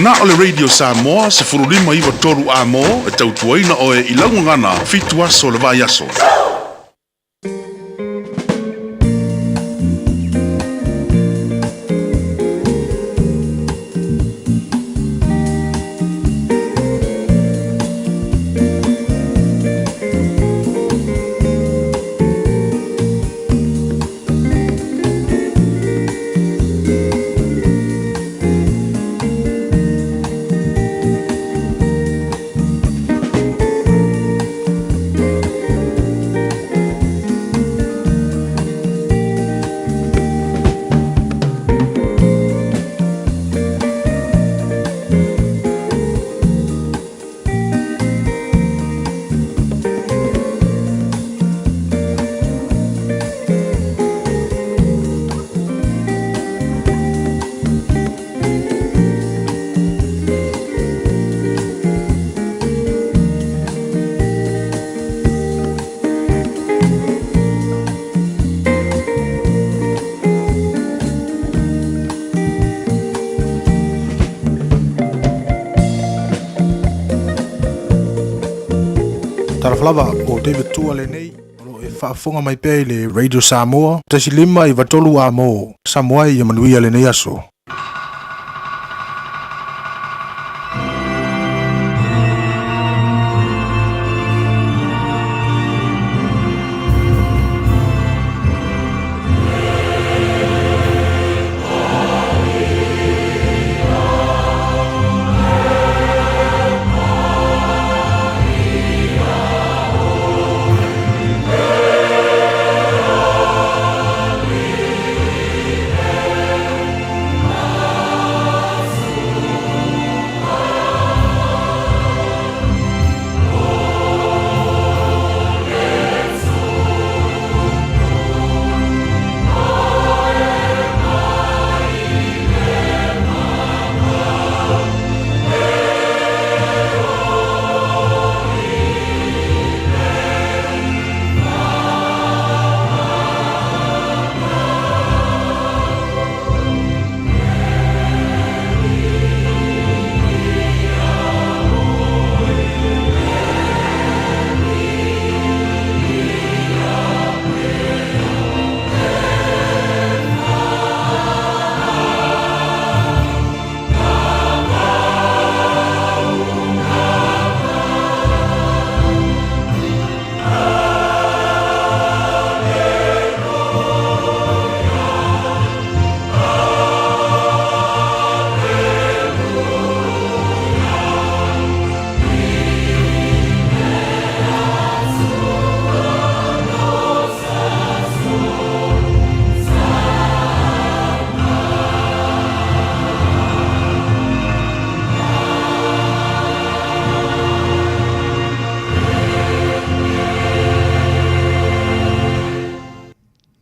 na ole Radio Samoa se furulima iwa toru amo e tautuaina o e ilangu ngana fitua so le vai aso. Taraflava o David Tua le nei o e whaafonga mai pēi le Radio Samoa. Tasi lima i watolu a mo Samoa i amanuia le nei aso.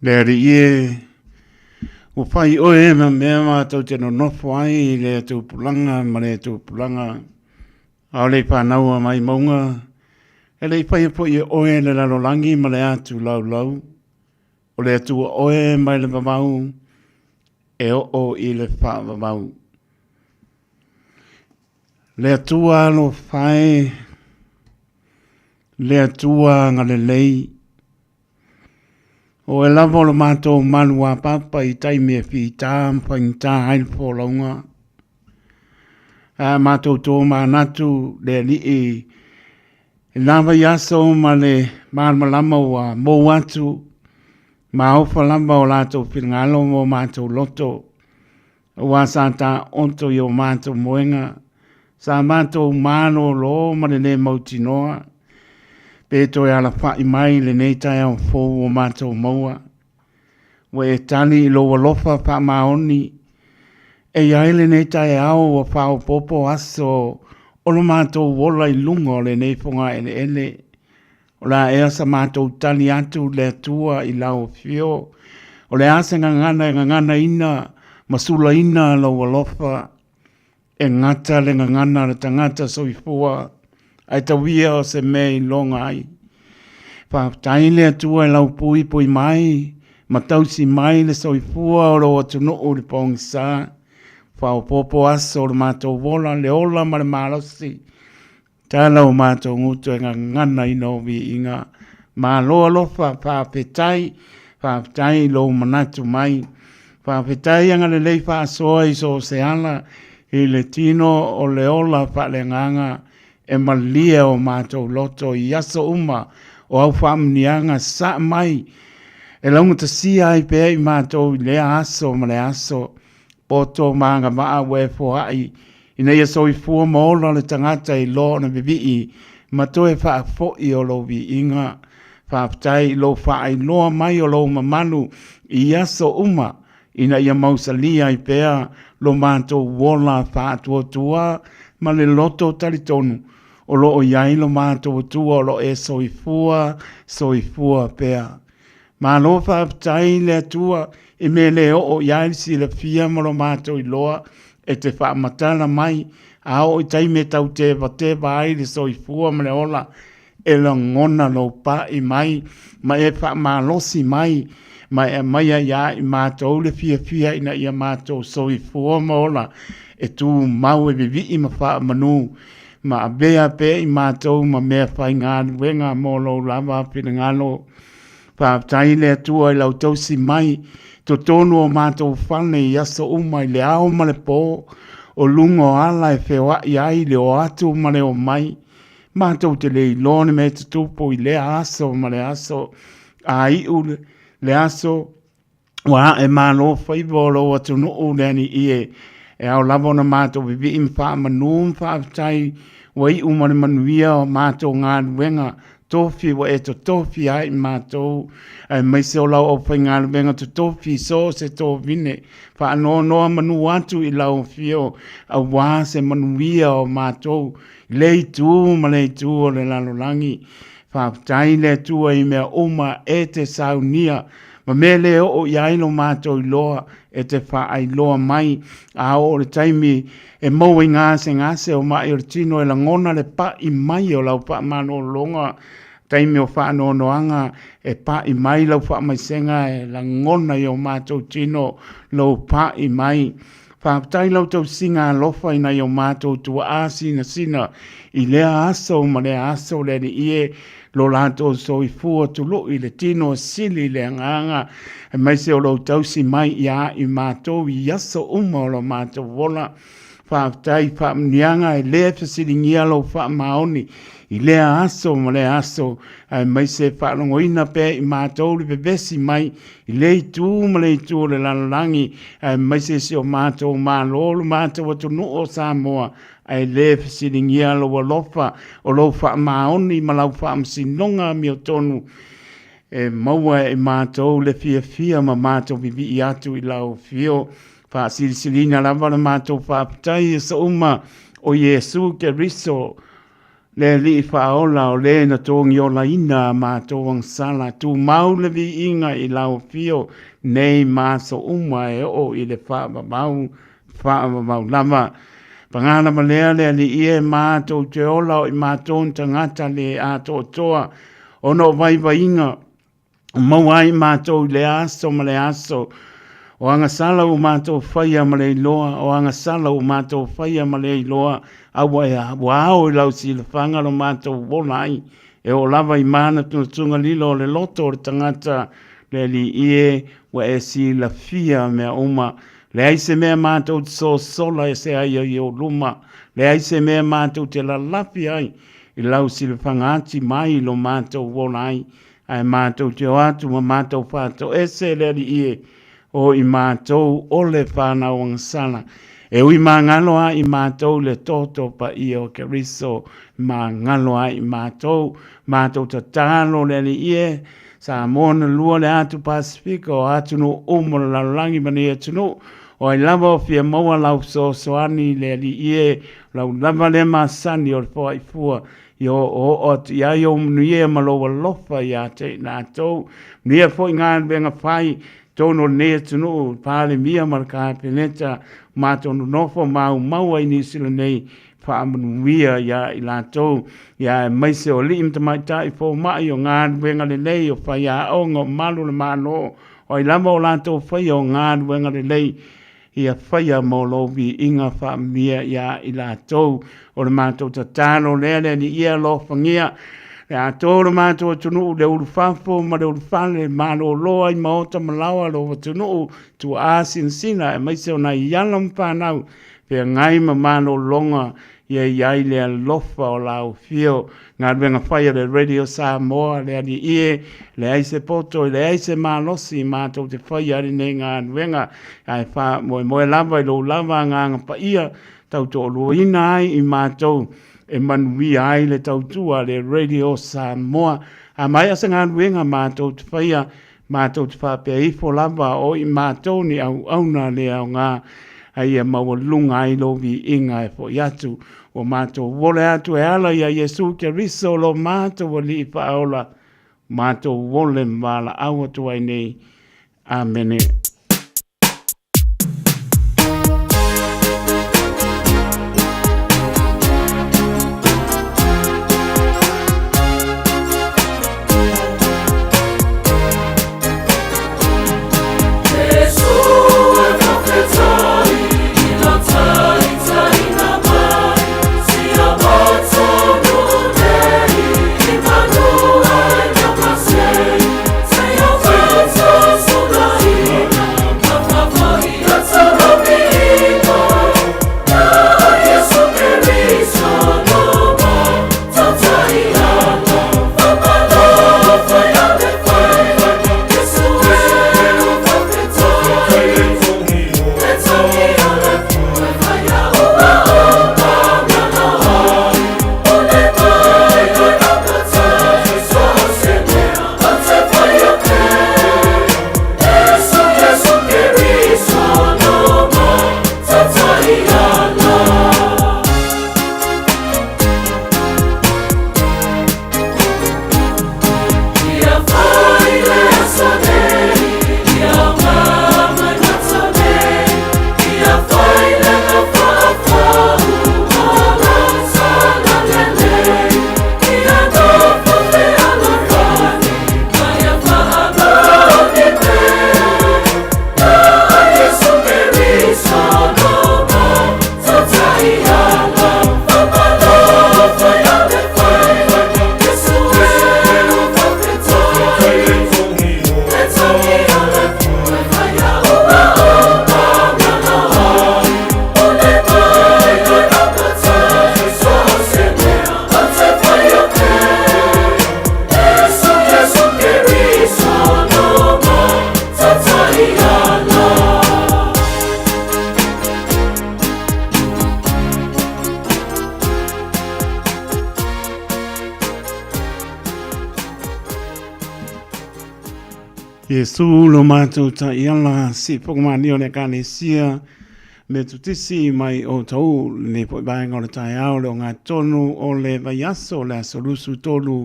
Le rie o pai o e ma mea ma tau te no nofo ai le tu pulanga ma le tu pulanga au le whanaua mai maunga e le pai po i o e le lalolangi ma le atu lau lau o le atu o e mai le mamau e o i le wha mamau le atua lo whae le atua ngale lei o e lava o le mātou manu a papa i taimi e whi tā mpang tā hain pōlaunga. A mātou tō mānatu le li e lava i aso ma le māmalama wa mō atu ma ofa lava o lātou whingalo mō mātou loto. O a sā tā onto i o mātou moenga. Sā mātou māno lo ma le mauti noa. Peto e ala whai mai le neitai au fō o mātou maua. Wa e tali i loa lofa wha maoni. E iai le neitai au o whao popo aso o lo mātou wola i lungo le neifonga ele. O la e asa mātou tali atu le atua i lau fio. O le asa ngangana ina, masula ina loa lofa. E ngata le ngangana le tangata soifua. Ai tawia o se mei longa ai. Pa taile atua e lau pui mai, ma tausi mai le soifua o lo atu no o le pongsa. whao popo aso le mātou wola le ola ma le mālosi. Tālau mātou ngutu e ngana ino vi inga. Mā loa lofa whaapetai lo manatu mai. Whaapetai anga le lei whaasoa i so se ala i le tino o le ola whaale nganga e malia o mātou loto i aso uma o au whaamnianga sa mai. E launga ta sia ai pēr i mātou lea aso ma le aso. Poto maanga maa we foai. Ina ia soi fua maola le tangata i lo na bibi matoe wha fo i o lo vi inga. Whaapetai lo wha ai loa mai o lo mamanu i aso uma. Ina ia mausalia i pēr lo mātou wola wha tua ma le loto talitonu. O lo o iai lo mātou tua o lo e soi fua pēr. Ma lo whaapetai le tua i me le o iai si le fia ma lo mātou i loa e te whaamatala mai a o i taime tau te vai le soi fua ma le ola e la ngona lo pa i mai ma e whaamalosi mai ma e mai a ia i mātou le fia ina ia mātou soi fua ma ola e tu mau e vivi i ma wha manu ma a bea pe i mātou ma mea whai ngā wenga mō lo lava pina ngalo whaapetai le atua i lau tausi mai to tonu o mātou whane i aso umai le ao ma le pō o lungo ala e whewa i ai le o atu ma le o mai mātou te le ilone me te tupo i le aso ma le aso a iu le aso wa e malo whaivo lo atu nuu le ani ie e au labo na mātou vivi im wha manum whaapetai wa iu ma le manuia o mātou ngā wenga tofi wa e to tofi ai mātou ai mai se o lau o whainga luenga to tofi so se to vine wha anō noa manu atu i lau fio a wā se manuia o mātou lei tū ma lei tū o le lalolangi whaapetai le tua i mea uma e te saunia ma me le o iai lo mātou i loa e te wha ai loa mai a o le taimi e mau i ngase o mai o le tino e la ngona le pa i mai o lau pa mano longa taimi o wha no noanga e pa i mai lau wha mai senga e la ngona i o mātou tino lau pa i mai whaapetai lau tau singa lofa ina i o mātou tua asi na sina i lea aso ma lea aso le ni ie lo lato so i fua tulu i le tino sili le nganga e mai se o lo tausi mai ia i mātou i aso uma o lo mātou wola whaapetai whaamnianga e lea fasilingia lo whaamaoni i lea aso ma lea aso e mai se whaalongoina pe i mātou li bebesi mai i lei tū ma lei tū le lalalangi e mai se o mātou mālolo mātou atu nu o Samoa ai le fasilingia lo walofa o lo whaamaoni ma lau whaamsinonga mi o tonu e maua e mātou le fia ma mātou vivi i atu i lau fio whaasisilina lava le mātou whaapetai e sa uma o Yesu ke riso le li whaola o le na tōngi o la ina mātou ang sala tu mau le vi inga i lau fio nei māso uma e o i le whaamamau lava pangana malea le ali ie mātou te ola o i mātou tangata le ato toa ono vai inga mauai mātou le aso ma le aso o anga sala o mātou whaia ma le iloa o anga sala o mātou whaia ma le iloa awa e wao i lau si le whanga lo mātou wolai e o lava i mana tunga lilo le loto o le tangata le ali ie wa e si la fia mea uma le aise mea mātou so sola e se ai o luma. Le aise mea mātou te la lapi ai. I lau si le whangati mai lo mātou wola ai. Ai mātou te o atu ma mātou whātou. E se le li ie o i mātou o le whānau angasala. E ui mā ngalo ai i mātou le toto pa i o keriso. Mā ngalo ai i mātou. Mātou ta tālo le li ie. Sa mōna lua le atu Pasifika o atu no umo la langi mani atu no. O ai lava o fia maua lau soani le li ie, lau lava le masani o le fua i fua, i o ia i o mnuia maloa lofa i a te nā tau, mnuia fo i ngā venga whai, tono nea tunu, pāle mia maraka peneta, mātono nofo mau ai nisila nei, whaamanuia ia i la tau, ia maise o li imta mai tai fo mai o ngā venga le lei o whai a ongo malu le mano, o i lava o la tau whai o ngā venga le lei, ia whaia mō lopi inga wha mia ia i la tau o le mātou ta tālo lea ni ia lo whangia le a tō le mātou tunu le uru whafo ma le uru whale ma lo loa i maota malawa lo wa tunu tu āsin sina e maise o na ialam whanau pia ngai ma malo longa ia iai lea lofa o lau fio ngā ruenga whaia le Radio Samoa le ani ie le aise poto le aise malosi mātou te whaia ari nei ngā ruenga ai wha moe lava i lo lava ngā pa ia tau to roina ai i mātou e manui ai le tautua le Radio Samoa a mai asa ngā ruenga mātou te whaia mātou te whapea ifo lava o i mātou ni au auna le au ngā ai e maua lunga ai lovi inga e fo iatu o mātou wole atu e ala ia Yesu ke riso lo mātou o li i whaola mātou wole mwala awa tuai nei. Amen. Yesu lo mātou ta iala si whakamani o le kānesia me tutisi mai o tau ne po ibaenga o le tai ao le o ngā tonu o le vaiaso le asolusu tolu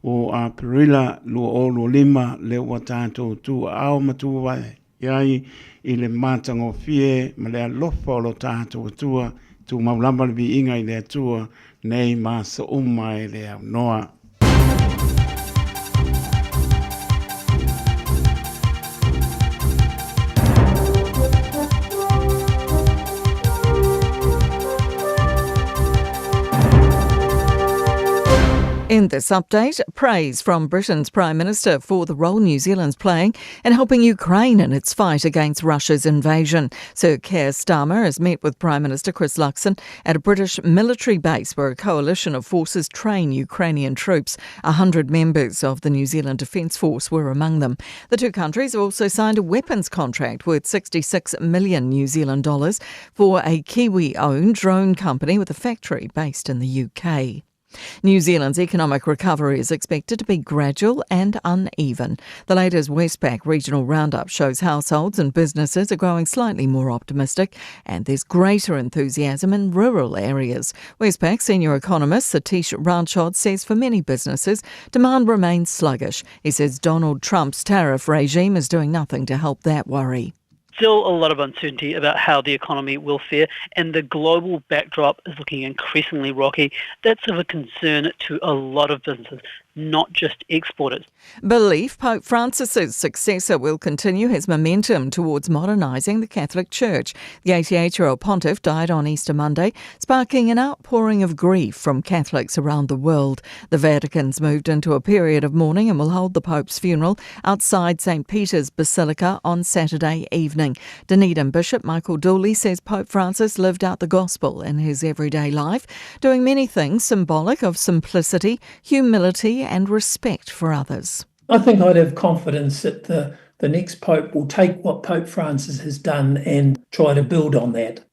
o a perila lo o lo lima le o tātou tu ao matu vai iai i le mātango fie ma le alofa o lo tātou tua tu maulamba le vi inga i le atua nei māsa umai le au noa. In this update, praise from Britain's Prime Minister for the role New Zealand's playing in helping Ukraine in its fight against Russia's invasion. Sir Keir Starmer has met with Prime Minister Chris Luxon at a British military base where a coalition of forces train Ukrainian troops. 100 members of the New Zealand Defence Force were among them. The two countries have also signed a weapons contract worth 66 million New Zealand dollars for a Kiwi-owned drone company with a factory based in the UK. New Zealand's economic recovery is expected to be gradual and uneven. The latest Westpac regional roundup shows households and businesses are growing slightly more optimistic and there's greater enthusiasm in rural areas. Westpac senior economist Satish Ranchod says for many businesses, demand remains sluggish. He says Donald Trump's tariff regime is doing nothing to help that worry. Still a lot of uncertainty about how the economy will fare, and the global backdrop is looking increasingly rocky. That's of a concern to a lot of businesses. not just export it. Belief Pope Francis's successor will continue his momentum towards modernising the Catholic Church. The 88-year-old pontiff died on Easter Monday, sparking an outpouring of grief from Catholics around the world. The Vatican's moved into a period of mourning and will hold the Pope's funeral outside St. Peter's Basilica on Saturday evening. Dunedin Bishop Michael Dooley says Pope Francis lived out the gospel in his everyday life, doing many things symbolic of simplicity, humility and respect for others. I think I'd have confidence that the next Pope will take what Pope Francis has done and try to build on that.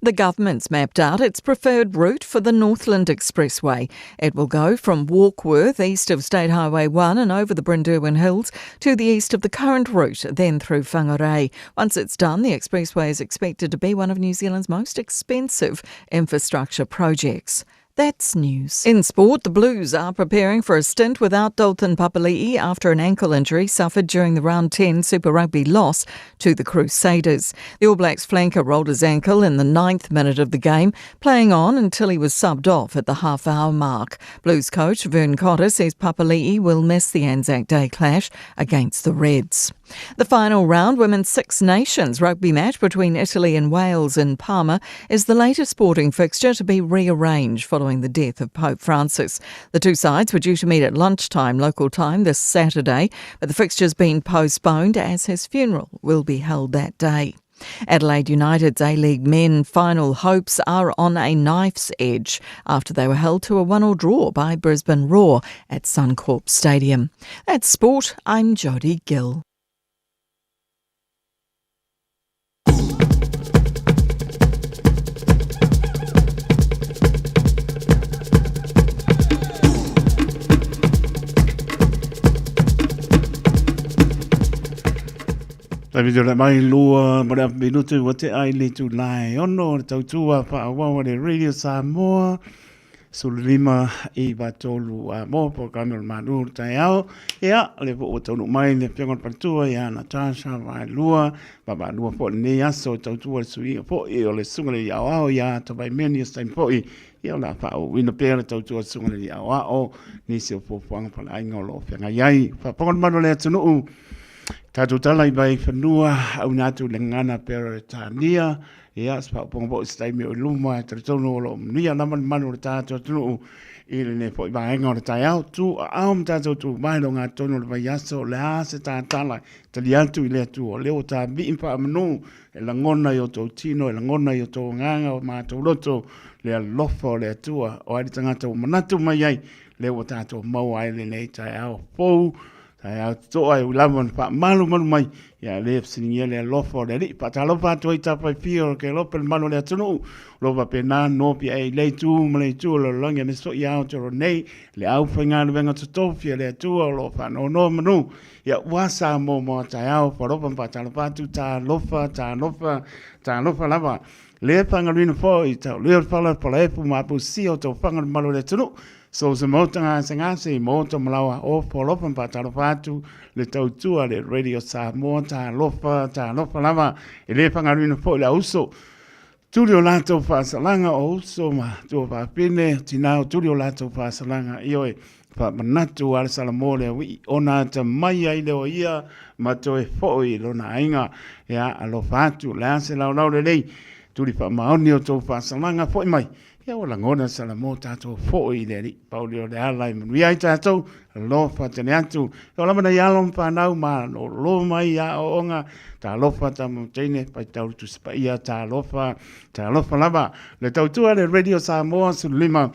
The government's mapped out its preferred route for the Northland Expressway. It will go from Warkworth, east of State Highway 1 and over the Brynderwyn Hills, to the east of the current route, then through Whangarei. Once it's done, the expressway is expected to be one of New Zealand's most expensive infrastructure projects. That's news. In sport, the Blues are preparing for a stint without Dalton Papali'i after an ankle injury suffered during the Round 10 Super Rugby loss to the Crusaders. The All Blacks flanker rolled his ankle in the 9th minute of the game, playing on until he was subbed off at the half-hour mark. Blues coach Vern Cotter says Papali'i will miss the Anzac Day clash against the Reds. The final round Women's Six Nations rugby match between Italy and Wales in Parma is the latest sporting fixture to be rearranged following the death of Pope Francis. The two sides were due to meet at lunchtime local time this Saturday, but the fixture's been postponed as his funeral will be held that day. Adelaide United's A-League men final hopes are on a knife's edge after they were held to a 1-1 draw by Brisbane Roar at Suncorp Stadium. That's sport. I'm Jodie Gill. Tavi jora mai lua mara minutu wa te ai le tu lai ono tau tua pa wa de Radio Samoa sulima I batolu a mo po kamel manu tai au ya le po tonu mai le pengon pantua ya Natasha vai lua baba lua po ne aso tau tua sui po I o le sunga le au ya to by many time po I ia la pa o ina pera tau tua sunga le au ni se po pang pa ai ngolo penga yai pa pon manu le tunu Tatu talai bai whanua au nātu le ngana Peretania ia spa pongbo stai me o luma tatono lo nia naman manu tātu tunu I le ne po I vaenga o le tai au tu aum tātu tu mai lo ngā tono le vai aso le ase tātala tali atu I le atu o leo tā biimpa amanu e la ngona I o tau tino e la ngona I o tau nganga o mātou loto le alofa o le atua o ari tangata o manatu mai ai leo tātu mau ai le nei tai au pou Tai au toa I ulaman pa malu mai ya le fsinia le lofa le ri pa talo pa toi tapa pio ke lo pel malu le tunu lo va pena no pi ai le tu male tu lo longa ne so ya to nei le au fanga le venga to fia le tu lo fa no manu ya wasa mo tai au pa lo pa talo pa tu ta lofa lava le fanga lino fo I ta le fala pa le pu ma pu si o to fanga malu le tunu So se motanga sengase moto malawa o polopan pa talofatu le tautua le Radio Samoa ta lofa lava e le pangarino fo le uso tulio lato fa salanga o uso ma tu pa pine tinao tulio lato fa salanga ioe pa manatu al salamole wi ona ta mai ai le ia ma to e fo I lona ainga ya alofatu la se la le lei tuli pa maoni o to fa salanga fo mai ia o langona salamo tātou fo'i le li paulio le alai manu ai tātou lofa tene atu o lamana ialon whanau ma lo mai a o onga tā lofa tā moutene pai tau tu sipa ia tā lofa lava le tautua le Radio Samoa sulima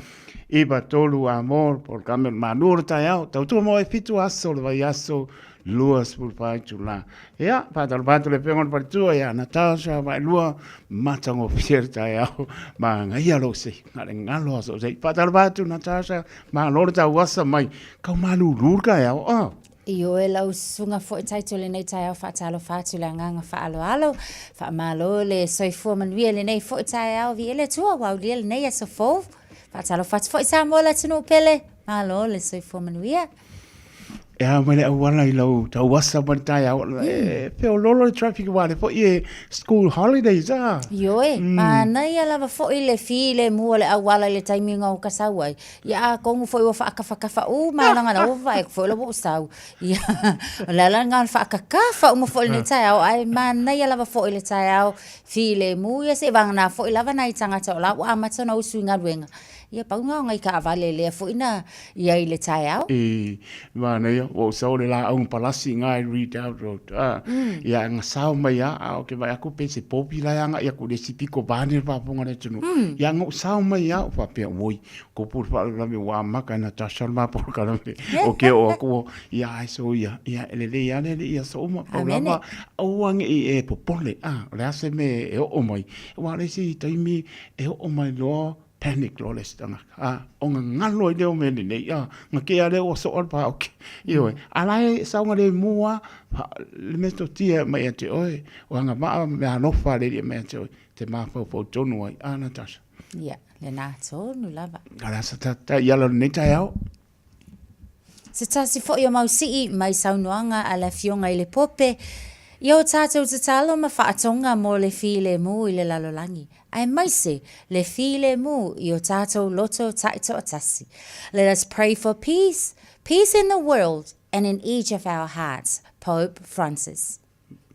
I batolu a mor por kamel manur tai au tautua mo e fitu aso le vai aso lua spul pai tula ia patal batu le pengon partua ia Natasha vai lua matango fierta ia ma ngai lo se ngalo so se patal batu Natasha ma lorta wasa mai kau malu lurka ia Io e lau sunga fo I taito le nei tai au whaatalo whaatu le nganga whaalo whaamalo le soifua manuia le nei fo I tai au vi ele tua wau le nei aso fo whaatalo whaatu fo I Samoa la tunu pele malo le soifua manuia Ya mai le wala I lo ta wasa ban ta ya pe o lolo traffic wa le fo I school holidays ah Yoe, mana ia lava fo I le fi le mua le awala le taiminga o kasawai. Ia kongu fo I wa whaakawhakafa u maunanga na uwa e fo I lavo usau. Ia, lala ngan whaakakafa uma fo I le tai au. Ai mana ia lava fo I le tai au fi le mu ia se vanga na fo I lava nai tangata o la wa amata na usu inga ruenga. Ia paunga ngai ka avale le fo ina ia I le tai au. Mana ia o so le la un palasi ngai read out road ia nga sao mai a o ke vai aku pe se popila nga ia ku le sipiko bani pa ponga le tunu ia nga sao mai a pa pe moi ko por fa la me wa maka na ta shalma por ka o ke o ku ia so ia ele ia so ma pa la o wang e popole le se me e o mai wa le si taimi e o mai lo panic lo le stanga o ngalo I le o me nei nga ke ale o so or pa ok io ala sa nga le mua le mesto tia mai ate oi o nga ma me no fa le me ate oi te ma fo tonu ai Natasha Ia, le nā tonu lava. ala sa ta ia lo nei tai au Se tasi fo I o mausii mai saunoanga a la fionga I le pope, ia o tātou te talo ma whaatonga mo le fi le mu I le lalolangi. Ai maise, le fi le mu I o tātou loto taito atasi. Let us pray for peace, peace in the world and in each of our hearts. Pope Francis.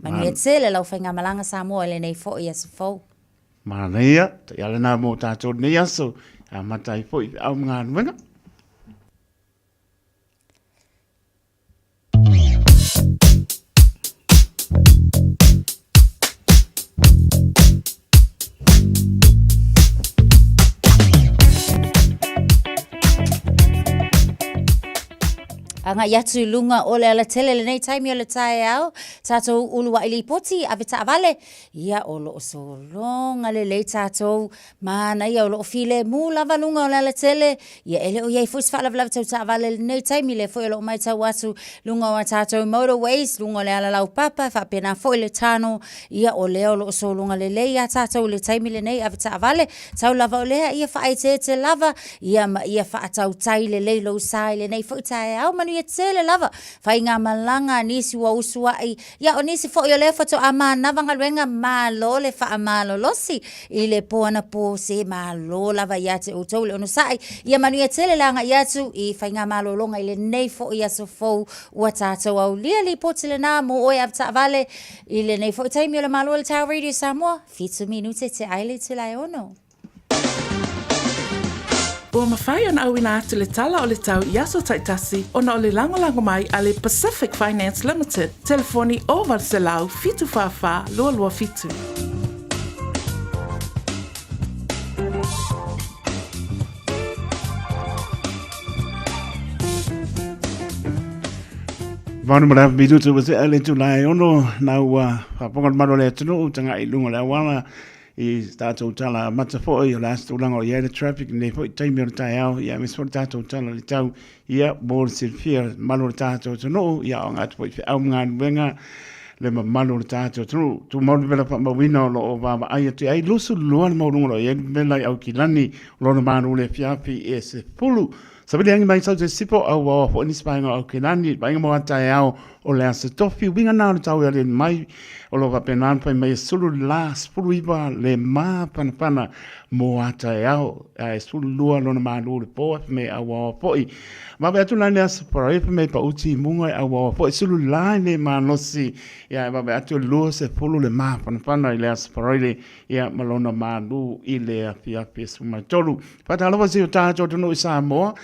Manu e te le lau whainga malanga sa moa le nei fo I asu fo. mana ia ta ia le na mo tātou nei aso a matai fo I au ngā nuenga Anga yatu lunga ole ala tele le nei taimi o le tae au. Tātou ulua ili poti a vita avale. Ia o lo so longa le le tātou. Mana ia o lo file mu lava lunga ole ala tele. Ia ele o iei fuis wha lava tau ta avale le nei taimi le fo o mai tau atu lunga o tātou motorways. Lunga le ala lau papa. Wha pena fo le tano. Ia o leo lo so longa le le ia tātou le taimi le nei a vita avale. Tau lava o lea ia wha te lava. Ia wha tau tai le le lo sai le nei fo tae au manu ia tele lava fai ngā malanga nisi wa usuai ia o nisi fo i o le foto a mānawa ngaluenga mālo le wha a mālo losi I le poana po se mālo lava ia te utau le onusai ia manu ia tele langa ia tu I fai ngā mālo longa I le nei fo i aso fo ua tātou au lia li potile nā mo oi avta avale I le nei fo i taimi o le mālo le Tau Radio Samoa fitu minute te aile te lai ono. Ua mawhai ana au ina atu le tala o le tau I aso taitasi ona o le langolango mai a le Pacific Finance Limited. Telefoni o Varselau fitu whawha lua lua fitu. Vanu mara bidutu wase ale tu lai ono na ua whapongan maro le atunu tanga I lunga le awana I tātou tala matafo I o last ulanga o ia le traffic ne fo I taimi o le tai au ia mesfo le tātou tala le tau ia mō le silfia mano le tātou tano ia o ngātu po I au ngā nuenga le mano le tātou tano tu mauru mela pa mawina o lo o vama ai atu ai lusu lua le maurunga lo ia mela I au kilani lo na manu le fiafi e se pulu Sabili angi mai sau te sipo au wawa fo ni spainga au kilani bainga mo atai au o le ase tofi winga nao le tau ale mai o lo va penan pai mai sulu la spulu iwa le ma pana mo atai au e sulu lua lo na malu le po me au wawa foi ma be atu lani ase para ipa me pa uti munga au wawa foi sulu la le ma nosi ia ma be atu lua se pulu le ma pana le ase para ile ia malona malu ile afia pesu matolu pata alofa si o tātou tunu isa moa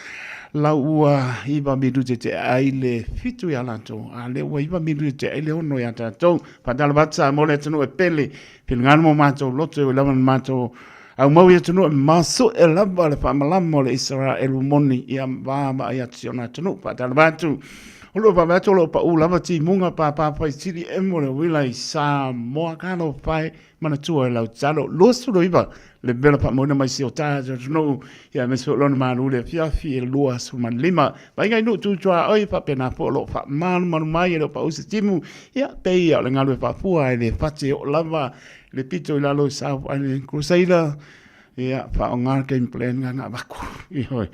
la ua iba midu te aile fitu ya lato ale ua iba midu te aile ono ya tatou padala batsa mo le tunu e pele pilngano mo mato loto e laman mato au mau ya tunu maso e lava le whamalamo le Israel moni ia vama ia tiona tunu padala batu Olo pa bato lo pa ulava ti munga pa siri emo le wila I sa moa kano pai mana tua e lau talo losu lo iba le bela pa mona mai si o tātou no ia me so lona manu le fiafi e lua suman lima vai ngai no tu tua oi pa pena po lo fa manu mai e lo pa usi timu ia pe ia le ngalu pa fua e le fate o lava le pito I lalo sa ale crusader Ia, whaonga game plan ngā waku. Ioi,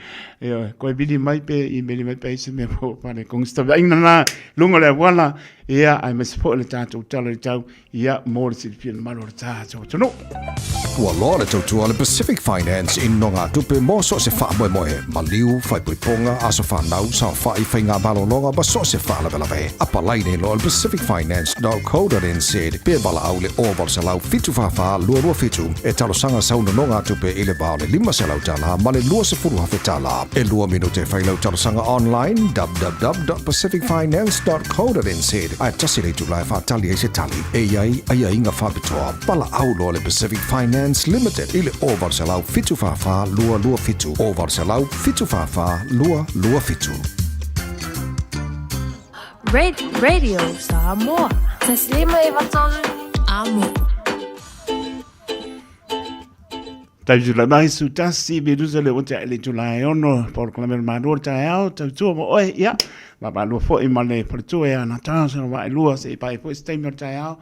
koe bidi mai pe, I bidi mai pe se me po pane kong stawi. Inga nā, lunga le wala, ia, ai me support le tātou tala le tau, ia, mōre si pia maro le tātou. Tono! Ua loa le tautua le Pacific Finance in no ngā tupe mō so se wha moe moe, ma liu, whai puiponga, aso whanau, sa whai whai ngā balononga, ba so se wha lawe. Apa laine lo le pacificfinance.co.nz, pe bala au le oval se lau fitu whawha, lua fitu, e talo sanga sauna no ngā tupe i le bao le 5 se lau tala, ma le lua se furu hawhi tala. E lua minute whai lau talo sanga online, www.pacificfinance.co.nz, ai tasi le tulai whatali e se tali, e iai, ai inga whapitoa, bala au lo le Pacific Finance Limited, ile oval se lau fitu whawha, lua fitu, oval se lau fitu whawha, lua fitu. Radio Samoa. Taslima Ivatolu Amo. Taujula mai su tasi beruza le wata ele julai ono por klamer mador tau tau mo oi ia ba lo fo I male por tu e na tasa wa lua se pai fo steamer tau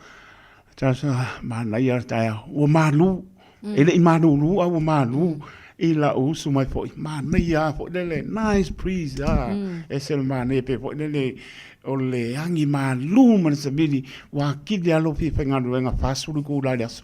tasa ma na ia tau o malu ele I malu au malu ila o su mai fo ma na ia fo le nice breeze esel ma ne pe fo le o le angi malu man sabili wa kidi alo fi fenga nga fasulu ku la das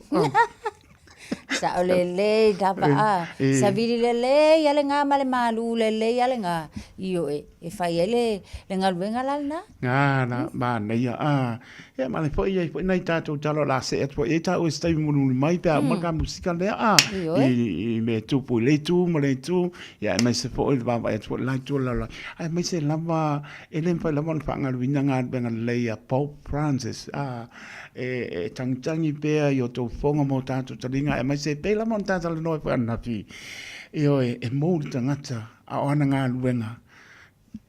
Sa olele dapa sabili lele yale nga male malu lele yale nga iyo e faiele le nga luenga lalna na ba na ya e male fo ia fo nai tato talo la se et fo eta o stai munu mai pa maka musika le I me tu pu le tu mo le tu ya me se fo ba et fo la tu la ai me se lava ele fa la mon fa nga luina nga benga le ya Pope Francis e tangi pe yo to fonga mo tato talinga e mai se pe la mon tato le no fa na fi io e mo tangata a ona nga luenga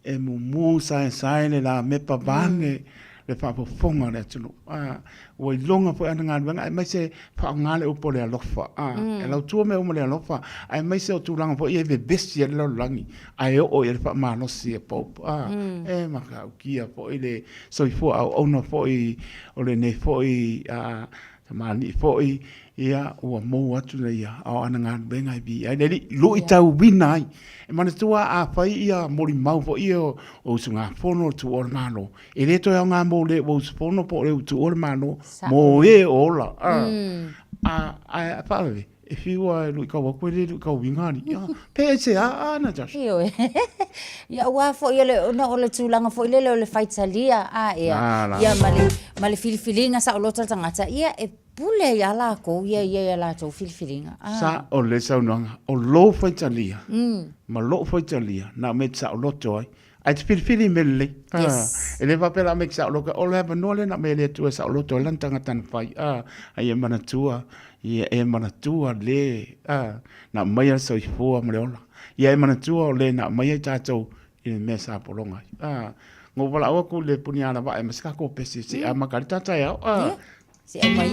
e mu sai le la me pa bange le fa po fonga le tunu o longa po ana nga luenga e mai se fa nga le upo le alofa e la tu me o le alofa ai mai se o tu langa po e be bestia le langi ai o e fa ma no si e pop e ma ka kia po ile so I fo au ona fo I o le ne fo I ma ni fo I ia o mo atu le ia o ana nga benga bi ai le lo I tau winai e mana tua a fai ia mori mau fo ia o sunga fono tu or mano e le to nga mo le o fono po le tu or mano mo e ola a fale if you are lu ka ko le lu ka wingani pe se na just iyo ya wa fo ia le na o le tulanga fo ile le faitalia ia male filifilinga sa o lo tangata ia e pule ya la ko ia la to filfilinga sa o le sa no o lo faitalia ma lo faitalia na me sa o lo toi ai filfili mele ele va pela me sa lo o le no le na me le tu sa o lo to lan tanga tan fai ai mana tua ia e mana tua le na mai so I fo ma le ola ia e mana tua le na mai tatou I me sa polonga ngo wala o ku le punia na ba e maska ko pesi si a makarita ta ya si e mai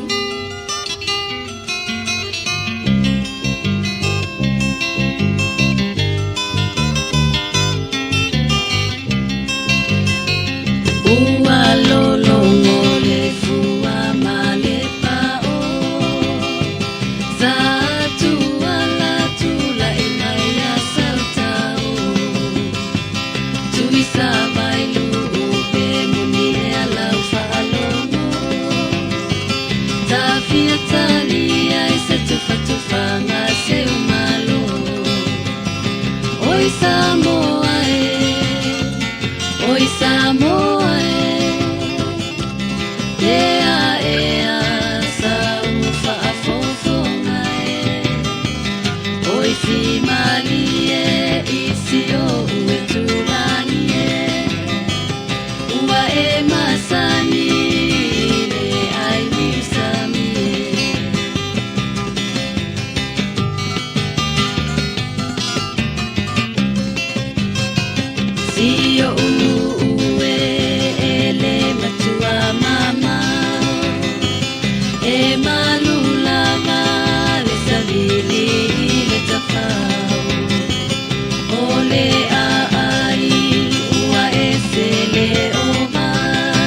Ole a ai ua esele o mai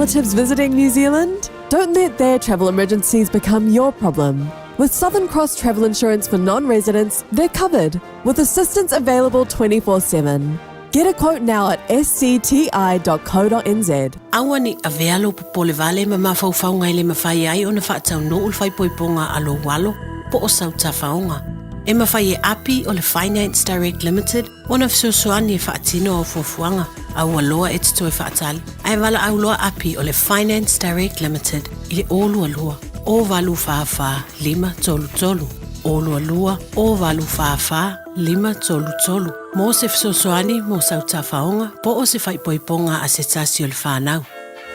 relatives visiting New Zealand? Don't let their travel emergencies become your problem. With Southern Cross Travel Insurance for non-residents, they're covered, with assistance available 24/7. Get a quote now at scti.co.nz. Awani avealo popole vale ma mafaufaunga ile mafai ai ona whaatau no ulfai poiponga alo walo po o sau tafaunga. E mawhai e api o le Finance Direct Limited, ona fsosoani e whaatino o fuafuanga, au aloa e tito e whaatali. Ai wala au loa api o le Finance Direct Limited, i le olu alua, o valu whawha, 5 tolu tolu. Olu alua, o valu whawha, 5 tolu tolu. Mo se fsosoani mo sau tafaunga, po o se whaipoiponga a se tasi o le whanau.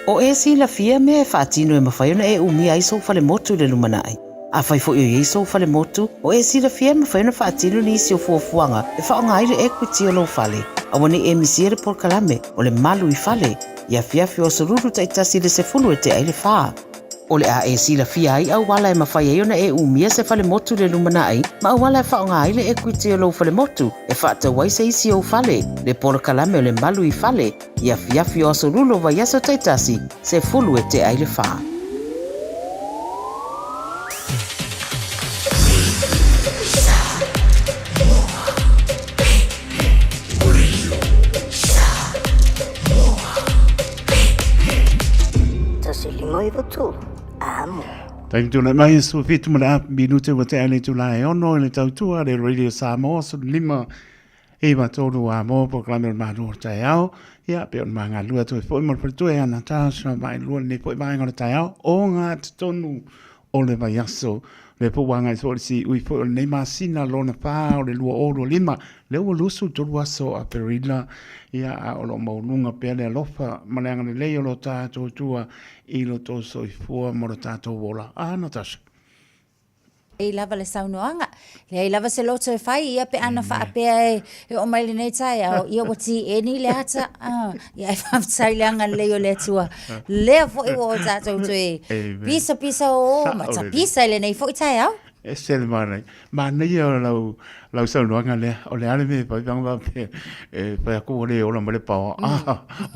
O e si la fia me e whaatino e mawhai ona e umia iso fale motu le lumanai. A fai fo i so fale motu o e sira fia ma fai na faatilu ni si o fuafuanga e whaonga aile equity o lo fale a wane e misiere por kalame o le malu i fale ia fiafi o soruru taitasi le se fulu e te aile wha o le a e sira fia ai au wala e ma fai e ona e umia se fale motu le lumana ai ma au wala e whaonga aile equity o lo fale motu e whaata wai se isi o fale le por kalame o le malu i fale ia fiafi o soruru vai aso taitasi se fulu e te aile wha. Taim tūna mai su fitu mana minute wa te ane tūla e ono le tautua le Radio Samoa su lima e matonu a mo proklame o manu tai au ia pe on manga lua tu foi mo per tu e ana tasha mai lua ne foi mai ngona tai au o nga tonu o le vai aso le po wanga so si ui foi ne masina lona pa o le lua o lima le o lusu tu aso a perila ia a o lo maununga pe le lofa malanga le le o lo tato tua i lo to so i fua mo lo tato wola ana tasha e lava le saunoanga. Le lava se loto e whai, ia pe ana wha apea e o mai le nei tai au, ia wati e ni le hata, ia e whamtai leanga leo le tua. Lea fo i o tātou to e, pisa o, mata pisa le nei fo i tai au. E sele marai. Ma nei o lau saunoanga le, o le ale me pai panga pe, pai ako o le o la male pao,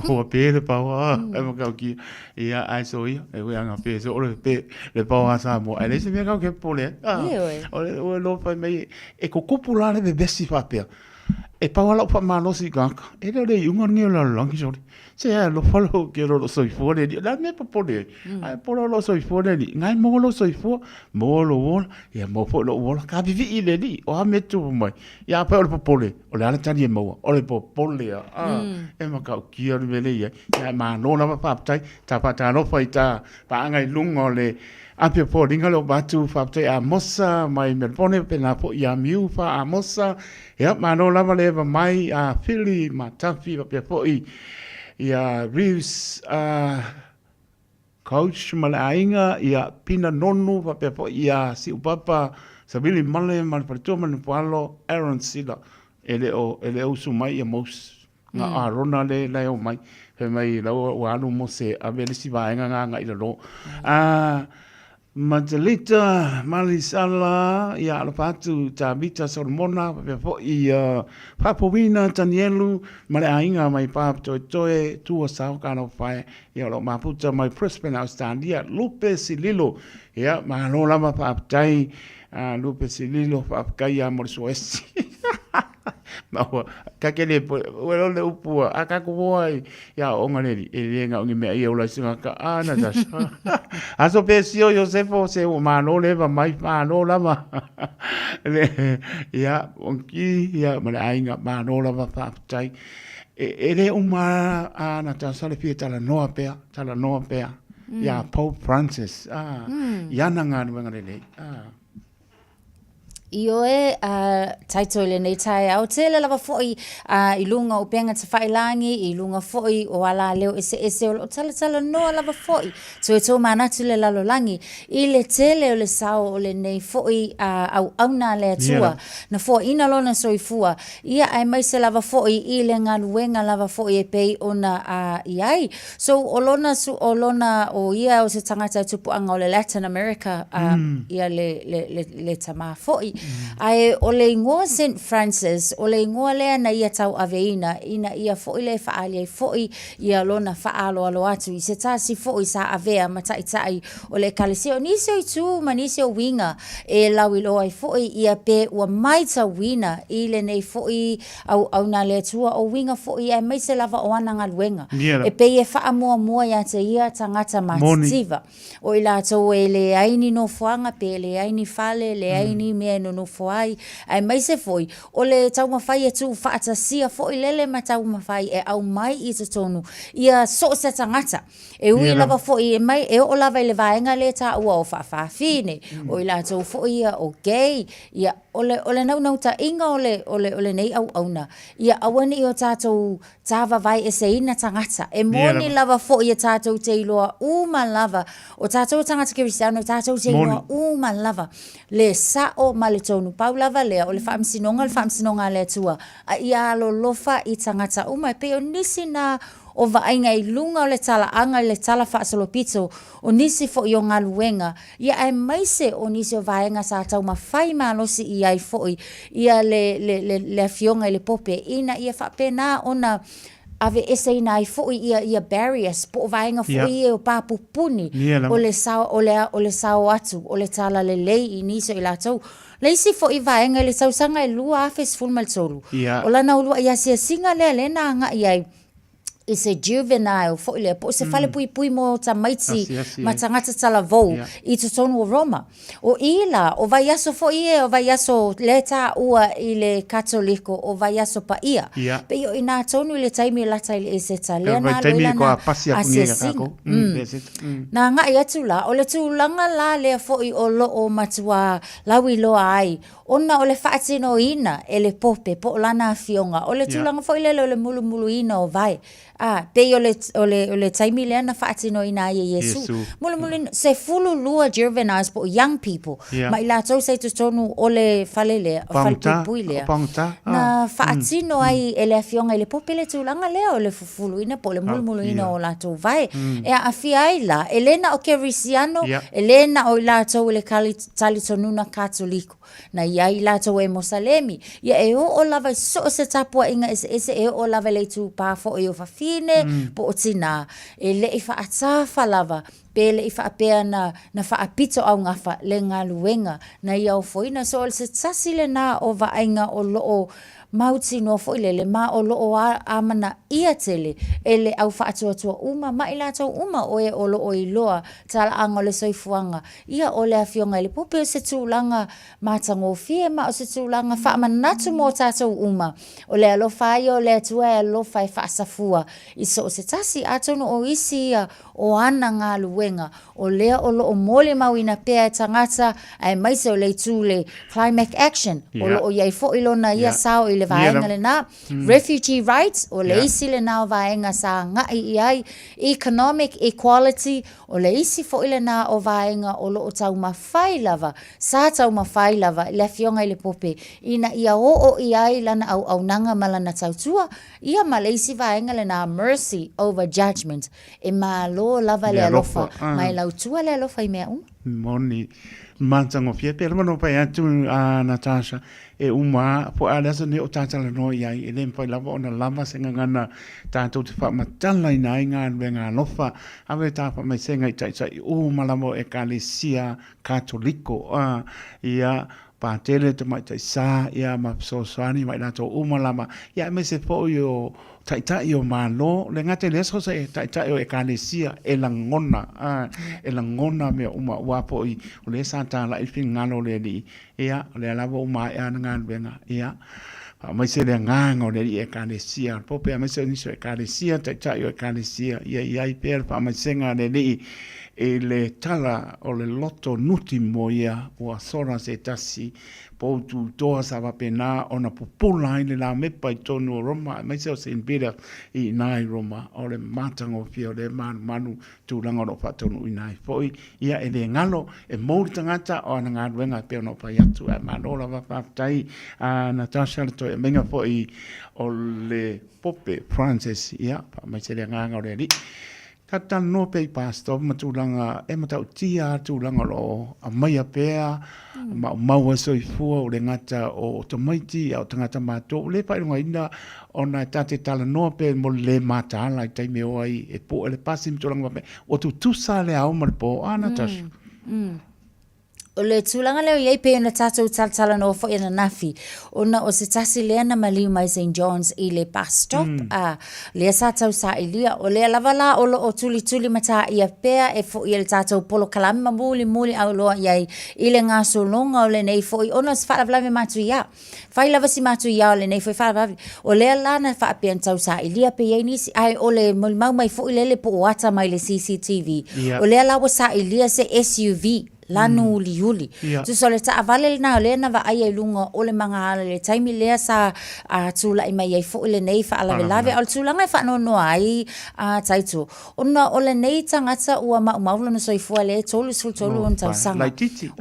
o a pe le pao, e mo kau ki, ia ai so ia, e ui anga pe, so o le pe, le pao a sa mo, e le se mea kau ke po le, o le lo pai mei, e ko kupula le me besi pa pea, e pao ala upa maa losi kanka, e le le iunga ngi o la langi sori, se e lo falo ke lo soi fuore ni, la me pa po le, ai po lo soi fuore ni, ngai mo lo soi fuore, mo lo wola, ia mo po lo wola, ka vivi i le ni, o ha me tu mai, ia pa o le po pole, o le ala tani e maua, o le po pole a, e ma kau kia le mele ia, ia ma no na pa tai, ta pa ta no pa i ta, pa angai lunga o le, apia po ringa lo batu whapte a mosa mai Melbourne pena po ia miu fa a mosa ia mano lava leva mai a Philly ma tafi apia po ia Reeves coach malainga ia pina nonu apia po ia si upapa sabili male mal perto man palo Aaron Sila ele o su mai ia mos nga arona le o mai pe mai lo anu mo se avele si vaenga nga ila lo Matalita, Malisala, ia ala patu Tabita Solomona, po i Papowina, Tanielu, male ainga mai pap toe tua sao kano fai, ia lo maputa mai Brisbane Australia, Lupe Sililo, ia mahalo lama pap tai, Lupe Sililo, pap kaya morsuesi. Maua, kakele, welo le upua, akakuwai, ia onganeri, e renga ungi mea ia ula singa ka ana tasha. Aso pesio Josefo se o mano leva mai mano lama. Ia, onki, ia, male ainga mano lama paputai. E le umara ana tasha le pia tala noa pea. Ia, Pope Francis. Ia nanga nuengarele. Io e taito le nei tai au te le lava foi I lunga o penga te whailangi, I lunga foi o ala leo ese o tala noa lava foi. So e tō manatu le lalolangi. I le tele o le sao o le nei foi au auna le atua. Na foi ina lona soifua. Ia ai mai se lava foi I le ngaluenga lava foi e pei ona iai. So o lona o ia o se tangata tupu anga o le Latin America ia le tama foi. Ai o le ingoa St. Francis, o le ingoa lea na ia tau aveina, ina ia fo'i le whaali ai fo'i ia lona whaalo alo atu, i se tasi fo'i sa avea mataitai o le kalesia, o nisi o itu ma nisi o winga e lawi lo ai fo'i ia pe ua maita wina i le nei fo'i au na le tua o winga fo'i e mai se lava o ana ngaluenga. E pe e wha mua mua ia te ia tangata mativa. O i la tau e le aini no fuanga pe le aini fale, le aini mea no fuai, ai mai se foi, o le tau mawhai e tu whaata sia foi lele ma tau mawhai e au mai i te tonu, ia so se tangata. E ui lava foi e mai, e o lava i le vaenga le ta ua o whaafine, o i la tau foi ia o gay, ia ole nau ta inga ole nei au na, ia awane i o tātou tāwa vai e se ina tangata, e moni lava foi e tātou te iloa uma lava, o tātou tangata Kirisiano, tātou te iloa uma lava, le sa o male tonu pau lava lea, o le whaamsinonga le tua, a ia alo lofa i tangata uma, e pe o nisi na o vainga i lunga o le tala anga le tala whaasolopito o nisi fo i o ngaluenga. Ia ai maise o nisi o vainga sa tau mawhai malosi i ai foi, ia le fionga i le pope, ina ia whapena ona ave ese ina ai foi ia barriers, po vainga foi o papupuni, o le sao atu, o le tala le lei i nisi i la tau. Leisi fo i vaenga le sausanga i lua afes fulmal tolu. O lana ulua ia sia singa le na anga iai. Is a juvenile fo le po se fale pui mo tamaiti matangata tala vou i te tonu o Roma o ila o vai aso fo ie o vai aso leta ua i le katoliko o vai aso pa ia pe yo ina tonu le taimi lata i se tale na le na na nga ia tula o le tulanga la le fo i o lo o matua lawi lo ai ona o le faatino ina e le pope po lana fionga o le tulanga fo ile le mulu ina o vai pe o le taimi lea na whaatino ina ia Yesu. Mula se fulu lua juveniles po young people. Ma ila tau se tu tonu o le fale lea, o fale pui lea. Na whaatino ai e le afionga i le popele tūlanga lea o le fufulu ina po le mulu ina o la tau vai. E a awhia ai la, e lena o Kerisiano, e lena o la tau le talitonuna katoliko. Na ia i la tau e Mosalemi. Ia e o lava so se tapua inga ese e o lava le tu pafo e o fafine po o tina e le i whaatafa lava pe le i whaapea na whaapito au ngafa le ngā luenga na ia o foina so o se tasile na o vaenga o loo mauti no foile le ma o loo amana ia tele ele au whaatoa uma ma ila tau uma o e o loo i loa tala anga le soifuanga ia o le afionga le pope o se tūlanga matango fie ma o se tūlanga whaamanatu mo tātou uma o le alofai o le atua e alofai whaasafua i so o se tasi atono o isi o ana ngā luenga o lea o loo mole mawina pea tangata ai maise o le tūle climate action o loo iai fo ilona ia sao i le vaenga le na refugee rights o le isi le na o vaenga sa ngai iai economic equality o le isi fo ile na o vaenga o loo tau mawhai lava sa tau mawhai lava le fionga i le pope ina ia o iai lana au nanga malana tautua ia ma le isi vaenga le na mercy over judgment e ma lo lava le alofa mai lau tua le alofa i mea moni mantango fie pe mano pa atu a Natasha e uma po ala so ne o tatala no ia e le pa lava ona lava senga ngana tatou te fa matala ina inga venga lofa ave ta pa mai senga i o malamo e kalesia katoliko ia pa tele te mai tai sa ia ma so sani mai na to uma lama ia me se po yo tai o malo le ngate le so se tai o e kalesia e langona me uma wapo i o le santa la i ngalo le li ia le lava uma e ana venga ia mai se le nganga o le e kalesia po pe mai se ni so e kalesia tai o e kalesia ia i per pa mai senga le li e le tala o le loto nuti mo ia o sora se tasi po tu toa sa va pena ona popula ile la me pa tonu Roma mai se in bida i nai Roma o le matango fio le manu tu langa no fa tonu i nai foi ia e le ngalo e mo tangata o na ngadwenga pe no pa yatu e manola va fa tai a Natasha to e menga foi o le pope Francis ia mai se le nganga o le Kata no pe pastor matulanga e mata utia tulanga lo a mai pea mau so ifua o le ngata o tomaiti au tangata mato le pa nga ina ona tate tala no pe mo le mata la tai me oi e po le pasim tulanga pe o tu sale au mal po ana tas o le tūlanga leo iei pe ona tātou talatala no fo ina nafi. Ona o se tasi lea na maliu mai St. John's i le bus stop. Lea sa tau sa ilia. O lea lava la o lo o tuli mata ia pea e fo i le tātou polo kalami ma muli au loa iei i le ngā solonga o le nei fo i ona se whaalavalami matu ia. Whai lava si matu ia o le nei fo i whaalavalami. O lea la na whaapean tau sa ilia pe iei nisi ai o le mau mai fo i lele po o ata mai le CCTV. O lea la wa sa ilia se SUV. Lanu liuli. Tu so le ta avale na le na va ai lunga o le manga le taimi le sa tula i mai fo le nei fa ala lave al tula ngai fa no ai taito. Ona o le nei tangata ua mau no so i fo le tolu on tau sanga.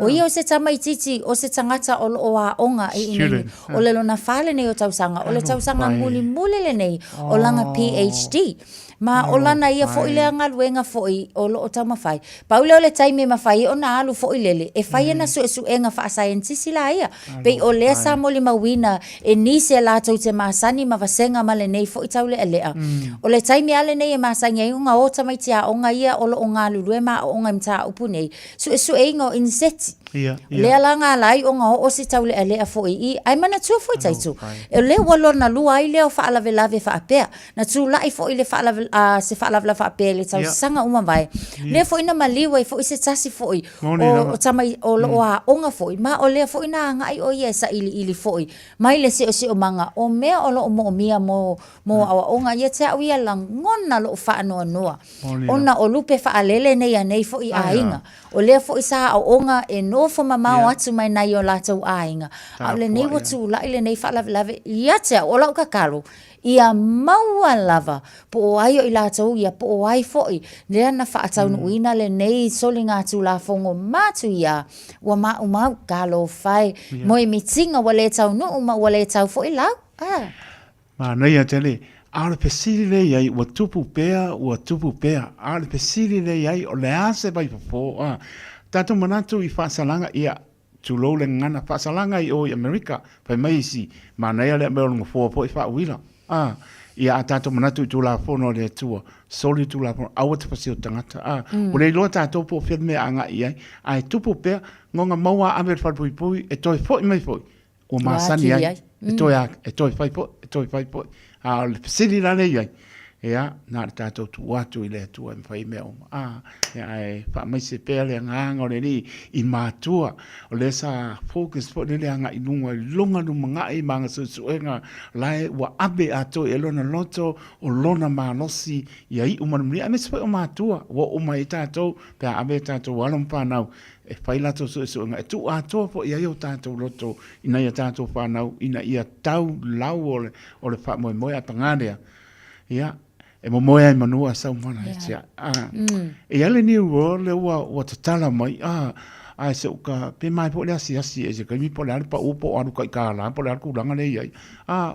O ia o se tamai titi o se tangata o a onga i ni o le lona fale nei o tau sanga. O le tau sanga muli le nei o langa PhD. Ma o lana ia fo ile anga luenga fo i o lo o tau mawhai. Paule o le taimi mawhai o na alu fo ilele. E whai na su enga wha scientist la ia. Pei o lea sa moli mawina e nise la tau te maasani ma vasenga ma le nei fo i tau le alea. O le taimi ale nei e maasani ai unga o tamai tia o nga ia o lo o ngā lulue ma o nga mta upu nei. Su enga o inseti. Lea la ngā lai o nga o si tau le alea fo i. Ai mana tua fo i taitu. E le walo na lua ai leo wha alave lave wha apea. Na tu lai fo i le wha alave se whaalawla whaapea le tau sanga uma vai. Le fo ina maliwa i fo i se tasi fo i o tamai o lo a onga fo i. Ma o lea fo ina ngai o ia sa ili fo i. Mai le se o manga o mea o lo o mo mia mo awa onga ia te au ia lang ngona lo wha anoa. Ona o lupe whaalele nei a nei fo i a inga. O lea fo i sa o onga e no fo mamao atu mai nai o latau a inga. Au le nei watu la ile nei whaalawlawe ia te o lau kakalo. Ia maua lava po o ai o i lātou ia po o ai foi lea na whaatau nuina le nei soli ngā tū la fongo mātu ia ua mau galo whai mo i mitinga wale tau nu uma wale tau foi lau ma nei a tele ale pesili le iai ua tupu pea ale pesili le iai o le ase bai po tato manatu i whaasalanga ia tulo le ngana whaasalanga i o i Amerika pai mai si ma nei a le meo lunga fua po i whaawila ia atato manatu tu la fono le tua soli tu la fono awa te pasio tangata o le loa tato po firme anga ia ai tupu pe ngonga maua amer fai pui e toi foi mai foi o masani ai e toi fai po le pesili la le ia ia na tato tu watu ile tu em fai meo ia fa mai se pele nganga o le ni i matua o le sa focus po le anga i lunga no manga i manga suenga lai wa abe ato e lona loto o lona manosi ia i umani a me se o matua wo o mai tato pe abe tato walon pa nau e fai lato suenga e tu ato po ia yo tato loto ina ia tato pa nau ina ia tau lau o le fa mo a pangarea ia e momoe ai manua sau mana e ale ni ro le wa tatala mai ai se uka pe mai po le asi e se kai mi po le pa upo anu kai kala po le ku langa le ai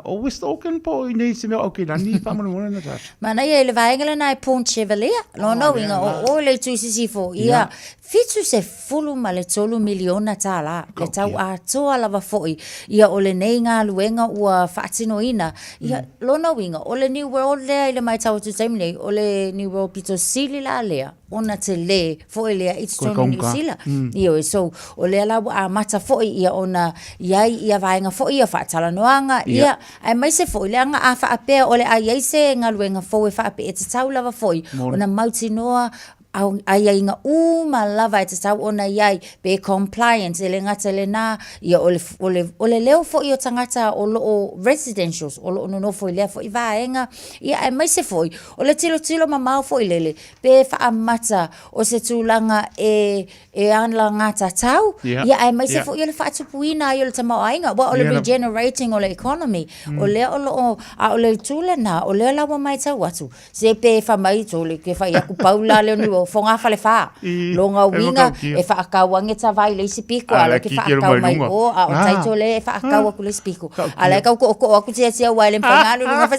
o West Auckland po i nei se me o ke lani pa manu na ta mana ia le vaingala nai Pont Chevalier no inga o le tu si fo ia fitu se fulu ma le tolu miliona tala le tau a toa lava foi ia o le nei ngā luenga ua whaatino ina ia lona winga o le New World lea ile mai tau tu taimi nei o le New World pito sili la lea ona te le foi lea it's tonu New Zealand ia so o le la a mata foi ia ona ia vainga foi ia whaatala noanga ia ai mai se foi le anga a whaapea o le ai se ngā luenga foi whaapea e te tau lava foi ona mauti noa ai inga uma lava e te tau ona iai be compliance ele ngata le nā ia ole leo fo i o tangata o loo residentials o loo no fo i lea fo i vaenga ia ai mai se fo i o le tilo mamau fo i lele pe whaamata o se tūlanga e anla ngata tau ia ai mai se fo i o le whaatupuina i o le tamau ainga o le regenerating o le economy o lea o loo o le tūlena o lea lawa mai tau atu se pe whamai tōle ke whai aku paula le o fonga fale fa longa winga e fa akawange ta vai le sipiko ala ke fa akau mai o a o taito le fa akau ku le sipiko ala ka ko aku tia wa le pangalo lunga fa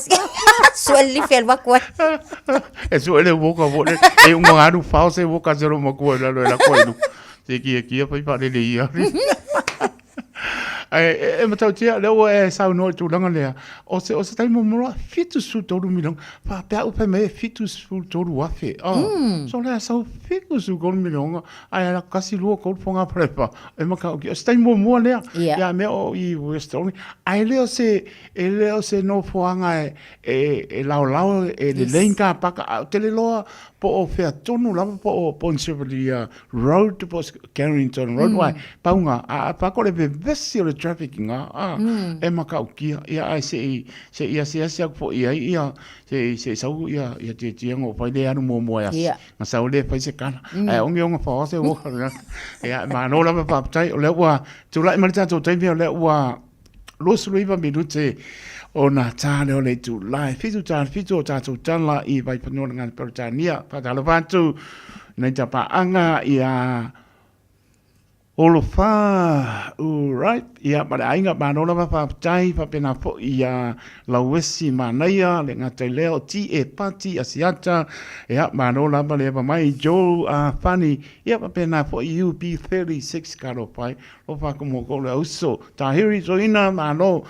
sueli fel wa ko e sueli wo ka wo e un ngadu fa se wo ka zero mo ko la ko no se ki pa pa le ia e matau tia leo e sau no tu langa lea o se tai mo mora fitu su toru milong pa pe au pe me fitu su toru afe so le sau fitu su gol milong ai la kasi luo ko fonga prepa e maka o se tai mo lea ya me o I westoni ai leo se no foanga e lao e le lenga paka tele loa po o fea tonu lava po o Ponsevilla Road po Carrington Road wai paunga a pa ko le vesi o trafficking e maka ukia ia ai se ia po ia se sau ia te tiango pai le anu mo ia na sau le pai se kana ai onga fa se wo ia ma no lava pa tai o le wa tu lai ma ta tai le wa lo suluiva minute ona tane o le tu lai fitu ta tu tala I vai panona ngan pertania pa talo vantu nei tapa anga ia Olofa, right? Ia pada ainga manola pa tai pa pena fo ia lawesi manaya le ngatai leo ti e pati asiata ia manola pa le pa mai jo fani ia pa pena fo UB36 karo pai lo pa como ko le uso tahiri so ina mano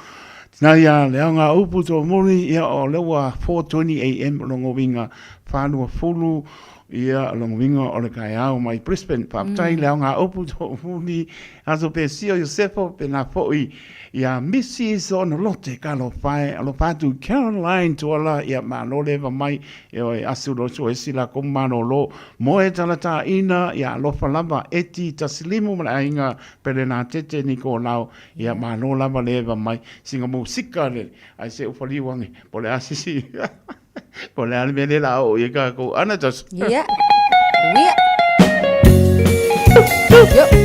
na ia leanga upu to mori ia o lewa 4:20 AM longo winga fanu fulu ia long winga o le kai au mai Brisbane pa tai leanga upu to mori aso pe sio Josefo pe na foi ia Mrs on lote kalo pai alo patu Caroline to ala ia mano leva mai e asu lo so esila ko mano lo mo e talata ina ia lo falava eti taslimu malainga pelena tete Nicolau ia mano lava leva mai singa musika le ai se ufali wangi pole asisi pole almele la o ia ka ko ana tas yeah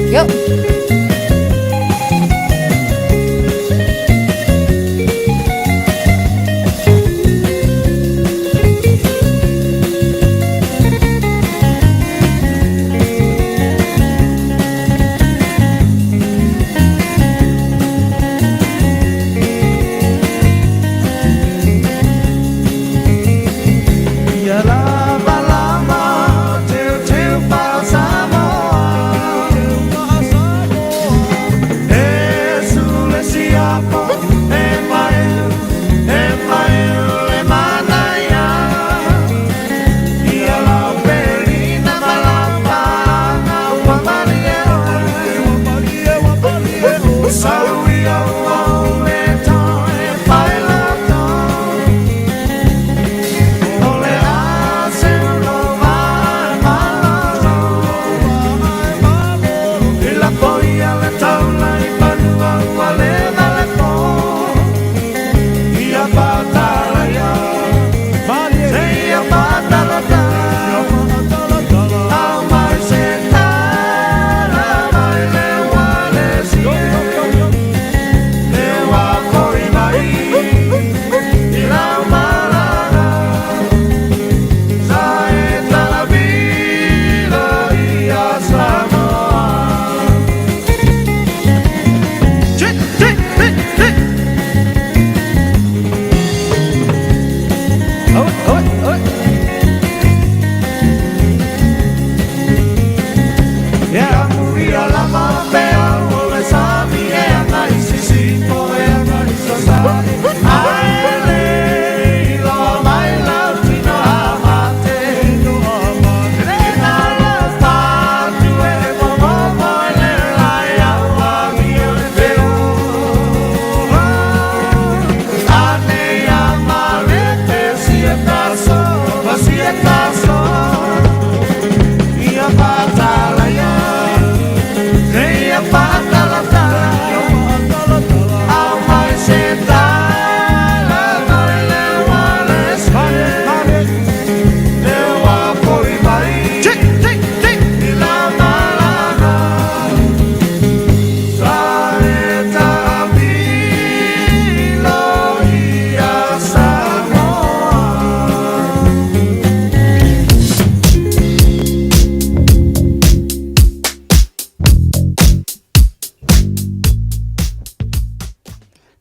yo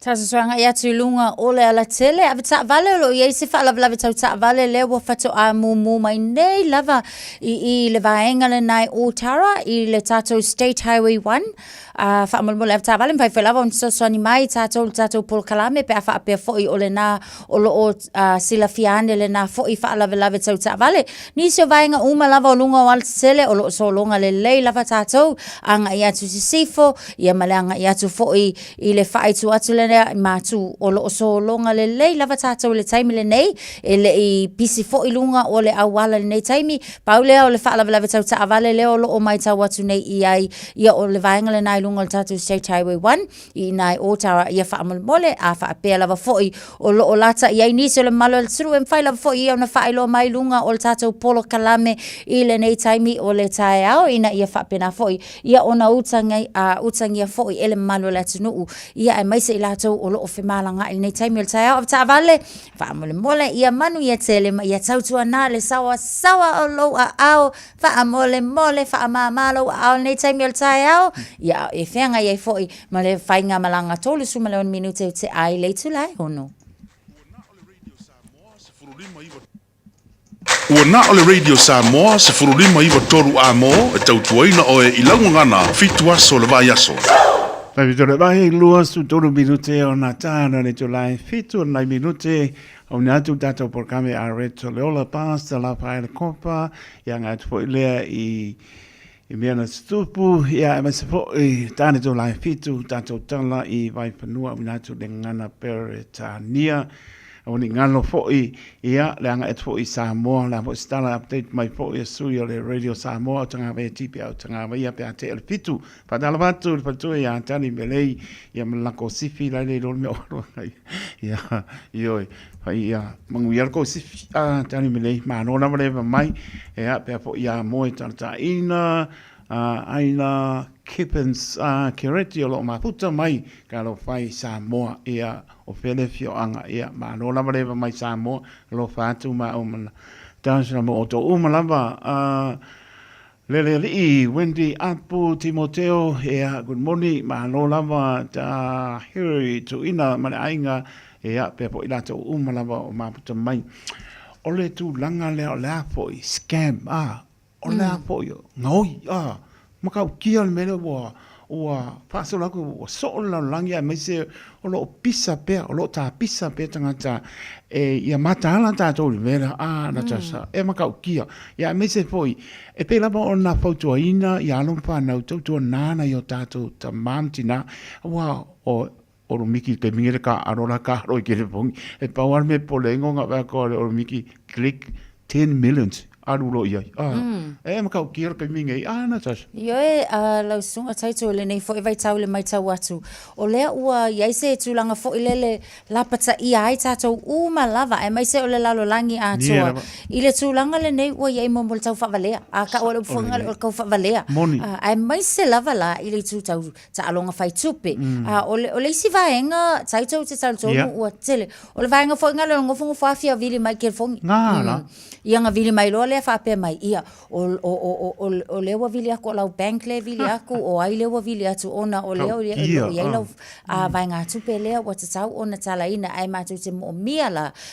Tasa soanga ia tu lunga ole ala tele ave ta vale lo ia se fa lava lava ta vale le wa fato a mu mai nei lava I le vaenga le nai o Tara I le tato State Highway 1 fa mo le ta vale fa lava on so ni mai tato pol kalame pe fa pe foi ole na o lo sila fiane le na foi fa lava lava ta vale ni se vaenga uma lava lunga wal tele o lo so longa le lava tato anga ia tu sifo ia malanga ia tu foi I le fa tu atu le matu o lo so longa le lava tatou le taimi le nei e le I pisi fo I lunga o le awala le nei taimi paule o le fa lava lava tau avale le o lo o mai tau atu nei ia o le vaenga le nai lunga le tatou State Highway 1 I nai o Tara ia fa mole a fa pe lava fo o lo o lata ia ni se le malo le suru em fai lava fo ia na fa lo mai lunga o le tatou polo kalame I le nei taimi o le tae ao ina ia fa pena fo ia ona utangia fo ele malo le tunu ia ai mai se ila o lo fe malanga I nei taimi o tae o ta vale fa mole ia manu ia tele ia tautua na le sawa o lo ao fa mole fa malo ao nei taimi o tae ao ia e fenga ia foi ma le fainga malanga tolu suma le 1 minute te ai le tu lai hono Ua na o le Radio Samoa se furulima iwa toru a mo e tautuaina o e ilangungana fitua so le vai aso. Pai vitore vai lua su tolu minute o na tāna le July fitu na minute o ni atu tato por kame a reto leola pasta la pai le kopa ia ngā tupo ilea I mea na stupu ia e mase po I tāne July fitu tato tala I vai panua o ni atu le ngana pere tānia o ni ngalo foi ia le anga et foi Samoa la po stala update mai foi sui o le Radio Samoa o tanga ve tipi o tanga ia pe ate el fitu pa dala batu pa tu ia tani belei ia mlako sifi la le me o ia io ia mangu ia ko sifi tani belei ma no na mele mai ia pe po ia mo tanta ina aina Kippens Kireti o lo maputa mai ka lo fai Samoa ia o Felefio anga ia ma no lava leva mai Samoa lo fatu ma o mana tansa mo o to umalava lele li Wendy Apu Timoteo ia good morning ma no lava ta here to ina mana ainga ia pe po ila to umalava o maputa mai o le tu langa le o la foi scam o la foi ngoi makau kia le mele ua paso lako ua so la langi mai se o lo pisa pe o lo ta pisa pe tangata e ia mata ala tatou le mele na tasa e makau kia ia mai se foi e pe lava o na fautua ina ia alon pa na tautua nana yo tatou ta mamtina ua o lo miki ke mingere ka arola ka roi ke le pongi e pawar me polengo nga va ko o miki click 10 millions arulo ia e makau kia ka minge na tas yo lau sunga taito le nei fo e vai tau le mai tau atu o lea ua iai se tulanga fo ilele lapata ia ai tatou uma lava e mai se o le lalo langi atoa I le tulanga le nei ua iai momol tau whavalea ka o le funga le kau whavalea e mai se lava la I le tu tau ta alonga whai tupe o le isi vaenga taito te tau tonu ua tele o le vaenga fo inga le ngofunga whafia vili mai ke fongi ia nga vili mai loa le fa pe mai ia o lewa vili ako lau bank le vili ako o ai lewa vili atu ona o leo ia lau vai ngā tupe lea wa te tau ona tala ina ai mātou te mo mia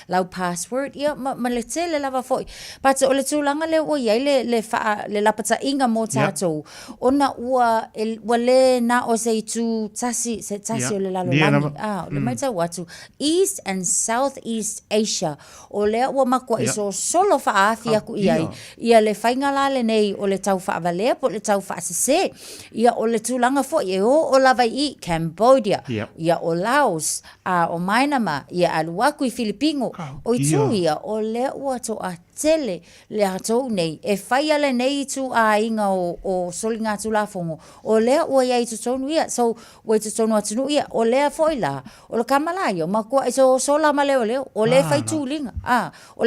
lau password ia ma le tele lava foi pata o le tūlanga leo o iai le lapata inga mo tātou ona ua le na o se tu tasi o le lalo langi le mai tau atu East and Southeast Asia o lea ua makua iso solo whaafi aku iai ia le whainga la le nei o le tau whaavalea po le tau whaasese ia o le tūlanga fo ia o lava I Cambodia ia o Laos o Myanmar ia aluaku I Filipingo o itu ia o le ua to a tele le atou nei e whai ale nei tu a inga o soli ngā tulafongo o lea ua ia I tu tonu ia so ua I tu tonu atunu ia o lea foi la o le kamala ia makua iso sola ma leo o le whai tūlinga o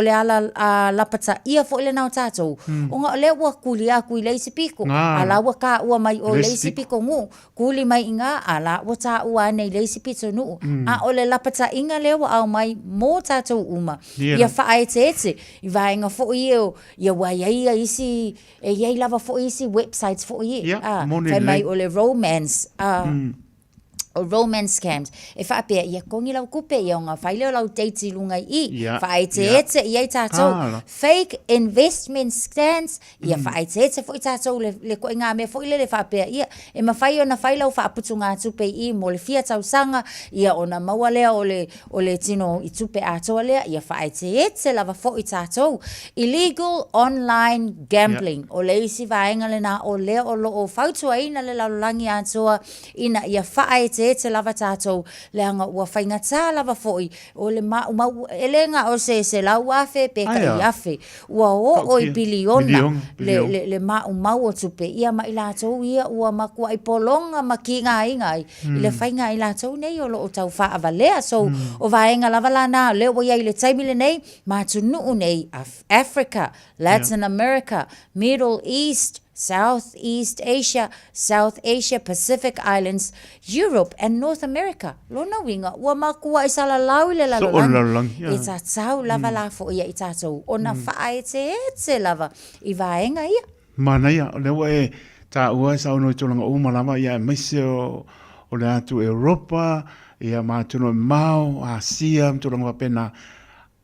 le ala lapata ia foi le nao tātou o ngā le ua kuli a kui leisi piko ala ua ka ua mai o leisi piko ngu kuli mai inga ala ua tā ua nei leisi pito nuu o le lapata inga le ua au mai mō tātou uma ia whae te ete I vaenga fo ia wa ia isi e ia lava fo isi websites fo ia kai mai o le romance o romance scams e whaapea ia kongi lau kupe ia o ngā whaile o lau teiti lunga i whaeteete ia i tātou fake investment scams ia whaeteete fo i tātou le koe ngā mea fo i le whaapea ia e mawhai o na whailau whaaputu ngā tupe i mo le fia tau sanga ia o na maua lea o le tino i tupe atoa lea ia whaeteete lava fo i tātou illegal online gambling o le isi vaenga le na o lea o lo o whautua ina le lalulangi atoa ina ia whaeteete te lava tātou leanga ua whaingata lava foi o le mau elenga o se lau afe peka i afe ua o i biliona le mau o tupe ia ma i lātou ia ua makua i polonga maki ngā ingai i le whainga i lātou nei o lo o tau wha avalea so o vaenga lava lana leo o iai le taimile nei mātunu nei Africa, Latin America, Middle East, Southeast Asia, South Asia, Pacific Islands, Europe and North America. Lona winga, ua makua i sala lau le lalolangi. I tā tau lava la fo ia i tātou. O na whae te lava i vaenga ia. Mana ia, lewa e tā ua e sauno i tōlanga umalama ia e maise o le atu Europa, ia mātuno Mao, Asia, tōlanga wapena.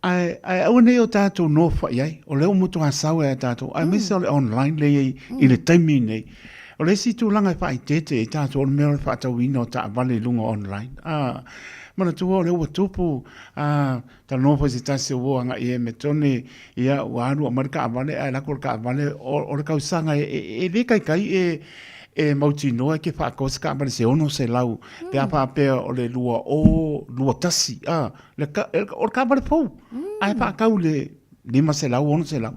Ai au nei o tātou no whai ai, o leo mutu ngā sawe a tātou, ai mesa o le online le i le taimi nei. O le si tūlanga i whai tete i tātou o le mea o le whaatau ina o tā vale lunga online. Mana tua o leo wa tupu, ta no whai se tasi o anga i e me tone ia waru a marika a vale, ai lako ka a vale, o le kausanga e le kai e mauti noa ke whaakos ka apare se ono se lau pe apa apea o le lua tasi o le ka apare pou ai whaakau le lima se lau ono se lau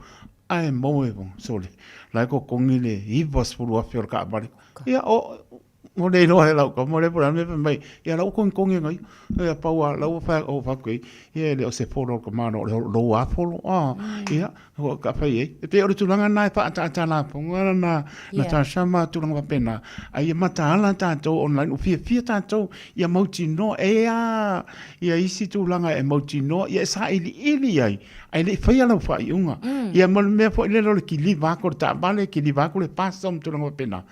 ai moe bon sole lai ko kongi le hivas pulu afi o le ka apare ia o le noa he lau ka mo le pura me pe mai ia lau kongi ngai ia paua lau o whakui ia le o se polo ka mano lo a polo ia o ka whai e te ori tulanga nai whaata la ponga na tā shama tulanga wapena ai mata ala tātou online o fia tātou ia mauti no ia isi tulanga e mauti no ia sa ili ai le whai ala whai unga ia mo mea fo ile lo ki li vako ta vale ki li vako le pasa om tulanga wapena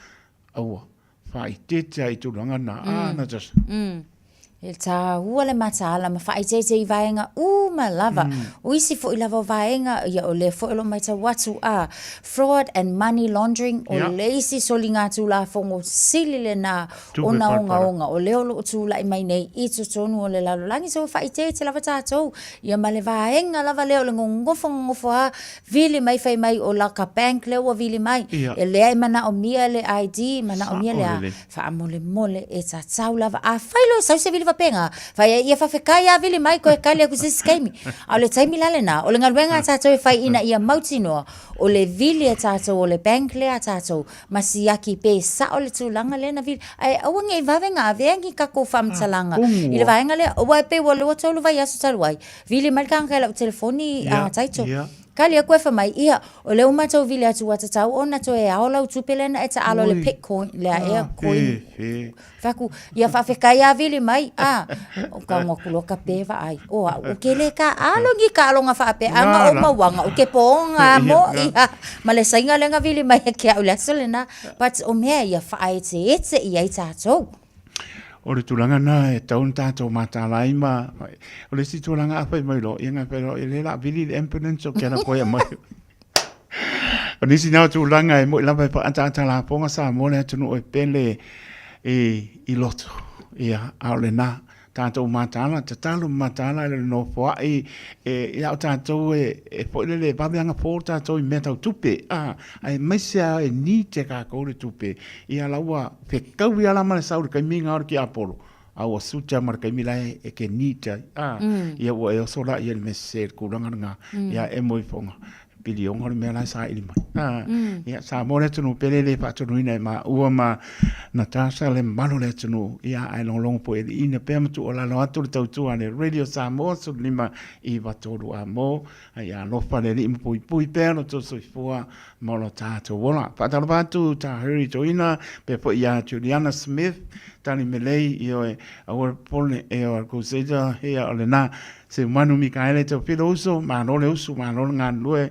aua whai tete ai tulanga na just E tā ua le mataala ma whai tete i vaenga ma lava. O isi fo i lava vaenga ia o le fo ilo mai ta watu fraud and money laundering o le isi soli ngā tū la fongo sili le nā o na onga o leo lo tū la i mai nei i tu tonu o le lalolangi so whai tete lava tātou ia ma le vaenga lava leo le ngofo vili mai whai mai o la ka bank leo o vili mai e lea i mana o mia le ID mana o mia le a wha mole e tā tau lava a whailo sau se vili penga fai ia fa fekai a vili mai ko e kale ku siskeimi a le taimi lale na o le ngaluenga tātou e fai ina ia mauti noa o le vili e tātou o le bank le a tātou masiaki pe sa o le tūlanga le na vili ai awange i vavenga a veangi kako whamtalanga i le vaenga le o wai pe wa le watolu vai asu taluai vili malkanga la o telefoni a taito Kali a koe whamai ia, o leo matau vile atu watatau, o na to e aolau tupelena e ta alo le Bitcoin, le a coin. Whaku, ia whawhekai a vile mai, o ka ngokulo ka pewa ai. O ke le ka alongi ka alonga whape, anga o mawanga, o ke poonga mo, ia, ma le sainga lenga vile mai ke au lesolena, but o mea ia whaete ete ia i tātou. O le tūlanga na e taun tātou mātālai ma, o le si tūlanga a whai mai lo, i ngā whairo e le la vili le ambulance o kia na koe a mai. O nisi nao tūlanga e mo i lawa e pa la ponga sa mo le atunu o e pele i loto, ia ao le na tātou mātāla, te talo mātāla e le no fua i au tātou e po ile le babeanga pō tātou i mea tau tupe, ai maisea e ni te kākou le tupe, i alaua pe kau i alama le saure kai minga ora ki Apollo, au a suta mara kai mila e ke ni te, ia ua e osola i e le mese kuranga ngā, ia e moi fonga. Pili onga le mea lai sa ili mai. Ia sa mo le tunu pele le patunu ina ma ua ma Natasha le malo le tunu ia ai longo po e ina pe matu o la no atu le tautua le Radio Samoa su lima i watoru a mo ia lofa le li pui pui pe no to so fua mo lo tato wola. Patalo patu ta Harry Toina pe po ia Juliana Smith tani melei io e awar pole e o kuseta he o le na se manu Mikaele te pilo uso ma no le uso ma no nga lue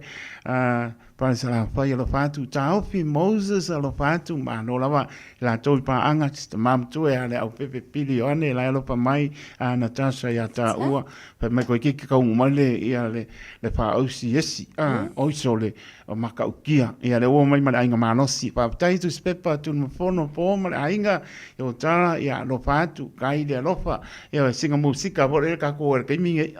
pa sa la fa lo fatu tau fi Moses lo fatu ma no lava la to pa anga te mam tu e ale au pepe pili one la lo pa mai na tasa ya ta ua pa me ko ki ka u male ia le fa o si esi o sole o maka ukia ia le o mai mai ainga manosi pa tai tu spepa tu mo fono po mai ainga yo tara ia lo fatu kai le lo fa ia singa musika por el ka ko ke mi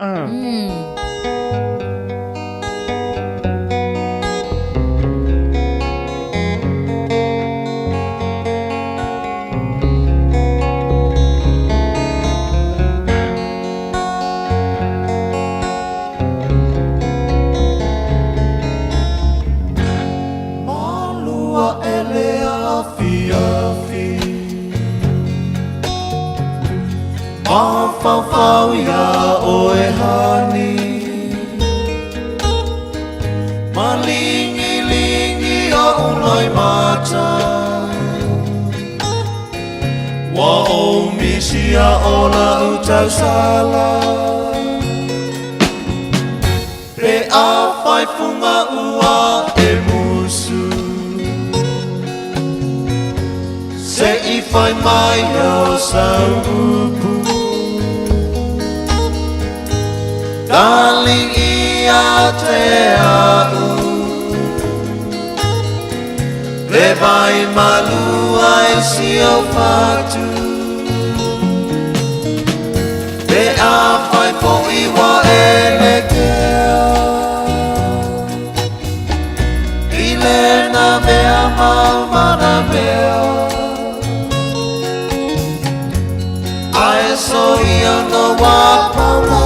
Fau ya oe hani Malingi lingi o unoi mata Wa o misia o la utau sala Pe a fai funga ua e musu Se I fai mai o saupu Darling ia te au Le vai malu ai si o fatu Le a fai po iwa e le kea Ile na mea mana mea Ai so ia no wa paula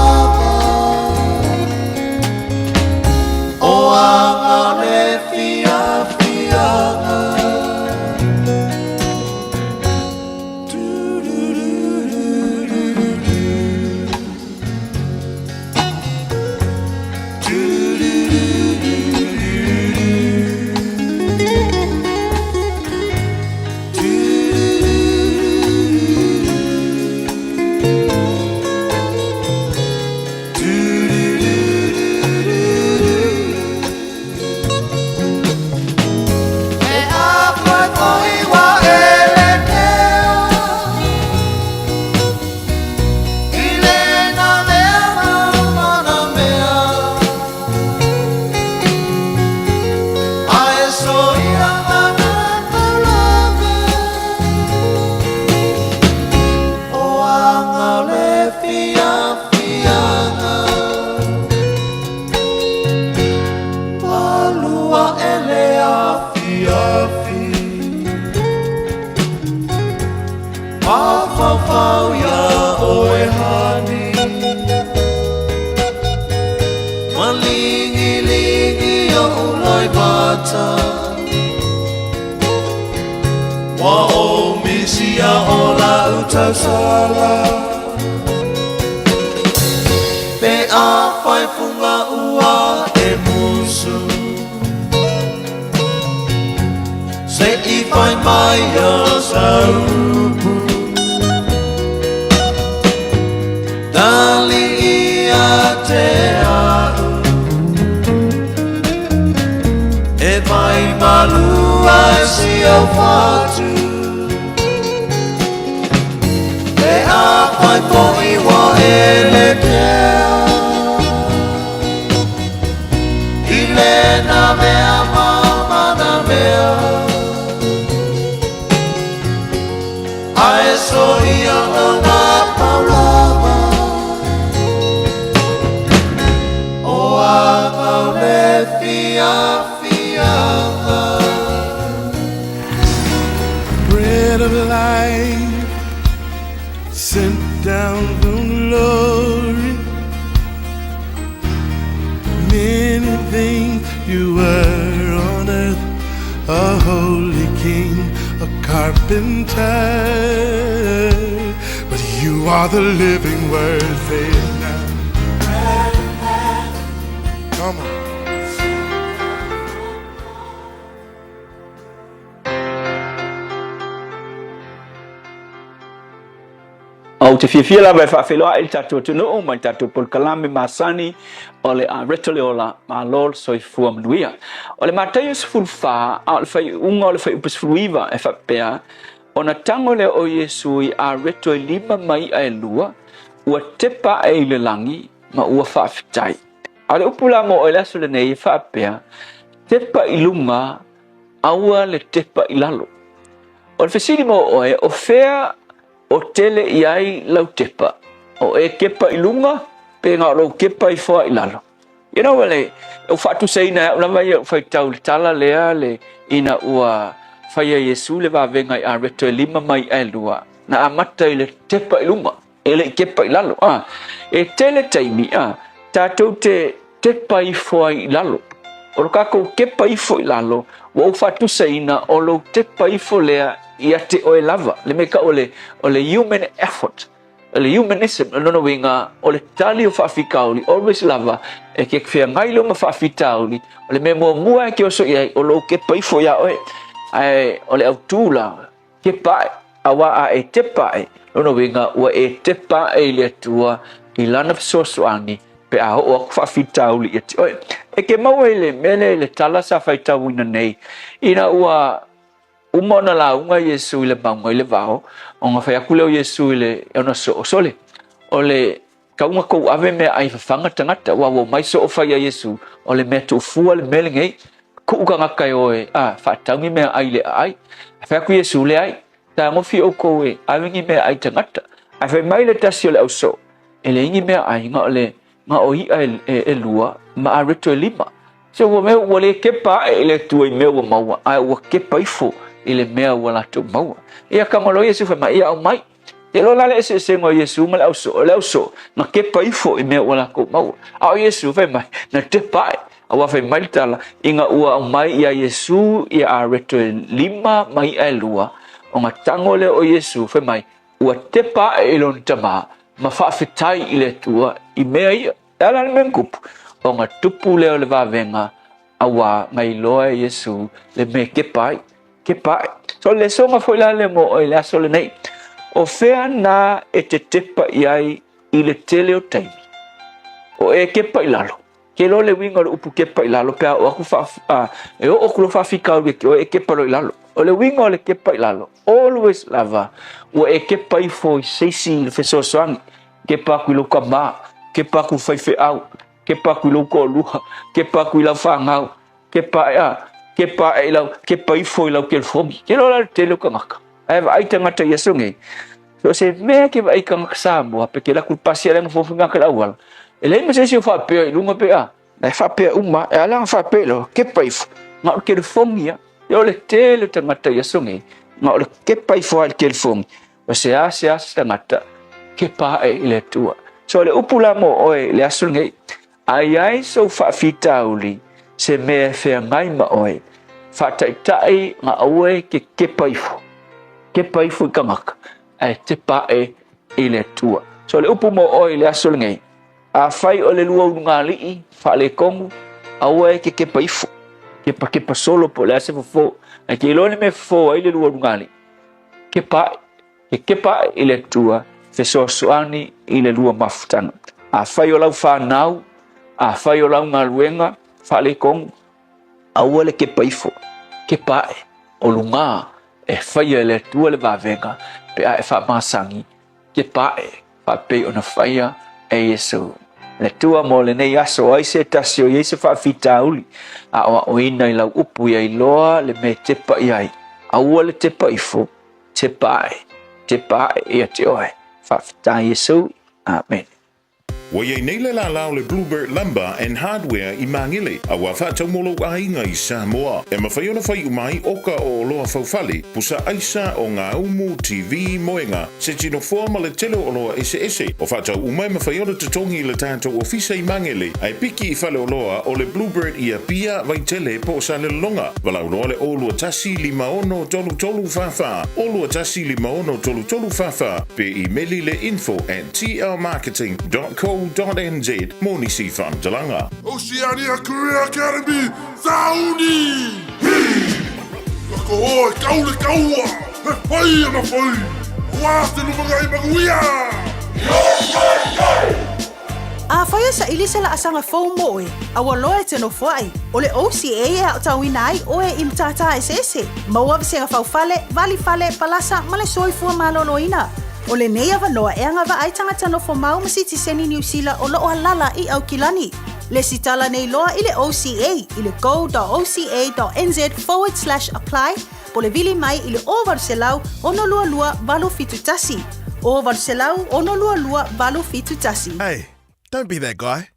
Wa o misia o la utau sala Pe a fai funga ua e musu Se I fai mai o saupu Dali ia te au E vai malu ai si o fatu E a fai po iwa e le kea I le na mea mana mea Ai so ia o na paulama O a le fia Bread of life sent down from glory. Many things you were on earth, a holy king, a carpenter, but you are the living word. Say it now. Come on. Au au te fifia la vai whawhiloa i tatou tunu o mai tatou pol kalame masani o le a retole o la ma lol soi fua manuia. O le mātai o se fulwha a le whai unga o le whai upis fuiwa e whapea o na tango le o Yesu i a reto i 5 mai a e lua ua tepa e le langi ma ua whawhitai. A le upula mo o le aso le nei whapea tepa i lunga aua le tepa i lalo. O le whesiri mo oe o whea o tele i ai lau tepa. O e kepa i lunga, pe ngā rau kepa i wha i lalo. You know, wale, o whatu seina, o lama ia whai tau le tala lea le ina ua whaia Yesu le wawenga i a reto e 5 mai e lua. Na amata i le tepa i lunga, e le kepa i lalo. E tele taimi, tātou te tepa i wha i lalo. O lo kako kepa i wha i lalo, wa o whatu seina o lo tepa i wha lea ia te oe lava, le meka o le human effort, o le humanism, nono winga, o le tali o whawhikauli, always lava, e ke whia ngailo ma whawhitauli, o le me mua e ke oso iai, o lo ke paifo ia oe, o le au tūla, ke pae, awa a e te pae, nono winga, ua e te pae le tua, i lana fisosoani, pe a o whawhitauli i te oe. E ke maua le mele le tala sa whaitawina nei, ina ua umona la unga Yesu ile maunga ile vao o nga whai akule o Yesu ile ona so o sole o le kaunga kou ave mea ai whawhanga tangata wawo mai so o whai a Yesu o le mea tu fua le mele ngei ku uka ngakai oe whaataungi mea ai le ai a whai aku Yesu le ai ta ngofi o kou e awengi mea ai tangata a whai mai le tasi o le au so e le ingi mea ai nga o le nga o hia e lua ma a reto e 5 so ua mea ua le kepa e le tua i mea ua maua a ua kepa ifo ile mea wala tu maua ia kamalo Yesu fa mai au mai te lo la le se ngo Yesu ma le so na ke paifo i mea wala ko maua au Yesu fa mai na te pai au fa mai tala inga ua au mai ia Yesu ia a reto 5 mai e lua o nga tango le o Yesu fa mai ua te pai i lon tama ma fa fitai ile tua i mea ia ala le menkup o nga tupu le o le vavenga awa ngai loa Yesu le me ke pai ke pae. So le songa foi la le mo o le aso le nei. O whea nā e te tepa i ai i le tele o taimi. O e kepa i lalo. Ke lo le winga le upu kepa i lalo. Pea o aku e o kulo whawhika o e kepa lo i lalo. O le winga o le kepa i lalo. Always lava. O e kepa i fo i seisi le whesoasoangi. Kepa kui lo ka maa. Kepa kui whaife au. Kepa kui lo ko luha. Kepa kui lau whangau. Kepa ke pa e lau ke pa ifo i lau ke fomi ke lo la tele ka ngaka ai vai tangata Yesu ngai so se me ke vai ka ngaka sambo pe ke la ku pasia le fo funga ka lawal ele me se fa pe lunga pe na fa pe uma e ala fa pe lo ke pa ifo ma ke fomi yo le tele tangata Yesu ngai ma le ke pa ifo al ke fomi o se tangata ke pa e le tua so le upula mo oe le asul ngai ai so fa fitauli se me fe ngai ma oe whataitai ngā aue ke paifo i kamaka e te pae i le tua so le upu mo oe le aso le ngai a whai o le lua unga lii wha le kongu aue ke paifo ke pa solo po le ase fo e ke ilone me fo ai le lua unga lii ke pae i le tua fe soasoani i le lua mafutanga a whai o lau whanau a whai o lau ngā luenga wha le kongu aua le ke paifo ke pae o lunga e whaia le tua le wawenga pe a e wha masangi ke pae wha pei o na whaia e Yesu le tua mo le nei aso ai se tasi o Yesu wha whita uli a o ina i lau upu i loa le me te pai ai aua le te paifo te pae ia te oe wha whita Yesu amen. Wai nei le la lao le Bluebird Lumber and Hardware i Mangile. A wa whātau molo ainga i Samoa. E mawhai ona whai umai oka o loa whauwhale. Pusa aisa o ngā umu TV moenga. Se tino forma le telo o loa ese. O whātau umai mawhai ona tatongi le tātou ofisa i Mangile. Ai piki i whale o loa o le Bluebird i a pia vai tele po sa le longa. Walau roa le olua tasi 5 tolu whawha. Olua tasi 5 tolu whawha. Pe i meli le info@tlmarketing.co .nz Moni si from Talanga. Oceania Career Academy, Saudi! Lako hoi, kaule kaua! He whai ana whai! Wāste lumangai maguia! A whaia sa ili sa la asanga fau mo e, awa loa te no whai, o le OCA e au tauina ai o e imtata e sese. Maua visenga fau fale, vali fale, palasa, male soifua maloloina. O le nei awa noa e anga wa ai tangata no whamau masiti seni New Zealand o loo halala I au kilani. Le sitala nei loa I le OCA, I le go.oca.nz/apply, po le vili mai I le ovar selau ono lua lua valo fitu tasi. Ovar selau ono lua lua valo fitu tasi. Hey, don't be that guy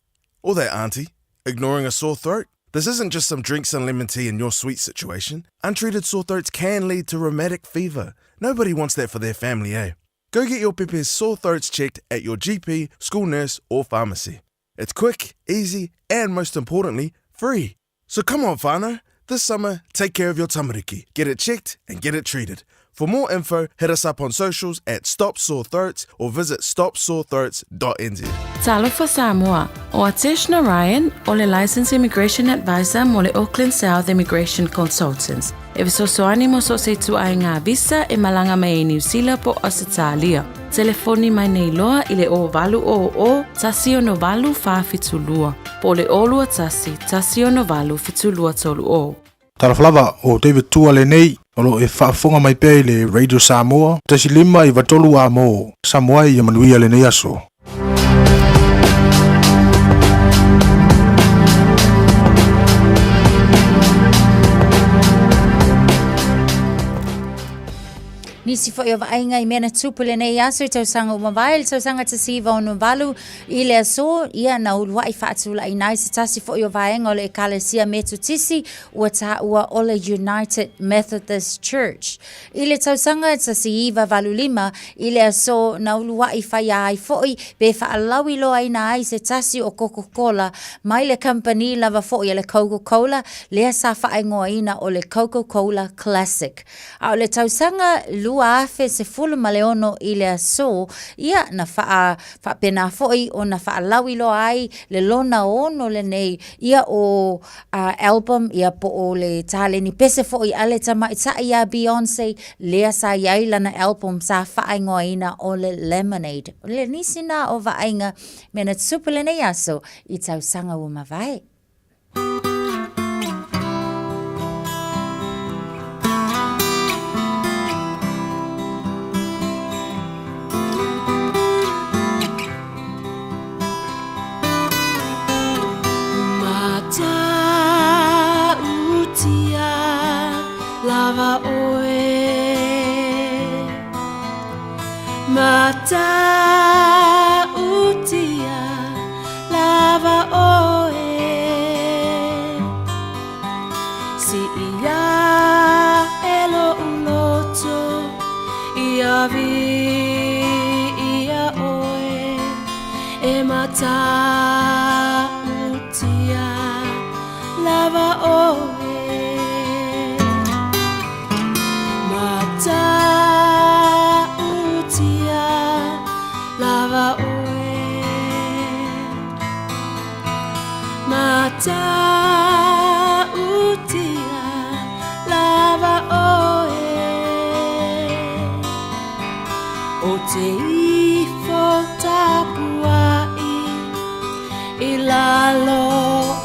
or that auntie ignoring a sore throat. This isn't just some drinks and lemon tea in your sweet situation. Untreated sore throats can lead to rheumatic fever. Nobody wants that for their family, eh? Go get your Pepe's sore throats checked at your GP, school nurse or pharmacy. It's quick, easy and most importantly, free. So come on, whānau. This summer, take care of your tamariki. Get it checked and get it treated. For more info, hit us up on socials at Stop Sore Throats or visit stopsorethroats.nz. Talofa Samoa, o Ateshna Ryan, o le Licensed Immigration Advisor mo le Auckland South Immigration Consultants. E visosoani mo so se tu ai ngā visa e malanga mai New Zealand po Australia. Telefoni mai nei loa I le o valu o tasio no valu fa fitulua. Po le olua tasio no valu fitulua tolu o. Taraflava o David Tua le nei, o lo e whaafonga mai pēi le Radio Samoa, tasi lima I watolu a mo, Samoa I manuia le nei aso. Nisi fo iwa ainga I mena tupule nei aso I tausanga umawai, tausanga tasiva o nuvalu I le aso, ia na ulua I whaatula I nai se tasi fo iwa ainga o le ekalesia metu tisi ua taha ua o le United Methodist Church. I le tausanga tasiva valu lima, I le aso na ulua I whaia ai foi, be whaalawi lo ai nai se tasi o Coca-Cola, mai le company lava foi le Coca-Cola, lea sa whaingoa ina o le Coca-Cola Classic. A o le tausanga lua afe se fulu maleono I le aso, ia na wha pena foi o na wha lawi lo ai le lona ono le nei, ia o album, ia po o le tale ni pese foi ale tama ita ia Beyonce, lea sa iai lana album sa whaingoa ina o le Lemonade. Le nisina o vainga mena tsupule nei aso I tausanga umawai. Mata utia lava oe si ia elo uloto ia vi ia oe e mata utia lava oe mata lava oe mata utia lava oe o te ifo tapuai I lalo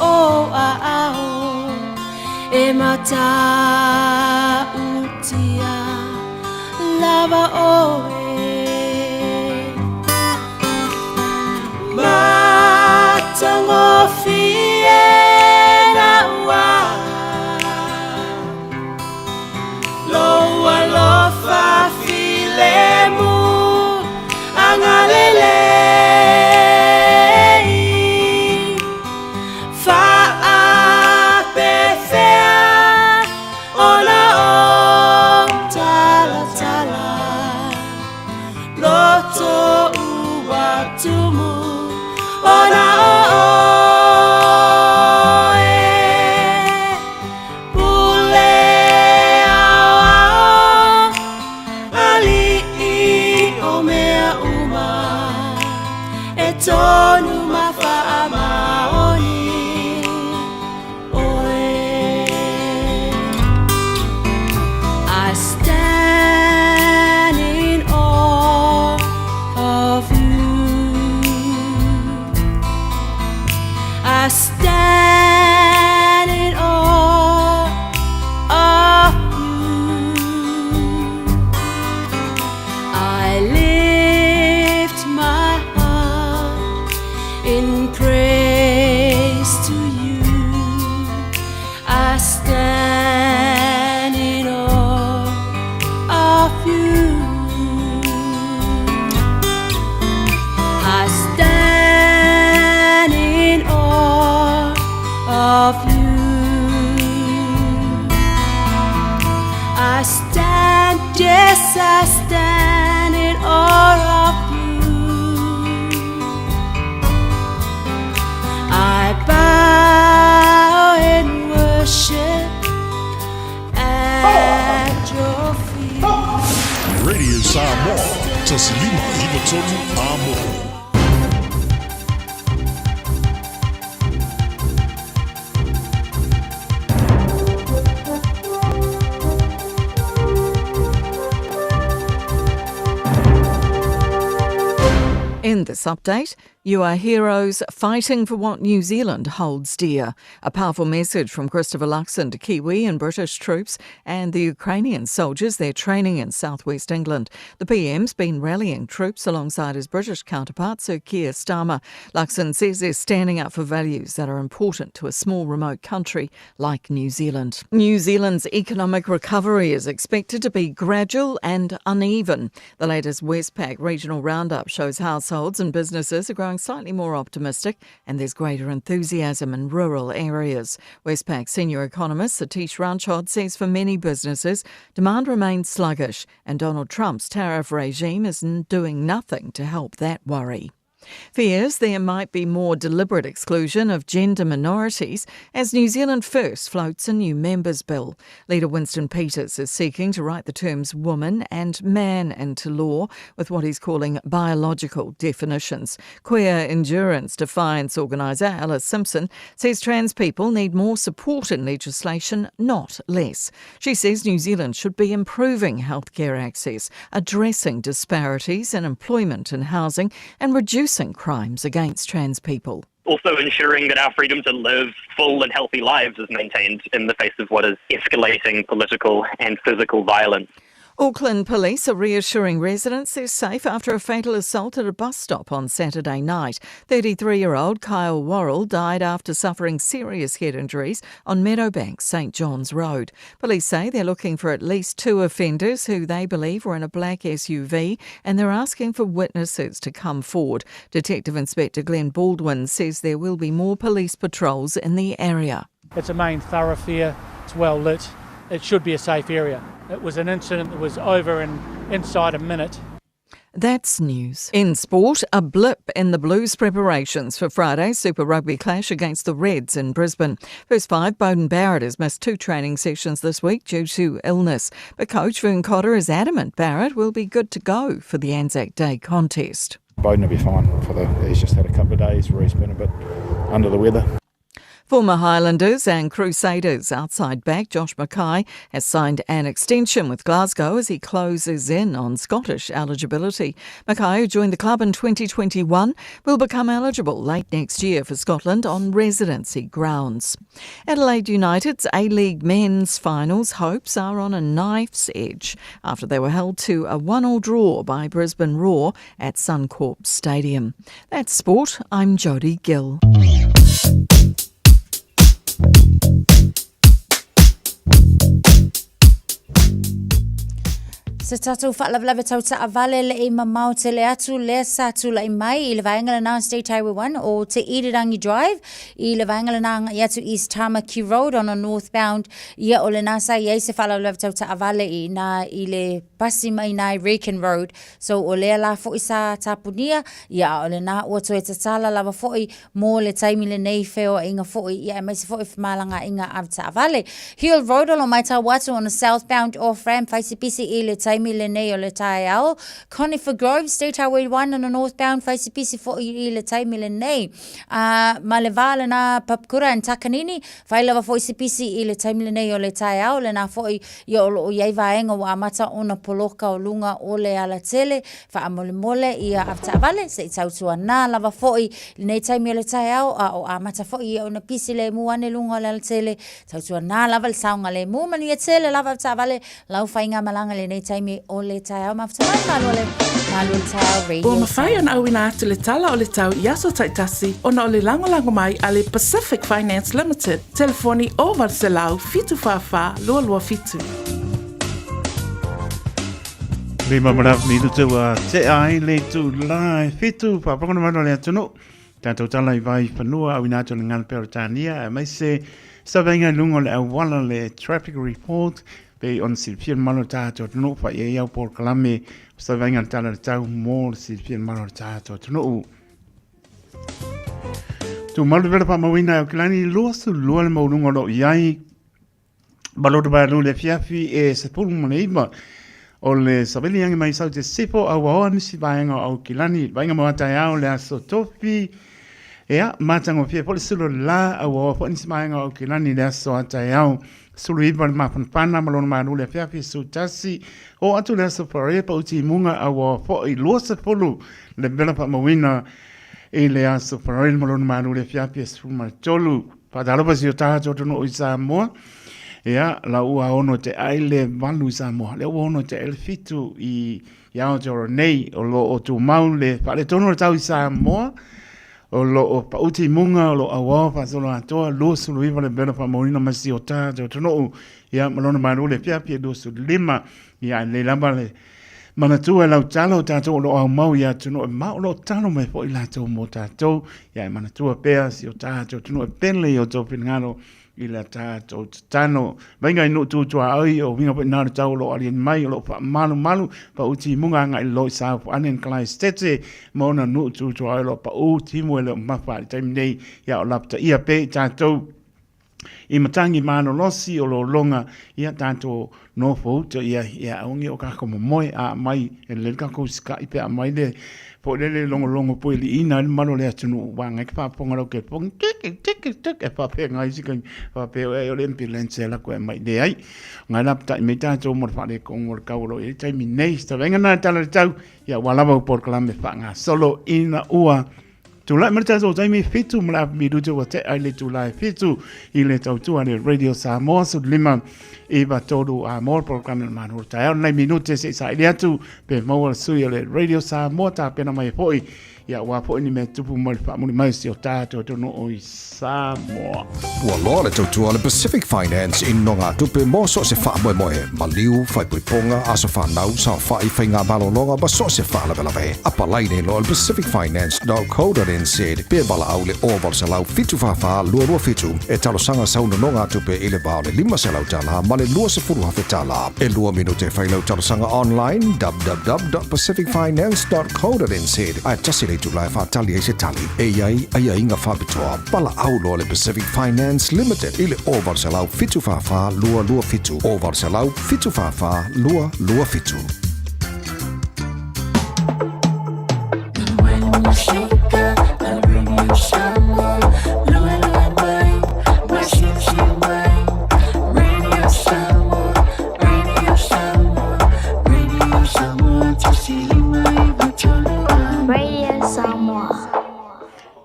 o ao e mata utia lava oe Matangofie na ua Loa lofa filemu Angalele Faa pefea Ona o tala tala of you. I stand, yes, I stand in awe of you. I bow in worship at your feet. Radio Samoa, tasilima hivatonu amo. In this update, you are heroes fighting for what New Zealand holds dear. A powerful message from Christopher Luxon to Kiwi and British troops and the Ukrainian soldiers they're training in southwest England. The PM's been rallying troops alongside his British counterpart, Sir Keir Starmer. Luxon says they're standing up for values that are important to a small remote country like New Zealand. New Zealand's economic recovery is expected to be gradual and uneven. The latest Westpac regional roundup shows households and businesses are growing slightly more optimistic and there's greater enthusiasm in rural areas. Westpac senior economist Satish Ranchod says for many businesses, demand remains sluggish and Donald Trump's tariff regime is doing nothing to help that worry. Fears there might be more deliberate exclusion of gender minorities as New Zealand First floats a new members' bill. Leader Winston Peters is seeking to write the terms woman and man into law with what he's calling biological definitions. Queer Endurance Defiance organiser Alice Simpson says trans people need more support in legislation, not less. She says New Zealand should be improving healthcare access, addressing disparities in employment and housing and reducing crimes against trans people. Also ensuring that our freedom to live full and healthy lives is maintained in the face of what is escalating political and physical violence. Auckland police are reassuring residents they're safe after a fatal assault at a bus stop on Saturday night. 33-year-old Kyle Worrell died after suffering serious head injuries on Meadowbank, St John's Road. Police say they're looking for at least 2 offenders who they believe were in a black SUV and they're asking for witnesses to come forward. Detective Inspector Glenn Baldwin says there will be more police patrols in the area. It's a main thoroughfare, it's well lit, it should be a safe area. It was an incident that was over in inside a minute. That's news. In sport, a blip in the Blues preparations for Friday's Super Rugby clash against the Reds in Brisbane. First 5, Beauden Barrett has missed 2 training sessions this week due to illness. But coach Vern Cotter is adamant Barrett will be good to go for the Anzac Day contest. Beauden will be fine. He's just had a couple of days where he's been a bit under the weather. Former Highlanders and Crusaders outside back Josh Mackay has signed an extension with Glasgow as he closes in on Scottish eligibility. Mackay, who joined the club in 2021, will become eligible late next year for Scotland on residency grounds. Adelaide United's A-League men's finals hopes are on a knife's edge after they were held to a 1-1 draw by Brisbane Roar at Suncorp Stadium. That's sport. I'm Jodie Gill. Se tatou whaalawalawe tau ta avale le e mamau te le atu le sa tu la i mai I le vaengala na State Highway 1 o te Irirangi Drive I le vaengala na i atu East Tamaki Road on a northbound ia o le nasa i se whaalawalawe tau ta avale I na I le pasi mai nai Rekin Road so o le la fo I sa tapunia ia o le na o to e tatala lava fo I mo le taimi le nei feo inga fo I ia mai se fo I whamalanga inga av ta avale Hill Road o mai ta watu on a southbound off-ramp faisipisi I le taimi le nei o le tae ao. Conifer Grove, State Highway 1 on a northbound, faisipisi fo I le taimi le nei. Ma le vale na Papakura and Takanini, whailawa fo isipisi I le taimi le nei o le tae ao, le na fo I o iei vaenga wa amata o na poloka o lunga o le ala tele, wha amole mole ia afta avale, se I tautua na lava fo I le nei taimi o le tae ao, o amata fo I o na pisi le muane lunga o le ala tele, tautua na lava le saunga le mumani e tele lava afta avale, lau whainga malanga le nei taimi o le tae au maftamai malo le tae au radio. O mawhai an awina atu le tala o le tau I aso taitasi o na o le langolango mai a le Pacific Finance Limited. Telefoni o Varselau fitu whawha lua lua fitu. Le mamaraf ni tu te ai le tu lai fitu whapakona mana le atunu. Tātou tala I vai whanua au inato le ngana Peritania. Mai se savenga lungo le au wala le traffic report. Pe on silpien malo tātou tunu wha e au por kalame. Savenga tala le tau mō le silpien malo tātou tunu. Tu malu vela pa mawina au kilani lua su lua le maurunga lo iai. Balota ba le fiafi e se pulu mone ima. O le sabeli ange mai sau te sipo au aoa nisi vaenga au kilani. Vaenga mawatai au le aso tofi. Ea, matango fia pole sulu la au aoa po nisi vaenga au kilani le aso atai au. Sulu iwa le mapanpana malona maru le fiafi su tasi. O atu le aso pare pa uti munga au aoa po I lua se pulu. Le vela pa mawina e le aso pare malona maru le fiafi su martolu. Padalopa si o taha tono o Samoa. Ia, la ua ono te aile walu Samoa. Le ua ono te ele fitu I Aotearoa nei o lo o tu mau le whale tono le tau I Samoa. O lo o pauti munga o lo awa pa solo atoa lo sulu iwa le bela pa maurina masi o tātou tono. Ia, malona maru le pia do su lima. Ia, le lamba le manatua lau talo tātou o lo au mau ia tono. Ma o lo talo mai po I lātou mo tātou. Ia, manatua pea si o tātou tono. Pele o tō pinngaro. I la tātou tano. Vainga I no tūtua ai o winga pa nāra tau lo alien mai o lo pa malu pa uti munga nga I lo I sāpu anen kalai stete ma ona no tūtua ai lo pa uti mo ele o mawha I taimi nei ia o lapta ia pe tātou I matangi mano losi o lo longa ia tātou no fauta ia aungi o kako momoe a mai e le kako sika I pe a mai le po lele longo po ili ina malo le atunu wanga ki whaponga rau ke pongi tik e whapea ngai sika whapea e o le ambulance la koe mai de ai ngai lapta I me tātou mor whare kongo kauro e taimi nei sta venga nā tala le tau ia walawa por kalame whanga solo ina ua Tula merita so taimi fitu mla miruto wa te ai le tula fitu I le tautua le Radio Samoa su lima Iba todo a mor programa manu tai ona minute se sa ile atu pe mo sui le Radio Samoa ta pena mai foi ia wa foi ni me tupu mo fa mo mai si o tato to no o Samoa wa lo le tautua le Pacific Finance in nonga tupe mo so se fa mo maliu fai ponga aso fa nau sa fa I fainga balo longa ba so se fa la ve apa lai ne lo pacificfinance.co.nz pe bala au le over se lau fitu fa lo fitu e talo sanga sa no nonga tupe ile ba le lima se lau tala le lua se furu hafetala e lua minute whailau talasanga online www.pacificfinance.co.nz a tasile tu lai whatali e se tali e ai inga whabitoa pala au lo le Pacific Finance Limited ile over se lau fitu whafa lua fitu over se lau fitu whafa lua fitu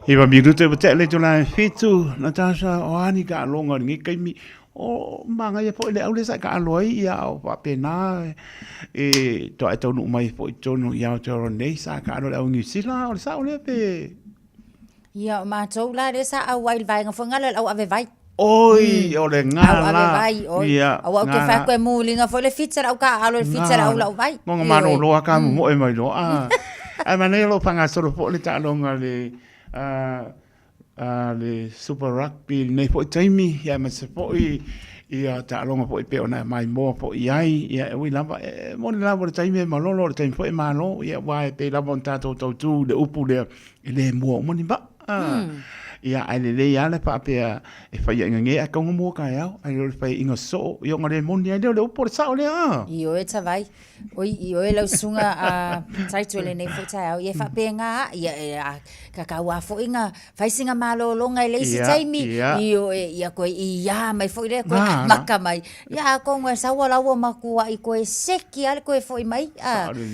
Iwa mirute wa te le tula fitu Natasha o ani ka alonga ngi kaimi o manga ia po le au le sa ka aloi ia o pa pena e to ai tonu mai po tonu ia o toro nei sa ka alo au New Zealand o sa o le pe ia ma tau la de sa au wild vai nga fonga le au ave vai oi o le ngala au ave vai oi au ke fa ko mu linga fo le fitzer au ka alo le fitzer au la vai mo mano lo ka mo e mai lo a mana lo panga solo po le ta longa le le Super Rugby nei po taimi ia ma se po ia ta longa po pe ona mai mo po ai ia wi lava mo lava le taimi ma lo le taimi po e ma lo ia wa pe la bonta to tu de upu le mo ni ba ia ai le ia le pa pe e fa ia nge a ko mo ka ia ai le fa inga so yo ngale mo ni le upu le sa o le a io e ta vai oi io e la sunga a taito le nei fo ta ia fa pe nga ia ka wa fo inga fai singa malo longa le si taimi io ia ko ia mai fo le ko maka mai ia ko nga sa wala wa maku ai ko seki al ko fo mai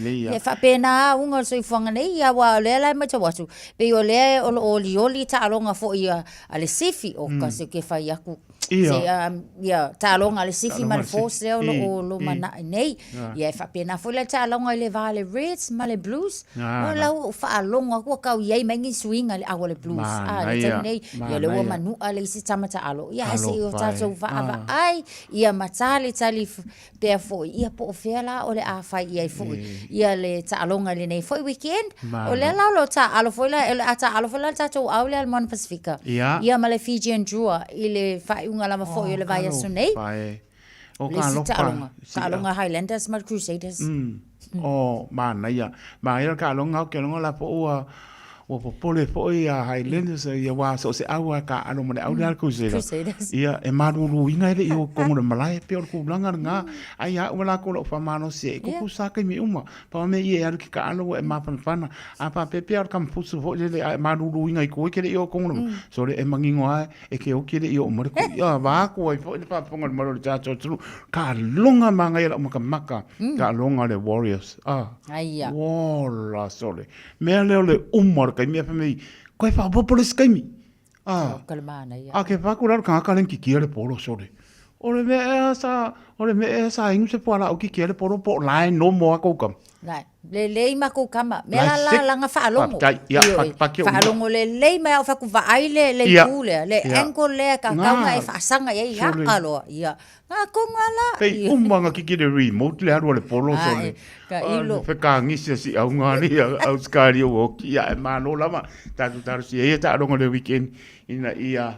ia fa pe na unga so fonga nei ia wa le la ma cha wasu pe yo le o li ta longa fo ia ale sifi o ka se ke fai aku. Ia. Se talonga le sifi Talonga ma le le sifi. force le lo mana nei. Ia fa pena fo le talonga le vale Reds ma le Blues. O la o fa longa ko ka ia mengi swing ale a le Blues. Le tau nei ia le manu ale si tamata alo. Ia se o tato va ava ai ia matali tali pe fo ia po fela o le a fa ia fo ia le talonga le nei fo weekend. O le la lo ta alo fo la ata alo fo la tato au le Mon Pacifica. Ia ma le Fijian Drua ile fa unga lama fo ile vai aso nei. O Le si talonga Highlanders ma Crusaders. O mana ia. Ma ia ka longa ke longa la po o popole po ia Highlanders ia wa so se awa ka ano mane au le Crusaders. Ia e maruru inga ile i o kongo le malai pe o ku blanga nga ai a wala ko lo fa mano se ko ku sa ke mi uma pa me ia ar ki ka ano e ma pana a pa pe pe ar kam pusu fo le maruru inga i ko ke le i o kongo so le e mangingo ai e ke o ke le i o mo ko ia va ko i fo le pa ponga mo le cha tru ka longa manga ia mo ka maka ka longa le Warriors ai ya wala sole me le umar kai me fa me ko fa popole skaimi kalmana ia a ke fa kurar ka ka len ki ki le polo sole ore me esa ingu se poala o ki ki le polo po lai no mo ko kam le ma ko kama me la nga fa longo fa longo le ma fa ku va ai le kule le enko le ka nga e fa sanga ye ya alo ia nga ko ngala pe umanga ki ki le remote le aro le polo sole ka ilo fe ka ngi si au ngani au skari o ki ya ma no lama ta si e ta longo le weekend ina ia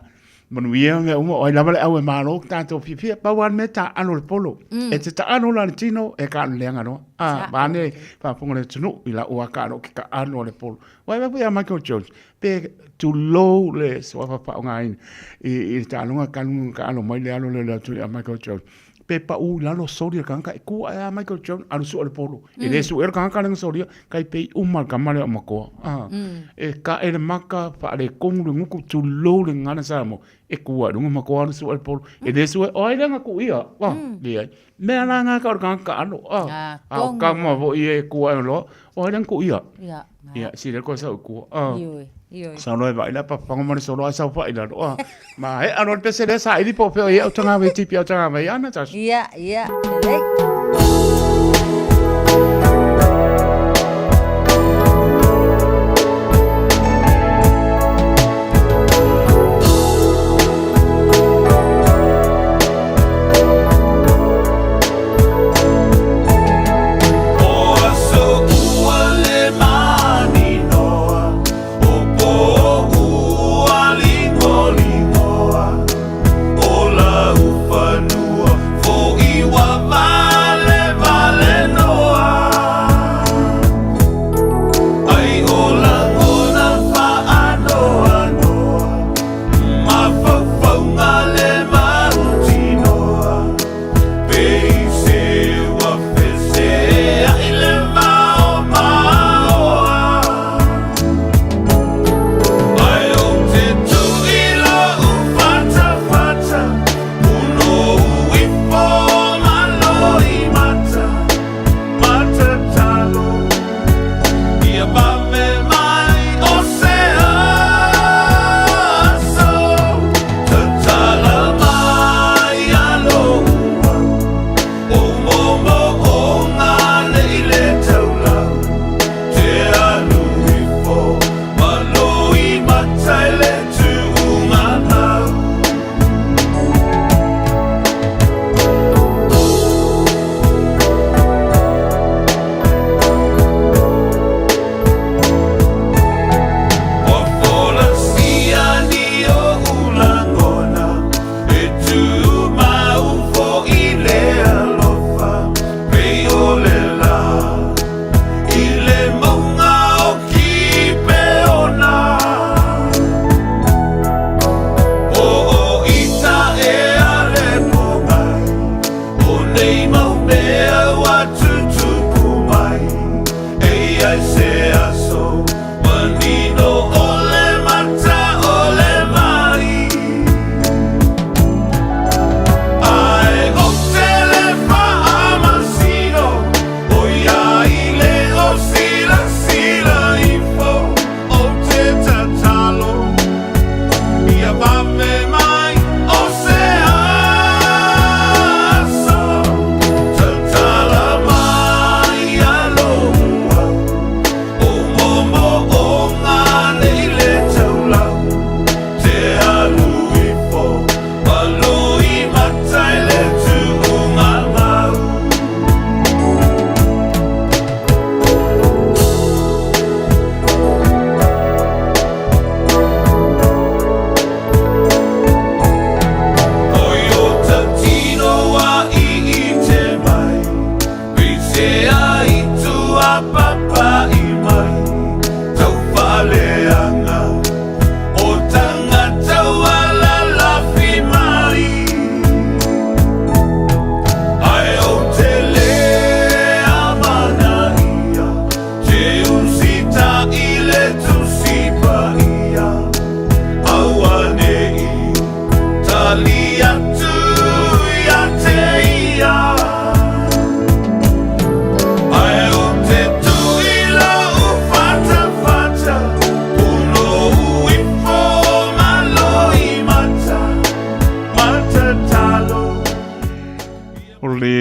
manuia me uma o lava le au e malo tanto fifia pa wan meta ano le polo e te ta ano la tino e ka le ngano bane fa ponga le tunu ila o ka no ki ka ano le polo wai va ya Michael Jones pe tu low le so fa ngai e ta longa ka ano mai le ano le tu Michael Jones pe pa u la lo soria kan ka ku a Michael Jones anu so le polo e le su kan ka le soria kai pe umar ka male o mako e ka e le maka fa le kong le nguku tu low le ngana sa mo e kua runga mako anu so le polo e le su o ile nga ku ia wa le me ala nga ka anu ka mo vo ie kua lo o ile ku ia ia si le ko sa ku sa no vai la pa pango mane solo sa fa ila ma e anu pe se le sa ili po pe e o tanga ve tipi o tanga ve ana ta ia Ola ufanua fo iwa vai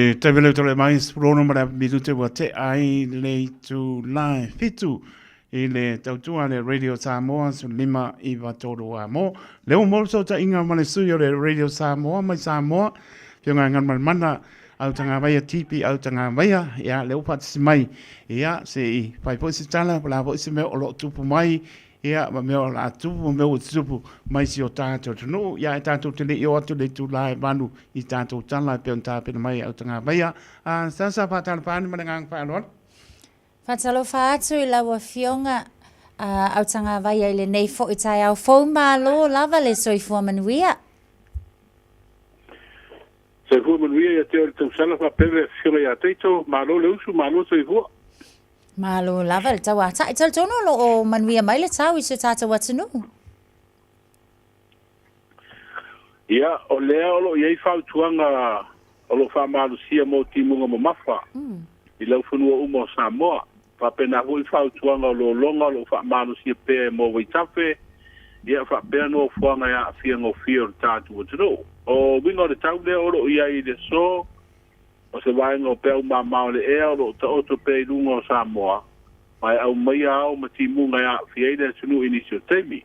le tevele tole mai sprono mara bitu te wa te ai le tu live fitu i le tautua le Radio Samoa su lima i Watoru a mo. Leo molso ta inga male suyo le Radio Samoa mai Samoa fionga ngan mana au tanga vaya tipi au tanga vaya ya leo patisi mai ya se i pai po si tala la po si me o lo tupu mai ya ma me o la tupu me o tupu mai si o tato tunu ya tato tele i o atu le tu lai banu i tato tala pe on tape mai au tanga vaya a sasa patala pani manangang pa alon Fatalo faatu i lawa fionga au tanga vaya ile nei fo i tai au fo malo lava le soifua manuia. Soifua manuia ia te ori tau sala fa pewe fionga ia teito malo le usu malo soifua. Malo lava le tau ata. I tal tono lo o manuia mai le tau i se tata watanu. Ia o lea o lo iei fau tuanga o lo fa malusia mo timunga mo mafa. I lau whanua umo Samoa. Fa pena hui fau tuanga lo longa lo fa malusia pe mo waitafe. Ia fa pena no fuanga ia fia ngo fia o tātu o tino. O wingo le tau lea o lo ia i le so. O se vai ngo peo ma mao le ea o lo ta oto pe lunga o Samoa. Mai au mai au ma timunga ia fia i le tunu inisio teimi.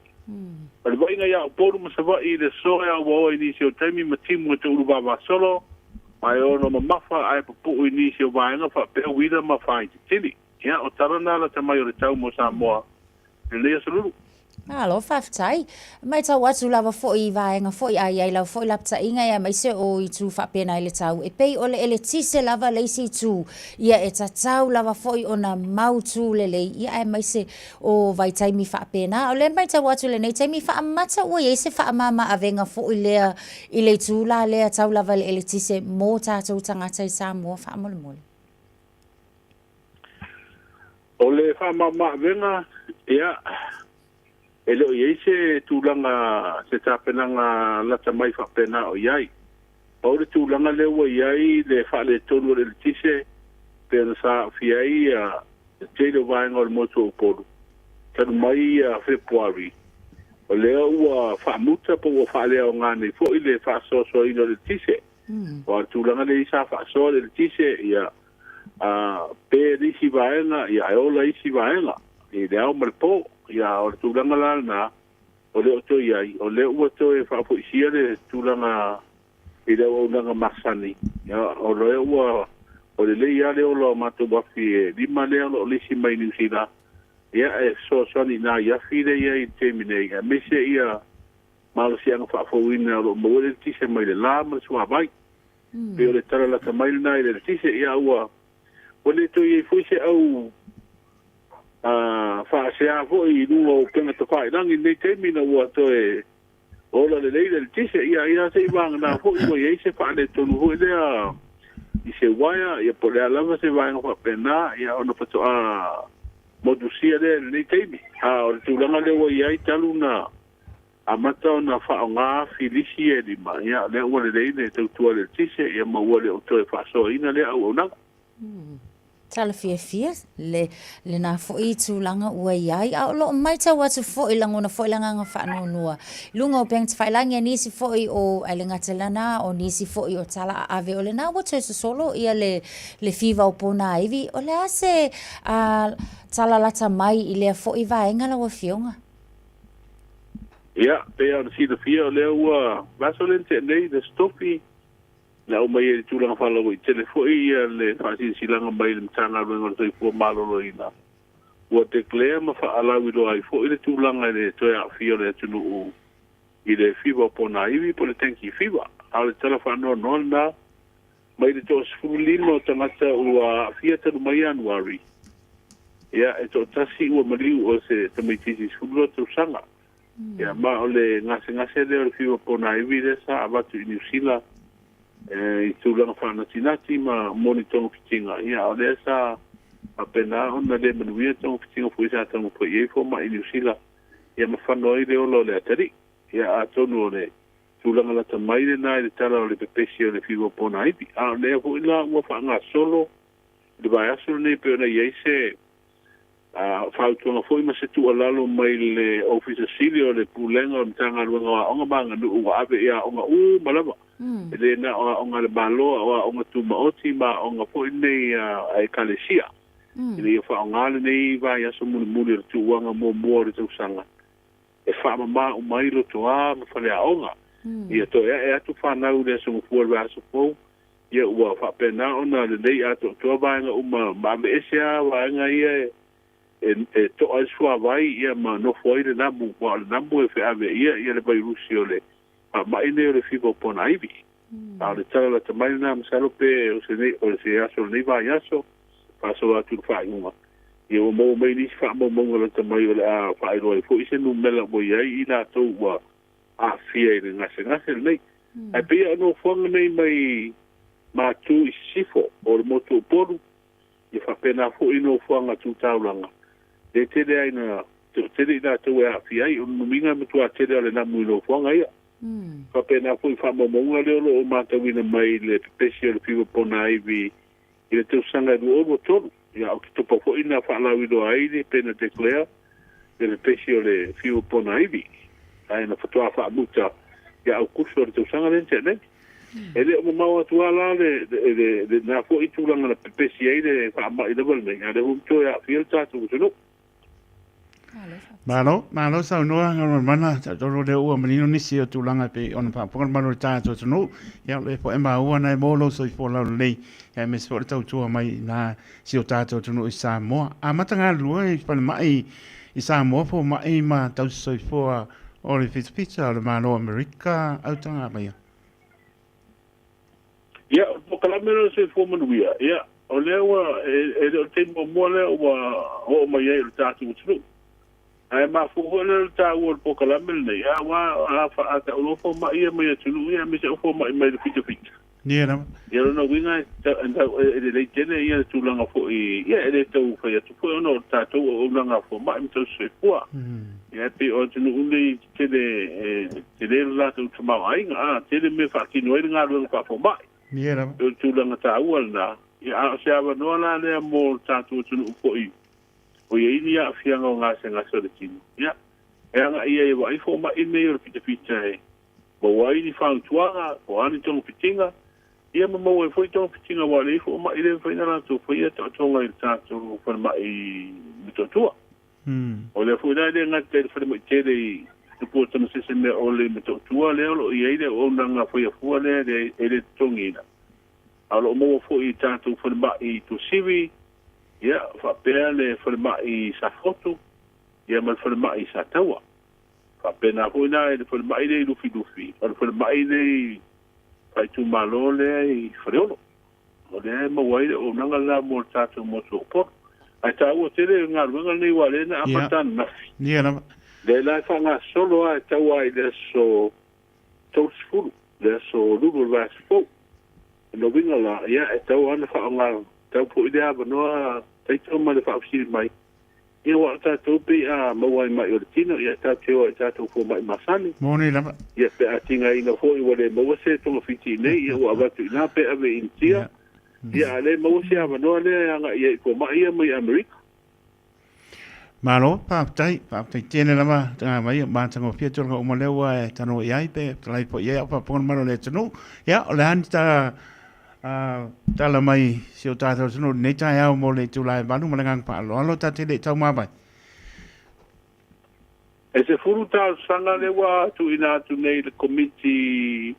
Pari vai nga ia o poru ma sa vai i le so ea o inisio teimi ma timunga te urubaba solo. Mai ono ma mafa ai papu inisio vaenga fa pe wida ma fa i tili. Ya o tarana la te mai o le tau mo Samoa. Le lea saluru. Alo faafetai. Mai tau atu lava fo i vaenga fo i ai lau fo i lapta inga ia mai se o i tu whapena i le tau. E pei ole ele tise lava leisi tu. Ia e tatau lava fo i ona mautu le lei. Ia e mai se o vai taimi whapena. O le mai tau atu le nei taimi whaamata ua i se whaamama avenga fo i lea i le tu la lea tau lava le ele tise mō tātou tangata i Samoa whaamole mole. O le whaamama avenga, ia... Ele o iei se tūlanga, se tāpenanga lata mai whapena o iai. O le tūlanga lewa iai le whale tonu o le tise, pēna sa fiai a teilo vaenga o le moto o poru. Tanu mai a Februari. O lea ua whaamuta po ua whale o ngāne, fo i le whaasoso ino le tise. O tūlanga le isa whaasoa le tise, ia pē risi vaenga, ia aola isi vaenga. I le au maripo. Ia o le tūlanga lana, o le oto iai, o le ua to e whaapuisia le tūlanga i le ulanga masani. Ia o le ua, o le lei ale o lo mato wafi e lima lea lo lisi mai New Zealand. Ia e so soni na ia fide ia i temine ia. Mese ia malo si anga whaafouina lo mawele tise mai le la ma sua mai. Pe o le tara lata mai na i le tise ia ua. O le to i fuise au whaasea fo i nunga o penga te whae rangi nei teimi na ua to e ola le leile le tise ia se i wanga na fo i wai eise whaale tonu hui lea i se waia ia po lea lava se wanga wha pena ia ona pato a modusia lea nei teimi o le tūlanga le wai ai talu na a mata o na wha o ngā filisi e lima ia lea ua le leile tautua le tise ia ma ua le o to e whaasoa ina lea au nanga Tala fia le na fo i tūlanga ua iai a lo mai tau atu fo i langona fo i langa whanau nua lunga o peng te whailangi a nisi fo i o ailinga te lana o nisi fo i o tala a ave o le na watu e solo ia le fiva o pona iwi o le ase tala lata mai i lea fo i vaenga la ua fionga ia pea o si le fia o lea ua vasolente nei le stopi na o mai e tūlanga whalau i telefoi ia le whaasini silanga mai le mtanga ruenga toi fua malolo ina. Ua te klea ma whaalau i loa i fo i le tūlanga i le toi a fia le atunu u i le fiwa pona iwi po le tenki fiwa. A le tala whanau nona mai le tō sifulino tangata ua fia tanu mai anuari. Ia e tō tasi ua mariu o se tamaitisi sifulo tau sanga. Ia ma o le ngase le o le fiwa pona iwi le sa abatu i New Zealand. I tūlanga whanatinati ma moni tonga fitinga. Ia o lea sa apena ona le manuia tonga fitinga fui sa tonga po i eifo ma i New Zealand. Ia ma whanoi le olo le atari. Ia a tonu o le tūlanga lata mai le nai le tala o le pepesi o le fiwa pona ipi. A o lea fui la ua whaanga solo. Le vai aso nei pe ona iei se whautonga fui ma se tu alalo mai le officer sili o le pulenga o le tanga ruanga wa onga manga nu unga abe ia onga malawa. le na o ngale balo o ngatu maoti ma o ngapo nei ai kalesia le fa ngale nei va ya so muli tu wanga mo le tu sanga e fa mama o mai lo to a ma fa le aonga ia to e tu fa na u le so mo va so po ia wa fa pena ona le nei ato to va nga ma me esia va nga ia e to as fa vai ia ma no foi le nabu wa le nabu e fa ave ia le bai rusio le ma ine le fibo pona ivi le tala te mai na msalo pe o se aso nei va yaso paso a tu fa uma e o mo mai ni fa mo le te mai le a fa ro e fo ise no mela mo ia ina to wa a fie le ngase nei ai pe no fonga nei mai ma tu sifo o le moto poru e fa pena fo ino fonga tu taulanga de te de ina te de da to a fie ai o no minga mo tu a te de le na mu no fonga ia fa pena fu fa mo le o mata wina mai le special people pona ivi ile te sanga do o to ya o to po ina fa la wido ai le pena te clear le special le people pona ivi ai na foto fa muta ya o kurso te sanga le tene ele mo ma tu ala le na fo itu langa le special le fa ma ile bol me ya le hu to ya filta tu no Malo sa noa ngalo mana ta toro de ua manino nisi o tulanga pe ona pa pon mano ta to no ya le po emba ua na molo so fo la le ya mes fo ta tu mai na si o ta to no isa mo a matanga lu e pa mai isa mo fo mai ma ta so fo o le pizza le malo america au tanga mai ya po kala meno se fo manuia ya o le ua e o tempo mo le ua o mai e ta tu ai ma fu le ta o po kala mel nei a wa fa ata o fo ma ia mai tu ia mi se fo mai mai fito fito ni na ia no winga anda le tene ia tu langa fo ia ele tu fa ia tu fo no ta tu o langa fo ma mi tu se fo ia pe o tu le te la tu ma ai a te me fa ki no nga lo fa fo ma ni na tu langa ta o na ia se ava no la le mo ta tu fo o ia ia fianga o ngase le tino ia e anga ia e wai fo ma ine o pita e mo wai ni fa tuanga o ani tonga pitinga ia mo e foi tonga pitinga wa le fo ma ile foi na tu foi ta tonga il ta tu fo ma i mito tua o le foi na le ngate fo mo tere tu po tama se me o le mito tua le o ia ile o nanga foi a fu le ele tongina alo mo fo i ta tu fo ma i tu sivi ia fa pena le mai sa foto ia mal mai sa tawa fa pena hoina le mai le lufi al mai le ai tu malole i freolo o le mo wai o nanga la mo tatu mo so po ai ta o tele nga lunga nei wale na apatan na ni na le la fa nga solo ai tawa i le so tosfulu le so lulu vaspo no vinga la ia e tawa na fa nga tau po idea no tai tau ma le whaafsiri mai. Ia wa ta tau pe a mawai mai o le tino, ia ta teo a ta tau fo mai masani. Mone lama. Ia pe a tinga ina fo i wale mawa se tonga fiti nei, ia wa watu ina pe ave intia. Ia ale mawa se ava noa le anga ia i fo mai ia mai Amerika. Malo, paaptai tēne lama, tanga mai, mātango pia tōranga o malewa e tano iai pe, talai po iai apa pongan maro le tano. Ia, o le hani ta tala mai si o tātou tano, nei tai au mo le tūlai manu malangang pa alo, alo tate le tau mabai. E se furu tāu sanga le wa tu ina tu nei le komiti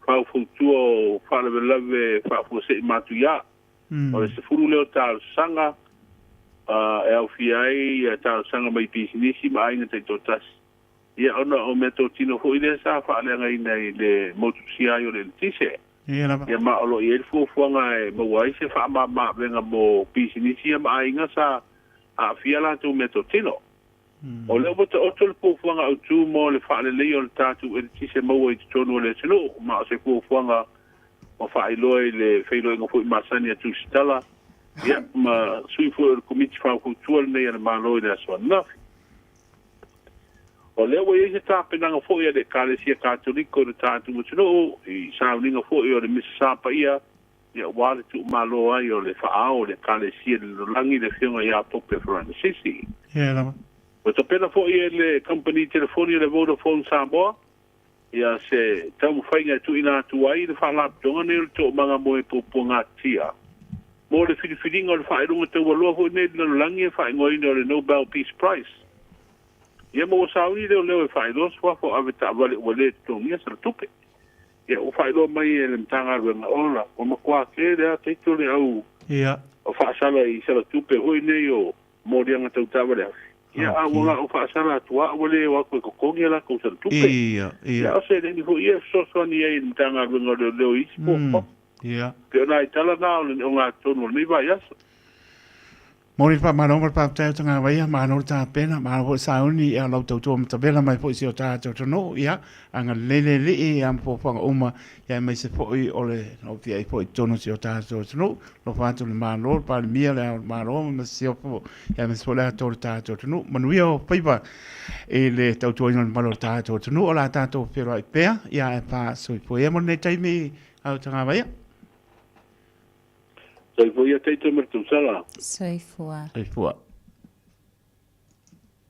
whaufutua o whalewelawe whaufuase i matu ia. O le se furu leo tāu sanga, e au fiai e tāu sanga mai pisinisi ma ainga te totasi. Ia ona o me tō tino ho i le sa whaaleanga i nei le motusia i o le tise. Ia ma olo i ele fuafuanga e mawai se wha venga mo pisinisi ma ainga sa a fia la tu me tō tino. O leo bata oto le fuafuanga au tū mo le whaalelei o le tātu e le tise maua i tonu o le tino. Ma o se fuafuanga o whaeloi le whaeloi ngā fui masani a tu sitala. Ia, ma sui fu o komiti whaukutua nei ana māloi le asua nafi. O leo e se tāpenanga fōi a le kālesia kātoliko le tātu mutino i sāuninga fōi o le misasāpa ia wāle tu mālo ai o le whaao le kālesia le langi le whiunga ia pope Frana Sisi. Ia lama. O ta pena fōi e le company telefonia le Vodafone Samoa ia se tamu whainga tu ina tu ai le whalap tonga ne le tō manga moe pōpunga tia. Mo le whiriwhiringa o le whaerunga tau walua ho ne le langi e whaingoi ne o le Nobel Peace Prize. Ia mo sauni leo e whaeros wafo ave ta wale wale tongia sa tupe. Ia o whaero mai e le mtanga ruenga ola. O makua ke lea teito le au. Ia. O whaasala i sa tupe hoi nei o morianga tau tawa lea. Ia a wanga o whaasala atua wale wako e kokongi ala kou sa tupe. Ia. Ia o se ni ho ia sosoni e mtanga ruenga leo isi po. Ia. Ke ona i tala na o ngā tono ni vai asa. Mori pa maroma pa tau tanga waia mano ta pena ma ho sauni e lau tau tō mta bela mai po isi o tā tau tono ia anga lele li e am po whanga oma ia mai se po i ole no pia i po i tono si o tā tau tono lo whātu le mano pa le mia le mano ma si o po ia mai se po le tau tā tau tono manuia o paipa e le tau tō ino le mano tā tau tono o la tā tau pero i pea ia e pa soi po ia mo nei taimi au tanga waia. Soifua.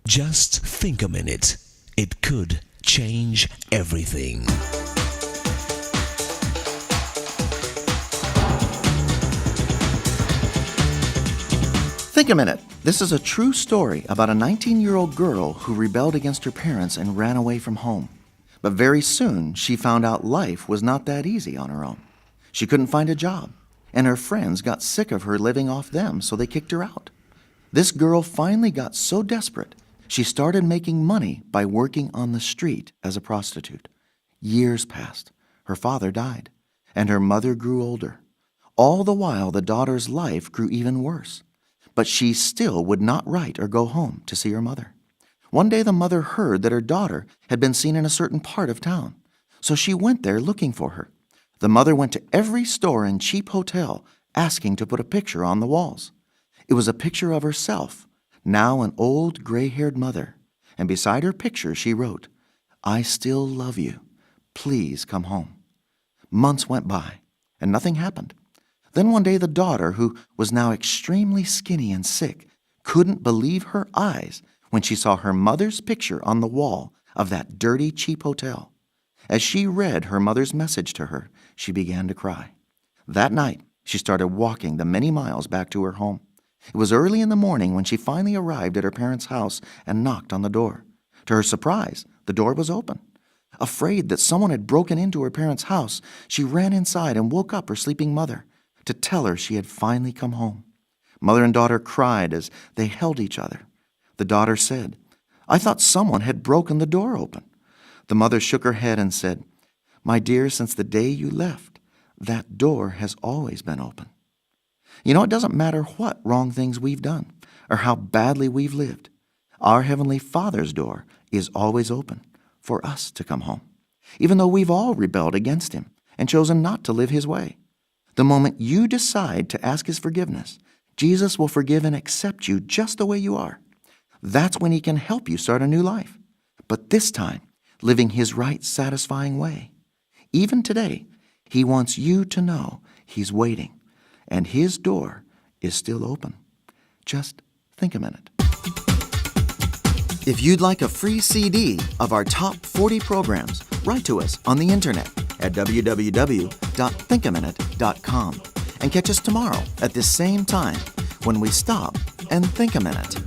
Just think a minute. It could change everything. Think a minute. This is a true story about a 19-year-old girl who rebelled against her parents and ran away from home. But very soon, she found out life was not that easy on her own. She couldn't find a job, and her friends got sick of her living off them, so they kicked her out. This girl finally got so desperate, she started making money by working on the street as a prostitute. Years passed. Her father died, and her mother grew older. All the while, the daughter's life grew even worse. But she still would not write or go home to see her mother. One day, the mother heard that her daughter had been seen in a certain part of town, so she went there looking for her. The mother went to every store and cheap hotel, asking to put a picture on the walls. It was a picture of herself, now an old gray-haired mother, and beside her picture she wrote, "I still love you. Please come home." Months went by, and nothing happened. Then one day the daughter, who was now extremely skinny and sick, couldn't believe her eyes when she saw her mother's picture on the wall of that dirty, cheap hotel. As she read her mother's message to her, she began to cry. That night, she started walking the many miles back to her home. It was early in the morning when she finally arrived at her parents' house and knocked on the door. To her surprise, the door was open. Afraid that someone had broken into her parents' house, she ran inside and woke up her sleeping mother to tell her she had finally come home. Mother and daughter cried as they held each other. The daughter said, "I thought someone had broken the door open." The mother shook her head and said, "My dear, since the day you left, that door has always been open." You know, it doesn't matter what wrong things we've done or how badly we've lived. Our Heavenly Father's door is always open for us to come home, even though we've all rebelled against Him and chosen not to live His way. The moment you decide to ask His forgiveness, Jesus will forgive and accept you just the way you are. That's when He can help you start a new life. But this time, living His right, satisfying way. Even today, He wants you to know He's waiting, and His door is still open. Just think a minute. If you'd like a free CD of our top 40 programs, write to us on the internet at www.thinkaminute.com and catch us tomorrow at this same time when we stop and think a minute.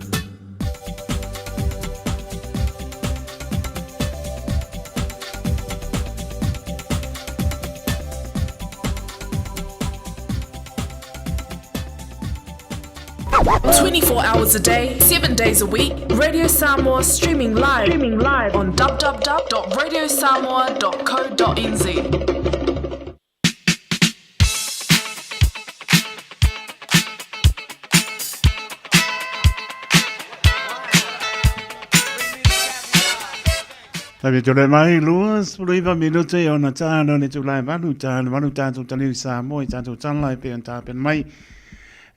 Hours a day, 7 days a week. Radio Samoa streaming live on www.radiosamoa.co.nz. Tabi tole mai luas puluiva minute ona tano ni tulai manu tatu tali Samoa tatu tanlai pe anta pen mai.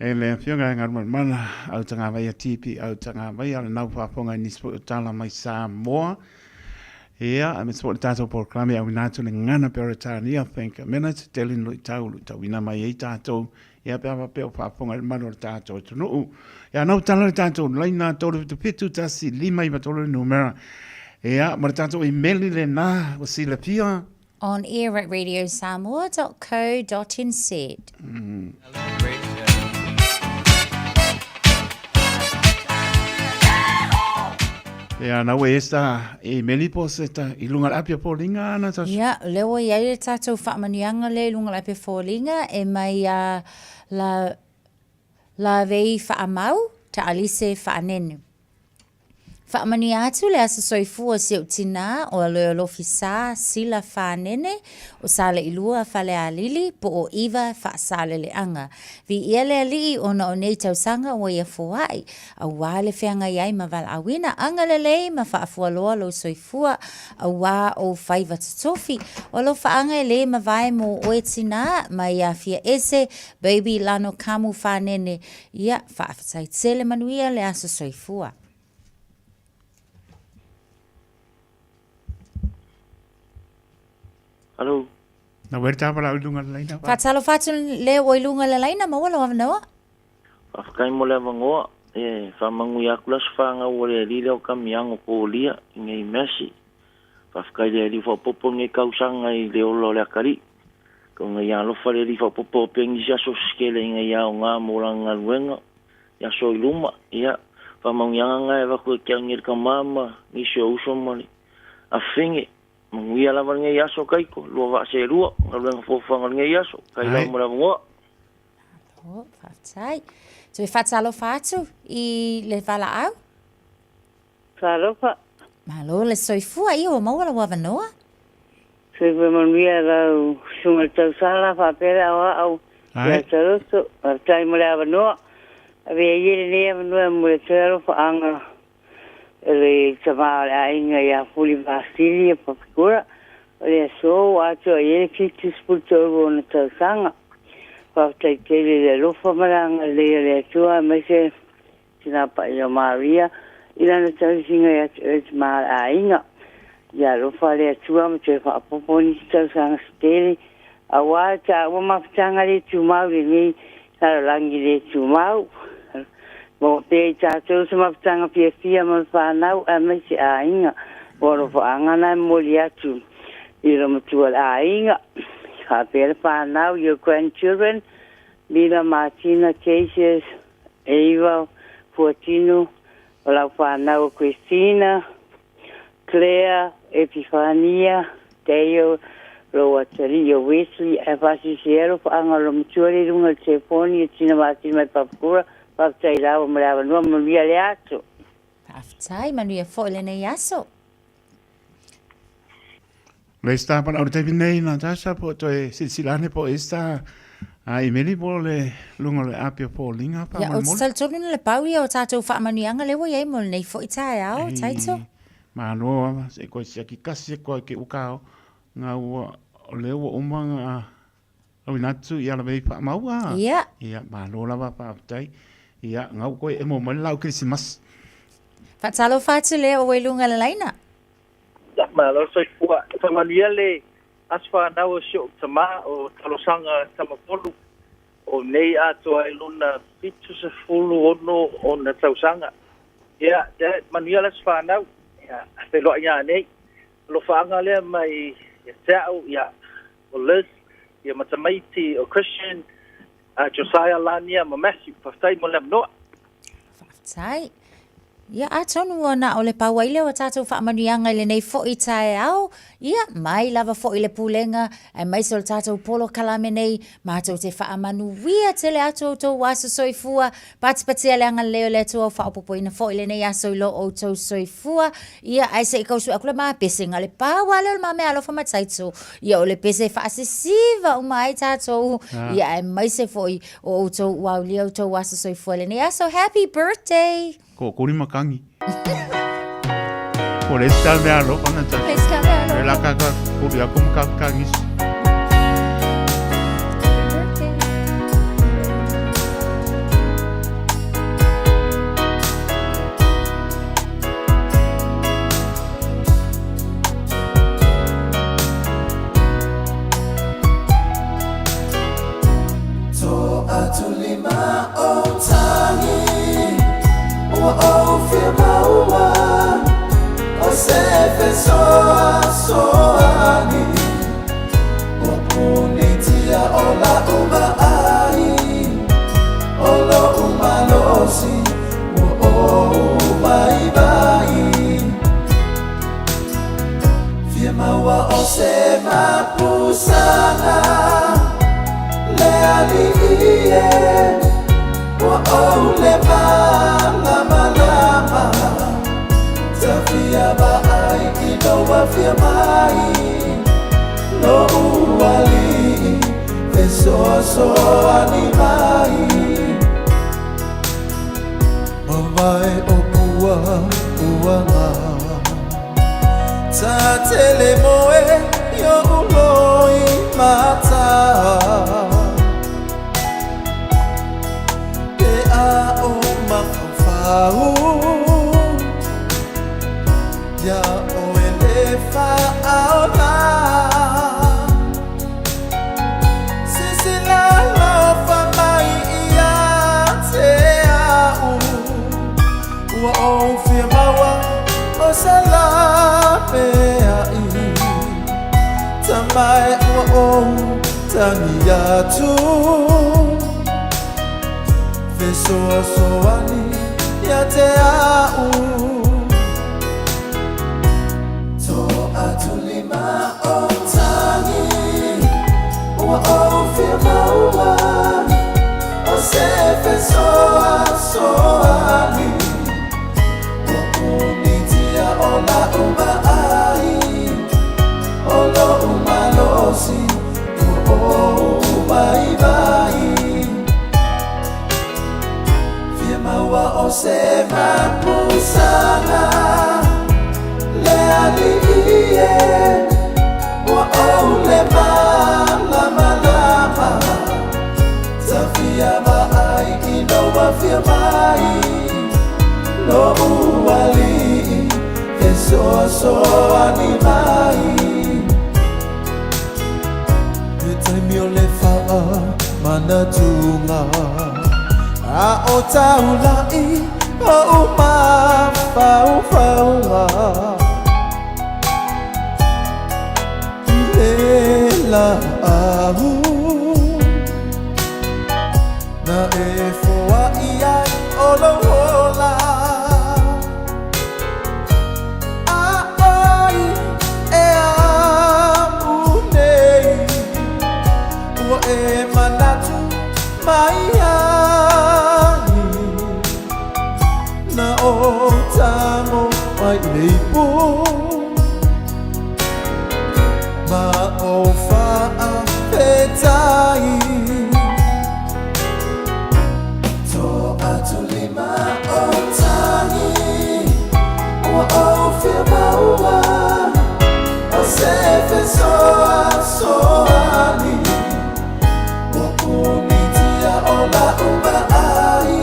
Ele fionga ngar mana au tanga vai tipi au tanga vai ala nau paponga ni spo tala mai Samoa. Ia a me spo tato proclame au natu le ngana peritani I think a minute telling lu tawina mai e tato ia pe pe paponga mano tato tunu. Ia nau tala tato laina tolu te pitu tasi lima I batolo numera. Ea, ma tātou I meli le nā, o sila pia. On air at radiosamoa.co.nz. Ea, nau e esta e meli po se ta I lunga apia po linga ana tasu. Ia, lewa iai le tātou whaamanianga le lunga lai pe fōlinga e mai la vei whaamau ta alise whaanenu. Whaamani atu le asa soifua se utina o aloe lofisa sila whanene o sale ilua whale alili po o iwa whaasale le anga. Vi ia le alii o na o nei tausanga o ia fuai a wale whianga iai ma val awina anga le lei ma whaafua loa lo soifua a wā o whaiva tatofi o lo whaanga e le ma vai mo o e tina ma ia fia ese baby lano kamu whanene ia whaafatai tele manuia le asa soifua. Hello. Na wera tāpala o lunga le laina. Whatalo whatu leo o ilunga le laina ma wala wavanoa? Whakakai mo le avangoa. Whamangui akulas whanga o le li leo kamiango po lia ngei mesi. Whakakai le li whapopo nge kausanga I leo lo le akari. Ko ngai alofa le li whapopo pengi sia so skele ngai ao ngā moranga luenga. Ia so iluma. Ia. Whamangui anga e wako e kia ngir ka mama. Nisio usomani. A whinge. Manguia lava ngai aso kaiko, lua wa se rua, ngaluenga fofanga ngai aso, kai lau mara ngoa. Oh, whaatai. So e whatalo whatu I le wala au? Whalofa. Malo le soifua I o mawala wavanoa? Soifua manuia rau sunga tausala whapera o au. Ia taroso, tai mo le avanoa. Ave iere ne avanoa mo le tero whaanga. Le tamale ainga ia fuli vastili papikura le so ato ia kitis puto na tausanga pa tai tele le lofa maranga le tua mese tina pa ia Maria ila na tausinga ia mal ainga ia lofa le tua me te fa poponi tausanga stele awata wa mafutanga le tumau ni la langi le tumau mo te tātou sa mapitanga pia mo whanau a mesi a inga. Waro whaanga nai mori atu. I ramatua a inga. Ka pera whanau, your grandchildren. Mila Martina, Cassius, Eva, Fortino. Walau whanau Christina, Claire, Epifania, Deo, Roa Tario, Wesley, e whasi siero whaanga ramatua le runga telefoni, e tina Martina mai papura. Whaftai rao marawa nua manuia le ato. Whaftai manuia fōile nei aso. Le sta pa au te nei na tasa po to e silsilane po esta ai meli po le lunga le apia po linga pa mo. Ya o sal tonu le pauia o tatou whaamanuianga lewa iai mo nei fo itai ao taito. Ma no se ko se ki kasi ko ke ukao nga o lewa umanga au natu ia la vei pa maua. Ia. Ia ma no la pa tai. Ia, ngau koe e mo malau Christmas. Whatalo whatu le o wailunga le laina? Ya, malo soifua. Whamanuia le aswha nau o sio tama o talosanga tamapolu. O nei ato ai luna fitu se fulu ono o na tausanga. Ia, manuia le aswha nau. Ia, wheloa ia nei. Lo whaanga le mai teau, ia, o Liz, ia matamaiti o Christian, Josiah Lania ma Matthew whaftai mo lem noa. Whaftai. Ia atonu ona o le pauaile o tātou whaamanuianga le nei fo I tae au. Ia mai lava fo I le pulenga e mai so le tātou polo kalame nei mātou te whaamanuia te le ato tō wasa soifua patipatia le anga leo le tō whaopopoina fo I le nei aso ilo o tō soifua. Ia aise I kausu akula maa pese nga le pauale o le mame alofa mataito. Ia o le pese whaasisiva o mai tātou. Ia e mai se fo I o tō waulia o tō wasa soifua le nei aso. Happy birthday! Ko kuri makangi. Por esta me alo pana ta. La kaka kuri aku makangi. To atulima o tangi. O fia maua, o se maua o se mapusanga le aliie wa o le malama tafia ba ai ino wa fia mai lo uali e so ani mai mawai o uanga ta tele moe yo uloi mata e a o mafau ya o elefa aola sisila lo fa mai ia te au wa o fia mawa o salape ai tamai o tania tu feso soani ya te au to atulima o tani o fia maua o se feso soani ola uma ai olo uma losi o vai vai fia maua o se mapusanga le aliie o le malama tafia ba ai ino wa fia mai lo uali so ani mai e taimi o le faa mana tunga a o taulai o uma fau i le la ahu na e foa ia o lo hola e manatu mai ai na o tamo mai leipo ma o fa petai to atulima o tani o fia maua o se fe so ani ola uma ai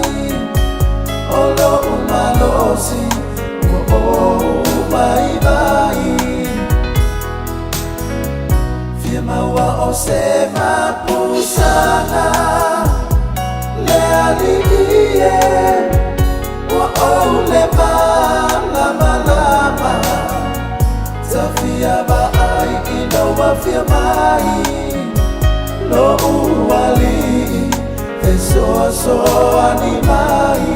olo uma losi o mai vai fia maua o se mapusanga le aliie o le malama tafia ba ai ino wa fia mai lo uali so ani mai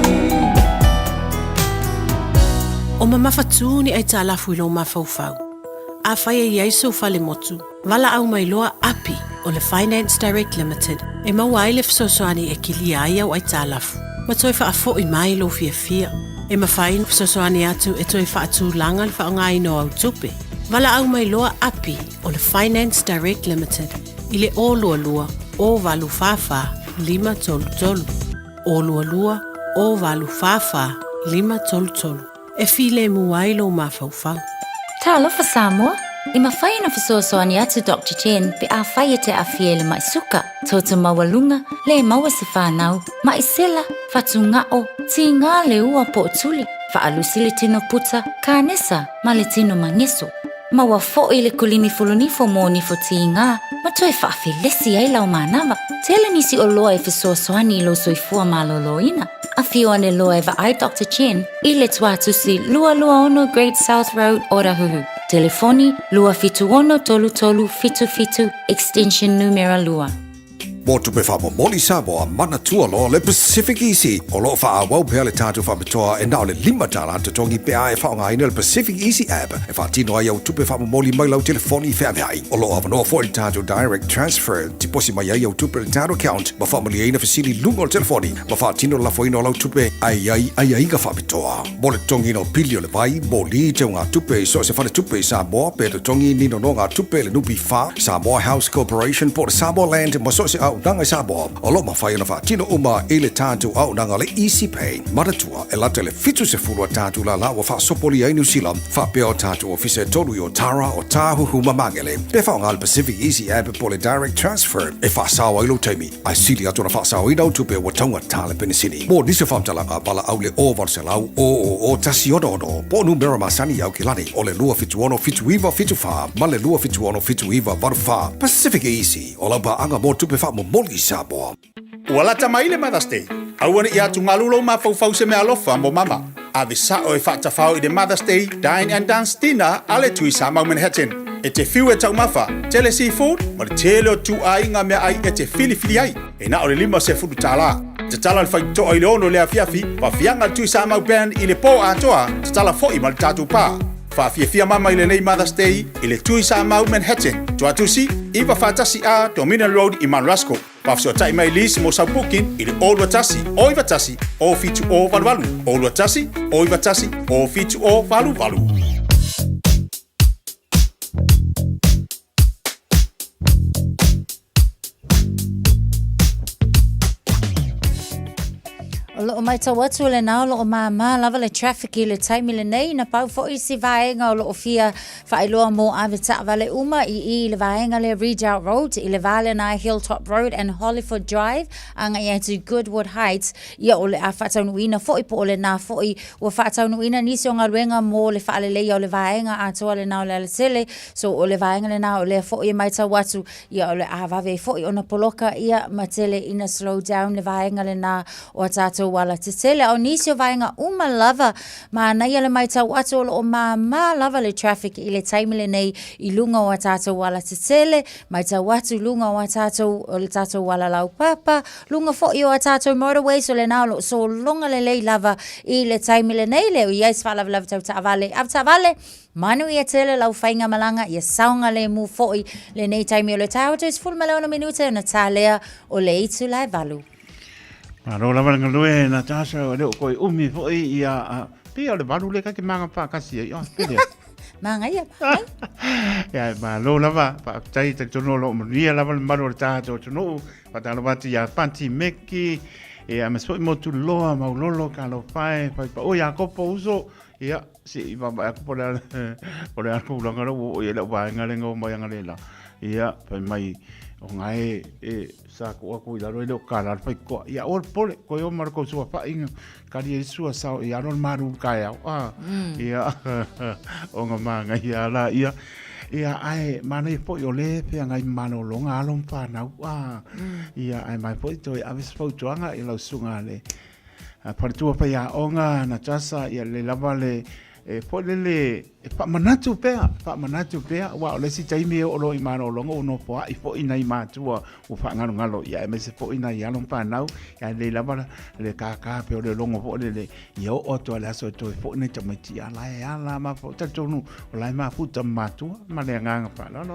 o mama fatuni ai talafu lo mafaufau a fai ai so fale motu wala au mai loa api o le Finance Direct Limited e mau ai le fsosoani e kilia ai au ai talafu ma toi fa afo i mai lo fia e ma fain fsosoani atu e toi fa atu langa le fa ngai no au tupe wala au mai loa api o le Finance Direct Limited ile o lua o valu fafa lima tolu o lua o valu fafa lima tolu e file muailo mafaufau Ta alofa Samoa I mawhai na whasoasoani atu Dr. Chen pe a whai te a fiele mai suka tō mawalunga le maua se whanau ma I sela whatungao ti ngā le ua po tuli whaalusi le tino puta kānesa ma le tino mangeso maua fo I le kulini fulunifo mō nifo ti ngā ma toi whaafilesi ai lau mānawa tele nisi o loa e whasoasoani I lo soifua maloloina a whioane loa e ai Dr. Chen I le tuatusi lua ono Great South Road Orahuhu Telefoni lua fitu ono tolu fitu extension numero lua. Mo tupe wha moli Samoa mana tua lo le Pacific Easy. O lo wha wau pea le tātou wha petoa e nao le lima tala te tongi pea e wha ngā ina le Pacific Easy app. E wha tino ai au tupe wha moli mai lau telefoni wha mehai. O lo awanoa fo le tātou direct transfer. Ti posi mai ai au tupe le tātou account. Ma wha mali aina fasili lungo le telefoni. Ma wha tino la fo ino lau tupe ai ka wha petoa. Mo le tongi no pili o le vai. Mo li te ngā tupe so se whale tupe Samoa. Pe le tongi nino no ngā tupe le nupi wha. Samoa House Corporation po le Samoa Land. Ma so se au nanga Samoa. O lo ma whai ana wha tino uma e le tātou au nanga le Easy Pay. Maratua e lata le fitu se fulua tātou la wa wha sopoli ai New Zealand. Wha peo tātou ofise tolu o Tara o Tāhuhu Mamangele. Pe wha ngā le Pacific Easy app po le direct transfer. E wha sawa ilo teimi. Ai sili atu na wha sawa inau tupe wa taunga tāle penisini. Mo nise whamtalanga pala au le o varselau o tasi ono. Po numero masani au kilani. O le lua fitu ono fitu iwa fitu wha. Ma le lua fitu ono fitu iwa varu wha. Pacific Easy. O lau pa anga mo tupe wha mo moli Samoa. Ua lata mai le Mother's Day. Aua ni ia tungalulo ma fau se mea lofa mo mama. Ave sao e whaatawhau i le Mother's Day Dine and Dance Dinner ale tui sa mau Manhattan. E te whiu e tau mawha, tele seafood, ma le tele o tu ai ngā mea ai e te whili ai. E na o le lima se fudu tāla. Te tala le whai toa i le ono lea fiafi, pa fianga tui sa mau band i le pō atoa, te tala fo i ma le tātou pā. Whawhia mama i le nei Mother's Day i le tui sa mau Manhattan. Tua tusi, iwa whatasi a Dominion Road i Mount Rushmore. Whawhia tai mai lisi mo sau pukin i le Old Watasi, o iwa tasi, o fitu o valu. Old Watasi, o iwa tasi, o fitu o valu. Lo mai tau atu le nao lo mama lava le traffic i le taimi le nei na pau fo i si vaenga o lo fia whaeloa mo avita vale uma i le vaenga le Redoubt Road i le vale na Hilltop Road and Hollywood Drive anga i atu Goodwood Heights ia o le a whaataunuina fo i po o le na fo i o whaataunuina nisi o ngā ruenga mo le whaalelei o le vaenga a toa le nao le alatele so o le vaenga le nao le fo i mai tau atu ia o le a vave fo i ona poloka ia matele ina slow down le vaenga le na o tato wala te tele o nisi o vaenga uma lava ma na ia le mai tau atu o ma lava le traffic i le taimi le nei i lunga o tato wala te tele mai tau atu lunga o tato o le tato wala lau papa lunga fo i o tato motorway so le nao so longa le lei lava i le taimi le nei le o iais wha lava tau ta avale manu ia tele lau whainga malanga ia saunga le mu foi le nei taimi o le tau tu is full malona minute o na tālea o le itu lai valu. Maro la vanga loe na tasa o leo koi umi foi ia pia le valu le kake manga pa kasi ia pia. Manga ia. Ya ma lo lava pa tai te tono lo ia lava le maro le tato tono pa talo bati ia panti meki e a mespo mo tu loa ma lolo ka lo pai pa o ia kopo uso ia si va aku por aku longa lo ia lo va ngalengo mo yang lela ia pa mai o ngai sa ko aku ila lo kala fa ko ia or pole ko yo marco su fa in kali su sa ia no maru ka ia o nga manga ia la ia ai mana po yo le pe ngai mano longa alon pa na ia ai mai po to avis po to anga i lo sunga le pa tu pa ia onga na tasa ia le lava le po le pa manatu pea wa le si taimi o lo imano longo no po i po ina i matua o fa ngalo ia me se po ina ia lon pa nau ia le lava le ka pe o le longo po le ia o to la so to po ne tamati ala ia la ma po ta tonu o la ma puta matua ma le nganga pa no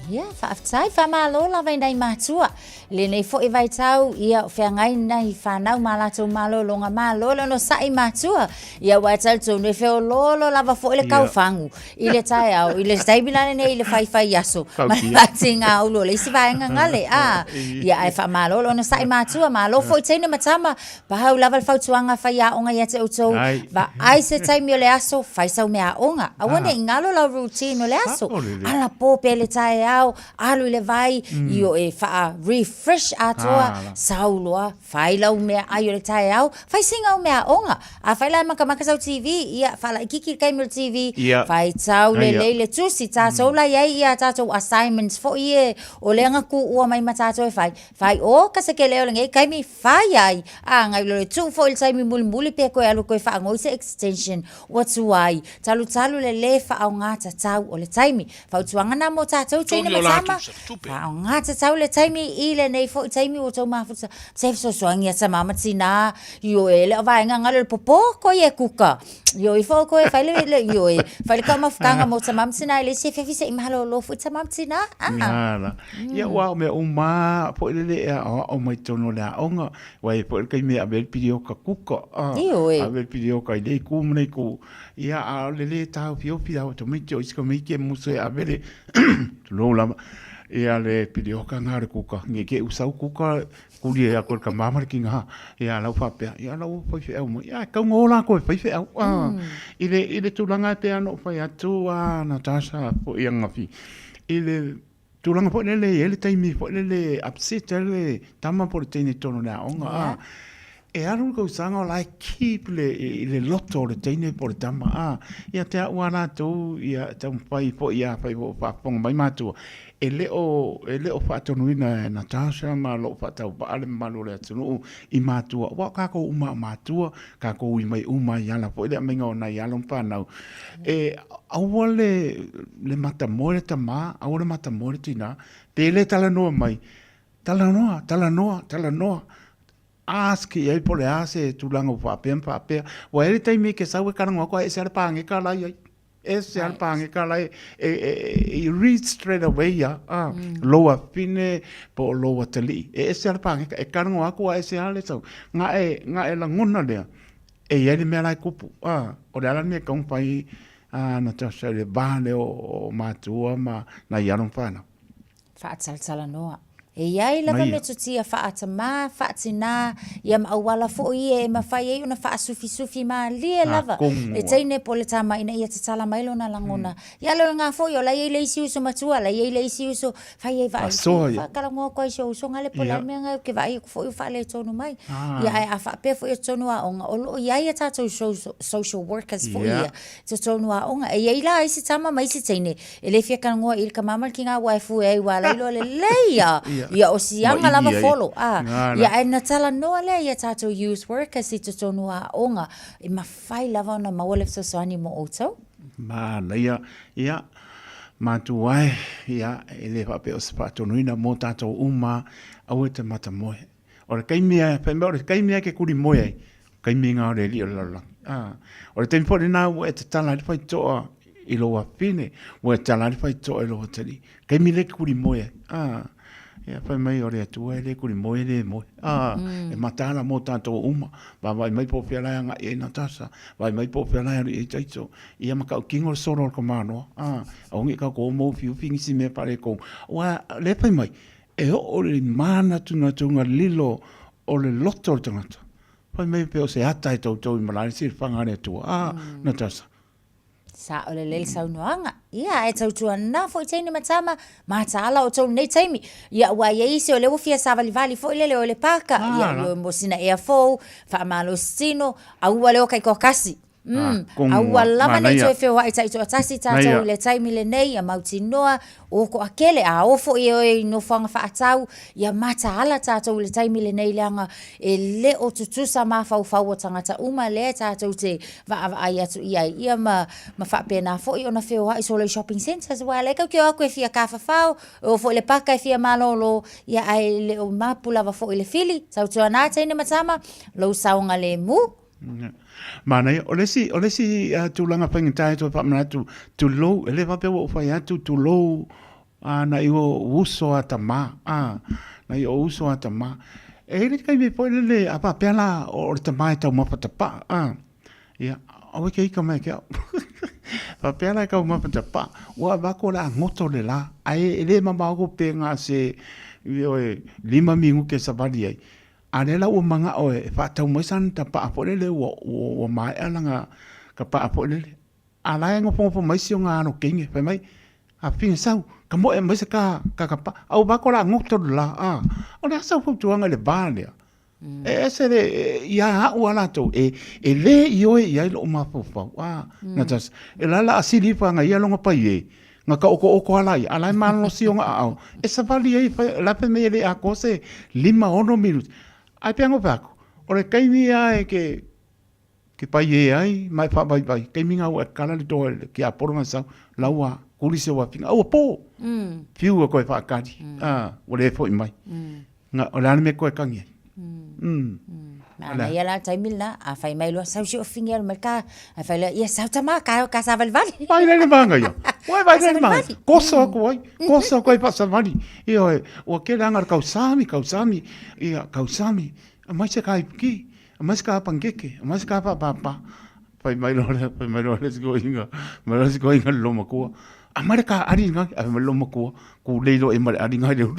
ia whaaftai whamalo la vai nei matua. Le nei fo i vai tau ia whiangai nei whanau malato malo longa malo no sai matua. Ia waital tau ne wheo lolo lava fo i le kauwhangu. I le tai au, i le staibilane nei i le whai yaso. Mai pati ngā ulo le isi vaenga ngale. Ia ai whamalo no sai matua malo fo i teine matama. Pahau lava le whautuanga whai a onga ia te utou. Va ai se taimi o le aso whai sau mea onga. Awane i ngalo la routine o le aso. Ala pope le tai au alu le vai io e fa refresh atoa sauloa faila o mea ai le tai au fai singa o mea onga a faila maka sau TV ia fala ikiki kai mil TV Ia. fai tau le Ia. le tusi tātou la iai ia tātou assignments fo ie o le anga ku ua mai tātou e fai o ka se ke leo le kai mi fai ai a ngai le tu fo il sai mi muli pe ko alu ko fa ngoi se extension what's why talu le fa au ngata tau o le taimi fa tuanga na mo tātou tene matama fa ngata tau le taimi i le nei fo taimi o tau mafuta se so soangia sa mama tina yo ele vai nga le popo ko ye kuka yo i fo ko e fai le yo e fai ka mafkanga mo sa mam tina le se fefi se imalo lo fu sa mam tina Ngala. Ia wa me uma po le o mai tono la onga wa po kai me abel pidio ka kuka. Abel pidio ka le ku mne ku. Ia a le tau pio pio to me jo isko me ke muso abel lo la ia le pidio ka ngare kuka nge ke usau kuka kuli ya ko ka mama ki nga ia la fa pe ia la fa fe au ia ka ngola ko fa fe au ile tulanga te ano fa ya tu Natasha po ia ngafi ile tulanga po le ele taimi po le upset le tama por tene tono na onga e aru ko sanga like keep le lotto le tene por tama ia te wana tu ia tam pai po ia pai po pa pong mai matu ele o fa tonu na Natasha ma lo fa tau ba ale malu le tunu I matu wa ka ko uma matu ka ko I mai uma ya la po le mengo na ya lo pa na awole le mata more tama awole mata more tina te le tala no mai tala noa ask e po le ase tu lango fa pe wa ele taimi ke sa we kana ko e ser pa nge kala ese alpange kala e read straight away ya loa fine po loa tali ese alpange e karno aku ese ale so nga e la ngona le e ele me la kupu o le ala me kong pai na tsa le bale o matua ma na yaron fana fa tsala noa e ai lava me tutia faatama faatina ia mauala fo ia e mafai ai ona faasufi ma lia lava e taine po le tama ina ia tatala mai lona langona ia lo nga fo ia la ia le isi uso matua la ia le isi uso fai ai vai fa kala ngo ko iso uso ngale po la menga ke vai fo fa le tonu mai ia ai afa pe fo tonu a onga o lo ia ia tato social workers fo ia tonu a onga e ia la isi tama mai si taine e le fia kala ngo il ka mama kinga waifu e wala lo le leia ia o sianga lava follow ia e na tala noa le ia tato youth workers I tonu a onga e mawhai lava na mawale soani mo oto ma ia matu ai ia ele fa pe os patonuina mo tato uma au te mata moe ora kaimia pe ora kaimia ke kuri moe kaimia ore li la ora tempo na o te tala fa to I lo afine o tala fa to lo tali kaimile kuri moe ia fa mai ore tu ele kuri moe le moe e matala mo tanto uma vai mai po fela nga e Natasha vai mai po fela e taito ia maka kingo soro ko mano o ngi ka ko mo fiu fingisi me pare ko wa le fa mai e o le mana tu na tunga lilo o le lotto tangata fa mai pe o se ata e to I malai sir fanga ne tu Natasha sa ole le saunoanga ia e tautua na fo tene matama matala o tau nei taimi ia wa ia isi o le ufia sa vali fo ile le paka ia lo mosina e fo fa malo sino au wale o kai kokasi au lava nei to fe wa ita to tasi tato le taimi le nei a mautinoa o ko akele a ofo e no fanga fa atau ia mata ala tato le taimi le nei langa e le o tutusa ma fa o tangata uma le tato te va ai atu ia ma fa pena fo ona fe wa iso le shopping centers wa le ka ko e fia ka fa o fo le paka e fia malolo ia ai le o mapula va fo le fili tautu ana tene matama lo saunga le mu mana o lesi tulanga pengitai to pa mana tu lo ele va pe o fa ya tu lo na io uso atama na io uso atama e le kai me poi le apa pela o tama ta ma pa ya o ke ka me ke pa pela ka ma pa wa va ko la ngoto le la ai ele ma ba ko penga se io 5 mingu ke sabali ai anela o manga o fa tau mo san ta pa po le o mai alanga ka pa po le ala ngo po mai si nga no kinge fa mai a fin sau ka mo e mai ka pa au ba ko la ngoto la o la sa fu tuanga le bale E se le ia wala to e le io ia lo ma fo na tas e la asili pa nga ia longa pa ye nga ka oko ala man lo sionga au e sa vali e la pe me le a cose 5 minutos ai pengo pako o le kaimia e ke pa ye ai mai fa bai ke minga o kala le to ke a por sa lawa kulise wa pinga o po fiu ko fa kadi o le fo mai nga o la me ko kangi na ia la taimila a fai mai lo sau si ofingi al merka a fai la ia sau tama ka sa valvali vai le manga ia vai le manga cosa ko fa sa vali io o ke la ngar kausami ia kausami mai se kai ki mai ska pangeke mai ska papa fai mai lo let's going lo mako Amerika ari nga lo mako ku le lo e mari ari nga le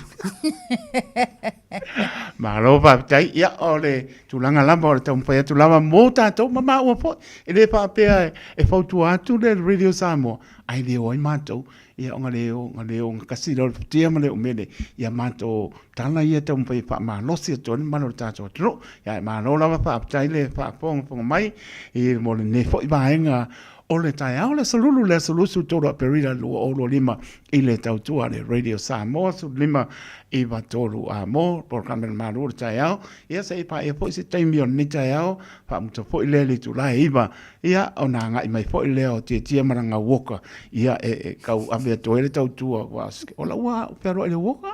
malo pa tai ya ole tulanga lamba o tam pa tu lava mota to mama o po e le pa pe e fo tu atu le radio Samoa ai le o mato ia nga leo kasi lo tia male o mele ia mato tala ia tam pa ma no si to mano ta to tro ya ma no lava pa tai le pa pong mai e mo le ne fo ba nga ole tai ole salulu le solusu todo perida lo lima ile tau tu ale radio Samoa su lima e va todo amo por camel malu tai au ia se pa e po se tai mion ni tai au pa mo fo ile le tu la iba ia ona nga mai fo ile o te maranga woka ia e kau ave to ele tau tu wa ola wa pero ele woka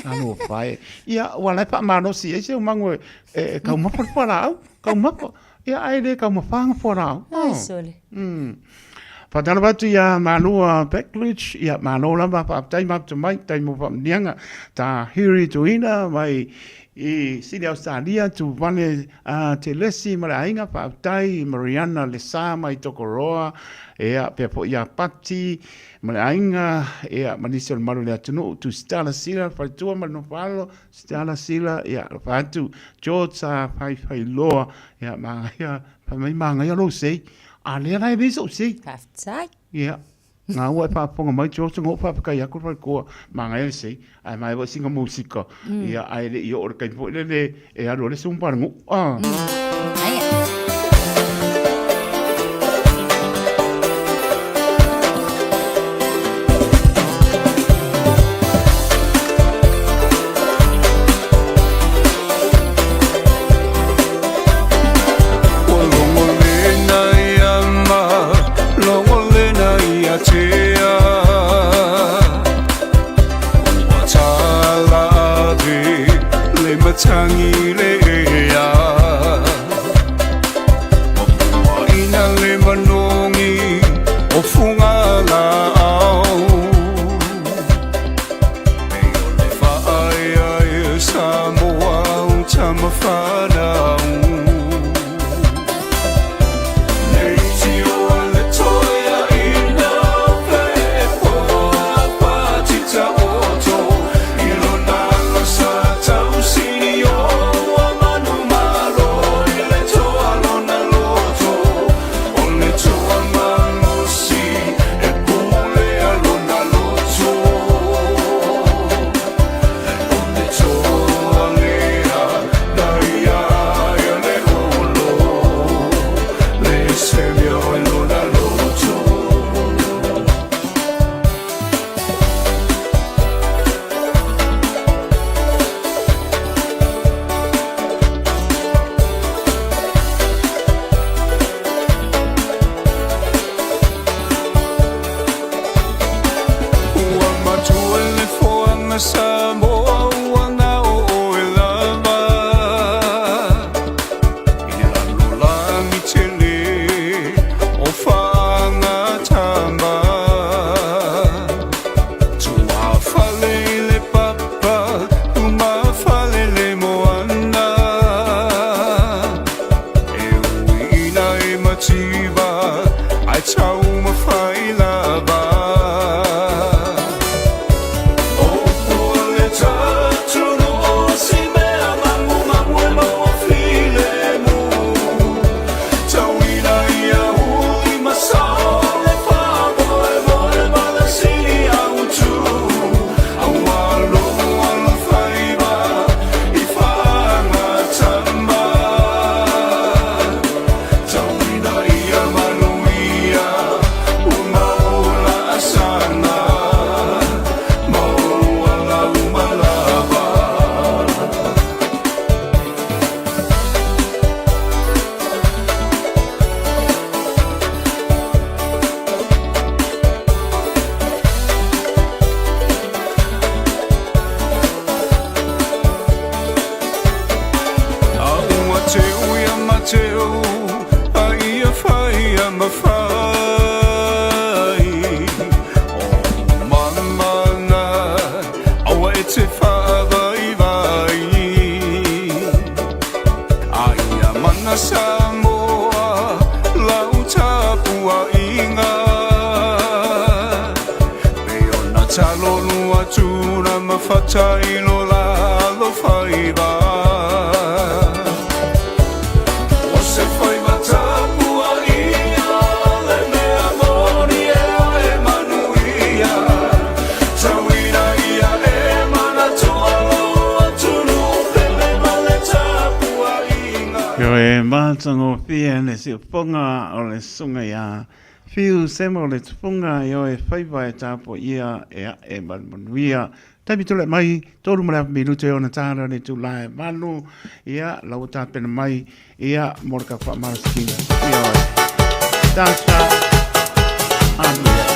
ano fai ia wala pa mano si e se mango e kau mo por para kau mo ia ai le ka mafanga fora. Sole. Fatala batu ia manua Beckledge ia manola ba pa tai map to mai tai mo pa nianga ta hiri tuina mai i sidi Australia tu vale te lesi marainga pa tai Mariana Lesa mai tokoroa ia pe po ia pati marainga ia manisol maru le tunu tu stala sila fa tu mano palo stala sila ia fa tu Georgia fai loa ia manga pa mai manga ia lo sei ale rai viso sei kaftai ia nga ua pa ponga mai jo ngo pa ka ya ko ko manga ia sei ai mai wa singa musika ia ai le yo or kai po le e alo le sum par ngo Tangi lea o ina le manongi o funga la au e o le whaia e Samoa o tama whanau nei ti o le toia ina pepo a patita oto i lo nanga sa tau si yeah. tailo la lo faiva o se fai matapua ia le mea moni e manuia tawina ia e mana toa tunu le male tapua inga Yo e mātango whia ne si ponga o le sunga ia Fiu sema o le tupunga yo e whaiwa e tāpo ia e manuia. Tabi tole mai, tōru mara miru te ona tāra ne tu lae manu, ia lau tāpena mai, ia morka wha maraskinga. Ia oi. Tāsha, anuia.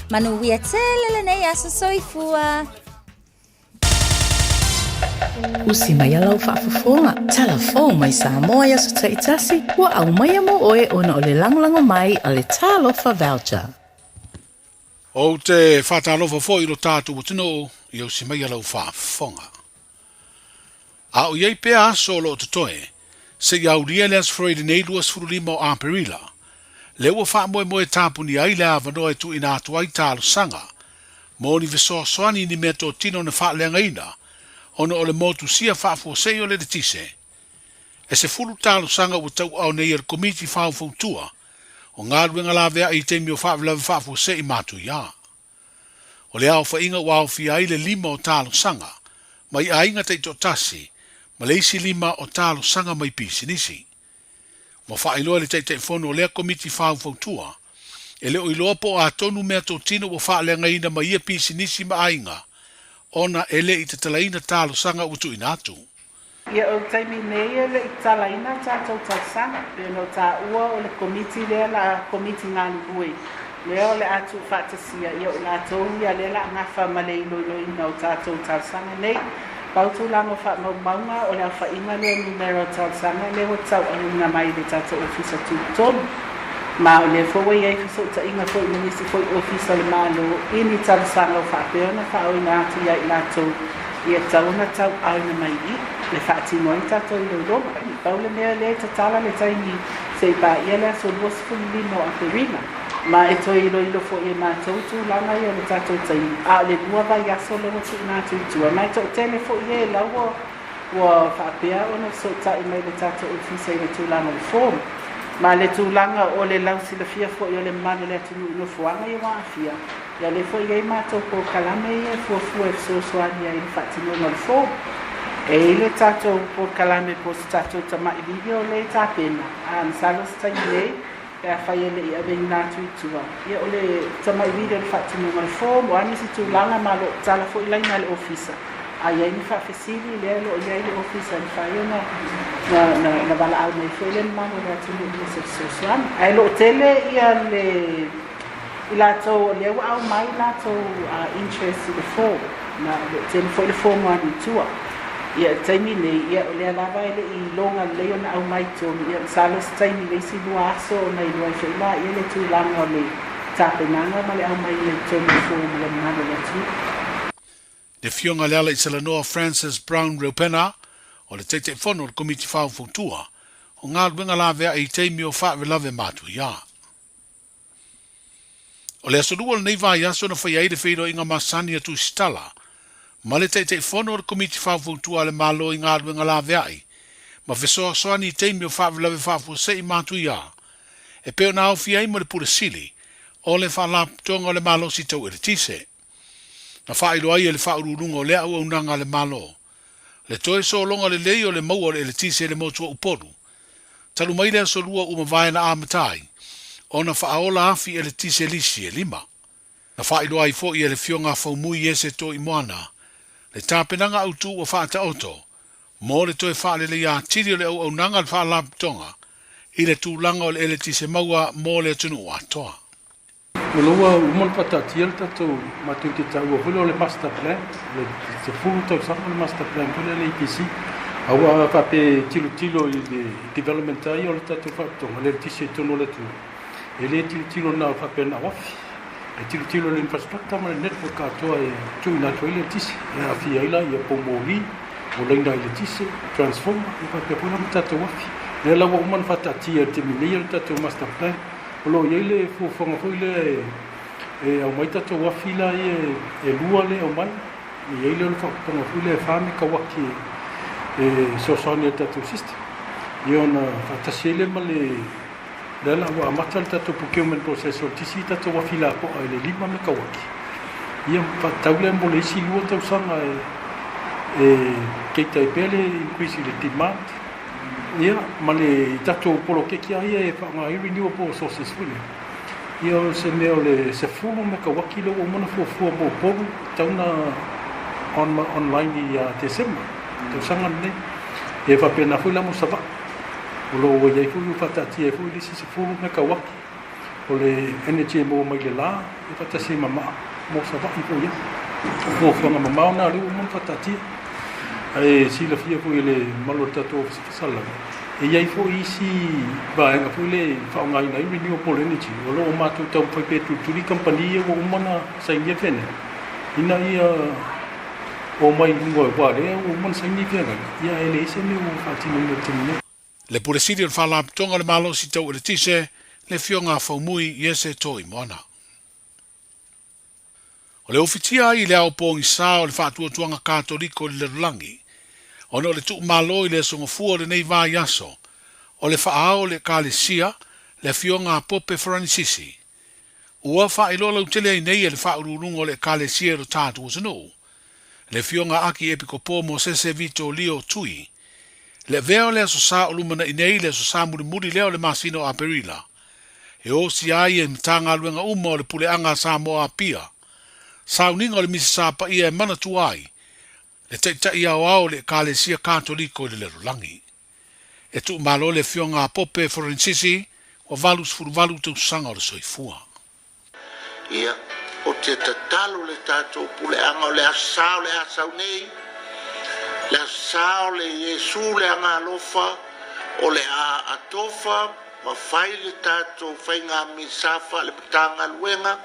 Manuia tele nei asa soifua. Usi mai alau whaafafonga. Talafo mai Samoa yaso taitasi. Wa au mai amo oe ona o le langolango mai a le talofa voucher. O te whatalofa fo i lo tātu watino i au si mai alau whaafonga. A o iei pea aso lo te toe, se iau ria leas Freud nei luas furulima o Amperila. Le ua wha moe tāpuni ai le awanoa tu ina atu ai tālo sanga. Mo ni visoa soani ni mea tō tino na wha leanga ina, ona o le motu sia wha fuosei o le tise. E se furu tālo sanga ua tau au nei ar komiti whao fautua, o ngā ruenga la vea i te mio wha vilawe wha fuosei mātu ia. O le au wha inga ua au fia ai le lima o tālo sanga, mai a inga te to tasi, ma leisi lima o tālo sanga mai pisi nisi. Mo wha iloa le teitei whono lea komiti whao fautua, e leo iloa po a tonu mea tō tino wa wha lea ngaina ma ia pisi nisi ma ainga, ona ele i te talaina tālo sanga utu inatu. Ia o taimi nei e le talaina tātou tāsanga, e no tā ua o le komiti lea la komiti ngānu bui. Lea o le atu whātasia, ia o la tōu ia lea la ngawha ma le ilo ina o tātou tāsanga nei. Pautu lango wha maunga o le awha inga lea numero tāsanga, lea o tau anunga mai le tātou ofisa tu tonu. ma o le foi ai so ta inga foi ni si foi official malo ini tar sanga fa peona fa o na ti ia ila to ia tauna tau au na mai i le fa ti mo ta to i lo pa le me le ta tala le tai ni se pa ia le so bos fu li no a perina ma e to i lo fo ia na to tu la mai o le ta to tai a le bua va ia so le tu na tu ma to tele fo ia la wo fa pea ona so ta i mai le ta to official le tu la no form ma le tūlanga o le lausi le fia fo i o le mane le tunu no fuanga i wa fia. Ia le fo i ei mātou po kalame i e fuafua e sosoani ai le whaatino no le fo. E le tātou po kalame po si tātou ta mai video le tāpena. A nisalo si tai nei, e a whai ele i a vei nātu i tua. Ia o le ta mai video le whaatino no le fo, mo ani si tūlanga ma lo tala fo i laina le ofisa. A ia ni fa fesili le lo ia le office ni fa na bala al mai fele ma no la tulu ni se social ai lo tele ia le ila to le au mai la to interest the form na le tele foi le form one tua ia taimi le ia le la vai le I longa le ona au mai to ia salo taimi le si lua so na I lua fe la ia le tu la no le tapenanga ma le au mai le to le form le ma le tu Le fionga leala I Salanoa Francis Brown Raupena, o le teite whono o le komiti whauwhautua, o ngā ruenga la vea I teimi o wha lave mātu ia. O le asorua le nei vai aso na whai aide whiro I ngā masani atu stala, ma le teite whono o le komiti whauwhautua le malo I ngā ruenga la vea I, ma whesoa soani I teimi o wha lave whauwhau se I mātu ia, e peo na au fia I mo le pura sili, o le wha la tonga o le malo si tau ere tise. Na whaero ai le whaururunga o lea au nanga le malo. Le toe so longa le lei o le maua le tise le motua uporu. Talu mai lea so lua uma vai na amatai. O na whaola afi le tise lisi e lima. Na whaero ai fo I le fionga whaumui ese to I moana. Le tāpenanga au tu o whaata oto. Mo le toe whaale le ia tiri o le au nanga le whaalap tonga. I le tūlanga o le tise maua mo le tunu o atoa. Moloa umon patatia tatou matu ki tau o holo le master plan le se fulu tau sa le master plan ko le IPC awa pa pe tilo I le development ai o le tatou fato le tise tono le tu ele tilo na pa pe na wafi e tilo le infrastructure ma le network atoa e tu na to le tise e a fi ai la ia pomoli o le na le tise transform pa pe pona tatou wafi le la wo umon patatia te mili le tatou master plan Olo yele fu fonga fu le au mai tato wafila e lua le au mai yele le fonga fu le fami kawaki so sonia tato system yona fatasele male la wa matal tato procurement process o tisi tato wafila ko le lima me kawaki ia fatawle mbole si lua tau sanga ke tai pele increase the demand ia male tato polo ke kia ia e fa ngai renewable sources fule ia se me ole se fulu me ka wakilo o mona fu mo polu tauna online ia December to sanga ne e fa pena fu la mo sava lo o ia fu fa tati e fu li se fulu me ka waki ole energy mo mai la e fa tasi mama mo sava I fu ia fu fa mama na lu mo fa tati e si la fia fu le malo tato sala e ia fu isi va nga fu le fa nga ina renewable energy o lo ma tu tau pe pe tu ri company o mana sai ni fene ina ia o mai ngo wa le o man sai ni fene ia ele se me o fa ti no termine Le puresidio fa la tonga le malo si tau le tise le fionga fa mui yese toi mona. O le ofitia I le au pongi sa o le whaatua tuanga katoliko le rulangi. Ono le tuk malo I le songa fua le nei vai aso. O le whaao le kalesia le fionga pope franisisi. Ua wha ilola utele ai nei le whaururungo le kalesia ro tātu o sano. Le fionga aki epikopo mo sese vito lio tui. Le veo le aso sa o lumana I nei le aso sa muri leo le masino a perila. E o si ai e mtanga luenga uma o le pule anga sa moa pia. Sauninga o le misi sa pa ia e mana tuai. Le teita ia o le kalesia katoliko le rulangi. E tu malo le fionga pope Francisi o valus furvalu te usanga o le soifua. Ia, o te tatalo le tato pule anga o le asao le asao nei, le asao le Yesu le anga alofa, o le a atofa, mawhai le tātou whainga misafa le matanga luenga,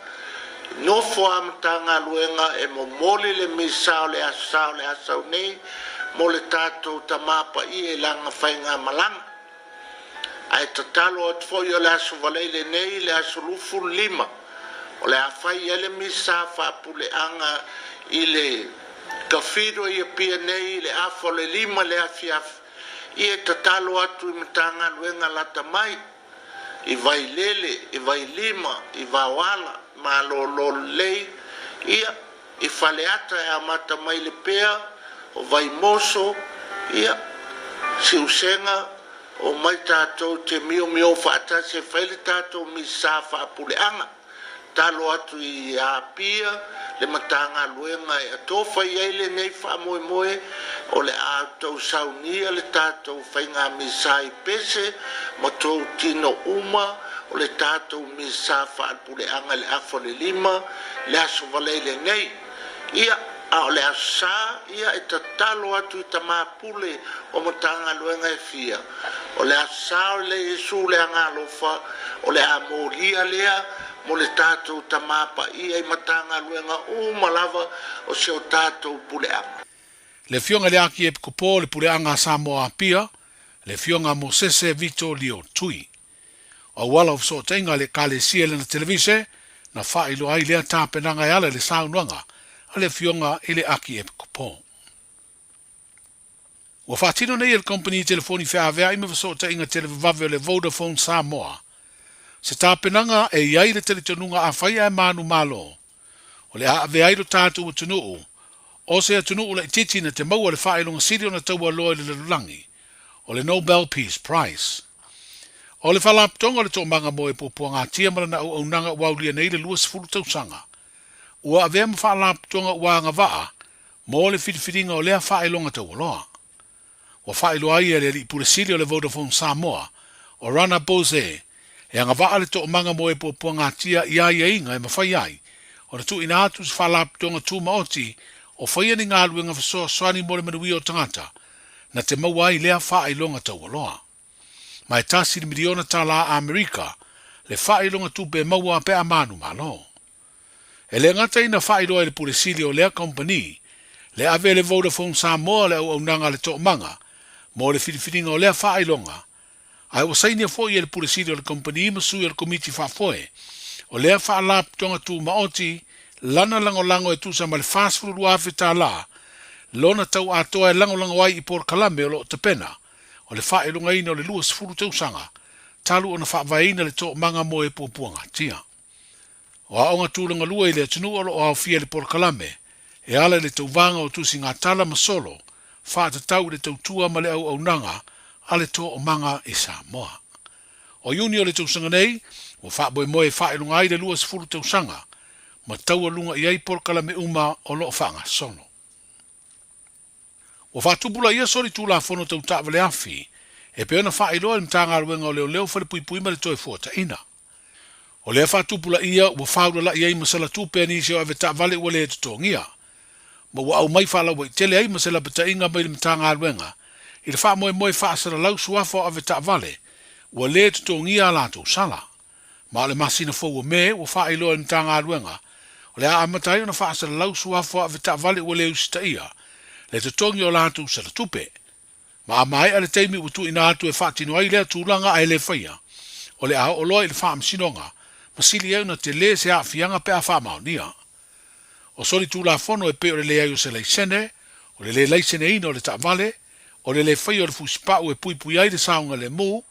nofo a matanga luenga e mo mole le misao le asau nei, mo le tātou tamapa I e langa whainga malanga. Ai tatalo at foi o le asu valele nei le asu lufu lima, o le awhai ele misafa pule anga I le kafido I pia nei le afo le lima le afiaf. I e tatalo atu I matanga luenga lata mai, I vai lele, I vai lima, I vawala, ma lo lei, ia, I faleata e amata mai le pea, o vai moso, ia, si usenga, o mai tātou te mio whaata se whaile tātou mi sa whaapuleanga. Talo atu I apia, le matanga luenga e atofa I eile nei whaamoe o le ātou saunia le tātou whainga mi sa I pese, ma tō tino uma, o le tātou mi sa whaapuleanga le afo le lima, le aso waleile nei. Ia, a o le asa, ia e tatalo atu I tamapule o matanga luenga e fia. O le asa o le Yesu le angalofa, o le amoria lea, mo le tātou tamapa ia I matanga luenga malava o se o tātou puleanga. Le fionga le aki e kupo le puleanga Samoa Pia, le fionga Mosese Vito Lio Tui. O wala of so tenga le kale siele na televise, na whailo ai lea tāpenanga e ala le saunuanga, a le fionga ele aki e kupo. Wa whatino nei el company telefoni whaavea ima so tenga televave le Vodafone Samoa. Se tāpenanga e iai le teletonunga a whaia e manu malo. O le a ave airo tātou o tunuu. O se a tunuu le titi na te maua le whaelonga siri o na taua loa le lulangi. O le Nobel Peace Prize. O le whalaptonga le tō manga mo e pōpua ngā tia marana au nanga waulia nei le luas furu tausanga. Ua ave ma whalaptonga ua ngā waa, mo le whiriwhiringa o lea whaelonga taua loa. Wa whaeloa ia le li pure siri o le Vodafone Samoa, o Rana Bose, e anga waa le tō manga mo e pōpua ngā tia ia inga e mawhai ai, o na tu ina atu se whalaptonga tū maoti, o whaia ni ngā luenga whasoa swani mo le manui o tangata, na te mawai lea whaelonga taua loa. Mai tasi ni miliona tala a Amerika, le whaelonga tupe maua pe a manu malo. E le ngata ina whaeloa le pure sili o lea company, le ave le Vodafone Samoa le au nanga le tō manga, mo le whiriwhiringa o lea whaelonga, ai o sainia foi le pure sili o le company masu le komiti whafoe, o lea whaalaptonga tu maoti, lana lango e tusa ma le fast food wafe tā la, lona tau atoa e lango ai I Port Kalame o lo te pena, o le whaelonga ina o le luas furu tausanga, talu o na whaavaina le tō manga mo e pōpuanga tia. O aonga tūlanga lua I le atunu o lo o awhia le Port Kalame, e ala le tau vanga o tusi ngā tala masolo, whaata tau le tau tua ma le au nanga, a le tō o manga I Samoa. O iuni o le tausanga nei, o whaaboe moe whaelonga ai le luas furu tausanga, ma taua lunga I ai Port Kalame uma o lo whaanga sono. O whaatupula ia sori tū la whono tau tāwale awhi, e peona whaeloa le mtanga aruenga o leo whale pui ma le toi fuata ina. O lea whaatupula ia ua whaura la iai masala tūpea nisi o ave tāwale ua lea tutongia. Ma ua au mai whala wa I tele ai masala bata inga mai le mtanga aruenga, I le wha moe whaasara lau suafa o ave tāwale, ua lea tutongia a lātou sala. Ma le masina fōua me ua whaeloa le mtanga aruenga, o lea amatai ona whaasara lau suafa o ave tāwale ua lea usita ia, le tutongi o lātou sara tupe. Ma amai ale teimi utu ina atu e whaatino ai lea tūlanga ai le whaia. O le ao oloa I le wha amsinonga, masili au na te le se a fianga pe a wha maonia. O sori tū la whono e pe o le le ai o se leisene, o le leisene ina o le ta'vale, o le whaia o le fusipau e pui ai le saunga le mū,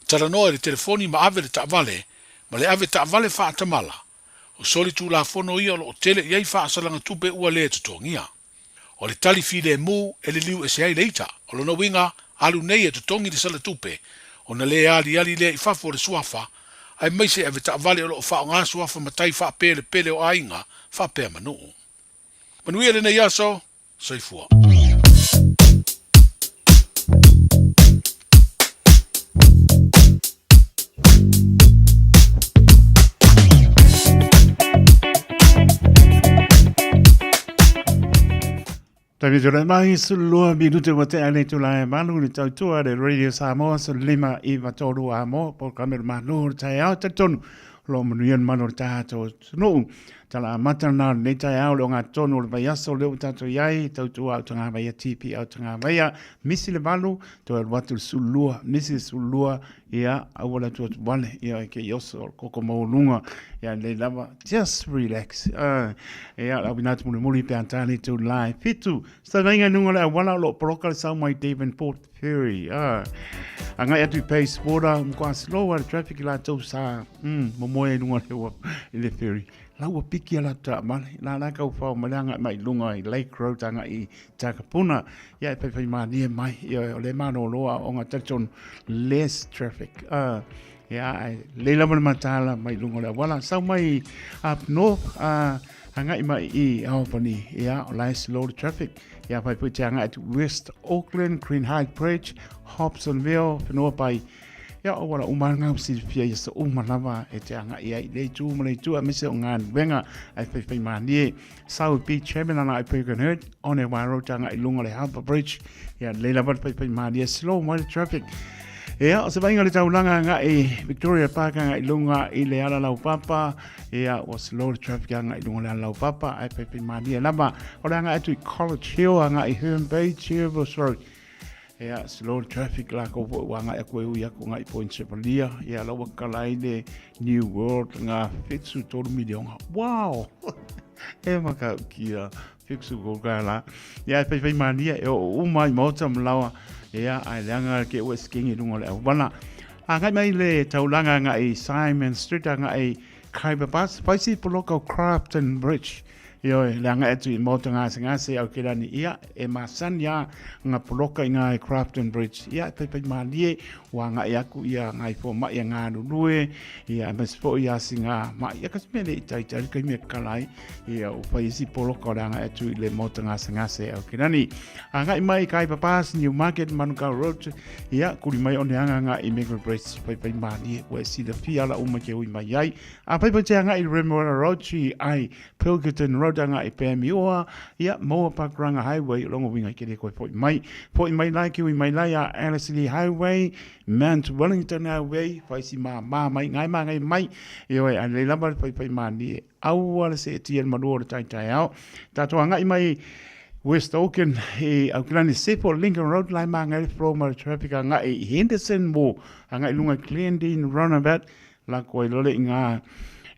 taranoa le telefoni ma ave le ta'vale, ma le ave ta'vale wha atamala. O sori tū la whono ia o tele iai wha asalanga tupe ua le tutongia. O le tali fide mu e le liu e se ai leita, o lo no winga alu nei e tutongi le sala tupe, o na le ali le I fafo le suafa, ai maise e veta vale o lo wha o ngā suafa matai wha pele pele o ainga, wha pea manu. Manuia le nei aso, soifua. Taimi tōra mai sulua minute wa te ale tula e manu ni tautua de Radio Samoa so lima I watoru a mo po kamer manu tai au te tonu lo manuian manu tātou no tala matana ne tai au lo ngā tonu le vai aso leo tātou iai tautua au tanga vai tipi au tanga vai misi le manu to el watu sulua misi sulua ia awala tu wale ia ke yoso koko maulunga ia le lava just relax ia la binat muli pe antani to live fitu sta venga nunga la wala lo proka sa mai Devonport Ferry anga atu pace border mko slow traffic la to sa momoe nunga le ferry la wa piki ala ta male la ka fa malanga mai lunga I Lake Road anga I Takapuna ia pe mai mai ia le mano loa onga tachon less traffic ia le la matala mai lunga la wala sa mai up north anga mai I Albany ia la slow traffic ia pai pu anga at West Auckland Green Heights Bridge Hobsonville no pai ia o wala umanga si fia ia so umalava e te anga ia le tu male tu a mise o ngan wenga ai fai mani South Beach Chairman ana I can hurt on a wire tanga I lunga le Harbour Bridge ia le lava fai mani slow more traffic ia o se vai ngale taulanga nga Victoria Park nga I lunga I le ala lau papa ia o slow traffic nga I lunga le lau papa ai fai mani lava o nga atu College Hill nga I Herne Bay Cheever sorry ia slow traffic la ko wanga e ko ia ko ngai point sepalia ia la wakalai de New World nga fitsu tolu milion wow e maka kia fitsu go gala ia pe mania e o mai mota mlawa ia ai langa ke West King I dungo le wana anga mai le taulanga nga I Simon Street nga I Kaiba Bus paisi poloko Crafton Bridge Yo langa etu I mota nga se au kirani ia e masan ya nga poloka nga Crafton Bridge ia pe manie wa nga yaku ia ngai fo ma ia nga lue ia mas fo ia singa ma ia kasmele tai tai kai me kalai ia o paisi poloka langa etu le mota nga se au kirani anga mai kai papas New Market Manuka Road ia kuri mai on nga Immigrant Bridge pe manie we si the fiala uma ke ui mai ai a pe nga I Remuera Road ai Pilkington Road anga I Pemioa ia Moa Pakranga Highway longo winga kere ko foi mai like we mai lai a Ellerslie Highway Mount Wellington Highway faisi ma mai ngai mai yo ai le lamba pai mani au ala se tiel mador tai au tato anga I mai West Auckland Auckland Sepo Lincoln Road line mangai from traffic anga I Henderson mo anga I lunga Glendine roundabout la ko lole nga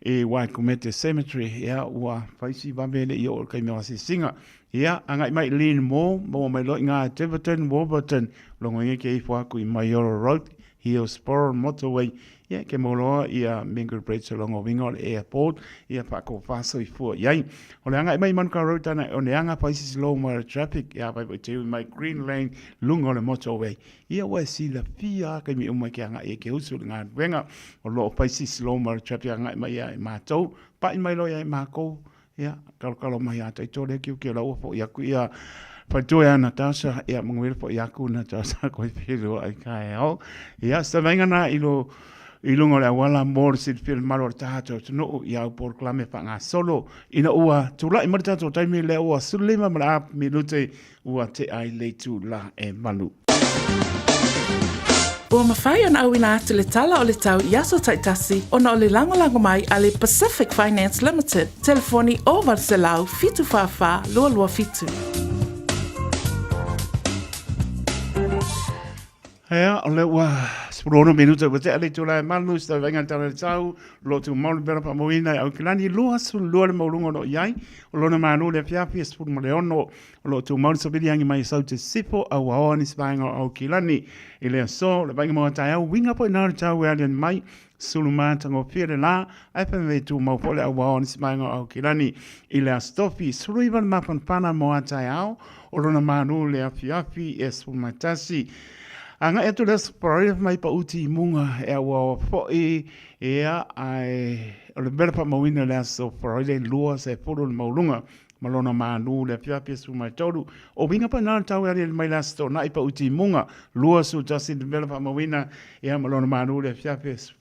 Waikumete Cemetery ia ua faisi vamele I o kai mea singa ia anga I mai lean mo mai lo nga Tiverton Warburton longo nge ke ifo aku I Mayoro Road Hillsborough Motorway ia ke moloa ia Mingle Bridge longo wingo airport ia pako faso I fu iai o le anga I mai Manuka Road tana o le anga faisi slow more traffic ia pai te mai Green Lane lungo le motorway ia wa si la fia ke mi umai ke anga e ke usu nga wenga o lo faisi slow more traffic anga mai ia matou pa I mai lo ia mako ia kalo mai ata I tole ki ke lo fo ia ku ia Patoya Natasha ia mungwil po yaku Natasha ko filo ai kai au ia sta venga na ilungo le wala mor sit fil malor tato no ia por clame pa nga solo ina ua tula I marta to taimi le ua sulima mala minute ua te ai le tu la e malu Ua mawhai ana au ina atu le tala o le tau Yaso Taitasi ona o le lango mai a le Pacific Finance Limited. Telefoni o Varselau fitu whawha lua fitu. Hea, o le ua spurono minuta wa te ale tula e manu sta venga tala le tau lo tu maulu bera pa moina au kilani lua su lua le maulungo no iai o lona manu le fiafi spuru mo le ono lo tu maulu sabili angi mai sau te sipo au aoani svaenga au kilani I le so le venga mo tai au winga po ina tau e alian mai sulu mātango whire la aipa me tu maupole au aoani svaenga au kilani I le astofi suruivan mapan pana mo atai au o lona manu le afiafi e spuru matasi anga etu les parade mai pa uti munga e wa fo e ai o le bela pa mawina le so parade lua se furu maulunga malona manu le pia su mai toru o winga pa na tau ari mai la sto na ipa uti munga lua su Justin develop mawina ia malona manu le pia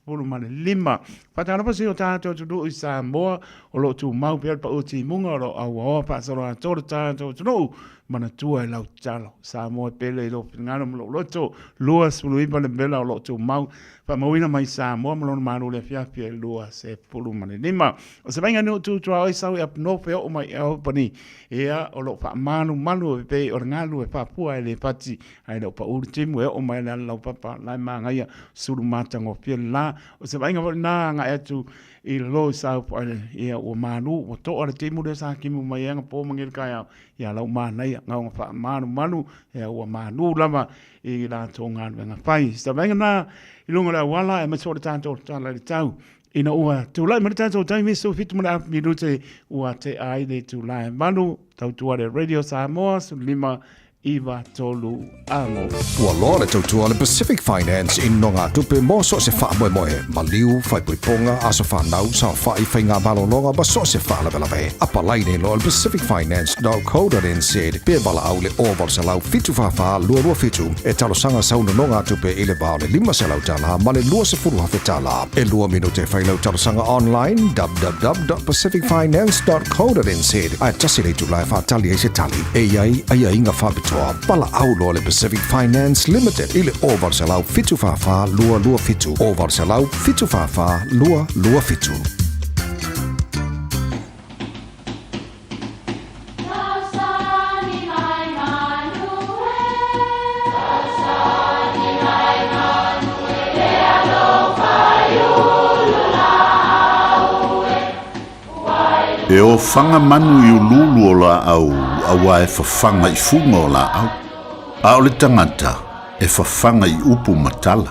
pulu mane lima patana pa sio tato tu i Samoa o lo tu mau pia pa uti munga o lo au pa so lo to tato tu mana tua e lau talo Samoa pele lo ngano lo loto lua su lui pa le bela o lo tu mau pa mawina mai Samoa malona manu le pia lua se pulu mane lima o se venga no tu ai sau up no pe o mai o pani ia o lo pa manu pe o ngalu e Papua e le pati ai lo pa ultimo e o mai la lo papa la manga ia suru mata ngo pe la o se venga na nga etu i lo sau pa ia o manu o to o timo de sa kimu mai nga po mangil ka ia lo mana ia nga pa manu e o manu lama i la tonga nga pai se venga na i lunga la wala e maso de tanto tala de tau ina ua tu lai marita so taimi so fitu mana minute ua te ai le tu lai manu tau tuare Radio Samoa su lima iwa tolu ango. Ua loa le tautua le Pacific Finance in no ngā tupe mo so se wha moe moe. Ma liu, whai puiponga, aso whanau, sa whai whai ngā malolonga, ma so se wha lawe lawe. Apa laine lo le pacificfinance.co.nz pe bala au le oval se lau fitu whawha lua lua fitu. E talo sanga sauna no ngā tupe i le bao le 5 se lau tala, ma le lua se furu hawhi tala. E lua minute whai lau talo sanga online, www.pacificfinance.co.nz. Ai tasi le tu lai whatali e se tali. E iai inga whabitu pala au lo le Pacific Finance Limited ile oval se lau fitu fafa lua lua fitu oval se lau fitu fafa lua lua fitu. E o whanga manu i ululu o la au, awa e whawhanga i funga o la au. A o le tangata, e whawhanga i upu matala.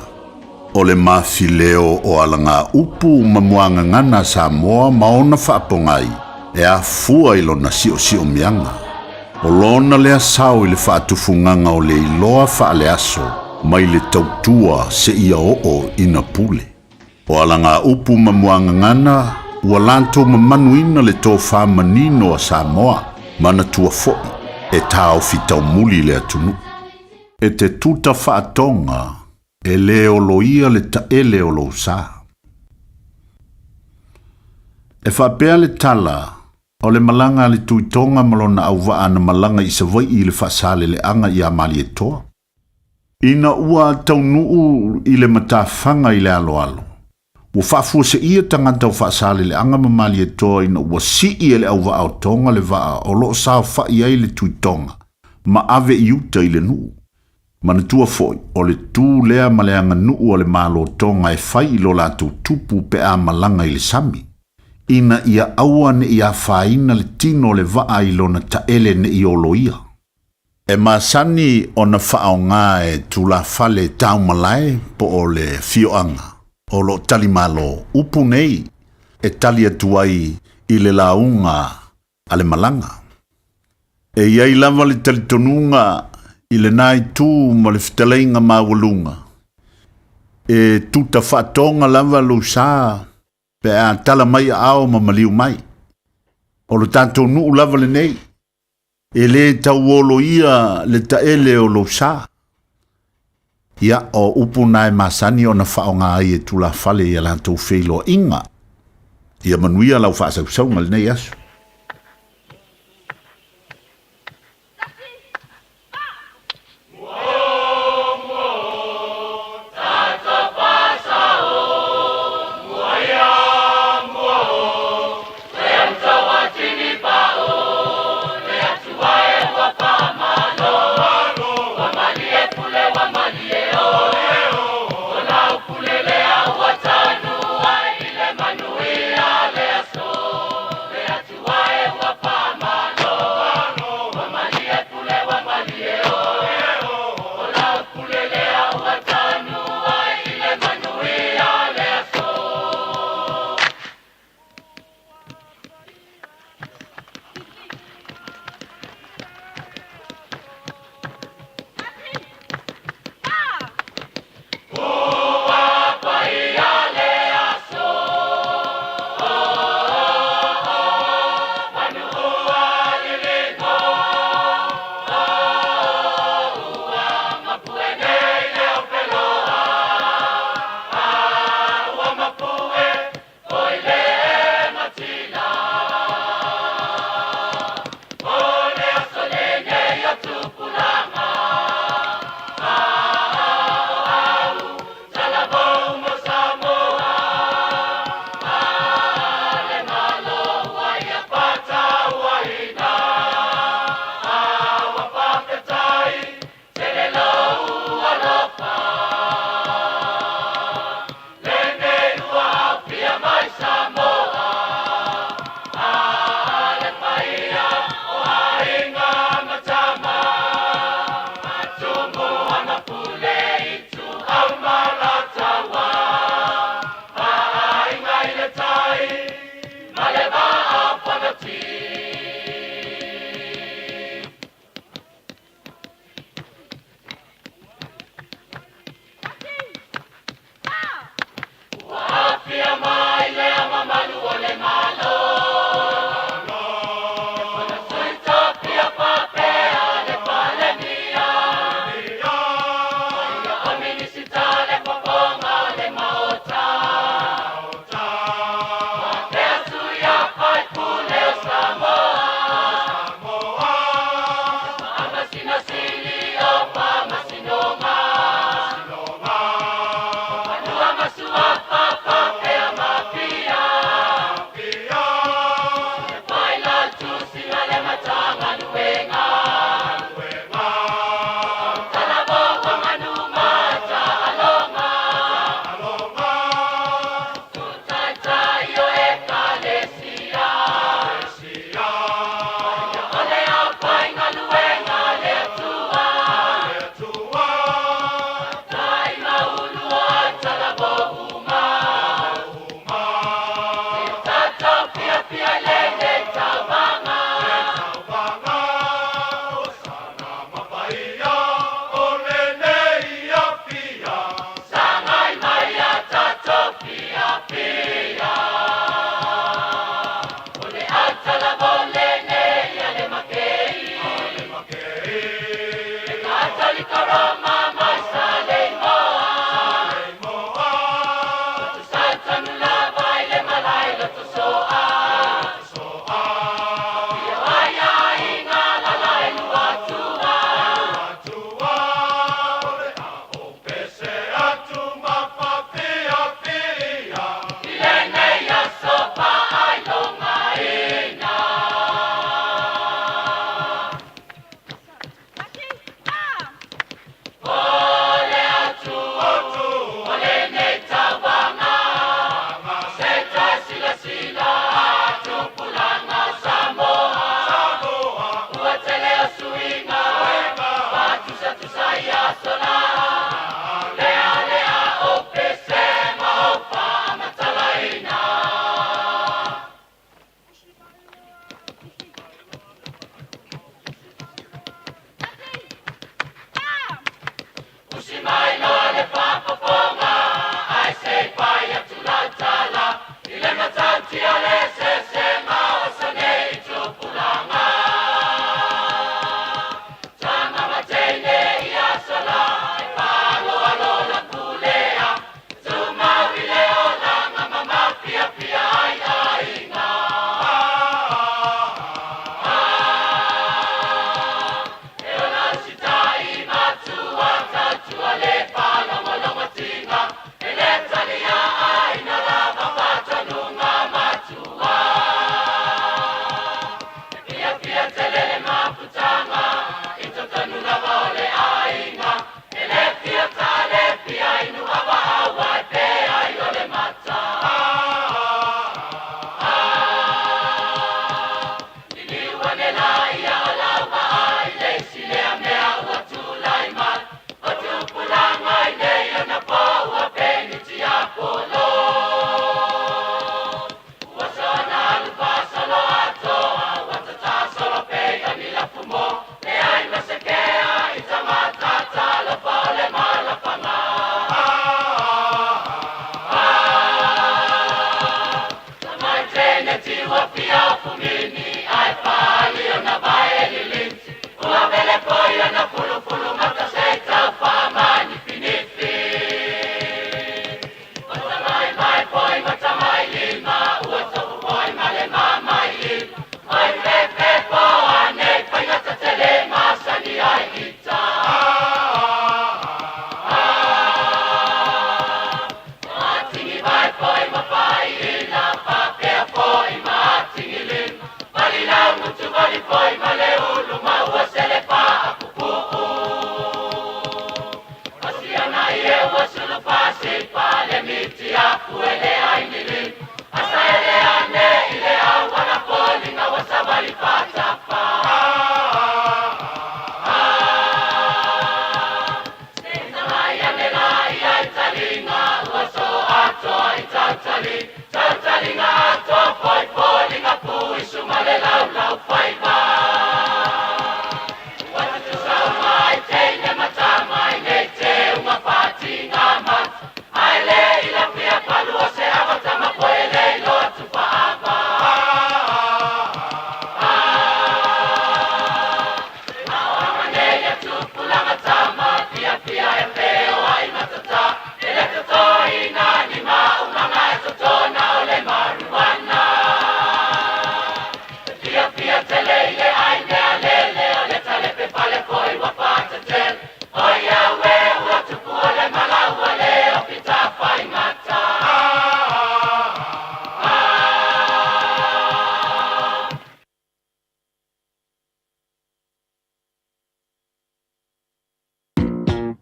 O le mawhileo o alanga upu mamuanga ngana Samoa maona whaapongai, e a fua i lona sio mianga. O lona lea sao i le whaatufunganga o le iloa whaale aso, mai le tautua se ia o ina pule. O alanga upu mamuanga ngana, ua lanto mamanuina le tō whamanino a Samoa, mana tua foi, e tāo fitau muli le atunu. E te tuta whaatonga, e leo loia le taele o lo sa. E whapea le tala, o le malanga le tuitonga malona au waa na malanga i sa vai i le whaasale le anga i a mali e toa. Ina ua tau nuu i le matawhanga i le alo. Ua whaafua se ia tangata o whaasale le anga mamali e toa ina ua si i le au waa o tonga le waa o loo sao whai ai le tuitonga, ma ave i uta i le nuu. Mana tua foi, o le tū lea maleanga nuu o le malo tonga e whai i lo lato tupu pe a malanga i le sami. Ina ia aua ne ia whaina le tino le waa i lona taele ne i oloia. E masani o na whao ngā e tula whale tau malai po o le fioanga. O lo tali malo upu nei e tali atuai i le launga ale malanga. E iai lava le tali tonunga i le nai tū ma le fitalainga mawalunga. E tuta whatonga lava lo saa pe a tala mai ao ma maliu mai. O lo tanto nuu lava le nei. E le tau olo ia le taele o lo saa. Ia o upu nai masani o na whaonga ai e tula whale i ala tau whelo inga. Ia manuia lau whaasau saunga le nei asu. Let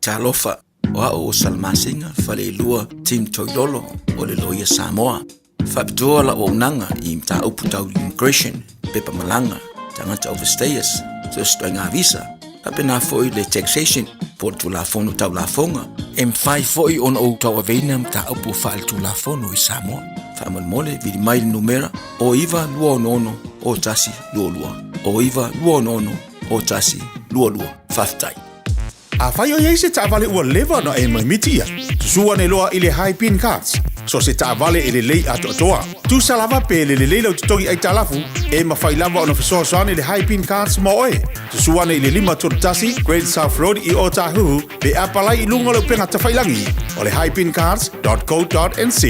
Talofa o Salmasinga fale lua Tim Toyolo o le loia Samoa. Fapitoa la o nanga I mta uputau immigration pepa malanga tangata overstayers so stoinga visa. Apena foi le taxation por tu la fono tau la fonga. M5 foi on o tau avena mta upu fal tu la fono I Samoa. Famal mole vidi mail numera o iva lua nono o tasi lua lua. O iva lua nono o tasi lua lua. Faftai. A whai o yeise ta vale ua lewa na e mai mitia. Tusua ne loa I le high pin cards. So se taavale e lelei atoatoa. Tusa lava pe le lelei lau tutogi ai talafu e mawhai lava ona fesoasoane le High Pin Cards mo oe. Tusuane i le 5 Torotasi, Great South Road i Otahuhu pe apalai i lunga lau penga tawhailangi o le highpincars.co.nz.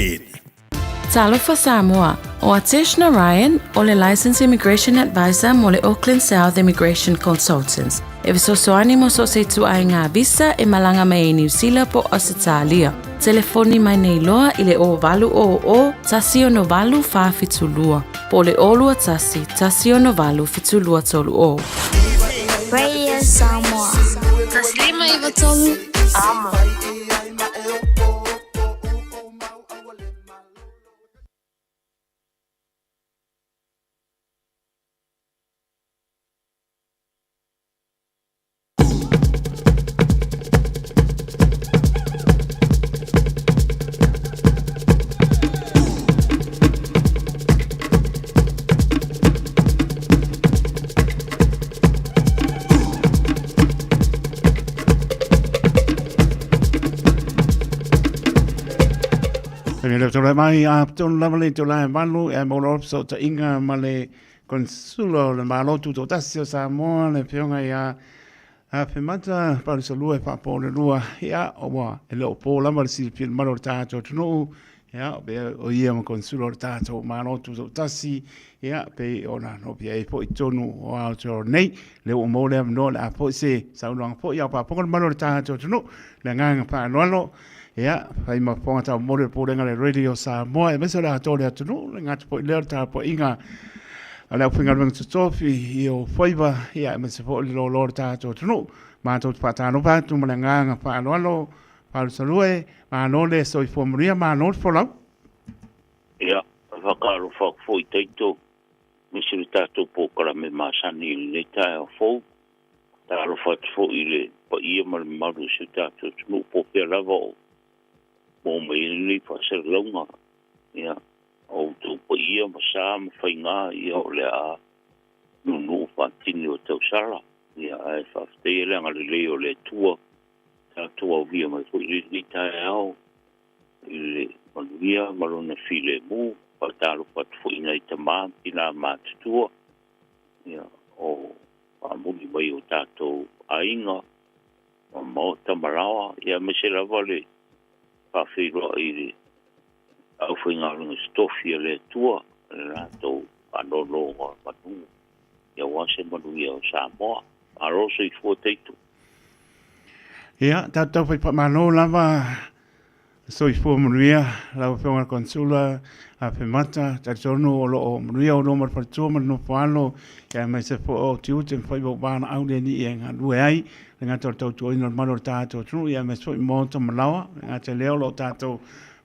Talofa Samoa, o Atish Narayan, o le Licensed Immigration Advisor mo le Auckland South Immigration Consultants. E visosoani mo so se tu ai ngā visa e malanga mai New Zealand po Australia. Telefoni mai nei loa i le o valu o tasi o no valu wha fitulua. Po le olua tasi o no valu fitulua tolu o. Radio Samoa. Taslima iwa tolu. Ama. Tō mai a tōna lamale tō lai malu e mōra so ta inga male konsulo le malotu tō tasi o Samoa le pionga ia a whemata parisolua e papo le lua ia o wa e leo pō lama le siripil maro tātou tunu ia o ia ma konsulo le tātou malotu tō tasi ia pe ona no pia e po i tonu o ao tō nei leo o mōre amno le a po se saunanga po ia papo le maro le tātou tunu le nganga pa anualo. Ia, fai ma ponga tau mōre pōrenga le Radio Samoa, e mesa le atore atunu, le ngātu po i leo tā po inga, a leo whinga runga tutofi i o whaiva, ia, e mesa po i lo lor tātou atunu, mātou tu pātāno pātu, ma le nganga pānoalo, pāru salue, mānole, so i fōmuria, mānole wholau. Ia, whakaro whakfo i teito, misi le tātou pōkara me māsani i le tāi o fōu, tāro whatfo i le pa ia ma le maru si tātou atunu, po pia lava o, mo mai ni fa ser longa ya o tu po ia ma sa ma fainga ia o le a no fa tini o tau sala ya e fa te le nga le o le tua ta tua via ma fu li ta ao le manuia marona file mu pa talo pa fu ina i tama ina ma tua ya o a muli mai o tato ainga o mo tamarawa ya me se la vale pa filo i au whinga runga stofia le tua la tau anolo o manu ia wase manu ia o Samoa a rosa i fua teitu ia tātou whai pa mano lava so i fua manuia lau whionga konsula a whemata tātono o lo o manuia o nomar partua manu whalo ia mai se fua o tiute whai o bāna au le ni e ngā nue ai ngā tō tō ino mano tātou tunu ia me soi mōta malawa ngā te leo lo tātou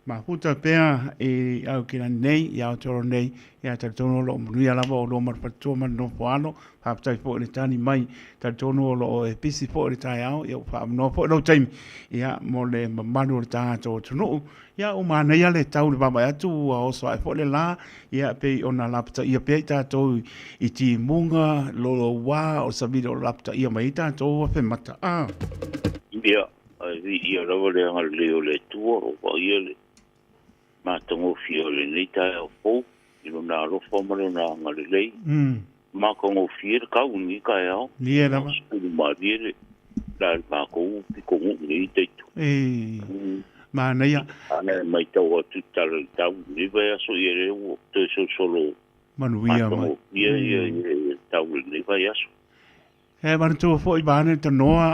ma huta pēa i au kina nei i au toro nei ia te tono lo manuia lava o lo marpatua man no poano haptai po le tani mai te tono lo o e pisi po le tai au ia pa no po lo taimi ia mo le manu le tātou tunu ia o mana ia le tau le baba atu a o so ai po le la ia pe ona lapta ia pe tātou i ti munga lo wa o sabido lapta ia mai tātou pe mata ia ia rawa le anga leo le tua o pa ia le matongo fiole ni tai o fo i no na ro fo maro na ngale lei ma kongo fier ka uni ka ao ni era ma ma dire la ma ko pi ko ni te ma na ia ana mai tau o tu tau ni vai aso ire o te so solo manuia ma ia tau ni vai aso e man tu fo i bane te noa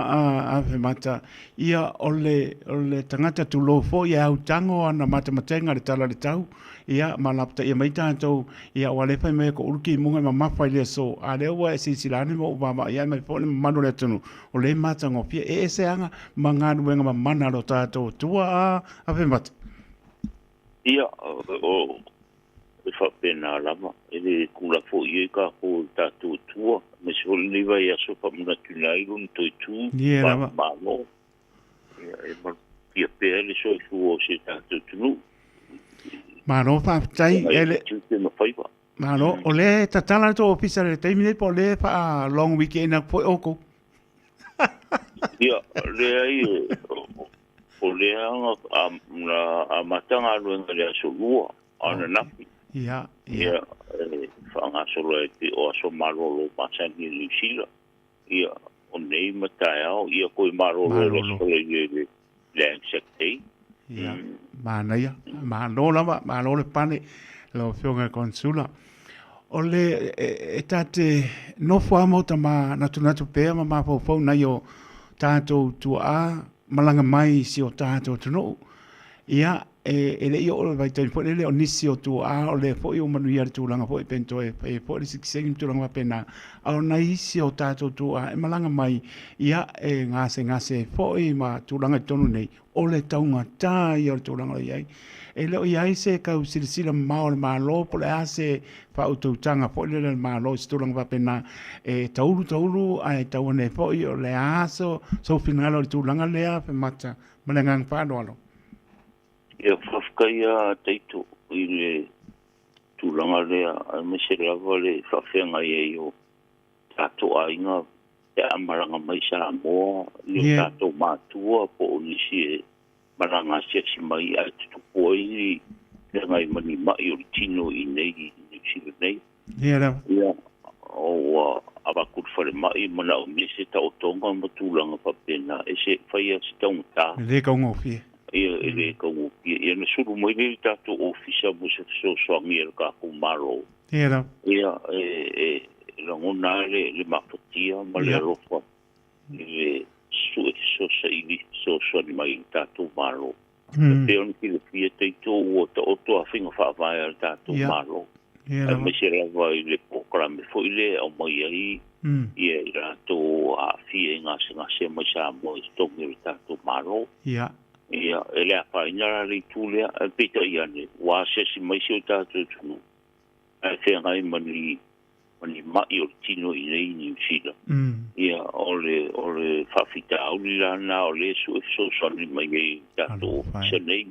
a whemata ia ole tangata tu lo fo ia au tango ana matematenga le tala le tau ia malapta ia mai tātou ia wale pai mai ko uruki munga ma mawhai le so a le ua e sisilane mo ubama ia mai fo le manu le tunu o le matango pia e se anga ma ngānu wenga ma mana lo tātou tua a whemata ia o e whapena lama e kula fo i ka ko tātou tua me se holi ni vai aso pa muna tunai run toi tu ma no e ma ia pele so i fu o se tātou tunu ma no pa tai ele ma no o le tatala to ofisa le taimine po le pa long weekend na po oko ia le ai O lea a matanga luenga lea solua, ana napi. Ia. Ia, whanga solo e te o aso marolo masani Lucila. Ia, o nei matai au, ia koe marolo le sole le ansektei. Ia, mana ia, malo le pane, lo whionga konsula. O le, e tate, no whaamo ta ma natu pēa ma mapau na i o tātou tua malanga mai si o tātou tunu. Ia, e le i o vai tani po le o nisi o tua o le po i o manuia le tūlanga po i pento e po le sikisegi tūlanga pena. Ao na isi o tātou tua e malanga mai, ia e ngase po i ma tūlanga tonu nei. O le taunga tā i o le tūlanga iai. E leo iai se kau silisila mao le malo po le ase whautautanga po le malo i tūlanga wapena e tauru ai tauane po i o le aso so finalo le tūlanga lea pe mata malengang whānoalo. Ia whafkaia teito i le tūlanga lea a mese lava le whawhenga i o tātou ainga e amaranga mai sa moa i o tātou mātua po o nisi e maranga sesi mai a tutupo i le ngai mani mai o tino i nei i sila nei. Ia o awakur whare mai mana o nese ta o tonga ma tūlanga papena e se whaia si taunga. Le kaungofi. Ia le kaungofi. Ia na suru mai le tātou ofisa mo se soangi e ka kumaro. Ia langona le mafatia ma le arofa le sosa ili sosa ni mai tātou maro. Te on ki le fia teito o ta oto a whinga whaavai al tātou maro. Me se rawa i le pokrame fo i le au mai ai ia i rato a fia ngase mai sa mo i stongi i tātou maro. Ia e le apa inara le tūlea e pita i ane wa sesi mai se o tātou tunu. E whea ngai mani mai o tino i nei ni usila. Ia o le whawhita auli lana o le su e sosani mai e tātou sa nei.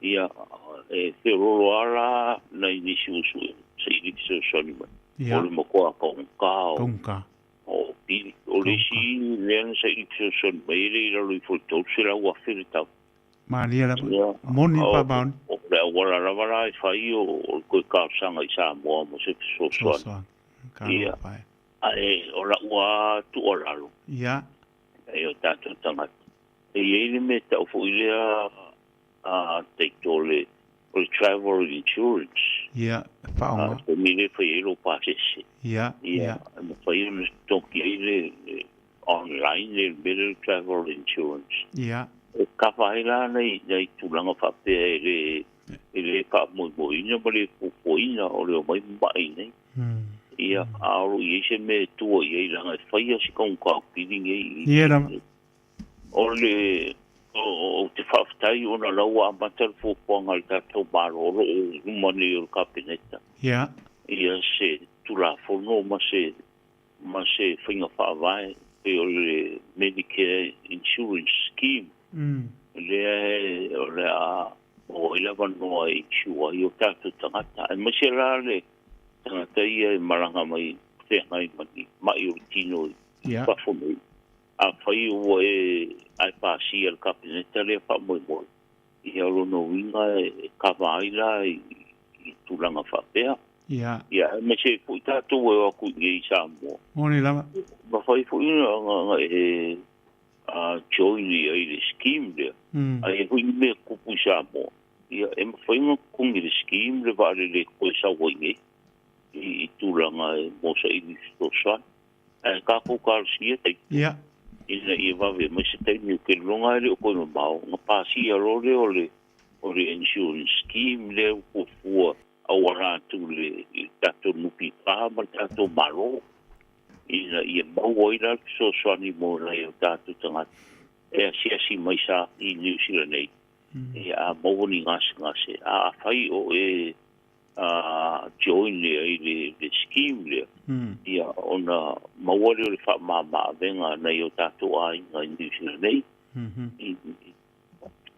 Ia e te roro ara na i nisi usu e sa i nisi sosani mai. O le mokoa kaunka o pili. O le si leana sa i nisi sosani mai e le i raro i fultou se la ua whiri tau. Maria moni papaon. O le awara rawara i whai o koe kaosanga i sa moa mo se sosani. Ia, o la ua tu o lalo. Ia. E o tātou tangata. E iei me tau fo ilea a teito le travel insurance. Ia, whaonga. E mire whai ero pāsese. Ia. Ia, e whai ero toki ei le online le mire travel insurance. Ia. E ka whai la nei tūlanga whapea e le ka moina ma le pupoina o le o mai mai nei. Ia aro i se me tua i langa whaia si kong ka piling e o le o te whaftai o na laua a matar fupuanga i tātou maroro o umane o kapineta. Ia se tula fono ma se whinga whaavai e o le Medicare Insurance Scheme. O le a o ilawa noa i chua i o tātou tangata. E masi la le tangata ia e maranga mai te ngai mai o tino i whawhomei. A whai ua e ai pāsi al kapineta le whamoi moi. I alono winga e kawaila i tūlanga whapea. Ia, me se pui tātou e waku i Samoa. Moni lama. Ma whai pui nga e join i le scheme lea. Ai e hui me kupu i Samoa. Ia, e ma whai nga kungi le scheme le vare le koe sa wainge. I tūlanga e mosa i listo san. E kako kārusia tei. Ia. Ina i wawe mai se tei niu ke longa ele o koe mau. Nga pāsi a role o le insurance scheme le o fua awaratu le tato nupi pāma tato maro. Ina i mau oira so soani mo nei o tato tangata. E asi mai sa i New Zealand nei. E a mau ni ngase. A whai o e join le scheme le. Ia ona mawari o le whamama venga nei o tato a inga i New Zealand nei.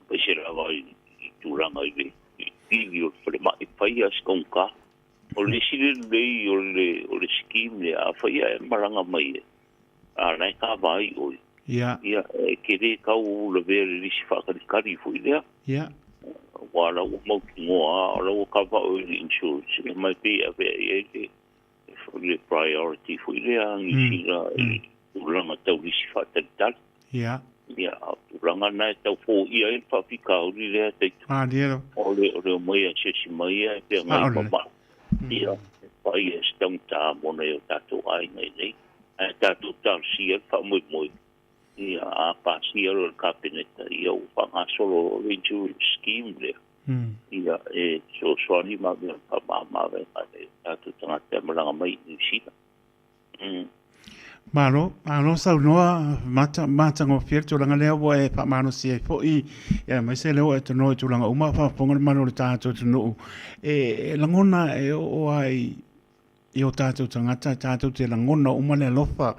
Pese rawa i tūranga i le. Ili o le mai whai a skonka. O le sile lei o le scheme le a whai a maranga mai e. A nei ka vai oi. Ia. Ia, ke re kau le vere risi whakalikari fui lea. Ia. Wala o mau ki ngoa, ora o ka wao i insurance. E mai pe a vea le priority fui lea, ngi sira i uranga tau risi whakalikari. Ia. Ia, uranga nai tau fō ia e whawhika uri lea teitu. Diero. Ole o mai a sesi mai e pe ngai mama. Ia, pai e stang tā mona e o tātou ai ngai nei. E tātou tāu sia whamui moi. Ia, a pāsia o kabineta ia o whangasolo insurance scheme lea. Ia, e so soani ma mea pamamawe kare tātou tangata maranga mai New Zealand. Malo sau noa mata ngo fier tu langa leo wa e pa mano si e fo I ya mai se leo e tu no tu langa uma fa ponga mano le tato tu no e langona e o ai I o tato tangata tato te langona uma le lofa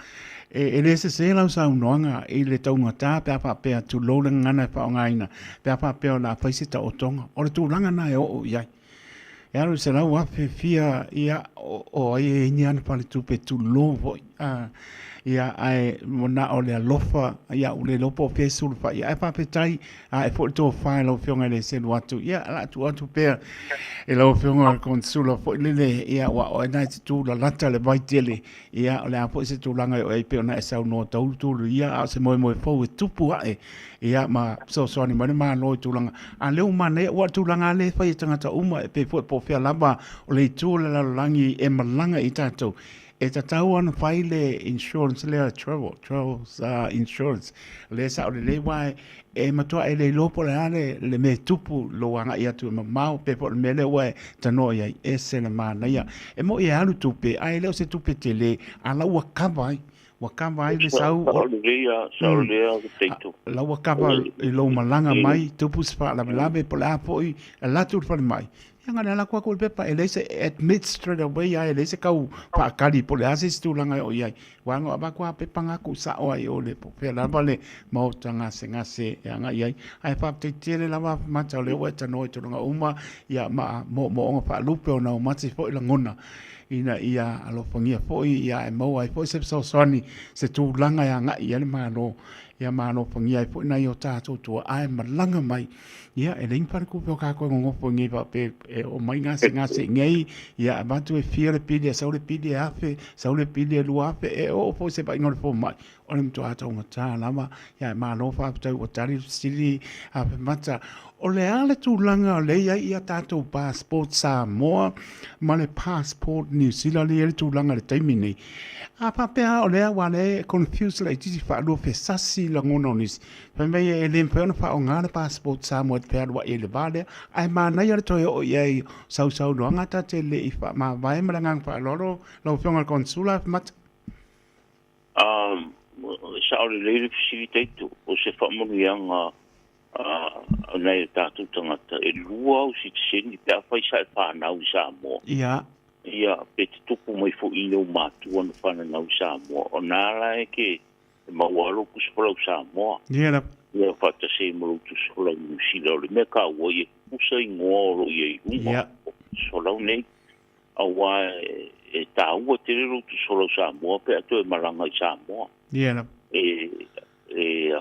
e le se lau sau noanga I le taunga tā pe apa pe tu lo le ngana pa ngaina pe apa pe na faisi ta otonga o le tu langa na e o ia ya ru se lau afe fia ia o ai e nyan pa le tu pe tu lo ia ai mona o le lofa ia o le lopo pe sulfa ia e pa pe tai e fo to file o fionga le se watu ia la tu atu pe e lo fionga consulo fo le ia wa o na tu la lata le vai tele ia o le apo se tu langa o e pe na sa no tau tu ia se mo fo tupu ai ia ma so ni ma no tu langa a le uma ne wa tu langa le fa tanga ta uma pe fo po fe lava o le tu la langi e malanga I tato e ta tau ana faile insurance le travel insurance le sa o le wai e matua e le lopo le ale le me tupu lo anga ia tu mau pe po me le wai tano ia e se na mana ia e mo ia alu tupe ai le se tupe tele ala wa kavai le sau la wa kava I lo malanga mai tupu spa la labe po la po I la tu fa mai nga la kwa ko pepa ele se admit straight away ya ele se kau pa kali po le asis tu langa o ia wa ngo ba kwa pepa nga ku sa o ai o le po pe la vale mo tanga se nga se ya nga ia ai pa te tele la ma ma cha le wa ta no tu nga uma ya ma mo nga pa lupe ona o mati po la ngona ina ia alo fangia po ia e mo ai po se so soni se tu langa ya nga ia le ma no ia ma no fangia po na yo ta tu ai ma langa mai ia e ling par ku pe ka ko ngo po ngi pa pe o mai nga se ngai ia ba tu e fia le pidi sa le pidi afe sa le pidi lu afe e o po se pa ngol po mai o le mtu ata nga ta lama ia ma no fa ta o tari sili afe mata o le ale tu langa le ia tato passport Samoa ma le passport New Zealand le tu langa le taimini a pa pe o le wa le confuse le tisi fa lo fe sasi la ngona nis fa me e le mpe fa o ngana passport Samoa pe wa e le vale ai ma na ia to o ye sau no ngata te le fa ma vai ma ngang fa lo fionga consula mat sa o le facilitator o se fa mo yang nei tātou tangata e lua o si te seni pe a whai sa e whanau Samoa. Ia. Ia, pe te tupu mai fo I leo mātua na whanau Samoa. O nāra e ke e mawaro kuskolau Samoa. Ia. Ia whata se maro tu skolau Nusila o le mea ka ua I e kusa I ngoro I e runga. Ia. Solau nei. Awa e tā ua te rero tu skolau Samoa pe ato e maranga I Samoa. Ia. E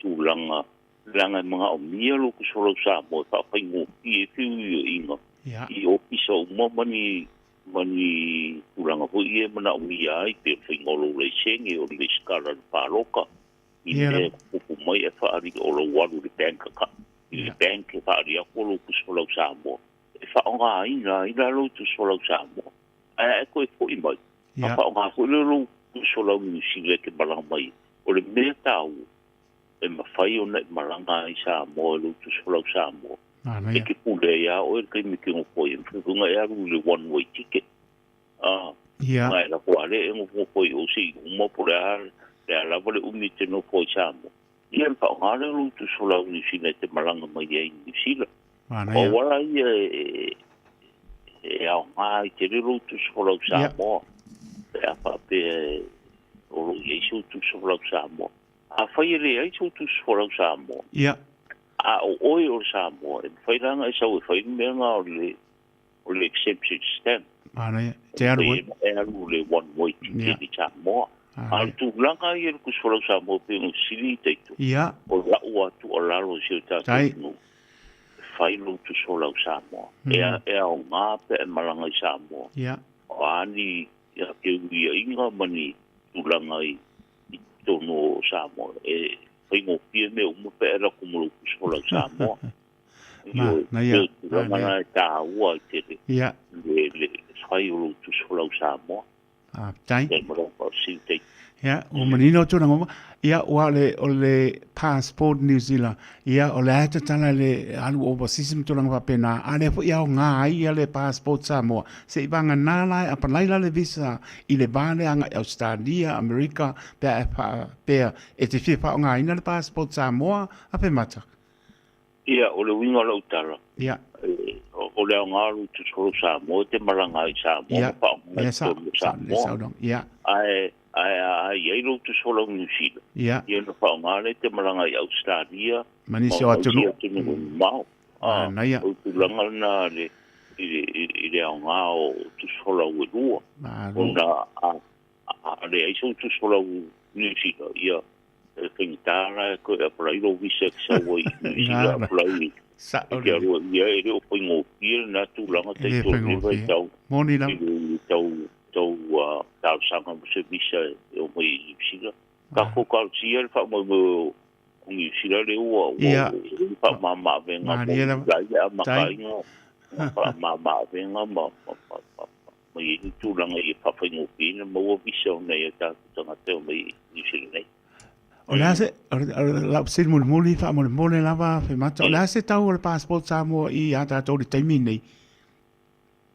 tūlanga langa mga o mia lo ku solo sa mo pa pa ngo I fiu inga I o piso mo mani tulanga po I mana o mia I pe fa ngolo le sengi o le skala pa loka I le ku mai e fa ari o lo walu le bank ka I le bank fa ari ko lo ku solo sa mo e fa nga ina lo tu solo sa mo e ko I mai fa nga ko lo ku solo ni si le ke bala mai o le meta e mawhai o nei maranga I Samoa lo tu solau Samoa. E ki pule ia o e kai miki ngopoi. Whikunga e aru le one way ticket. Ngai la kuare e ngopoi o si umopore a le alawa le umi te no poi Samoa. Ia mpa o ngare lo tu solau ni sine te maranga mai e ni sila. O wala ia e au ngai te re lo tu solau Samoa. E a pape o lo yesu tu solau Samoa. A whai le ai tō tu sforau Samoa. Ia. A o oi o Samoa. E whai ranga e sau e whai mea ngā o le exemption stamp. Ana ia. Te aru. E aru le one way ticket I Samoa. Al tu langa i ku solo sa mo pe un sili teito. Ia. O la ua tu o lalo si ta tu. Fai lo tu solo sa mo. E o nga pe malanga sa mo. Ia. O ani ia ke ia inga mani tu langa i to no sa mo. E fai mo pie me mo pe era como ku solo sa mo. Na ia. Na ta ua te. Ia. Le fai lo tu solo sa mo. Tai. Ja, o manino tu ngoma. Ia o le passport New Zealand. Ia o le ata tala le alu overseas tu ngoma pena. Ale fo ia nga ia le passport Samoa. Se ibanga nala apa laila le visa i le vale anga Australia, America, pe e te fifa nga ina le passport Samoa ape mata. Ia o le winga lo tala. Ia. O le ngaru tu solo sa mo te maranga i sa mo pa mo sa mo ia ai lo tu solo New Zealand ia no pa ngale te maranga i Australia mani se atu no mau na ia o tu langa na le i ngao tu solo u ona ale ai so tu solo New Zealand ia kentara ko para iro visa sa wo New Zealand play sa o ia e o pingo pia na tu langa te to le tau moni la tau sanga se visa o mai sila ka ko ka sia fa mo ngi sila le o fa mama venga ya makainga fa mama venga ma mai tu langa i fa pingo pia mo visa na ya ta tanga te mai ni sila nei o le ase la sin muli fa mole lava fe mata o le ase tau o le passport Samoa i ata tau le taimi nei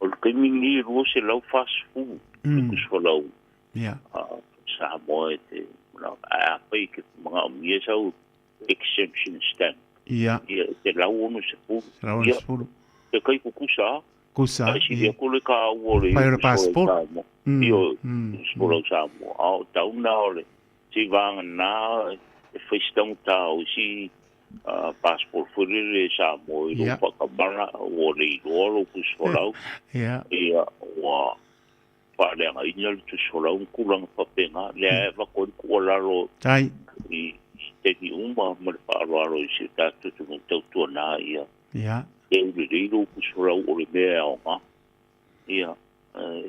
o le taimi ni ro se lau fast food ku so lau ia Samoa te a pe ke mga mie sau exception stamp ia te lau no se fu te kai ku kusa ia ko le ka o le passport io solo Samoa au tau na ole si vanga na festão tal si passport foi le sa mo i pa kabana o le oro ku solau ia wa pa le nga inal tu solau kulang pa penga le va ko la ro tai i te di uma mo pa ro si ta tu tu na ia e le ro ku solau o le mea nga ia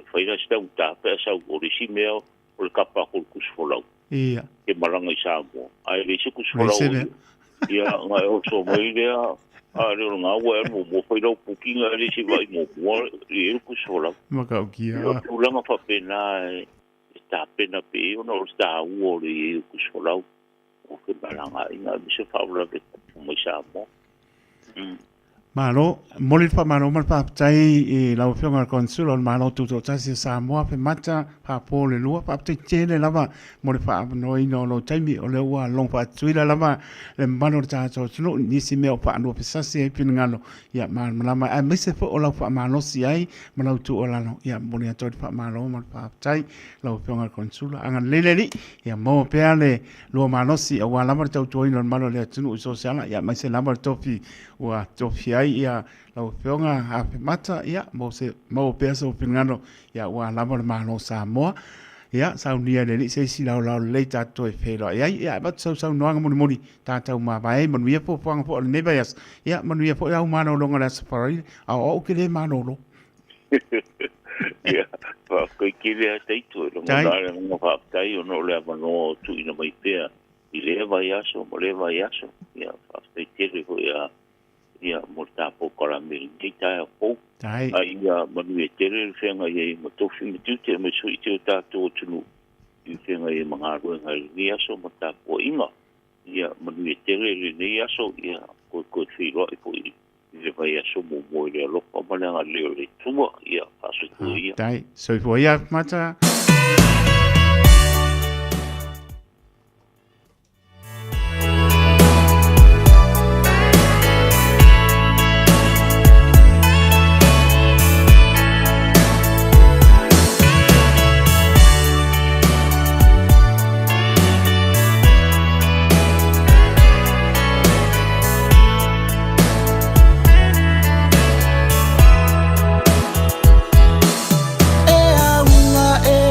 foi la sta ta pa sa o le si mea o le kapa ku solau ia ke maranga i Samoa ai le se ku sola ia nga o so mai lea a le nga wa mo foi lo pukinga le se vai mo e ku sola maka o kia o langa fa pena sta pena pe no sta o le ku sola o ke maranga ina se fa ora ke mo Samoa malo moli fa malo mal pa tai e la ofionga consul malo tutto tasi Samoa pe mata pa pole lua pa te tele lava moli fa no ino lo taimi o le wa long pa tuila lava le malo ta so no ni si me o pa no pesa se pin ngalo ya mal malama a mise fo o la fa malo si ai malo tu o la no ya moli to fa malo mal pa tai la ofionga consul anga leleli ya mo pe ale lo malo si o la mar tau to ino malo le tunu social ya mise la mar tofi wa tofi ia la feonga a mata ia mo se mo peso pingano ia wa la mo malo Samoa ia saunia le se si la le ta to e felo ia ba so no nga mo ta ta ma ba e mo ia po po ne ba yas ia mo ia po ia mano lo nga safari a o ke le mano lo ia pa ko ki le tai to lo mo fa tai no le ba no tu ina mai pe i le va yaso mo le va yaso ia fa tai ke ko ia morta po kora mi dita po ai ia manu e tere fenga ye mo to fi tu te me so ite ta to tunu i fenga ye manga ro ngai ni aso morta po inga ia manu e tere le ni aso ia ko fi ro i po i le vai aso mo mo le lo pa manga le tumo ia aso tu ia dai so foi ia mata e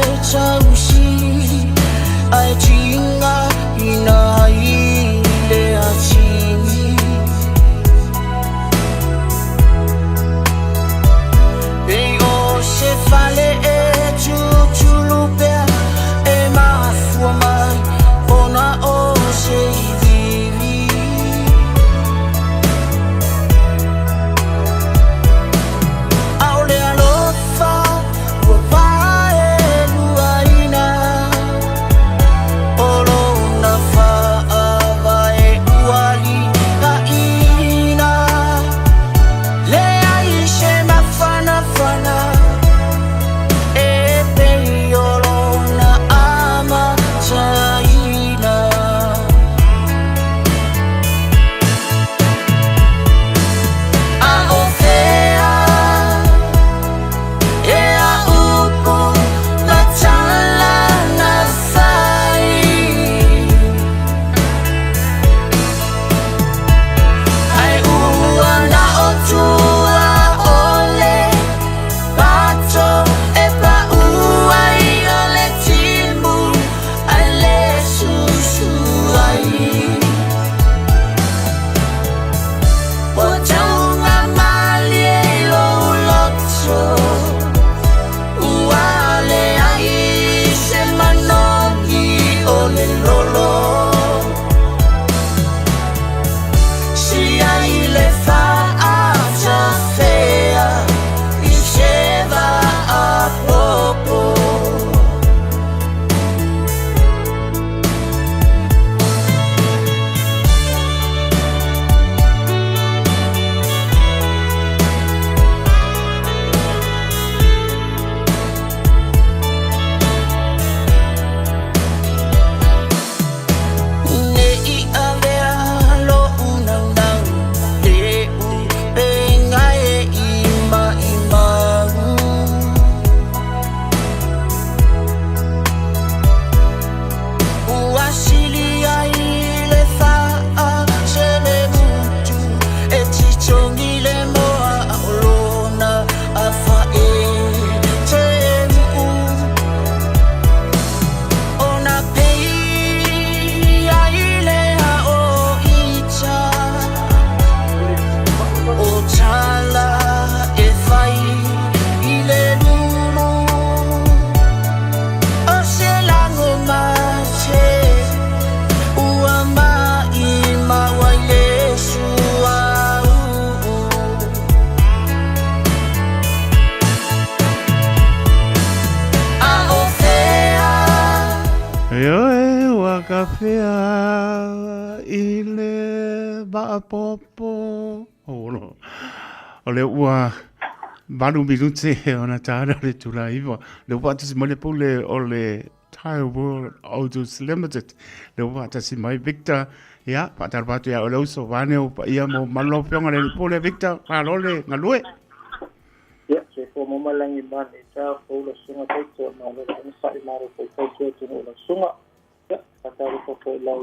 i le vaapopo. O le ua manu minute ona tāra le tula iwa. Le ua atasi mai le pule o le Tire World Autos Limited. Le ua atasi mai Victor. Ia, patarapatu ia o le uso vane o pa ia mo malo pionga le pule Victor. Palole ngalue. Ya, se fo mo malangi mane ta fo lo sunga taito ma lo sa I maro fo taito tino lo sunga. Ya, pataro fo fo la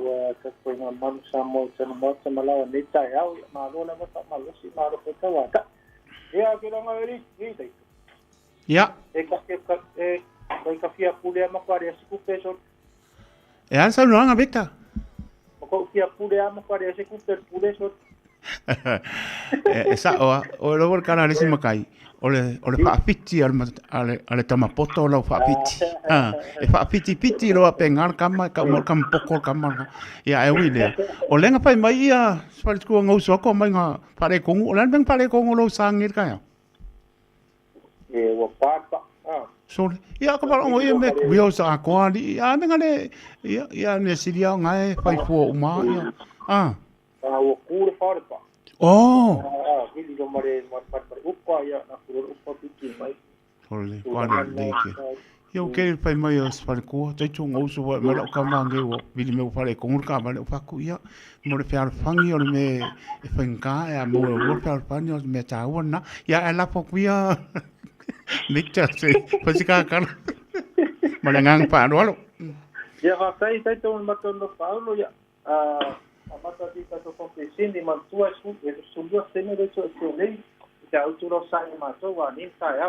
ta fo nga man sa mo tano mo ta malawa ne ta ya ma lo na mo ta ma lo si maro fo ta wa ta. Ya, ke nga eri ni taito. Ya. Ka fia pule ma kware si ku peso. E ansa luanga Victor. Ko fia pule ma kware si ku pule so. Esa o lo kana le simakai. Ole whaapiti ale tamapoto lau whaapiti. E whaapiti piti lo apengar kama kam poko kama. Ia e wile. O lenga pai mai ia spalitkua ngau soko mai nga pare kongu. O lenga pare kongu lo sangir kaya. E wa papa. Sorry. Ia ka pala ngoi me wio sa akwari. Ia me ngale ia ne siria ngai pai fo uma ia. Wa kure fare pa. Oh. Ili lo mare upa ya na kuro upa piti mai. Sorry. Kwana deke. Yo ke pai mai os pare ko tai tu ngau so wa mara ka mangi wo vili me pare ko ngurka mare upa ku ya. Mo le fer fangi o me e fanka ya mo wo fer fangi o me tawana. Ya ala po ku ya. Victor se pasika kan. Malangang pa ano. Ya ka sai to matondo Paulo ya. Mata di ka to compensini ma tua su due sene de so lei che autoro sai ma so va ni sai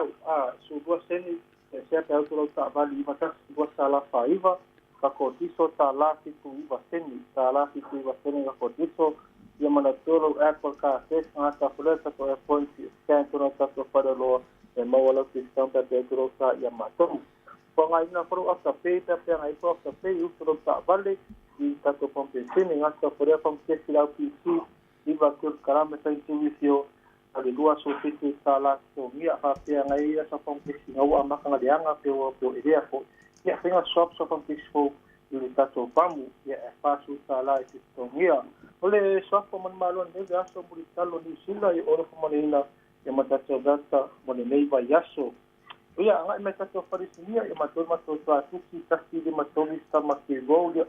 su due sene se pe autoro ta vali ma ta due sala faiva ka ko diso ta la ti tu va sene ta la ti tu va sene ka ko diso ia mana tolo Apple ka se nga ta fleta to e point scan to ta to para lo e ma wala ti stampa pe autoro ta ia ma to ko ngai na pro ata pe ta pe ngai pro ata pe autoro ta vali I tato compensini ngasta porea compensini la PC iba kur karame sa intuisio ale lua so fitu sala so mia fa pia ngai sa compensini au amaka ngalianga pe o idea ko ya finga shop so compensini ili tato pamu ya fa su sala i so mia ole shop man malon de gasto buritalo ni sila I oro fumanina ya matato gasta mone neiva yaso ya ngai metato farisinia ya mato sa tuki kasi de matovi sta makivolia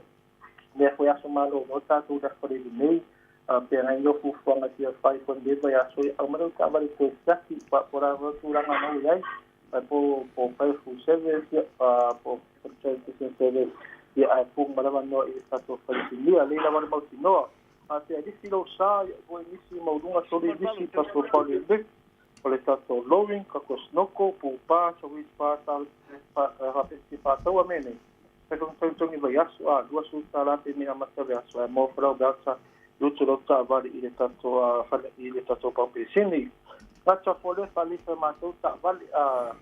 le foi aso malo no tato da fore di nei pe ngai yo fu fanga tia fai con de vai aso au malo ka vale to saki pa por a turanga no yai po fai fu service po service ya a fu malava no I tato fai ni ale la vale mau no a te di silo sa go inisi maudunga so di disi pa so pa de o le tato loving ka kosnoko pu pa so wi pa tal pa rapeti pa to amene pero tongi vai aso dua sala pe mina mata aso mo pro gasa luto lota vale ile tato pa pesini tato fole fali pe mato ta vale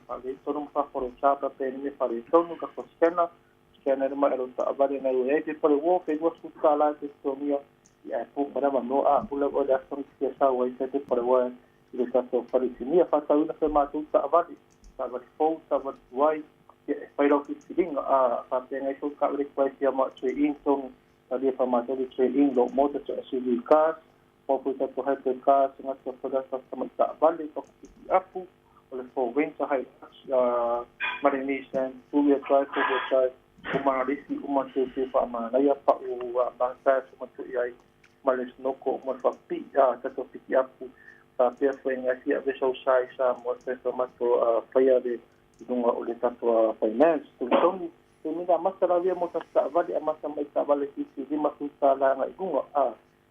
ale tono fa foro chapa pe ni fali tono ka skena ma ero ta vale na ye pe por wo pe wo sala te tonia ya pu para no pula o da son que sa wa te por wo ile tato fali ni fa ta una pe mato ta vale fo ta vale wai pai lo ki siling pa te ngai so ka request ya ma trade in tong tadi pa ma tadi trade in lo mo te SUV cars po pu ta to ha te cars nga to pada sa ta vale ko apu o le fo winter high marination two-wheel drive kuma risi uma te pa ma na ya pa u ba sa so tu ai males no ko mo fa pi ta to pi apu pa pe foi nga si ave so sai sa mo te to ma to fire de dunga o le tato finance tuni te mina masala via mo ta vale amasa mai ta vale ki di masu sala ngai dunga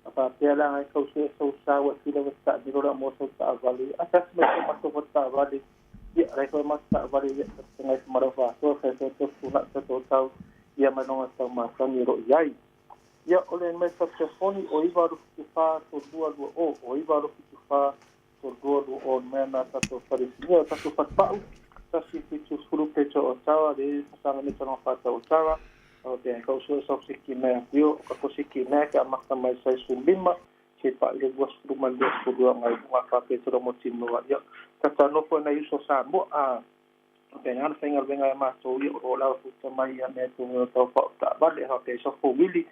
apa pela ngai ko se so sa wa sila ta di ro mo so ta vale asas me masu ta vale ya rai ko mas ta vale ya ngai marafa to se to suna to tau ya manonga ta ma ka ni ro yai ya ole me ta telefoni o iva ro ki fa to dua o iva ro ki fa to dua o mena ta to farisia ta to fa si fitu skulu pecho o tawa de pasanga ni tono fata o tawa o te ko so siki me yo ko siki me ka makta mai sai sumbima ke pa le was rumal de skulu ngai ma fa pecho mo tino ya ta no po na iso sa mo te ngan fenga venga ma to yo o la futa mai ya me to to fa ta ba de ha ke so ko wili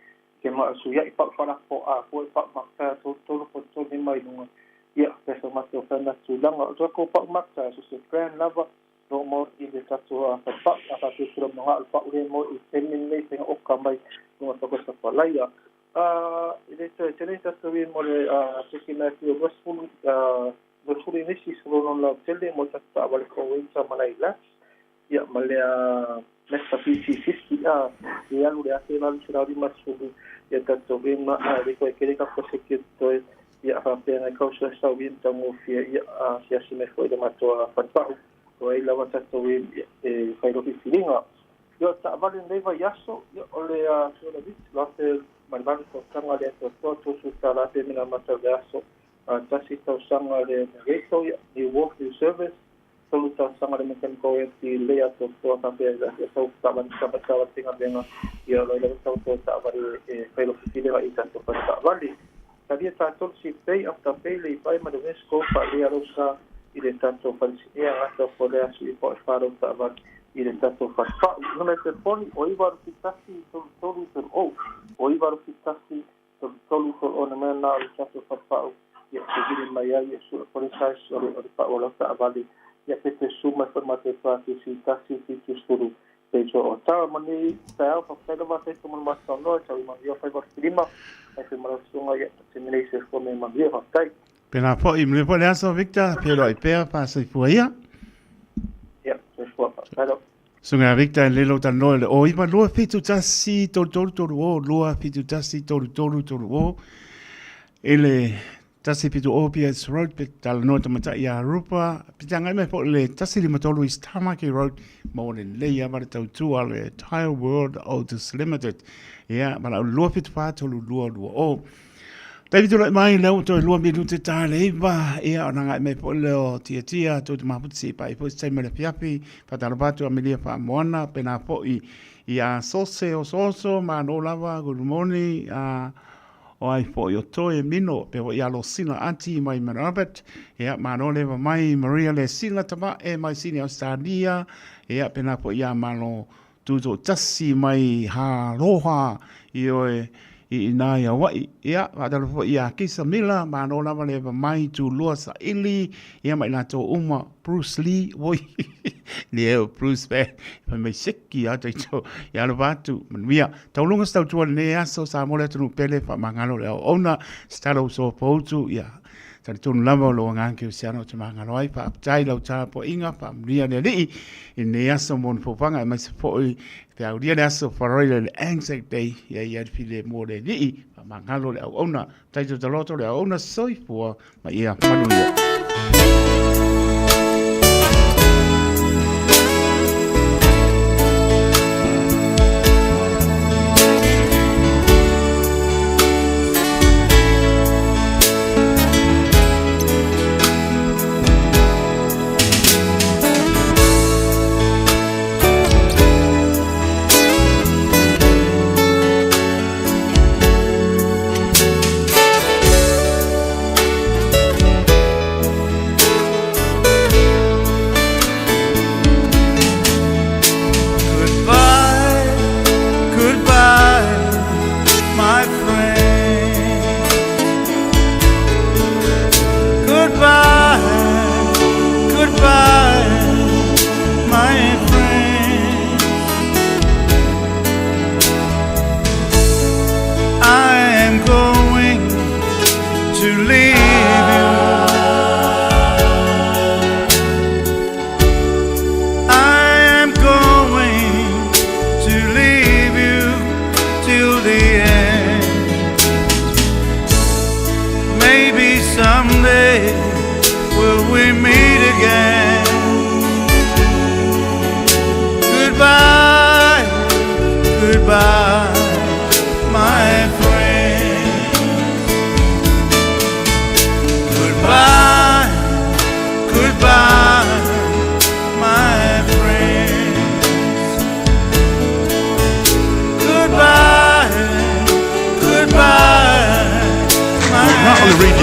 ke ma su ya ipa fala po a ko ipa makta to ko to ni mai no ia pesa ma to fana tu langa o ko pa makta so se friend lava no mo I le tatu a pa tu sura ma al pa ure mo I temin nei te o kamai no to ko sa palaia ile te tatu vi mo le sekina ti westful westful inisi so no la tele mo tata wal ko wi sa malaila ia malea nesta PC50 ia lu le ate la sura di masudu ia tatu vi ma le ko ke ka ko se ke to ia fa pena ko so sa vi tango fia ia sia se me foi de mato fa pa o ai lava tatu vi fa ro filinga ia ta vale nei va yaso ia ole so la vi la te malvan ko tanga le to su sala te mina mata yaso tasi tau sanga le reto ni work in service tolu tau sanga le mechanical ti le ato to ta pe ya so ta ban sa ta tinga benga ia lo le tau to ta vale pe lo fitile va ita to pa vale ta dia ta tol si pay after pay le pai ma de sco pa le rosa I le tanto fa si ia ato po le asu po faro ta va I le tanto fa no me te poni o iba ru tasi tolu o iba ru tasi tolu for on man na le tanto fa ia te giri mai ai su por esa o pa o la ta vale ia te suma formato fa si tasi tu sturu pe o ta mani ta fa fa va te como más no ta ma io fa por prima e se ma sunga ia te me se come ma via fa tai Pena po I mle po le aso Victor pero I pea pa se fuia. Ia, se fua pa. Hello. Sunga Victor le lo tan no o I ma lo fitu tasi to o lo fitu tasi to o ele tasi pitu OPS road pit tal no tamata ia rupa pitanga me po le tasi lima tolu is Tamaki road mo le ia ma tau tu ale Tile World Autos Limited ia ma lo fitu pa tolu o David lo mai le to lo mi te tale va ia ona me po le tia to ma putsi pa I po sai me le piapi pa talo batu amelia fa mona pena po ia soso ma no lava good morning o ai po yo to e mino pe ia lo sina anti mai Robert ia ma no le mai Maria le sina tama e mai sina Australia ia pena po ia malo tu tasi mai ha roha io I na ia wai ia adalo fo ia kisa mila ma no lava le mai tu lua sa ili ia mai na to uma Bruce Lee woi leo Bruce pe mai seki a to ia lo batu mia tau lunga sta tu ne aso sa mo le tu pele fa mangalo le ona stalo so poutu ia sa tu lava lo nganke usiano te mangalo ai pa tai lo ta po inga pa mia ne li ne aso mon fo panga mai se fo te au dia aso for le anzac day ia file mo le ni mangalo le ona tai to loto le ona soi po ma ia manuia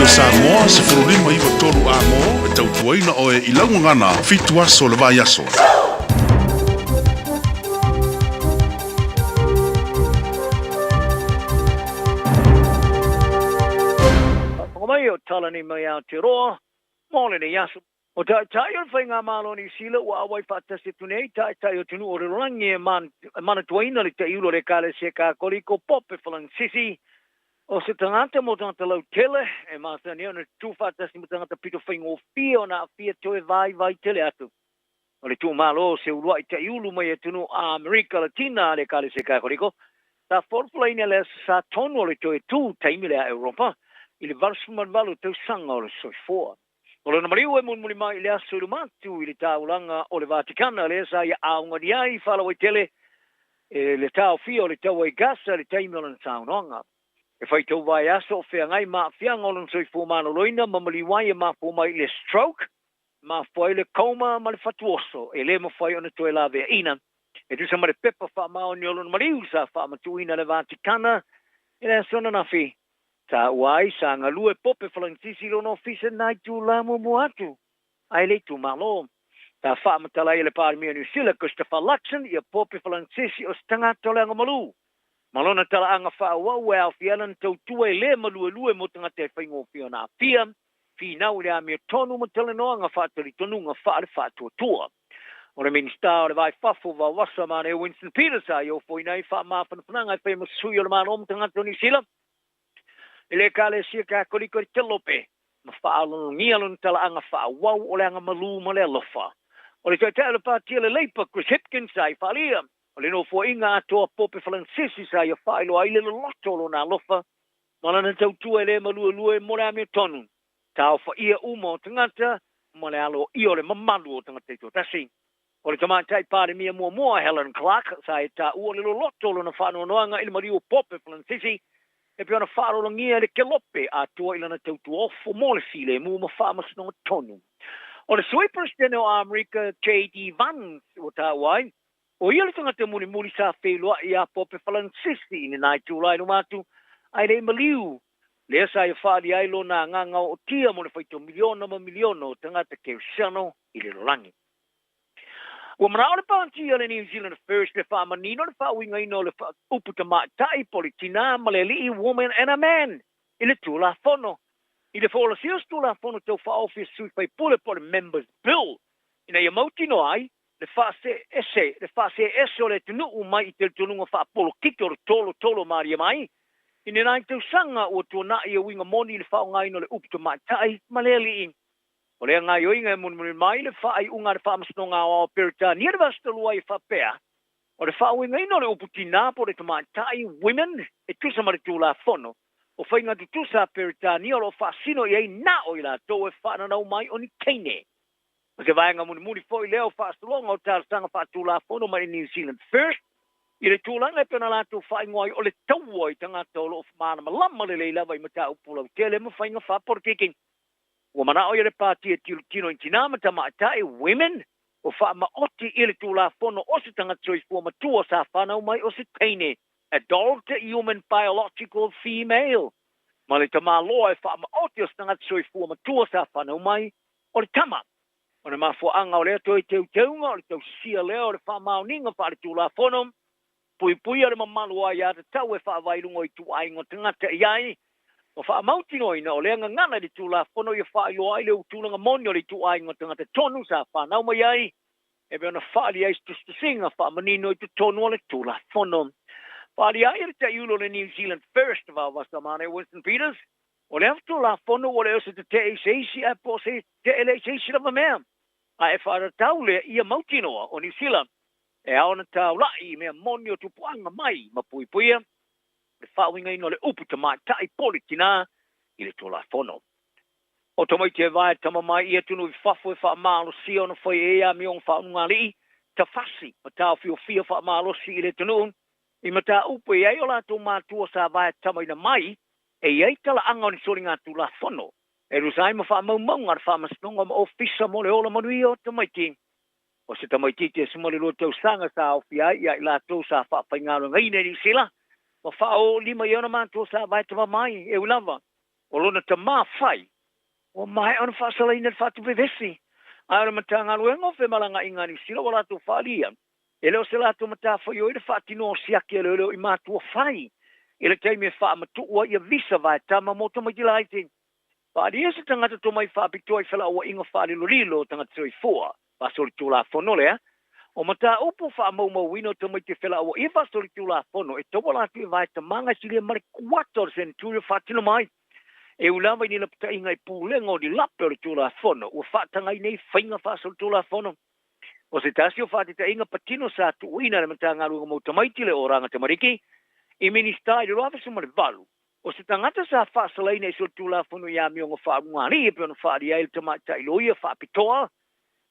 Samoa se furulima iwa toru amo e tau tuaina o e ilangu ngana fitu aso le vai aso. o tala ni mai au te roa, mole ni yasu. O tai o whainga malo ni sila wa awai whaatasi tunei, tai o tunu o rirangi e mana tuaina li te iulo re kale se ka kori ko pope whalang sisi, o se tangata mo tangata lau tele, e maasa ni ona tu whaatasi mo tangata pito whainga o fia o na fia toe vai tele atu. O le tu malo se urua i te iulu mai e tunu a Amerika Latina le kale se ka kori ko, ta forflaina le sa tonu o le toe tu taimi le a Europa, i le varsuman valu tau sanga o le soifoa. O le namariu e mun mai le aso matu i le taulanga o le Vaticana le sa ia aunga di ai whalawai tele le tau fia o le tau ai gasa le taimi o le taunanga. E whai tau vai aso o whea ngai maa whianga o le soifoa mano loina mamali wai e maa po mai le stroke, maa whai le coma ma le fatuoso e le ma whai o na toe la vea ina. E tu sa ma le pepa wha mao ni o le namariu sa wha matuina le Vaticana e le asona na fi. Ta uai sa ngalue pope whalangsisi lo no fisa nai tu lamo moatu. Ai le tu malo. Ta wha matala i le pārmia New Zealand Christopher Luxon i a pope whalangsisi o stanga tole anga malu. Malona tala anga wha wau e au fialan tau tua e le malue lue mo tanga te whaingo fia na fia. Fi nau le a mea tonu matala no anga wha tali tonu nga wha le wha tua tua. O le minista o le vai whafo wa wasa mane Winston Peters a i o fwoi nei wha mawhana whananga i whai masui o le mano o tanga New Zealand. Ele kale sia ka koriko te lope ma faalo ni alon tala anga fa wau o le anga malu ma le lofa o le tele pa tele leipa Chris Hipkins sai falia o le no fo inga ato pope Francis sai fa ilo ai le lotto lo na lofa ma na tau tu ele malu lu mo le me tonu tau fa ia umo tangata mo le alo i o le mamalu o tangata to tasi o le tama tai pa mi mo Helen Clark sai ta u le lotto lo na fa no anga il mario pope Francis e pe ona whaaro langia le kelope a tua ilana tautu ofo mo le file mu ma whaama sino tonu. O le sweepers tene o Amerika J.D. Vance o ta wai, o ia le tangata muni sa whelua i a pope Whalangsisi i nai tūlai no matu, ai le maliu. Le sa i whaari ailo na nganga o tia mo le whaito miliona ma miliono tangata ke usiano i le rolangi. Wa mana ole panti ale New Zealand first le fa manino le fa winga ino le fa uputa ma tai politina maleli woman and a man ile tula fono ile fola sios tula fono to fa office sui fa pole members bill ina yamoti no ai le fa se ese ole tunu mai tel tunu fa polo kito tolo maria mai ina nai tu sanga o to na ia winga moni le fa ngai no le uputa ma tai maleli o le ngai o inga mun mai le fa ai unga le fa masnonga o perta ni le vasta lua i fa pea o le fa winga ino le uputina po le tamatai women e tu sa mare tu la fono o fa inga tu sa perta ni o fa sino i na o ila to e fa na mai o ni kene o se vai nga mun fo i leo fa longa o tal sanga fa tu la fono mai New Zealand first i le tūlanga e pena la tu fa ngoi o le tau i tanga tolo of mana malama le lava i mata upula tele mo fa inga fa por kicking o mana o ile pati e tino intinama tamatai women o fa ma oti ile tula fono o se tanga choice for ma tu o sa fana mai o se peine adult human biological female ma le tama lo e fa ma oti o se tanga choice for ma tu o sa fana mai o le tama o le ma fo anga o le to te nga o le to sia le o le fa ma ninga fa le tula fono pui ale mamalu ai ata tau e fa vai lungo i tu ai ngo tangata iai o fa mautino ina o lenga ngana di tula fono ia fa ilo ai le utulanga monio le tu ai ngota ngata tonu sa fa nau mai ai e be ona fa li ai stu singa fa manino i tu tonu le tula fono fa li ai te iulo le New Zealand first of all was the man Winston Peters o le tula fono o le o se te eisi a po se te eisi la mea a e fa taule ia mautino o New Zealand e aona taulai mea monio tu puanga mai ma puipuia le whawinga ino le upu tamai tai politina i le tola fono. O tamai te vai tama mai ia tunu i whafo e wha maalo si ona whai ea mi on whaunga li ta fasi ma tau fio fia wha maalo si i le tunu i ma ta upu e ai o la tō mātua sa vai tama ina mai e iei tala anga o ni sori ngā tula fono e rusai ma wha maumau ar wha masnonga ma ofisa mo le ola manui o tamai ti. O se tamai ti te simole lo tau sanga sa o fia ia i la tō sa wha whaingaro ngai nei sila ma fao lima iona mantua sa vai tama mai e ulava o lona tama fai o mai ona fasala ina fatu bevesi ara matanga luengo fe malanga ingani sila wala tu falia ele o se la tu mata fo yo ile fatino siaki ele i matua fai ele taimi fa matu o ia visa vai tama moto mai laiti Whaalia se tangata to mai whaapitoa I whala ua inga whaalilo lilo tangata toi fua. Pasoli tula fono lea. O mata upu wha mau wino to mai te whala ua I pasoli tula fono. E topo la tu vai te manga sili mare kuator sen tuyo whaatino mai. E ulawa I nila puta inga I pūlenga o di lape o tula fono. Ua whaatanga I nei whainga pasoli tula fono. O se tasi o whaatita inga patino sa tu uina le mata ngarunga mo tamaitile o ranga te mariki. I minister I roa fisu mare valu. O se tangata sa whaasalaina I so tula fono ia mionga whaarungari e peona whaari aile tamata I loia whaapitoa.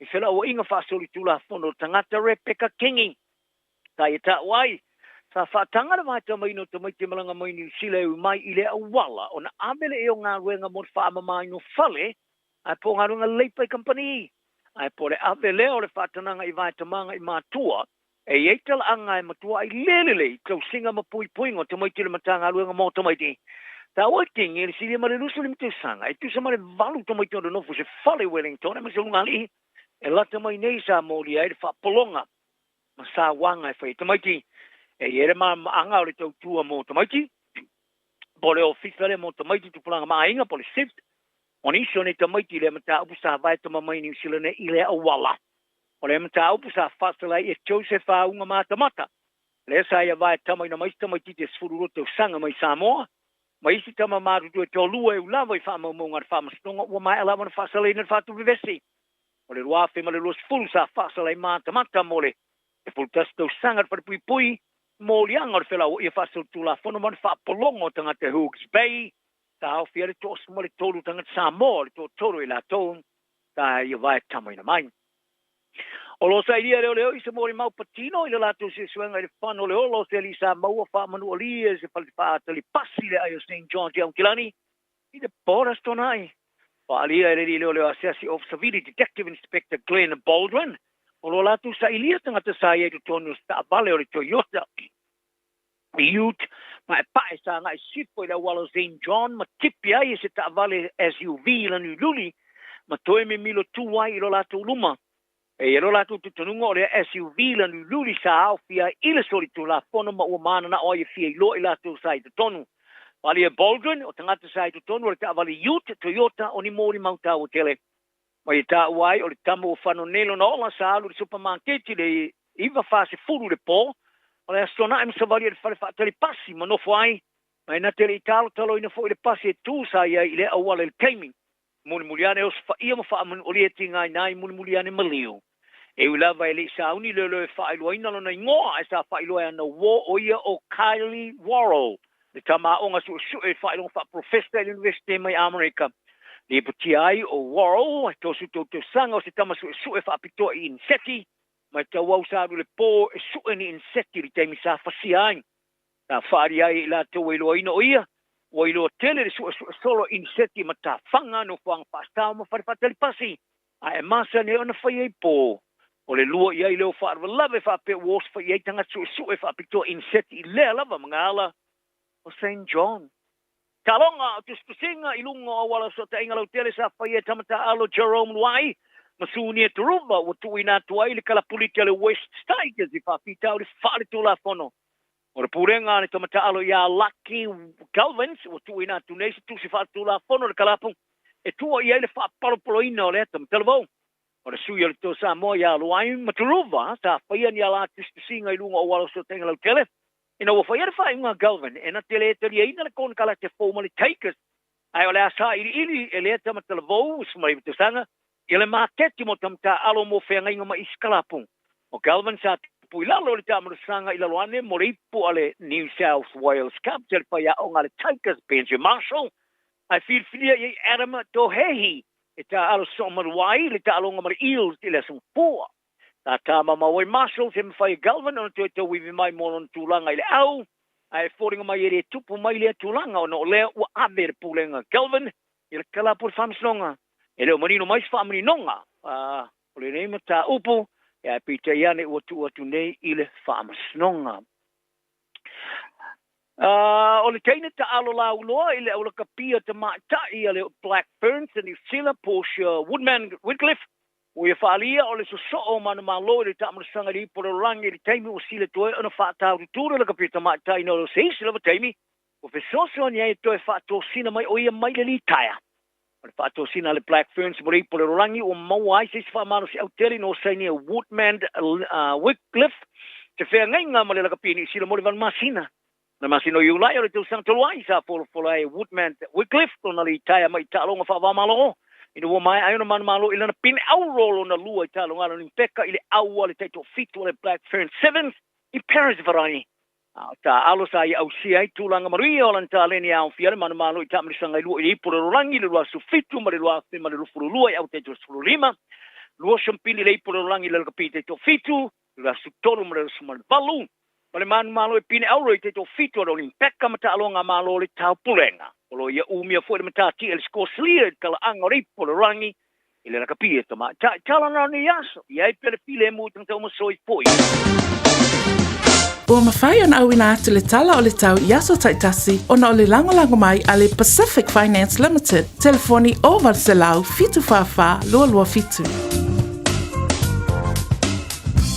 I whela o inga whaasoli tula fono tangata Rebecca Kingi. Ka I ta wai. Sa whaatangara mai tamaino tamaiti malanga mai ni sile u mai I le awala. O na amele e o ngā ruenga mo whaamamai no whale. Ai po ngā runga leipai company. Ai po le amele o le whaatananga I vai tamanga I mātua. E eitala anga e matua I lelele. Kau singa mapui puingo tamaiti le matanga ruenga mo tamaiti. Ta o tingi e le sile mare lusu le mte sanga. E tu sa mare valu tamaiti o de nofu se whale Wellington. E ma se lunga li. E lata mai nei sa mōri ai le whaapolonga. Ma sa wanga e whai tamaiti. E ere ma anga o le tau tua mo tamaiti. Po le ofisa le mo tamaiti tupulanga maa inga po le sift. O niso ne tamaiti le mata upu sa vai tama mai ni usila ne I le awala. O le mata upu sa whasalai e Joseph a unga mātamata. Le sa ia vai tama ina maisi tamaiti te sfururo te usanga mai Samoa. Maisi tama maru tu e tō lua e ulawa I whaamamunga le whaamastonga ua mai alawa na whasalai na whaatu vivesi. O le ruafe ma le luas fulu sa whasalai mātamata mo le. E fulu tas te usanga le whaapui pui. Mo lianga o le whela o ia whasal tula whono man whaapolongo tangata Hawke's Bay. Ta au fia le tōs mo le tōru tangata Samoa le tō tōru I la tōn. Ta ia vai tamo ina mai. O lo sa ilia leo I se mori mau patino I le lato se suenga I le whano le olo se li sa maua wha manu alia se pali whaata li pasi le ai o St. John Te Aukilani. I le poras tonai. Wha alia le leo Assessing Officer Vili Detective Inspector Glenn Baldwin. O lo latu sa ilia tangata sa ia tu tonu sta vale o le Toyota. Youth, ma e pae sa ngai sifo I le walo St. John, ma tipi ai se ta vale SUV la nu luli, ma toe me milo tuai I lo latu luma. E lo latu tutanunga o le SUV la nu luli sa au fia ila soli tu la fono ma ua mana na oia fia ilo I latu sa I tu tonu. Wali e Baldwin, o tangata sa I tu tonu, o le ta vale Youth, Toyota, o ni mori mauta o tele. Ma I ta uai o le tamo o whano nelo na ola sa alu le supermarketi le iwa fase furu le po. O le astona im sa vali le whale whaatali pasi ma nofo ai. Ma ina tele I talo ina fo I le pasi e tū sa ia I le awala le teimi. Muli muliane o sfa ia ma wha aman o le tinga I nai muli muliane maliu. E ulawa e le sa uni lelo e whailua ina lona ingoa e sa whailua ana wo o ia o Kylie Worrell. Le tama o nga su e whailua wha professor at University mai Amerika. Le puti ai o Worrell, to su to sanga o se tama su e whaapitoa I inseti, mai ta wau sa le po e su e ni inseti li teimi sa whasi ai. Ta whaari ai la te wailoa ina o ia, wailoa tele le su e solo inseti ma ta whanga no whang pastao ma wharepatali pasi. A e masa ne ona whai ai po. O le lua iai leo whaarwa lave whape wos whai ai tanga su e whaapitoa inseti I lea lava mga ala o St. John. Talonga o tustusinga I lunga o wala so ta inga lau tele sa whai e tamata alo Jerome Luai. Masuni e turuva o tui nā tuai le kalapuliti ale West Tigers I whapitau le whaare tula whono. O le purenga ne tamata alo ia Lucky Galvins o tui nā tunesi tusi whaare tula whono le kalapung. E tua iai le whaapalopolo ina o le tamata lavau. O le sui ale to Samoa ia Luai maturuva sa whai ani ala tustusinga I lunga o wala so ta inga lau tele. Ina wa whai whai unga Galvin, e na tele e tali eina le kona kala te fōmali Takers. Ai o le asa ili e le tamata lavau, sumari vitu sanga, i le māteti mo tamata alo mo whenga inga ma iskalapung. O Galvin sa pui lalo le tamata sanga I laloane mo le ipu ale New South Wales Cup, te le whai a onga le Takers, Benji Marshall. Ai whirwhiria I Adama Tohehi, e ta alo Somaruai, le ta alonga ma le Eels, i le song 4. Ta tama mawai Marshall se mwhai Galvin ona tue tau wiwi mai mono na tūlanga I le au. Ai whoringa mai ere tupu mai lea tūlanga ona o lea ua avere pūlenga Galvin. I le kalapur whamsnonga. E leo marino mais whamani nonga. O le neima tā upu. E ai pita iane ua tu nei I le whamsnonga. O le teina ta alo la uloa I le au la kapia ta maatai I le Black Ferns and New Zealand Portia Woodman Wycliffe. O ia whaalia o le so mana malo le ta sanga ri por rangi le taimi o sile toe ona whaatau tūra la kapita maatai no lo seisi lava taimi. O fe soso ni ai toe whaato sina mai o ia mai le li taia. Whaatosina le Black Ferns mo po le rolangi o mauai se whaamaro si auteli no saini Woodman Wycliffe te whea ngai ngā male laka pini sila mo le van masina. Na masino yu lai o le tau sang toluai sa fola e Woodman Wycliffe to na li taia mai talonga whaamalo. Ina wo mai ayona man malo ilana pin au rolo na lua I talo ngala ni peka ile au le taito fitu le Black Fern 7 I Paris varani. Ta alo sa I au si ai tulanga maria o lan ta leni au fiale man malo I tamri sanga lua I pole rolangi le lua su fitu ma le lua fi ma le lufuru lua I au taito suru lima. Lua shampili le pole rolangi le kapite taito fitu lua su tolu ma le su ma le balu. Ma le man malo pine au le taito fitu ro ni peka ma ta alonga malo le tau pulenga. Olo ia umia foi mata ti el skoslia kala angori por rangi ile na kapie tama tala na ni yaso ia pele pile mu tang tau mo soi foi Ua mawhai ana au ina atu le tala o le tau Iaso Taitasi ona o le lango mai a le Pacific Finance Limited telefoni o Valselau fitu whawha lua fitu.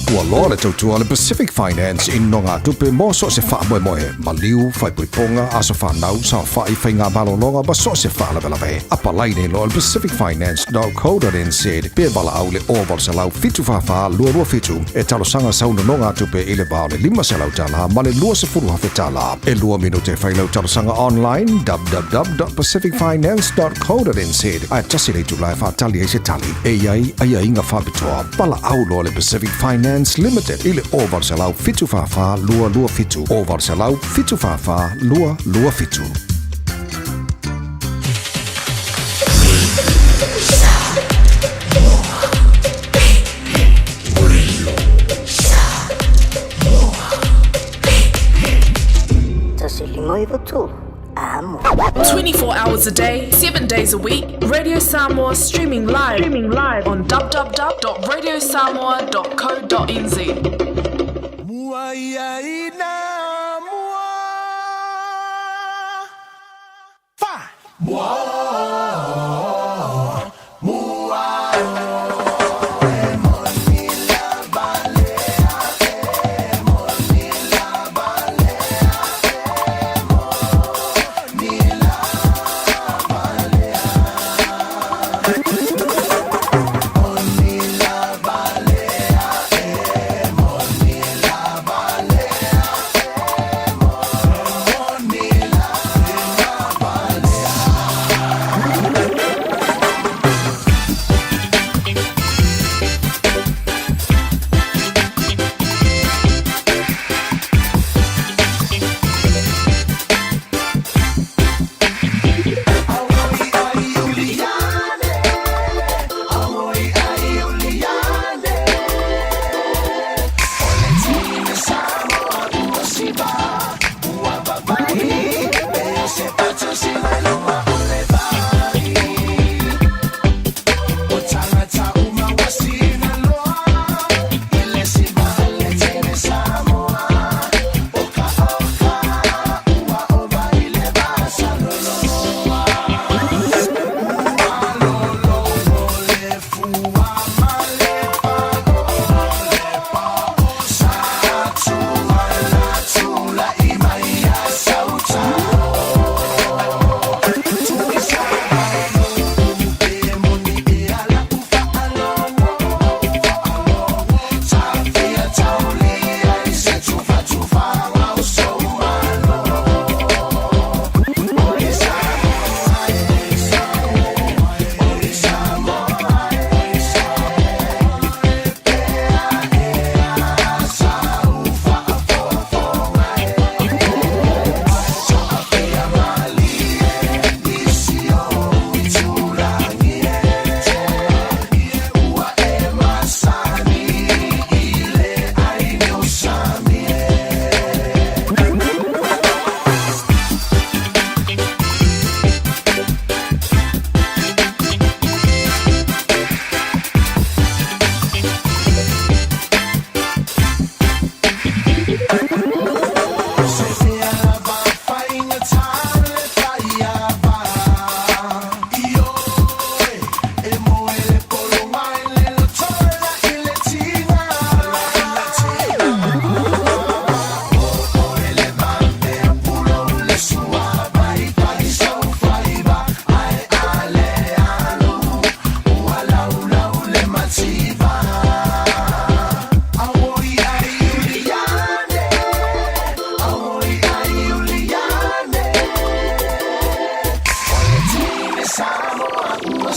Ua loa le tautua le Pacific Finance in no ngā tupe mō so se wha moe ma liu, whai puiponga, aso whanau, sa whai whai ngā malolonga ba so se wha lawe. Apa lai nei loa le pacificfinance.co.nz pe wala au le oval se lau fitu whawha lua fitu e talo sanga sauna no ngā tupe i le bao le 5 se lau tala ma le lua se furu hawhi tala. E lua minute whai lau talo sanga online www.pacificfinance.co.nz a tasi le tulai whatali e se tali e iai inga whabitoa pala au loa le Pacific Finance Limited ile oval se lau fitu whawha lua fitu oval se lau fitu whawha lua fitu. Tasi limoi vatu. 24 hours a day, 7 days a week. Radio Samoa streaming live on www.radiosamoa.co.nz.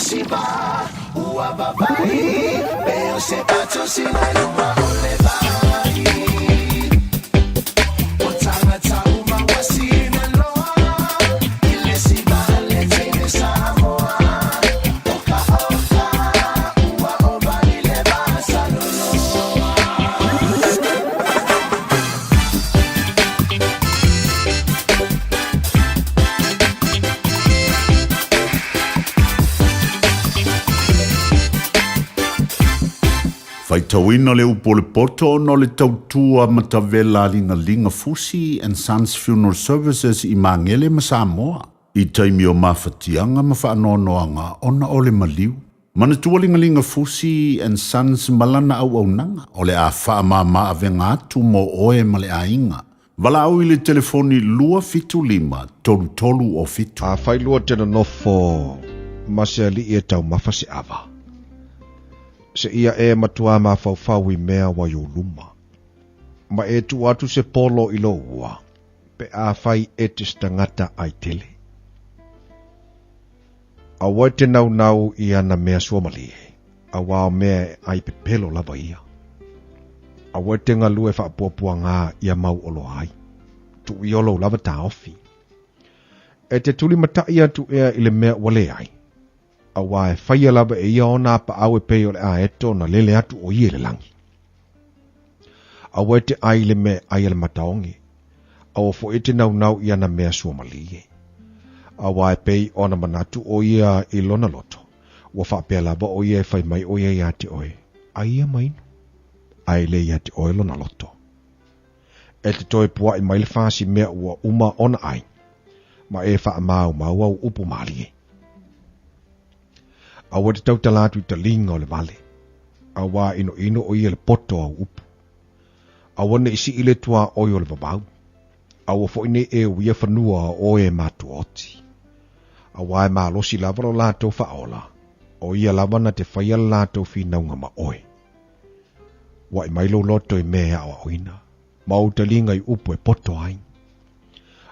siva ua vavai Peo se pato sina luma ole vai O tangata uma wasina loa Ile siva le tene Samoa Oka oka ua ova ile basa loloa Faitauina le upo le poto no le tautua matavela linga Fusi and Sons Funeral Services I Mangele ma Samoa. I taimi o mawhatianga ma whaanoanoanga ona o le maliu. Manatua linga Fusi and Sons malana au nanga o le a whaamama avenga atu mo oe ma le ainga. Wala au I le telefoni lua fitu lima tolu o fitu. A whailua tena nofo maseli e tau mawhasi awa. Se ia e matua ma fau I mea wa yo luma. Ma e tu atu se polo I lo ua. Pe a whai e te stangata ai tele. A wai te nau I ana mea suomalie. A wao mea ai pe pelo lava ia. A wai te ngalue wha puapua ngā ia mau olo ai. Tu I olo lava ta ofi. E te tuli mata ia tu ea I le mea wale ai. A wae whaia lava e ia ona pa awe peo le a eto na lele atu o ie le langi. A wae te ai le me ai le mataongi. A o fo ete nau ia na mea suomalie. A wae pei ona manatu o ia I lona loto. Wa whapea lava o ia whai mai o ia ia te oe. A ia mainu. Ai le ia te oe lona loto. E te toi pua I mai le whasi mea ua uma ona ai. Ma e wha mau au upu malie. A wa te tau talatu I talinga o le vale. A wa ino o ia le poto au upu. A wana isi I le tua o le vabau. A wa fo ine e uia whanua o e matu oti. A wa e maa losi lavaro lātou whaola. O ia lavana te whaia lātou whinaunga ma oe. Wa I mailo loto I mea o oina. Ma o talinga I upu e poto ai.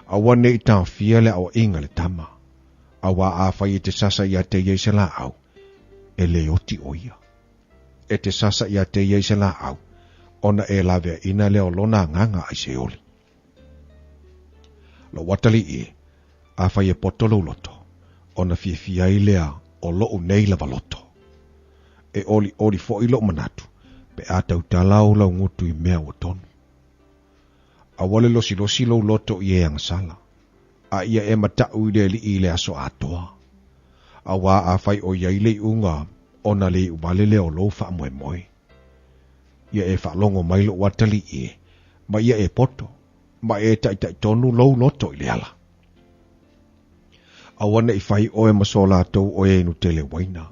A wana I tau fiele o inga le tama. A wa a whai te sasa ia te yeise la au. E le oti oia. E te sasa ia te yeise la au. Ona e lavea ina leo lona nganga ai se oli. Lo watali I. A whai e potolo loto. Ona fia I lea o loo nei lava loto. E oli fo I lo manatu. Pe a tau talau lau ngutu I mea o tonu. A wale losi lo loto I e angasala. A ia e matau I le aso atoa. A wā a whai o iai le unga ona le umale le o lo wha moe moe. Ia e whalongo mailo watali I. Ma ia e poto. Ma e tai tonu lo loto I le ala. A wana I whai o e masola tau o e nu tele waina.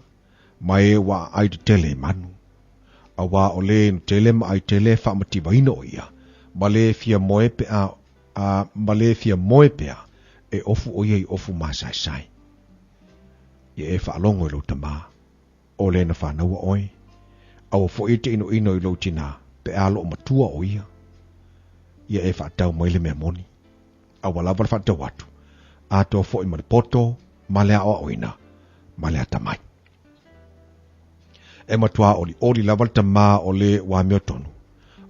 Ma e wa ai tele manu. A wā o le nu tele ma ai tele wha mati waina o ia. Ma le fia moe pe ma le fia moe pe e ofu o iei ofu masai sai. Ia e whaalongo I lo tama. O le na whanaua oe. A o fo ite ino I lo tina. Pe alo o matua o ia. Ia e whaatau maile mea moni. A walawa whaatau atu. A to fo I maripoto. Ma lea o oina. Ma lea tamai. E matua oli lawal tama o le wa meo tonu.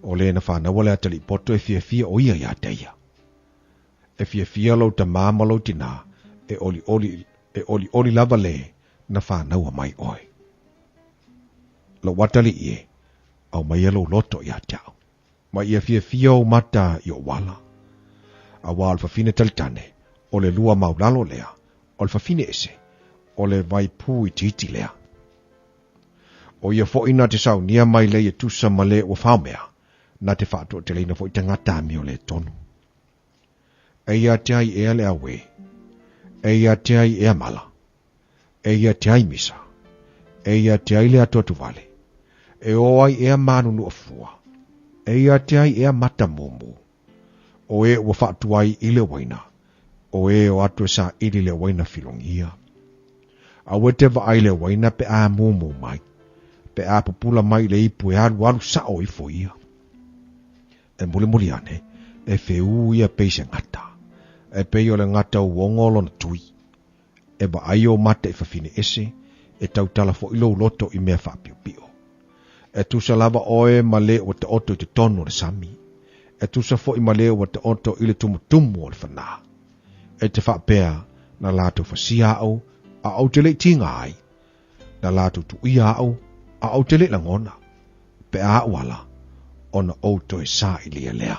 O le na whanaua lea tali poto e fia o ia ia teia. E fia lo tama ma lo tina. E oli lava le na whanaua mai oe. Lo watali I au mai alo loto ia tau. Ma ia fia o mata I o wala. A wa alfafine talitane o le lua maulalo lea. O alfafine ese o le vai pū I titi lea. O ia fo ina te sau nia mai le ia tusa ma le o whaumea. Na te whaatua te leina fo I te ngata mi o le tonu. E ia te ai ea le awe. E ia te ai ea mala. E ia te ai misa. E ia te ai le atotu vale. E o ai ea manunu o fua. E ia te ai ea mata momu. O e ua whaatu ai I le waina. O e o atu sa iri le waina filongia. A wete wa ai le waina pe a momu mai. Pe a popula mai le ipu e alu sa o I fo ia. E muli ane. E feu ia peise ngata. E pei o le ngata uongo lo na tui. E ba ai o mata I fafine ese. e tautala fo ilo loto I mea whapiupio. E tusa lava oe ma le o te oto I te tono le sami. E tusa fo I ma le o te oto I le tumutumu o le whanā. E te whapea na lātou whasia au, a au te le tinga ai. Na lātou tu ia au, a au te le langona. Pe a wala, ona outo e sā I lia lea.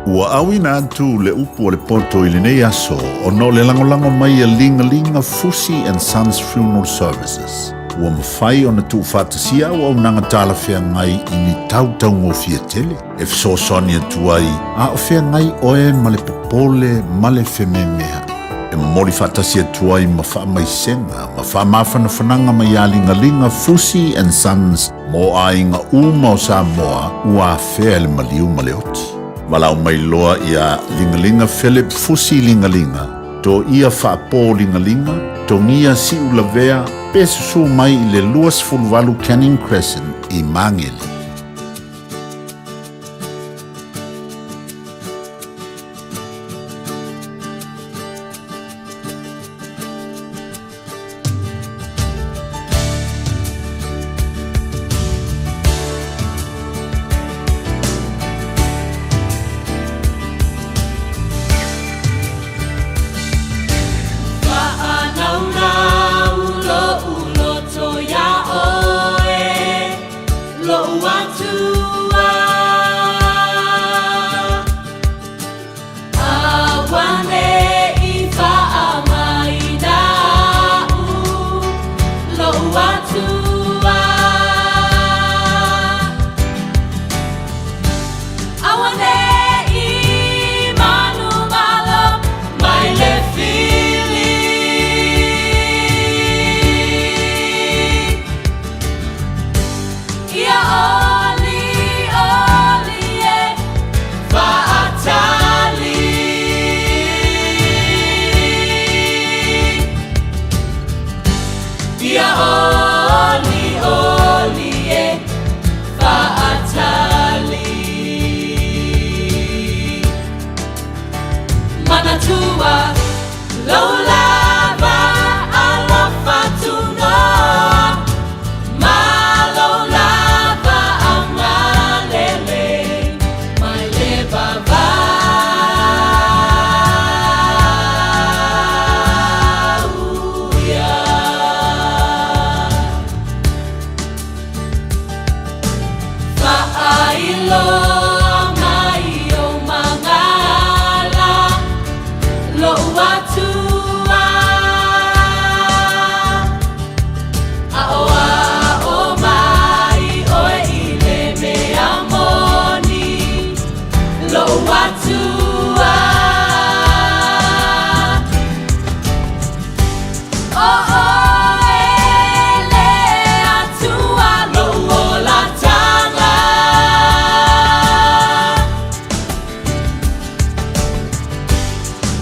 Ua awina atu le upu o le poto I le nei aso o no le langolango mai a linga Fusi and Sons Funeral Services. Ua mawhai o na tu whātasia o au nanga tāla whea ngai I ni tautau ngō fia tele. E fso soni atu ai, a o whea ngai oe ma le popole ma le wheme mea. E mori whātasia atu ai ma wha mai senga, ma wha mawhana whananga mai a linga Fusi and Sons mo a inga uma o Samoa ua whea le maliu ma le oti. Walau mai loa ia lingalinga Philip Fusi lingalinga, to ia whaapo lingalinga, to ngia si ulavea, pe susu mai I le luas fulwalu Canning Crescent I Mangele.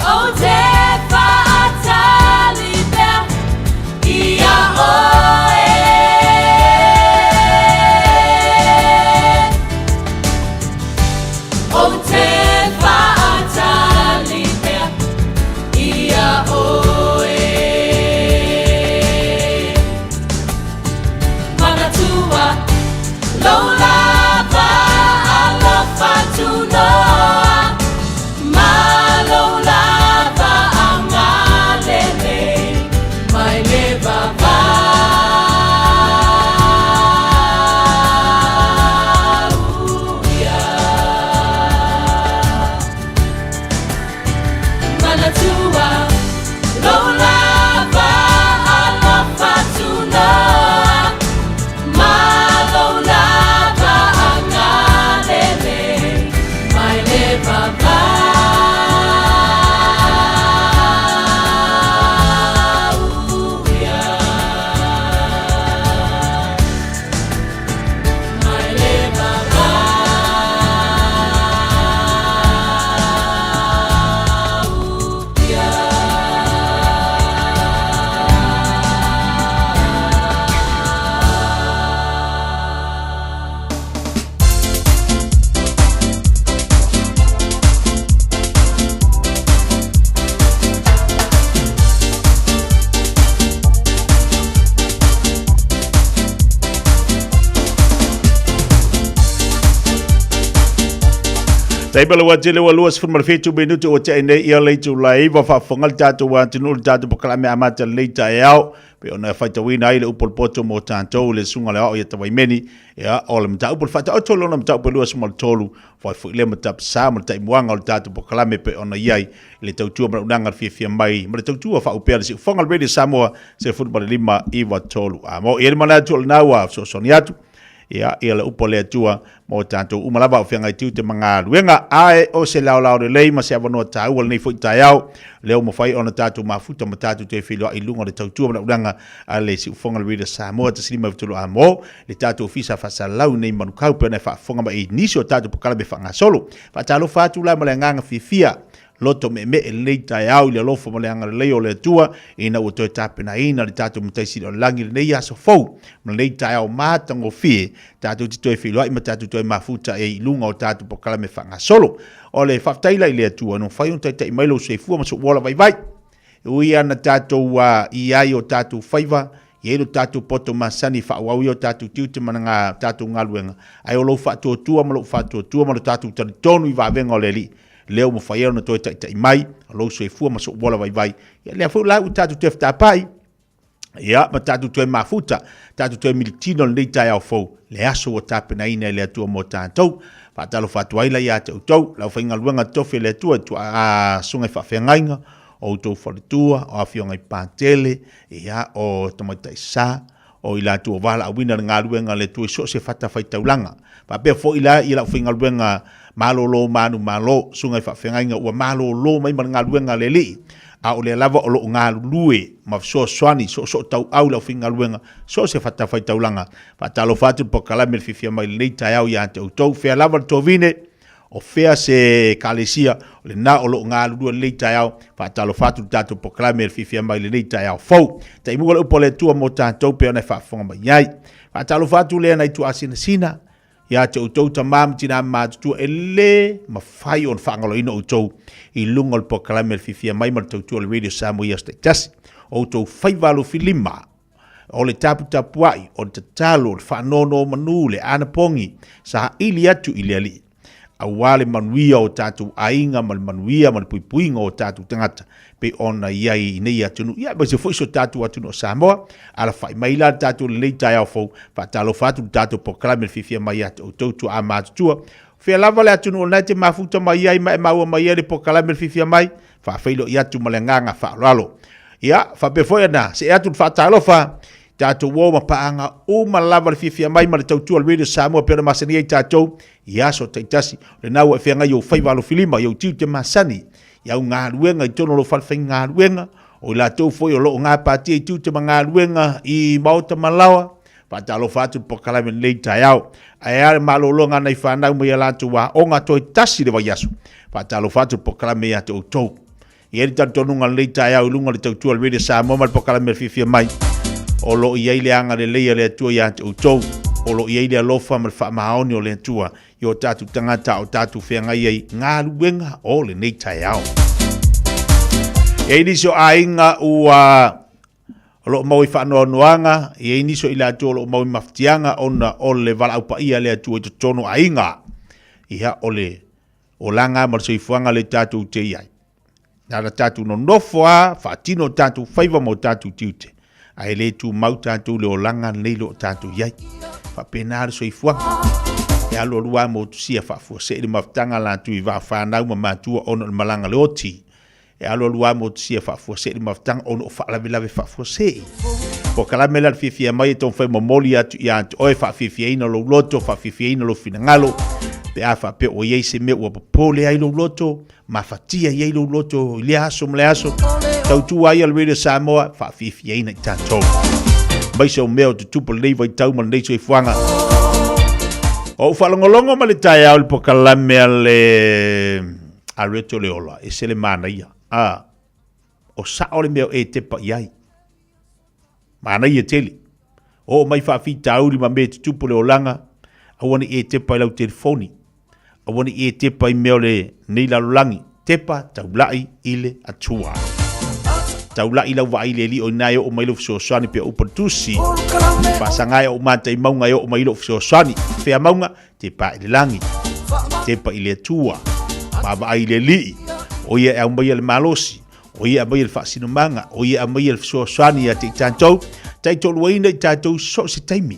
Oh, death. Taipa lawa tele wa luas fun malfetu minutu o te nei ia leitu live fa fongal tatu wa tinu tatu pokalame amata leita yao pe ona faita wina ile upol poto mo tanto le sunga le o yata meni ya ole mta upol fata o tolo na mta upol luas mal tolu fa fu le mta sa mo tai muanga o tatu pokalame pe ona yai le tautua ma unanga fia mai ma le tautua fa upel se fongal be Samoa se football lima iwa tolu mo ele mana tolu na wa so soniatu ia le upole tua mo tanto umalava o fenga tiu te manga luenga ae o se lao de lei ma se avano tau nei foi taiao leo mo fai ona tatu mafuta ma tatu te filo i lunga de tautua na udanga ale si ufonga le vida Samoa te sima vitulu amo le tatu ofisa fa salau nei manukau pe na fa fonga ma inisio tatu pokala be fanga solo fa talo fatu la malanga fifia loto me le taiao le lofo mo le anga le o le tua ina o to tape na ina le tatu mtaisi o langi le ia so fou mo le taiao matango fie tatu ti to filo ai matatu to mafuta e lunga o tatu pokala me fanga solo o le faftaila ile tua no fai un tai mai lo se fu mo so wala vai ui ana tatu wa iai o tatu faiva yelo tatu poto masani fa wa yo tatu tiute mananga tatu ngaluenga ai o lo fa to tua mo lo fa to tua mo tatu tonu i va venga le li leo mo faia na toi tai mai lo so e fu ma so bola vai ya le fu la utatu tefta pai ya ma tatu toi mafuta tatu toi militino le tai au fo le aso o tape na ina le tu mo tanto fa talo fa toi la ya tu la fainga luanga tofe le tu a sunga fa fengainga o to fo tua o afio ngai pantele ya o tomatai sa o ila tu vala wina nga luenga le tu so se fata fa taulanga pa pe fo ila fainga luanga malolo manu malo sungai fa fengainga ua malolo mai man ngaluenga leli a ole lava o lo ngalue ma so swani so tau au la finga luenga so se fata fa taulanga fa talo fatu pokala mel fifia mai le taiau ya te to fe lava to vine o fea se kalesia le na o lo ngalue le taiau fa talo fatu tatu pokala mel fifia mai le taiau fo tai mu o pole tu mo tanto pe na fa fonga mai yai fa talo fatu le na tu asina ya te utou tamam tina matu ele ma fai on fangalo ino utou i lungol pokalame fifia mai ma tu le radio Samoa ya status o to fai valo filima o le tapu ai o te talo fa nono manule ana pongi sa ili atu ili ali awale manuia o tatu ainga mal manuia mal puipuinga o tatu tangata pe ona iai nei atunu ia ba se foi so tatu atu no Samoa ala fai mai la tatu le tai au fo pa talo fatu tatu proclame fifia mai atu tu amatu tua fe lava le atunu na te mafuta mai ai mai le proclame fifia mai fa feilo ia tu malenganga fa lalo ia fa pe foi na se atu fa talo fa tatu wo ma paanga o malava le fifia mai ma le tautua le radio Samoa pe na masani ai tatu ia so taitasi le na wa fenga yo fai valo filima yo tiu te masani ya nga luenga tono lo falfa nga luenga o la to foi o lo nga pati tiu te nga luenga i mauta malawa pa talo fatu pokala men leita yao ai malo lo nga nei fana mo ya la tu wa o nga to tasi de vayasu pa talo fatu pokala me ya to to ye tanto nga leita yao lunga le tautua le radio Samoa mal pokala me fifia mai o lo ia ile anga le tu ya to o lo ia ile lofa mal fa maoni o le tua yo tatu tangata o tatu fenga ye nga luenga o le nei tai ao e ni so ainga ua lo mau fa no noanga e ni so ila to lo mau maftianga ona o le vala upa ia le tu to tono ainga ia ole o langa mar so ifuanga le tatu te ia na tatu no nofoa fa tino tatu faiva mo tatu tiute ai le tu mau tatu le o langa le lo tatu ia fa penar so ifuanga ya lo lua mo sia fa fo se le maftanga la tu va fa na ma tu on malanga le oti ya lo lua mo sia fa fo se le maftanga on fa la vela fa fo se po kala mela fifia mai ton fa mo molia tu ya o fa fifia ino lo loto fa fifia ino lo finangalo pe afa pe o ye se me o pole ai lo loto ma fatia ye lo loto le aso tau tu ai al radio Samoa fa fifia ina tanto mai so me o tu po le vai tau man le so fuanga o falongolongo ma le tai au le pokalame ale areto le ola e se le mana ia o sa ole meo e te pa iai mana ia tele o mai fa fi tau li ma me tupu le olanga a wani e te pa lau telefoni a wani e te pa i meo le nei la lulangi te pa taulai ile atua taulai lau vai le li o nai o mai lo fso swani pe upa tusi pasangai o mata i maunga o mai lo fso swani fea maunga te pa ile langi te pa ile atua ai le li o ia au mai le malosi o ia mai le fasino manga o ia mai le so swani ya te tantou tai to luina tantou so se taimi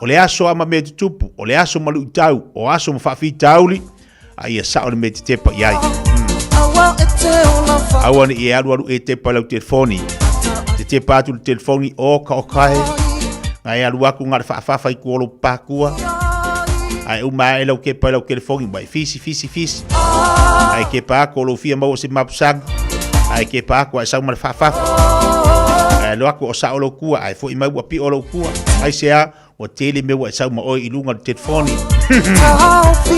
o le aso ama me tupu o le aso malu tau o aso ma fafi tauli ai sa o me te pa yai awan e alu e te pa le telefoni te pa tu telefoni o ka o kai ai alu aku ngar fa i ko lo pakua ai o mai lo ke pa lo telefoni mai fisi ai ke pa ko lo fia mo se mapsang ai ke pa ko sa mal fa ai lo aku o sa o lo kua ai fo i mai wa pi o lo kua ai sea o tele me wa sa mo o ilunga telefoni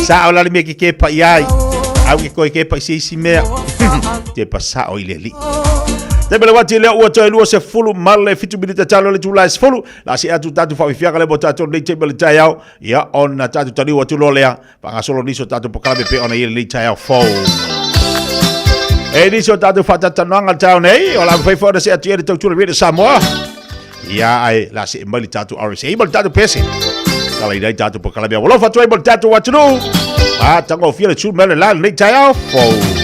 sa o la me ke pa ai au ke pa si me te pa sa o ile li te bele wati le o to lu se fulu male fitu bilita talo le tula se fulu la si atu tatu fa fiaka le botato le te bele tayao ya on na tatu tali o tulo lea pa nga solo niso tatu pokabe pe ona ile le tayao fo e niso tatu fa tatananga tao nei o la fa fo se atu ile tatu le Samoa ya ai la si mali tatu RSA mali tatu pese kala ile tatu pokabe o lo fa to mali tatu watu no a tango fiele chu mele la le tayao fo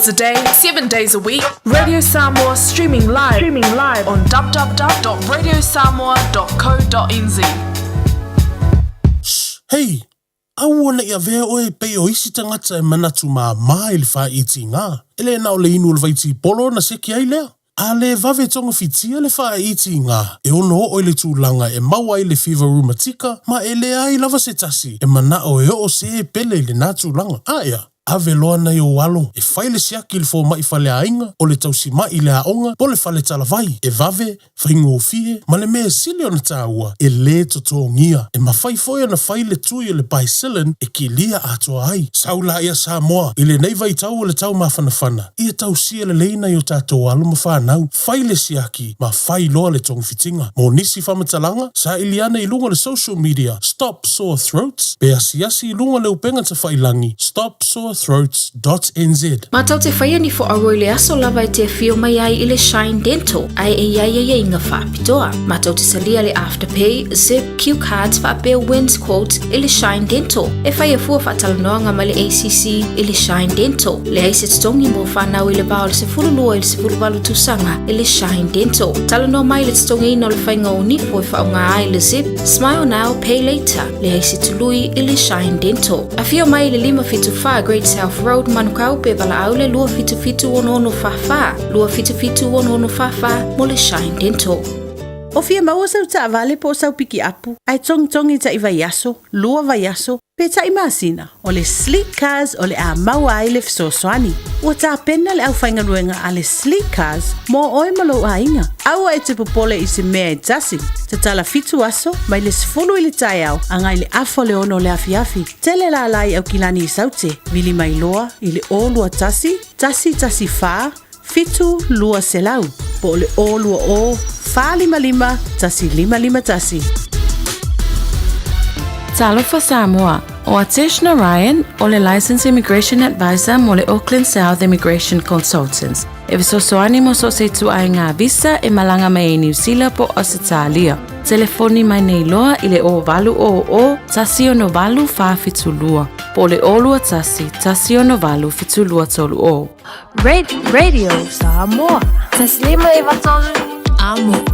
A day, 7 days a week. Radio Samoa streaming live on www.radiosamoa.co.nz. Hey, awona ia vea oe pe o isi tangata e manatu ma ili wha iti ngā. Ele na o le inu vaiti polo na seki ai lea. A le vave tonga fitia le wha iti ngā. E ono o le tūlanga e maua i le fever rheumatica, ma ele ai lava se tasi. E mana o e o se pele le nā tūlanga. Aya. ave loa na i o alo, e whai le siaki le fo mai whale ainga, o le tausi mai le aonga, po le whale talavai, e vave, whaingo o fie, ma le mea sili o na tāua, e le totongia, e mawhai foia na whai le tui o le Bicillin, e ki lia atoa ai, saula ia Samoa, i le nei vai tau o le tau mawhanawhana, ia tausia le leina i o tātou alo ma whanau, whai le siaki, ma whai loa le tong fitinga, mo nisi whamatalanga, sa iliana i lunga le social media, Stop Sore Throats, pe asiasi i lunga le upenga ta whailangi, stopsorethroats.nz. Matau te whaia ni fo aroi le aso lava e te whio mai ai i le Shine Dental, ai e inga whaapitoa. Matau te salia le Afterpay, Zip, Q-Cards, whaapea Wins Quote i le Shine Dental. E whaia fua whaatalanoanga ma le ACC i le Shine Dental. Le aise tongi mo whanau i le bao le se fululua i le se fuluwalu tusanga i le Shine Dental. Talanoa mai le tongi ino le whainga o nifo i whaunga ai le Zip, Smile Now, Pay Later. Le aise tului i le Shine Dental. A whio mai le 575 Great South Road Manukau pe wala au le 255 255 mo le Shine Dental. O fia maua sau ta vale po sau piki apu. Ai tongi ta iwa yaso, lua va yaso, pe ta imasina. O le Sleek Cars o le a maua ai le fisoswani. O ta pena le au whainga ruenga a le Sleek Cars mo oi malo a inga. Aua e te popole i se mea e tasi. Te tala fitu aso, mai le sifulu i le tai au, angai le afo le ono le afiafi. Tele la lai au kilani i saute, vili mai loa i le o lua tasi fa, fitu lua selau. Po le o lua o, fa lima tasi. Talofa Samoa, o Atishna Ryan, o le Licensed Immigration Advisor mo le Auckland South Immigration Consultants. E visosoani mo so se tu ai ngā visa e malanga mai New Zealand po Australia. Telefoni mai nei loa i le o valu o tasi o no valu fa fitulua. Po le olua tasi o no valu fitulua tolu o. Radio Samoa. Taslima i watolu. Amo.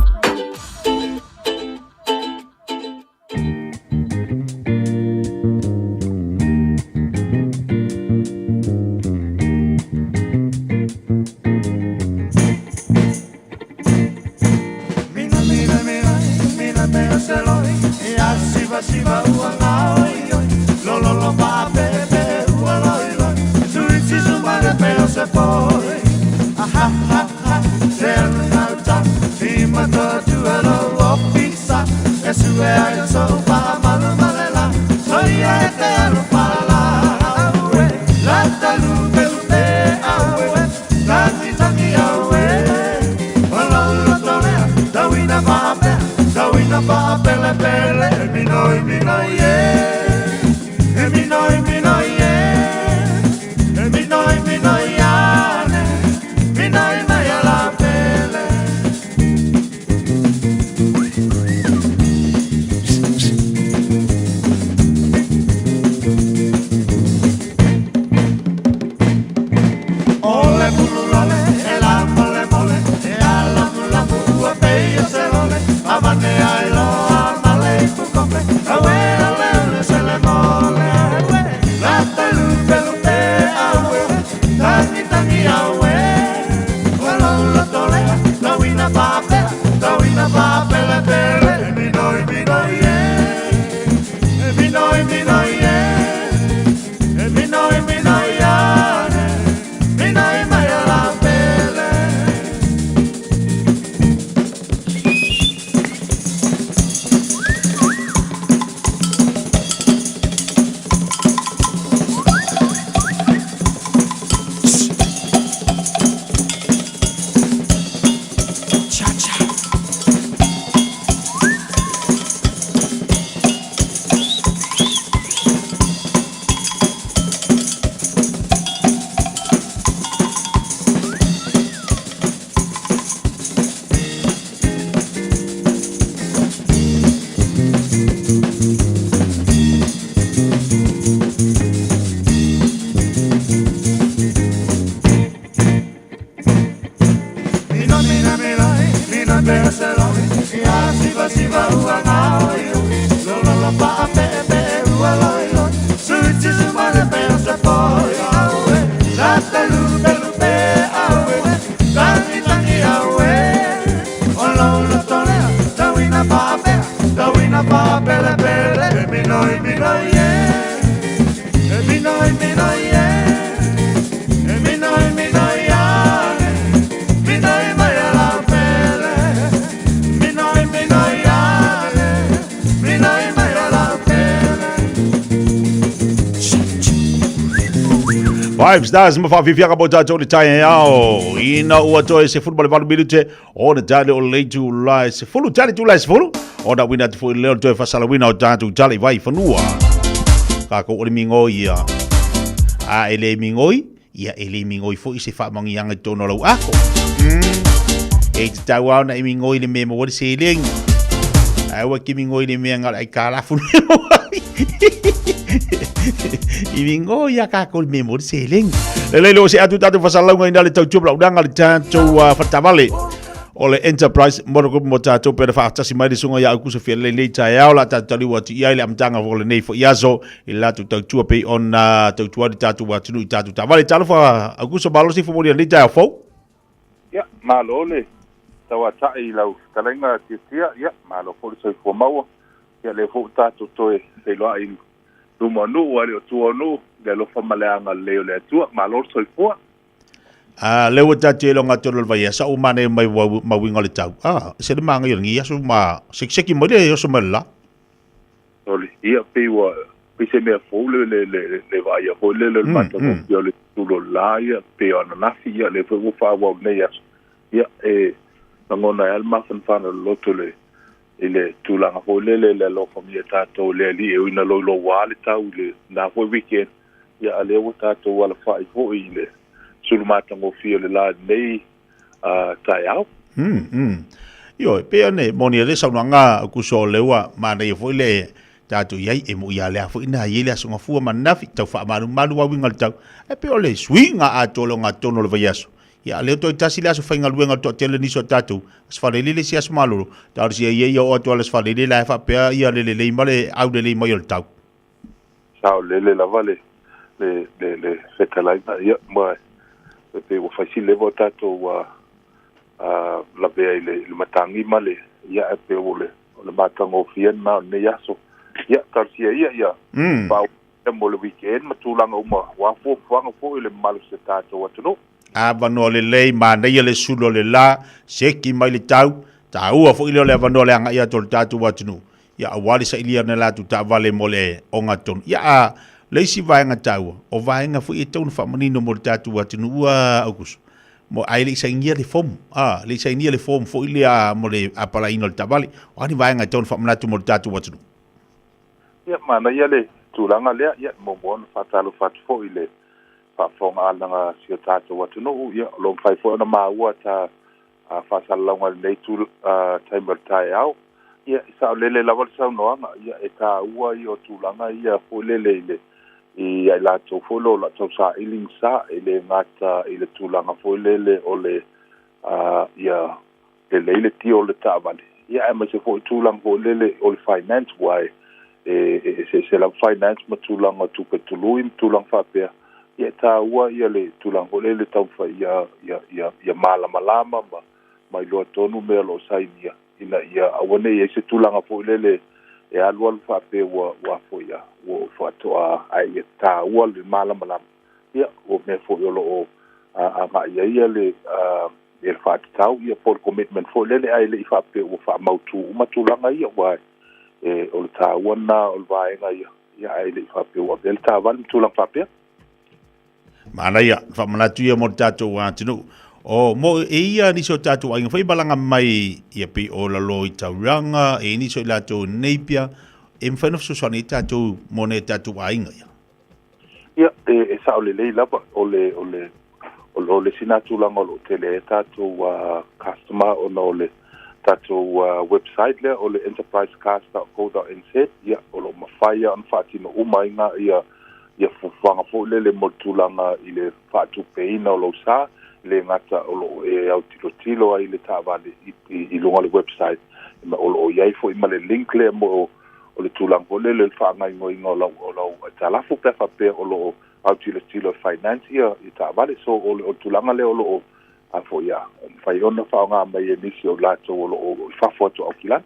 Minoi, yeah. 5 stars ma whawhiwhianga mo tātou le tai ao. Ina ua toe se football valu minute o na tale o lei tu lai se fulu. Tale tu lai se fulu. O na wina te fulu leo toe whasala wina o tātou tale vai whanua. Kako o le mingoi ia. A ele mingoi. Ia ele mingoi fo i se whamangi anga tono lau ako. E te tau au na e mingoi le mea mawari se lengi. Awa ki mingoi le mea ngara ai kālafu leo ai. I mingo ia kako le mea mawari se lengi. Le leilo se atu tātou whasalaunga ina le tau tupla udanga le tātou whatawale. O le Enterprise Motorgroup mo tātou pera whaatasi mai le sunga ia aukusa fia le tai au la tātou taliwa ati iai le amtanga o le nei fo iaso i la tu tau tua pei on tau tua di tātou watunu i tātou tāwale tālu wha aukusa balosi fo mori le tai au fau? Ia, malo le tawa tai i lau talenga tia ia, malo fo le soi fo maua ia le fo tātou toe le loa i luma nu o le o tua nu le lo fa maleanga leo le atua, malo soi fo lewa tati elo ngā tolo vai asa o mane mai mawinga le tau. Se le manga i rangi aso ma seki mo le aso mai la. Oli, ia pewa, pise mea fau le vai a hoi le mata mo le tulo la ia, peo ananafi ia, le fau whawa nei aso. Ia, ngona alma whanwhana loto le ile tūlanga hoi le lofa mi a tātou le li e uina lo wale tau le nā hoi weekend. Ia, lewa tātou wala whai hoi le sulumata mo fio le la nei tai au. Io, pea ne, moni le saunanga kuso lewa, ma nei foi le tātou iai e mo ia lea foi na iele asunga fua manafi, tau wha maru wawinga le tau. E pea le swinga a tolo ngā tono le vaiaso. Ia leo toi tasi le aso whainga luenga to tele niso tātou. Aswharele le si aso maloro. Tau si ia o atua le aswharele la e wha pea ia le male au le mai o le tau. Sao le la vale, le whekalaina, ia, mai. Pe o faisi levo tātou la bea i le matangi male ia e pe o le matanga o fiena ne yaso ia tarsia ia pau e mo le weekend matulanga uma wafo whanga fo i le malu se tātou atano avano le lei ma nei le sulo le la seki mai le tau taua fo i le avano le anga ia tol tātou atano ia awali sa ilia na la tu ta vale mo le onga ton ia leisi vaenga tau o vaenga fu i tau fa manino mo tatu atinu ua aukus mo ai le saingia le fom le saingia le fom fo ile mo le apala ino le tabali o ani vaenga tau fa manatu mo tatu atinu ia mana ia le tulanga le ia mo bon fa talo fat fo ile fa fonga alanga si tatu atinu ia lo fai fo na ma ua ta fa salanga le tu timer tai au ia sa le laval sa noanga ia e ka ua i o tulanga ia fo le i ai la tō wholo la tō sa iling sa ele ngata i le tūlanga whoilele o le ia le leile ti o le tāwale. Ia e mai se fo i tūlanga whoilele o le finance wai se la finance ma tūlanga tupe tului ma tūlanga whapea. Ia tā ua ia le tūlanga whoilele tau wha ia malama ma i loa tonu mea lo sainia. Ina ia awane ia se tūlanga whoilele e alualu whape wa foia o whatoa ai e tā ua le malama ia o me foi olo o a ia le e whatitau ia for commitment fo lele ai le i whape o whamautu umatulanga ia wai e o le tā ua na o le vaenga ia ai le i whape o le tā wani tulang whapea mana ia whamanatu ia mo tātou tinu o mo ia ni so tatu ai foi balanga mai ia pe o la lo tauranga e ni so la to nepia e mfano so so ni tatu mo ne tatu ai ia e sa ole le la o le sinatu la mo tele tatu customer o no le tatu website le o le enterprisecast.co.nz ia o lo mafaya on fatino umainga ia fufanga fo le mo tulanga ile fatu peina o lo sa le ngata o e au tilo ai le tāwale i lunga le website ma o iai fo i ma le link le mo o le tūlang o le whaangai ngoi ngā lau talafu pefa pe o lo au tilo finance ia i tāwale so o tūlanga le o lo a fo ia whai ona whaonga mai e nisi o lato o lo whafoto au kilan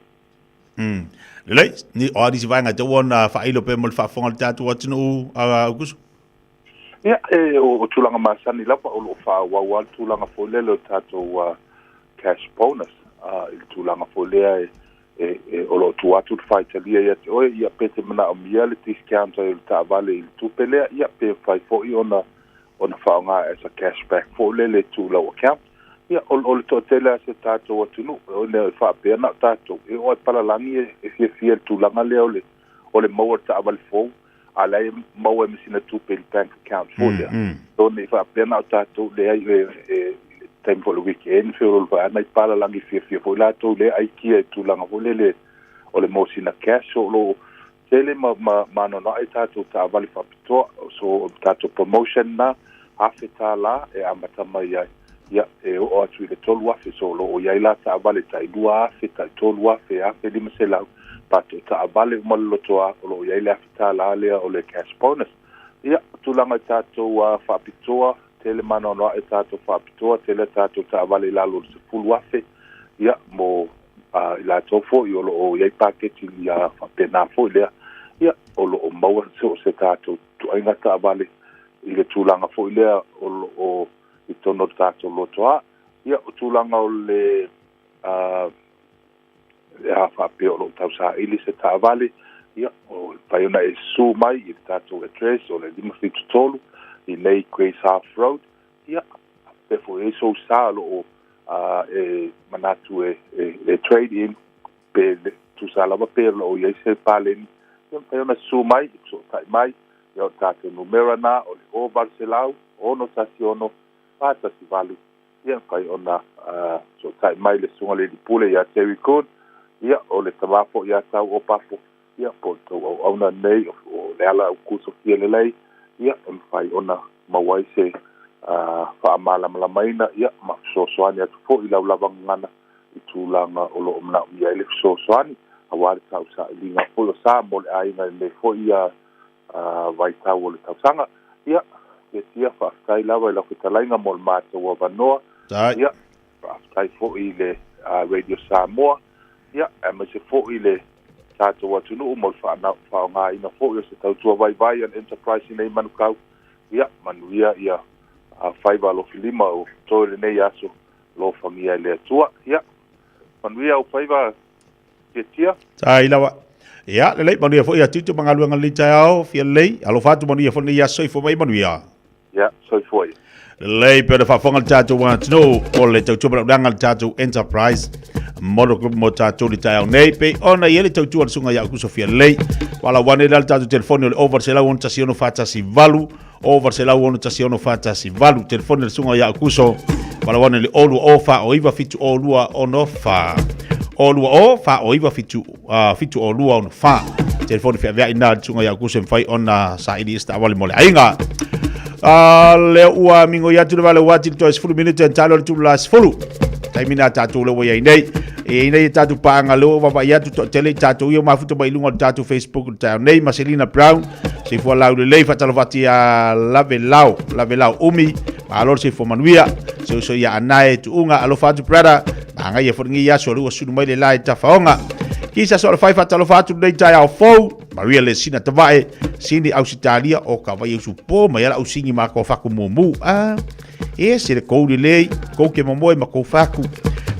Lelei, ni o adisi vaenga te wana whailo pe mo le whafonga le tātu atinu a kusu ia o tūlanga masani lapa o lo whawawal tūlanga fōlele o tātou cash bonus i tūlanga fōlea o lo tuatu whaitalia ia te oe ia pete mana o mia le discount o le tāwale i tūpelea ia pe whai fōi ona ona whaonga as a cashback fo le tūlau account. Ia, o le tō tele se tātou atunu, o le whaapea na tātou, e o palalangi e fia tūlanga lea o le maua ta awali fōu, a lei maua e misina tūpeli bank account fō lea. Tōne i whaapea na tātou lea e time for the weekend, whio o le whaana i palalangi fia fōu lātou lea ai kia e tūlanga fō le o le mosina cash o lo tele ma no na e tātou ta awali whapitoa, so tātou promotion na, hawhi tā la e amata mai ai. Ia, e o atu i le tolu afe solo, o iai la ta avale ta idua afe, ta tolu afe, afe lima se lau, pato ta avale umalotoa, o lo iai le afe ta la lea o le cash bonus. Ia, tulanga i tātou whaapitoa, tele mana noa e tātou whaapitoa, tele tātou ta avale lalo se fulu afe, ia, mo i la tofo, i o lo o iai paketi i a whapena fo i lea, ia, o lo o maua se tātou, tu ainga ta avale, i le tulanga fo i lea, o lo o i tono tātou lotoa. Ia, o tūlanga o le whapea o lo tau sa ili se tā vale. Ia, o paiona e su mai i tātou address o le 552 i nei Grace Half Road. Ia, pefo e so sa lo e manatu e trade in pe tu sa lava pe lo i se palen. Ia, paiona su mai, i so tai mai. Ia, o tātou numera na o le o Barcelau, ono tasiono, pata si valu. Ia kai ona so tai mai le sunga le dipule ia Terry Coon. Ia o le tamafo ia tau o papo. Ia po to o ona nei o le ala o kuso kia le lei. Ia kai ona mawai se whaamala malamaina. Ia ma so soani atu fo i lau lavangana i tūlanga o lo omna ia ele so soani. Awari tau sa ilinga fo o sa mo le aina le fo ia vai tau o le tau sanga. Ia ke tia whaakai lawa i lau kitalainga mo le mātua wa vanoa. Ia, whaakai fo i le Radio Samoa. Ia, e ma se fo i le tātou atunu mo le whaonga ina fo i o se tautua vai an enterprise nei manukau. Ia, manuia ia whaiva lo filima o tōre nei aso lo whangia i le atua. Ia, manuia o whaiva ke tia. Tai lawa. Ia, le lei manuia fo i atutu mangaluanga li tai au, fia lei, alo fatu manuia fo nei aso i fo mai manuia. Ia, soi foi. Lei pere whafonga le tātou wātino o le tautua ranga le tātou enterprise mono group mo tātou li tai au nei pe ona i ele tautua le sunga ia kuso fia lei wala wane le tātou telefoni o le over se lau ono tasiono whātasi valu over se lau ono tasiono whātasi valu telefoni le sunga ia kuso wala wane le olu o wha o iwa fitu o lua ono wha olu o wha o iwa fitu o lua ono wha telefoni fia vea ina le sunga ia kuso mwhai ona sa ili ista awali mole ainga le ua mingo ya tu vale wati to is full minute and talo tu last full time na tatu le wa nei e nei tatu panga lo wa ya tu tele tatu yo mafuto ba ilunga tatu Facebook ta nei Marcelina Brown se fo la le fa talo vati a lavelau umi alor se fo manuia se so ya anae tu unga alo fatu prada anga ye fo ngi ya so lu su mai le lai ta faonga kisa so fa talo fatu nei ta ya fo Maria le sina tavae sini Ausitalia o ka vai su po mai ala usingi ma ko faku momu e se le kouli lei ko ke momo ma ko faku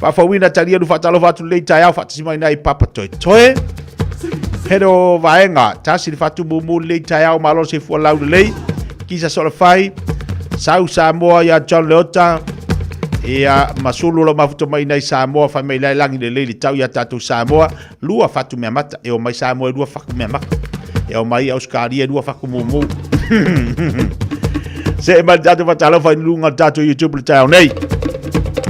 fa wina talia du fatalo fatu lei tai au fatu mai nai papa toe pero vaenga tasi fatu momu lei tai au malo se fu lau lei kisa so fai sau Samoa ya John Leota ia masulu lo mafuto mai nai Samoa fa mai lai langi le lei tau ya tatu Samoa lua fatu me mata e o mai Samoa lua faku me mata e o mai Australia lua faku mumu se mai tatu fatalo fa lunga tatu YouTube le tau nei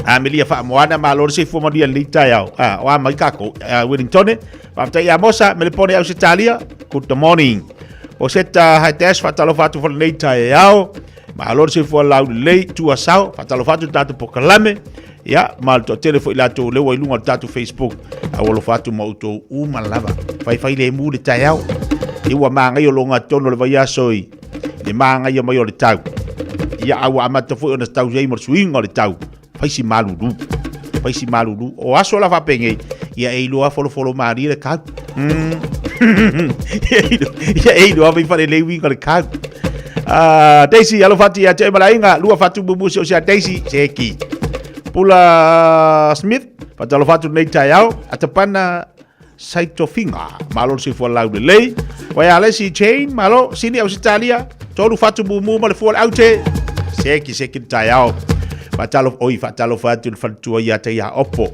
Amelia fa moana ma lo se fu mo dia le tau o mai kako Wellington fa tai amosa me le pone Australia good morning o seta hates fatalo fatu for le tau ma lor se fo lau lei tu asao fatalo fatu tatu pokalame ya mal to telefo ila to le wailunga tatu Facebook awolo fatu mo to malava fai le mu le tayao i wa manga yo longa tono le vai soi le manga yo mayo le tau ya awa amata fo ona tau jei mor swinga le tau fai si malulu o aso la fa penge ya e lo folo mari le ka ya e lo fa le winga le ka Daisy alo fati ya te malainga lua fatu bubu so sia Daisy seki Pula Smith fatalo fatu nei taiao atapana saito finga malo si fo lau de lei wa ya le si chain malo sini Australia tolu fatu bubu mo le fo aute seki tai ao. Fatalo oi fatalo fatu fatua ia te ia opo.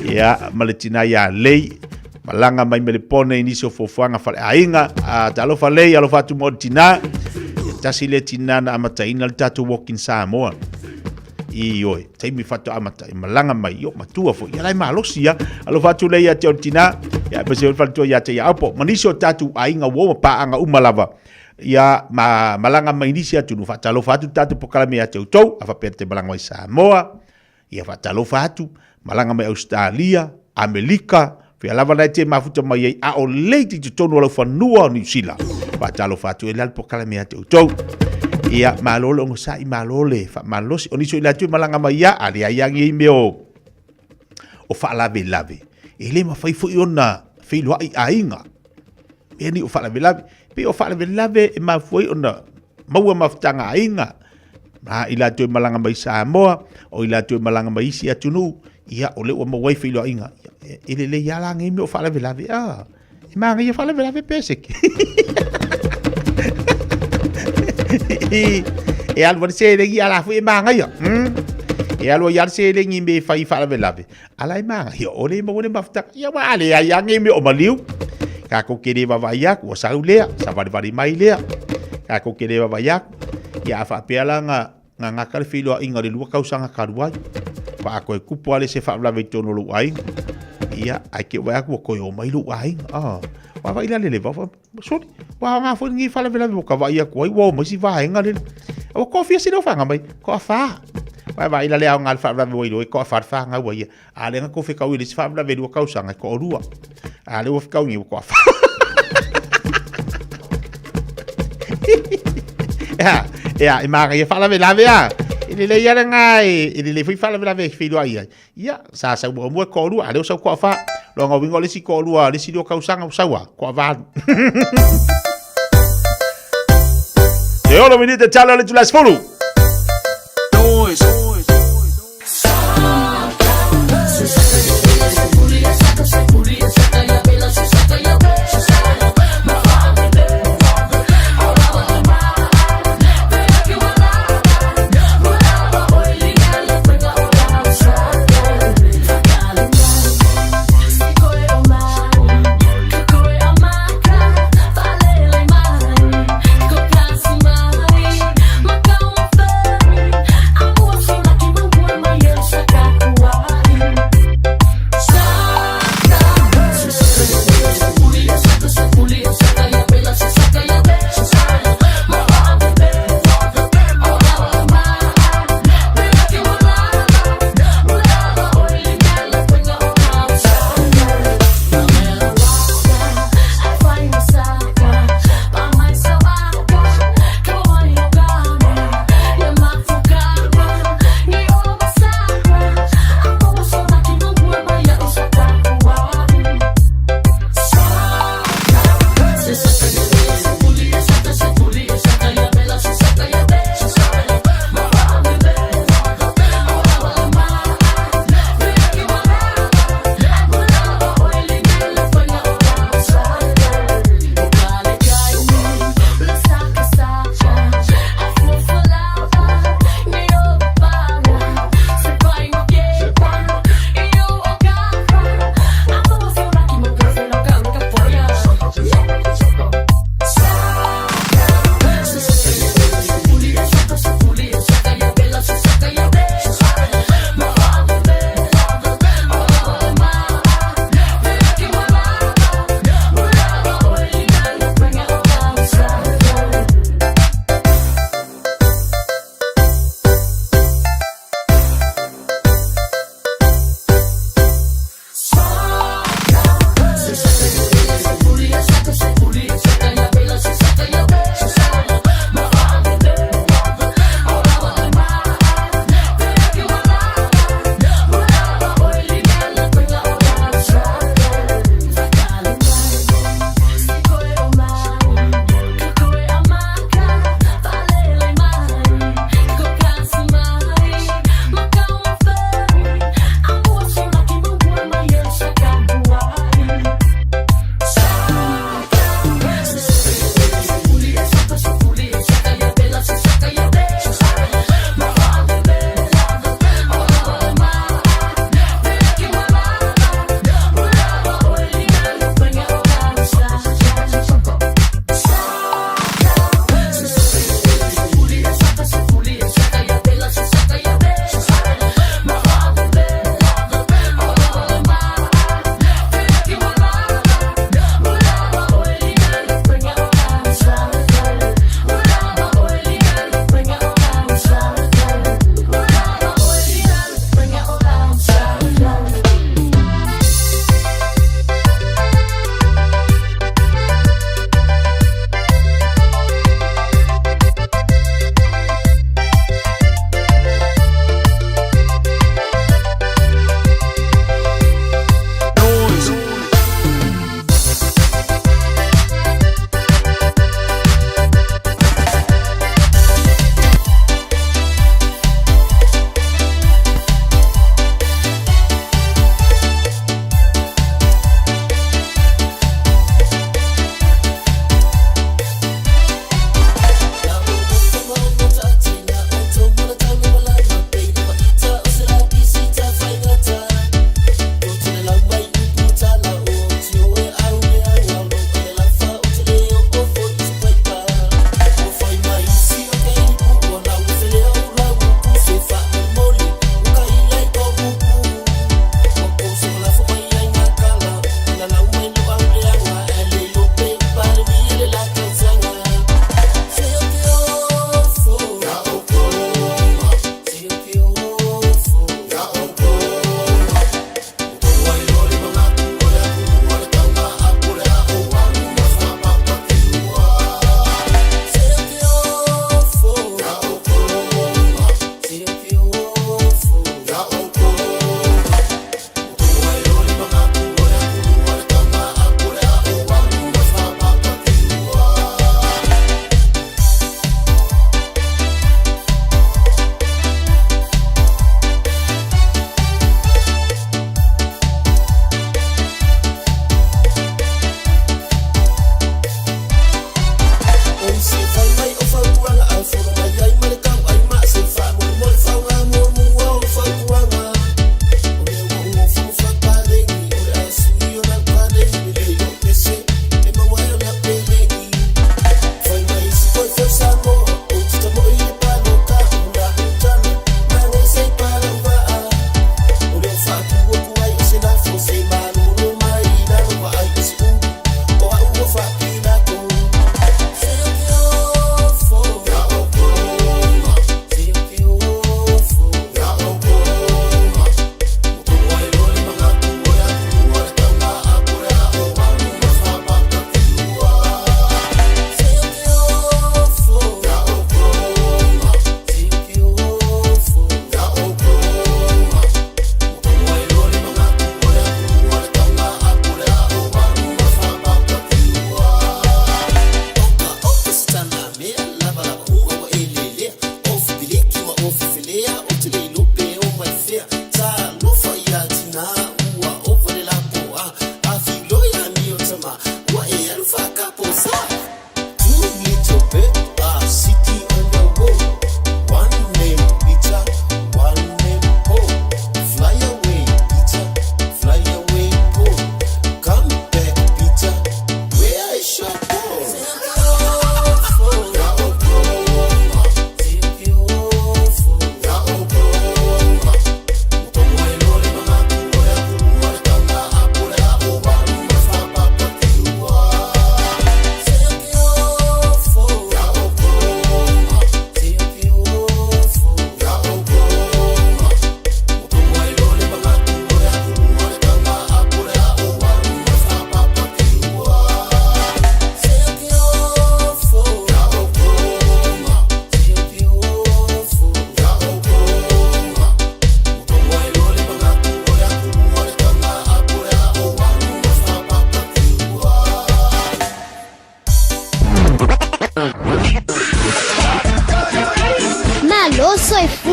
Ia maletina ia lei. Malanga mai mele pone inisio fofuanga fale ainga. Talo falei alo fatu mo tina. Tasi le tina na amataina le tatu walking Samoa. Ioi, taimi fatu amata malanga mai yo matua fo. Ia lai malosi ya. Alo fatu le ia te tina. Ya pese fatu ia te ia opo. Manisio tatu ainga wo pa anga umalava. Ia malanga mai nisi atu no fatalo fatu tatu pokalame ate utou afa perte malanga mai Samoa. Ia fatalo fatu malanga mai Australia, Amerika, fia lava na te mafuta mai a o leiti te tonu ala fanua New Zealand. Fatalo fatu e lal pokalame ate utou. Ia malole o sa i malole fa malosi oniso ila tu malanga mai ia ali ayangi i meo. O fa lave lave. Ele ma fai fu ona filo ai ainga. Eni o fa lave lave. Pe o fala lave e mafoi ona maua maftanga ainga. Ma ila tu malanga mai Samoa o ila tu malanga mai isi atunu ia ole o mawai filo ainga. Ele le yala ngi me o fala lave ah. E ma ngi fala lave pesek. E alvo se le ia la fu e ma ngi. E alvo yar se le ngi me fai fala lave. Ala e ma ngi ole mo ne maftanga ia wa ale ya ngi me o maliu. Kako kere vavaiak o saulea sa vari mai lea kako kere vavaiak ya fa pela nga kal filo inga le lua kausanga karuai pa ko kupo ale se fa la vetono lu ai ia ai ke wa ko ko mai lu ai wa vai la le va so wa nga fo ngi fa la vela ko va ia ko wo mo si va nga le o ko fi se no fa nga mai ko fa vai la le nga fa la voi lo ko fa nga wa ia ale nga ko fe ka wi le fa la velu kausanga ko rua ale o ficar unho com a e maga ia fala velave a ele le ia ngai ele le foi fala velave filho aí ia sa mo ko lu ale o sa ko fa lo nga wingo le si ko lu le si lo kausanga usawa ko va e ora venite talo le tulas fulu noise Macau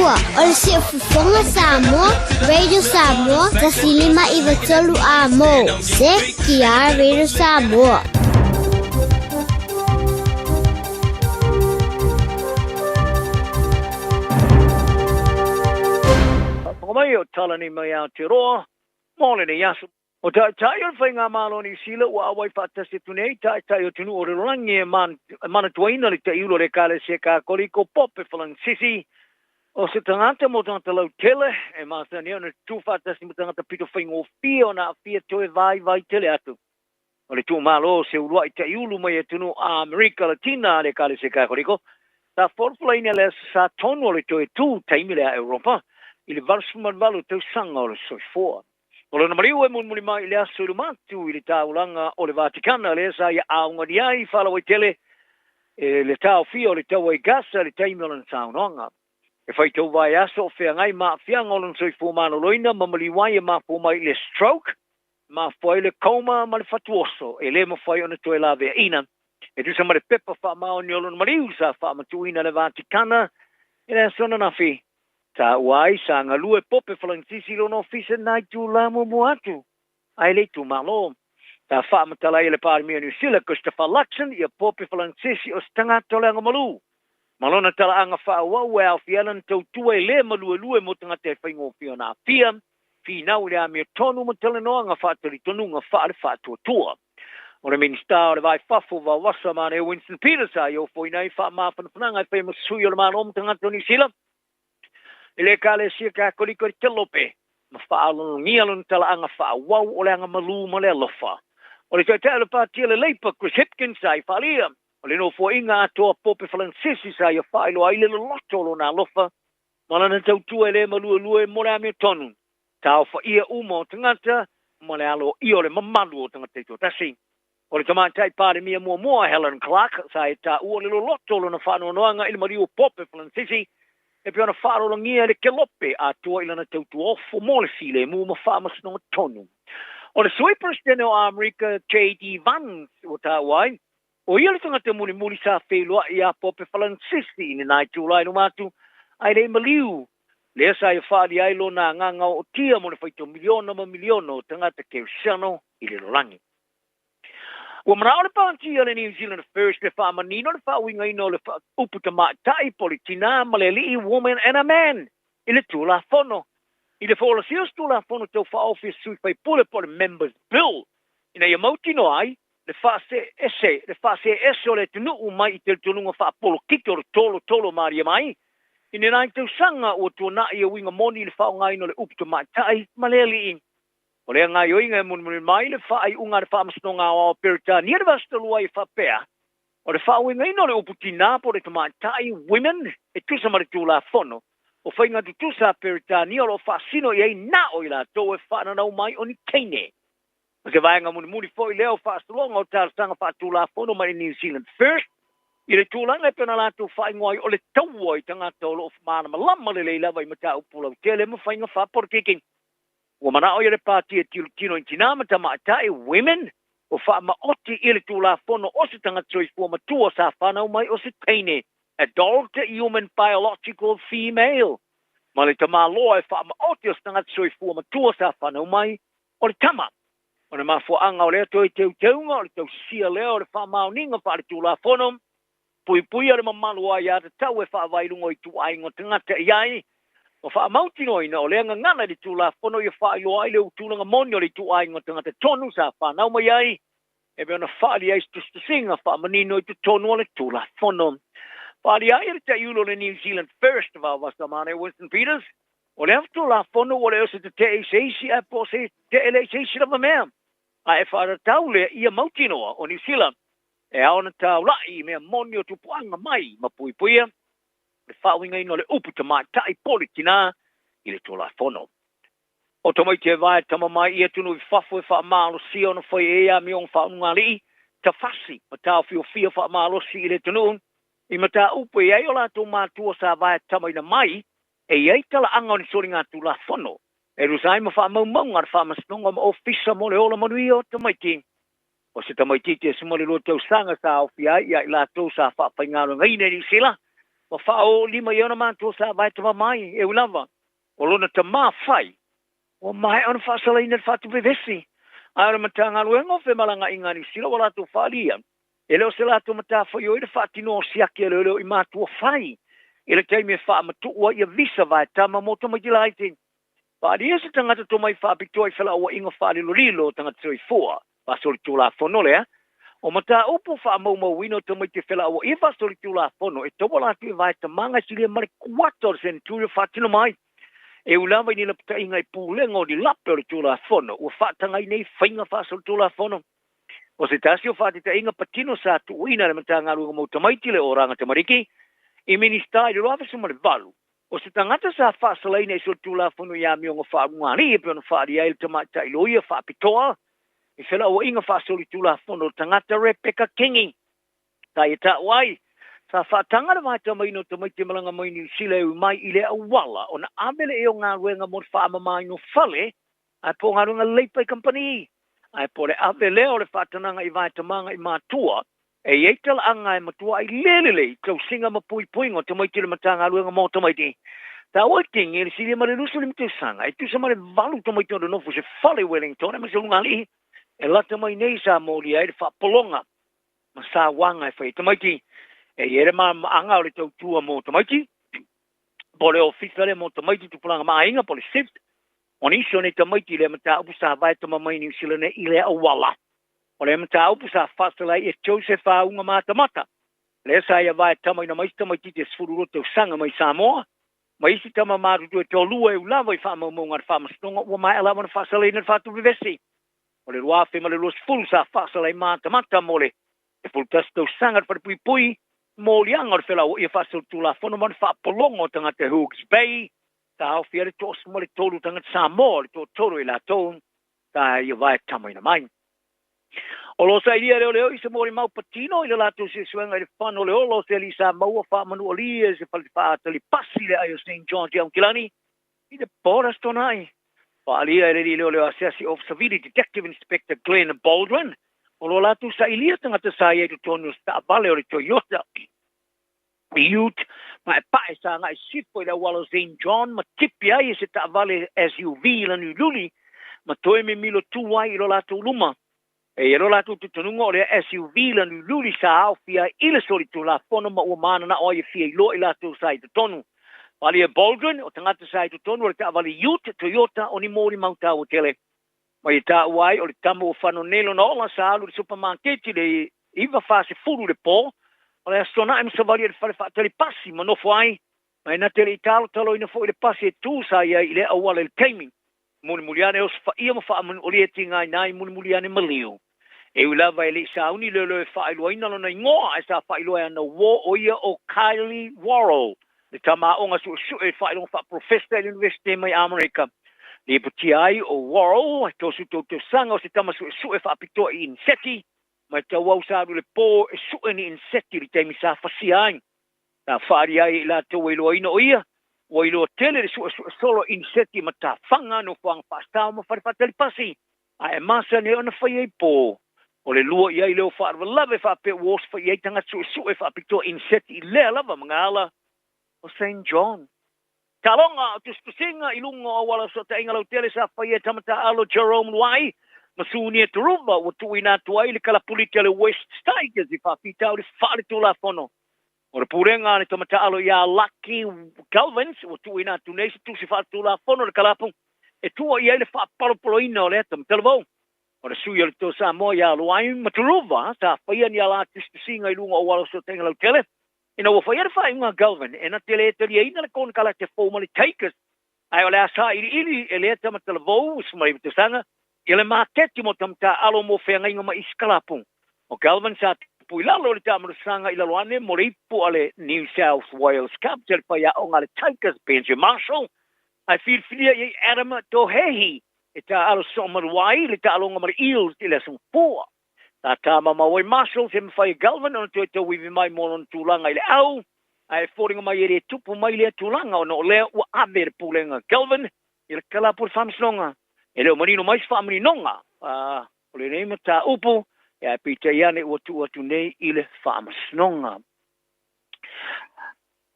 Samoa. O le si fonga Samoa, Radio Samoa, tasilima I le tolu a mo. Se kia Radio Samoa. Mai o tala ni mai Aotearoa, mole ni yasu. O tai o whainga malo ni sila ua awai whaatase tunei, tai o tunu o rerangi e mana tuaina li te iulo re kale se ka koriko pope whalang sisi. O se tangata mo tangata lau tele, e maasa ni ona tu whaatase mo tangata pito whainga o fia o na fia toe vai tele atu. O le tu malo se urua i te iulu mai e tunu a Amerika Latina re kale se ka koriko. Ta forflaina le sa tonu o le toe tu taimile a Europa. Ile varsman valu tau sanga o le soifua. O le namariu e munmuri mai le aso ilu matu i le taulanga o le Vatikana le esa ia aunga ni ai whala wai tele le tau fia o le tau ai gasa le taimelan saunonga. E whai tau vai aso o whea ngai maa whianga o le soifua mano loina mamali wai e maa fo mai le stroke maa fwai le coma ma le fatuoso e le ma fwai ona toe la vea ina. E tu sa ma le pepa wha mao ni o le namariu sa wha matuina le Vatikana e le asona na fi. Ta wai sa ngalue pope Francisco lo no fise nai tu la mo atu. Ai le tu malo. Ta fa matala ile par mi ni sila Christopher Luxon ia pope Francisco o stanga tola ngamalu. Malona tala anga fa wa wa fialan to tu le malu lu mo tanga te faingo fiona fia. Fi na ule a mi tonu mo tele no anga fa tele tonu nga fa le fa tu tu. O le minister le vai fafu va wasa mane Winston Peters ai o foi nai fa ma fa nanga pe mo su yo ma no tanga toni sila. Ele kale sia ka koliko te lope. Ma whaalon ngialon tala anga wha wau o le anga malu ma le lofa. O le tele pati le leipa Chris Hipkins ai whalia. O le no fo inga atoa pope Francisco ai a whailo ai le loto lo na lofa. Malana tau tua le malu lue mo le ame tonu. Tau wha ia umo tangata ma le alo i o le mamalu o tangata to tasi. O le tamatai pare mia mua Helen Clark sai ta ua le loto lo na whano noanga ili mariu pope Francisco. E pe ona whaaro langia le kelope a tua ilana tautu ofo mo le file mu ma whaamas no tonu. O le sui presidente o Amerika J.D. Vance o ta wai, o ia le tangata muli sa whelua i a pope Francisco ni nai tūlai no matu, ai le maliu. Le asa i whaari ailo na nganga o tia mo le whaito miliono o tangata Cristiano i le rolangi. Wa mana le panti le New Zealand First le fa manino le fa winga ino le uputa ma tai politina maleli woman and a man ile tula fono ile fola sios tula fono to fa office sui fai pole members bill ina ia mauti no ai le fa se esse le tunu mai te tunu fa polo kito tolo maria mai ina nai te sanga o to na ia winga moni le fa ngai no le uputa ma tai maleli o le ngai oinga mun mai le fa ai unga le fa masnonga o perta ni le vastelua I fa pea o le fa winga ino le uputina po le tamatai women e tu sa maritula fono o fa inga tu sa perta ni o fa sino ye na o ila to e fa na mai oni kene o se vai nga mun fo leo fa stelonga o tar sanga fa tula fono mai New Zealand First I le tula le pena la tu fa ngoi o le tau I tanga tolo of mana malama le leila vai mata upula tele mo fa inga fa por kicking Wa mana o le pati e tino intinama tamatai women o fa ma oti ile tula fono o se tanga choice for matua sa fana mai o se peine adult human biological female ma le tama lo e fa ma oti o se tanga choice for matua sa fana mai o le tama o le ma fo anga o le to I teunga o le tau sia leo o le fa mauninga fa le tula fono pui ale mamalu ai a te tau e fa vailungo I tu ai ngo tangata iai o fa mautino ina o le ngana di tula fono ia fa ilo ai le utulanga monio le tu ai ngata ngata tonu sa fa na mai ai e be ona fa li ai stu singa fa manino I tu tonu le tula fono fa li ai le iulo le New Zealand First was the man Winston Peters o le tula fono o le se te eisi a po se te eisi of a man ai fa taule ia mautino o New Zealand e ona taula I me monio tu puanga mai ma pui le whawinga ino le uputa mai tai politina I le tola fono. O tamai te vai tama mai ia tunu I whafu e wha maalo si ona whai ea mi on whaunga li ta fasi ma tau fio fia wha maalo si I le tunu I ma ta upu e o la tu mātua sa vai tama ina mai e ei tala anga ni sori ngā tu la fono. E rusai ma wha maumau ngā wha masnonga ma ofisa mo le ola manui o tamai ti. O se tamai ti te simole lo tau sanga sa o fia ia I la tau sa wha whaingaro ngai neri sila wa fa'o lima iona mātua sa vai tama mai e ulava. O lona ta mā whai. O mai ona whaasala ina whātu vevesi. Aira matanga luengo fe malanga ingani sila wala tu whaalia. E leo se lato mata whai o ira whaatino o siaki e leo i mātua whai. Ele teime wha matua ia visa vai tama mo tama jilaiti. Whaari e se tangata to mai whaapitoa i whala o inga whaari lorilo tangata soi fua. Pasori tula whanole o mata upo wha mau wino to mai te whala o i pasori tula whono. E towa latu i vai tamanga sili mare kuator sen turi whaatino mai. E ulama ni lapta inga i pūlengo di lape o le tula whono. Ua whaatanga i nei whainga pasori tula whono. O se tasi o whaatita inga patino sa tu uina le mata ngaru mo tamaiti le oranga tamariki. I ministai le roa sumare valu. O se tangata sa whaasalaina i so tula whono ia mionga whaarungari e peona whaari aile tamata i loia whaapitoa. I whela o inga whaasoli tula whono tangata Rebecca Kingi. Tai e ta wai. Sa whaatangara mai tamaino tamaiti malanga maini sile u mai i le awala. O na amele e o ngā ruenga mo whaamamai no whale. Ai po ngā runga leipai company. Ai po le ave leo le whaatananga i vai tamanga i mātua. E eitala anga e matua i lelele tau singa ma pui puingo tamaiti le matanga luenga mo tamaiti. Ta o tingi le sili mare lusu le mtu sanga. E tu sa mare valu tamaiti o nofu se whale Wellington. E mase lunga li. E lata mai nei sa mōli ai le whaapolonga. Ma sa wanga e whai tamaiti. E ere ma anga o le tau tua mo tamaiti. Po le ofisa le mo tamaiti tupulanga ma inga po le sift. O niso ne tamaiti le mata upu sa vai tamamai ni usila ne i le awala. O le mata upu sa whasala e Joseph a unga mata. Le sa ia vai tamai na maista mai ti te sfururo te usanga mai Samoa. Mai isi tama maru tu e te olua e ulawa i whaama monga ar whaama stonga ua mai alawa na whasala i na whatu vivesi. O le rua whema le luas fulu sa whasala i mata mole. E fulu tasi te usanga ar whapui pui. Mōli anga o whela o ia whasala tula whono man whaapolongo tangata Hawke's Bay. Ta hau fia le tōs mo le tōru tangata Samoa le tō tōru i la tōn. Ta ia vai tamai na mai. O lo sa iria leo i se mori mau patino i le lato se suenga i le whano leo lo se li sa maua wha manu o lia se whaatali pasi le ai o St. John's i Aonkilani i le pōra stonai. Wha alia e leo Assessing Officer Vili Detective Inspector Glenn Baldwin o lo lato sa ilia tangata sa i e tonu sta vale o le Toyota Ute ma e pae sa ngai sipo i le walo St. John ma tipi ai se ta vale SUV la nu luli ma toe me milo tuai i lo lato luma. E ero la tu tununga o le SUV la nu luli sa au fia ile soli tu la fono ma ua mana na oia fia i lo i la tu sa i tonu. Wali e Baldwin o tangata sa i tonu o le ta wali Ute Toyota o ni mori mauta o tele. Ma i ta uai o le tamu o whano nelo na ola sa alu le supermarketi le iwa fase furu le po. O le astona im sa wali e whare whaatali pasi ma nofo ai. Ma ina tele i talo ina fo i le pasi e tu sa ia i le awala le keiming. Muni muliane o sa ia ma wha amanu o le tinga i nai muni muliane maliu. E ulava e le sauni lelo e whailua ina lona ingoa e sa whailua ana wo o ia o Kylie Worrell. Le tama onga su e whailua wha professor e University mai Amerika. Le puti ai o Worrell, to su to sanga o se tama su e whaapitoa i inseti, mai ta wau sa le po e su e ni inseti li teimi sa whasia ai. Ta whaari ai la te wailua ina o ia, wailua tele le su e solo inseti ma ta whanga no whang whaastao ma wharewhatali pasi. A e masa ne ona whai ei po. O le lua iai leo whaarwa lawe whape wos wha iai tanga su e whapitoa inseti i lea lava mga ala o St. John. Talonga o tustusinga i lunga o wala so ta inga lau tele sa whai e tamata alo Jerome Luai masuni e turuva o tui nā tuai le kalapulika le West Tigers i whapita o le whaare tula whono. O le purenga ne tamata alo ia Lucky Galvins o tui nā tunesi tusi whaare tula whono le kalapu e tua iai le whaapalopolo ina o le tamata lavau. O le sui o le tō Samoa ia luai maturuva, sa whaia ni ala tustusinga i lunga o wala so tenga lau tele. Ina wa whaia rewha inga Galvin, e na tele e tali ina le kona kala te fōma le Takers. Ai o le asa ili e le tamata le vau, sumari mtu sanga, i le māteti mo tamata alo mo whenga inga ma iskalapu. O Galvin sa pui lalo le tamata sanga i laloane mo le ipu ale New South Wales Cup, te le whaia o ngā le Takers, Benjamin Marshall. Ai whirwhiria i Adama Tohehi, e ta alo somaruai, le ta alonga mara Eels i lesson 4. Ta tama mawai Marshall, se mwhai Galvin, ona te te wivi mai mono tūlanga i le au, ai whoringa mai ere tupu mai le tūlanga, ona o lea ua avere pūlenga Galvin, i le kalapur whamsnonga. E leo marino mais whamani nonga, o le neima ta upu, e ai pita iane ua tu nei i le whamsnonga.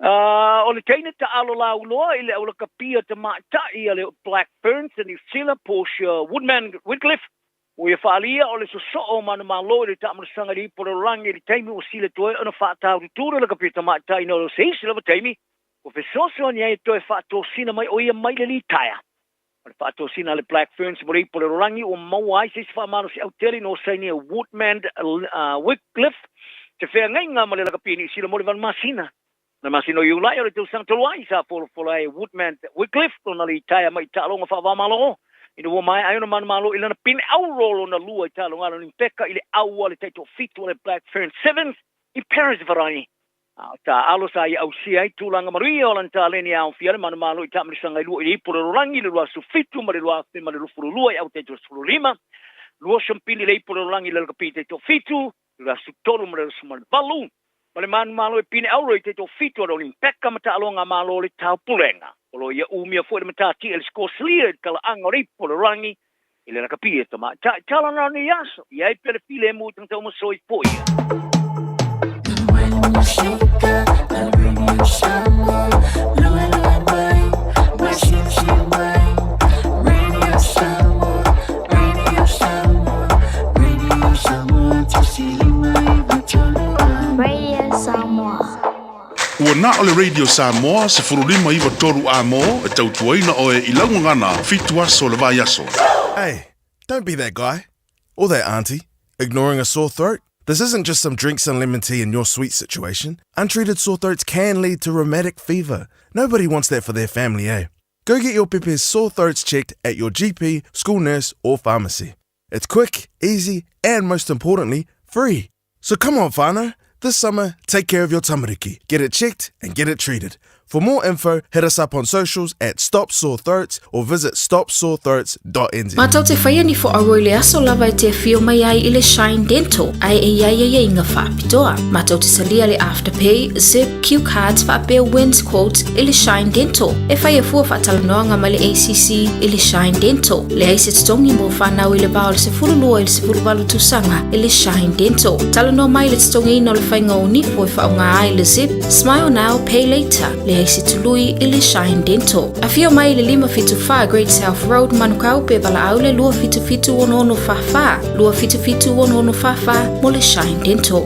O le teina ta alo la uloa ile o le kapia te matai ale Black Ferns and New Zealand Porsche Woodman Wycliffe. O ia whaalia o le so mana malo le ta sanga ri po le rangi le taimi o sile toe ona whaatau tura le kapia te matai no se isi lava taimi. O fe soso ni ai toe whaato sina mai o ia mai le li taia. O le whaato sina le Black Ferns mo ri po le rangi o mawai se isi whaamano si auteri no saini Woodman Wycliffe. Te whea ngai ngā ma le kapia ni sila mo le van masina. Na masino yu lai o le tau sang toluai sa fola e Woodman Wycliffe na li taia mai talonga wha malo. Ina wo mai ai ona man malo ilana pin au rolo na lua i talonga no impeka ile au le taito fitu le Black Fern Sevens I Paris varani. Ta alo sa I au si ai tulanga maria o lan taleni au fiare man malo I tamri sanga I lua I poro rangi le lua su fitu ma le lua ma le lufuru lua I au taito suru lima. Lua champini le poro rangi le kapite taito fitu lua su tolu ma le su ma le balu. Male man malo e pine auro I te to fito ro impeka mata alonga malo le tau pulenga. Olo ia umia fo le mata ti el skoslia kala angori po le rangi ile na kapie to ma tala na ni yaso. Ia I pele file mu tang tau mo soi po ia. Ua na o le Radio Samoa se furulima iwa toru a mo e tautuaina o e ilangu ngana fitu aso le vai aso. Hey, don't be that guy. Or that auntie. Ignoring a sore throat. This isn't just some drinks and lemon tea in your sweet situation. Untreated sore throats can lead to rheumatic fever. Nobody wants that for their family, eh? Go get your Pepe's sore throats checked at your GP, school nurse or pharmacy. It's quick, easy and most importantly, free. So come on, whānau. This summer, take care of your tamariki. Get it checked and get it treated. For more info, hit us up on socials at Stop Sore Throats or visit stopsorethroats.nz. Matau te whaia ni fo aroi le aso lava te fio mai ai I le Shine Dental. Ai e inga whaapitoa. Matau te salia le Afterpay, Zip, Q Cards whaapea Wins Quote I le Shine Dental. E whaia fua whaatalanoanga ma le ACC I le Shine Dental. Le aise tongi mo whanau I le bao le se furulua I le se furuwalu tusanga I le Shine Dental. Talano mai le tongi ino le whainga o nifo I whaunga ai le Zip, Smile Now, Pay Later. Le aise tului I le Shine Dental. A fio mai le 575 Great South Road manukau pe bala au le lua fitu ono fafa. Lua fitu ono fafa mo le Shine Dental.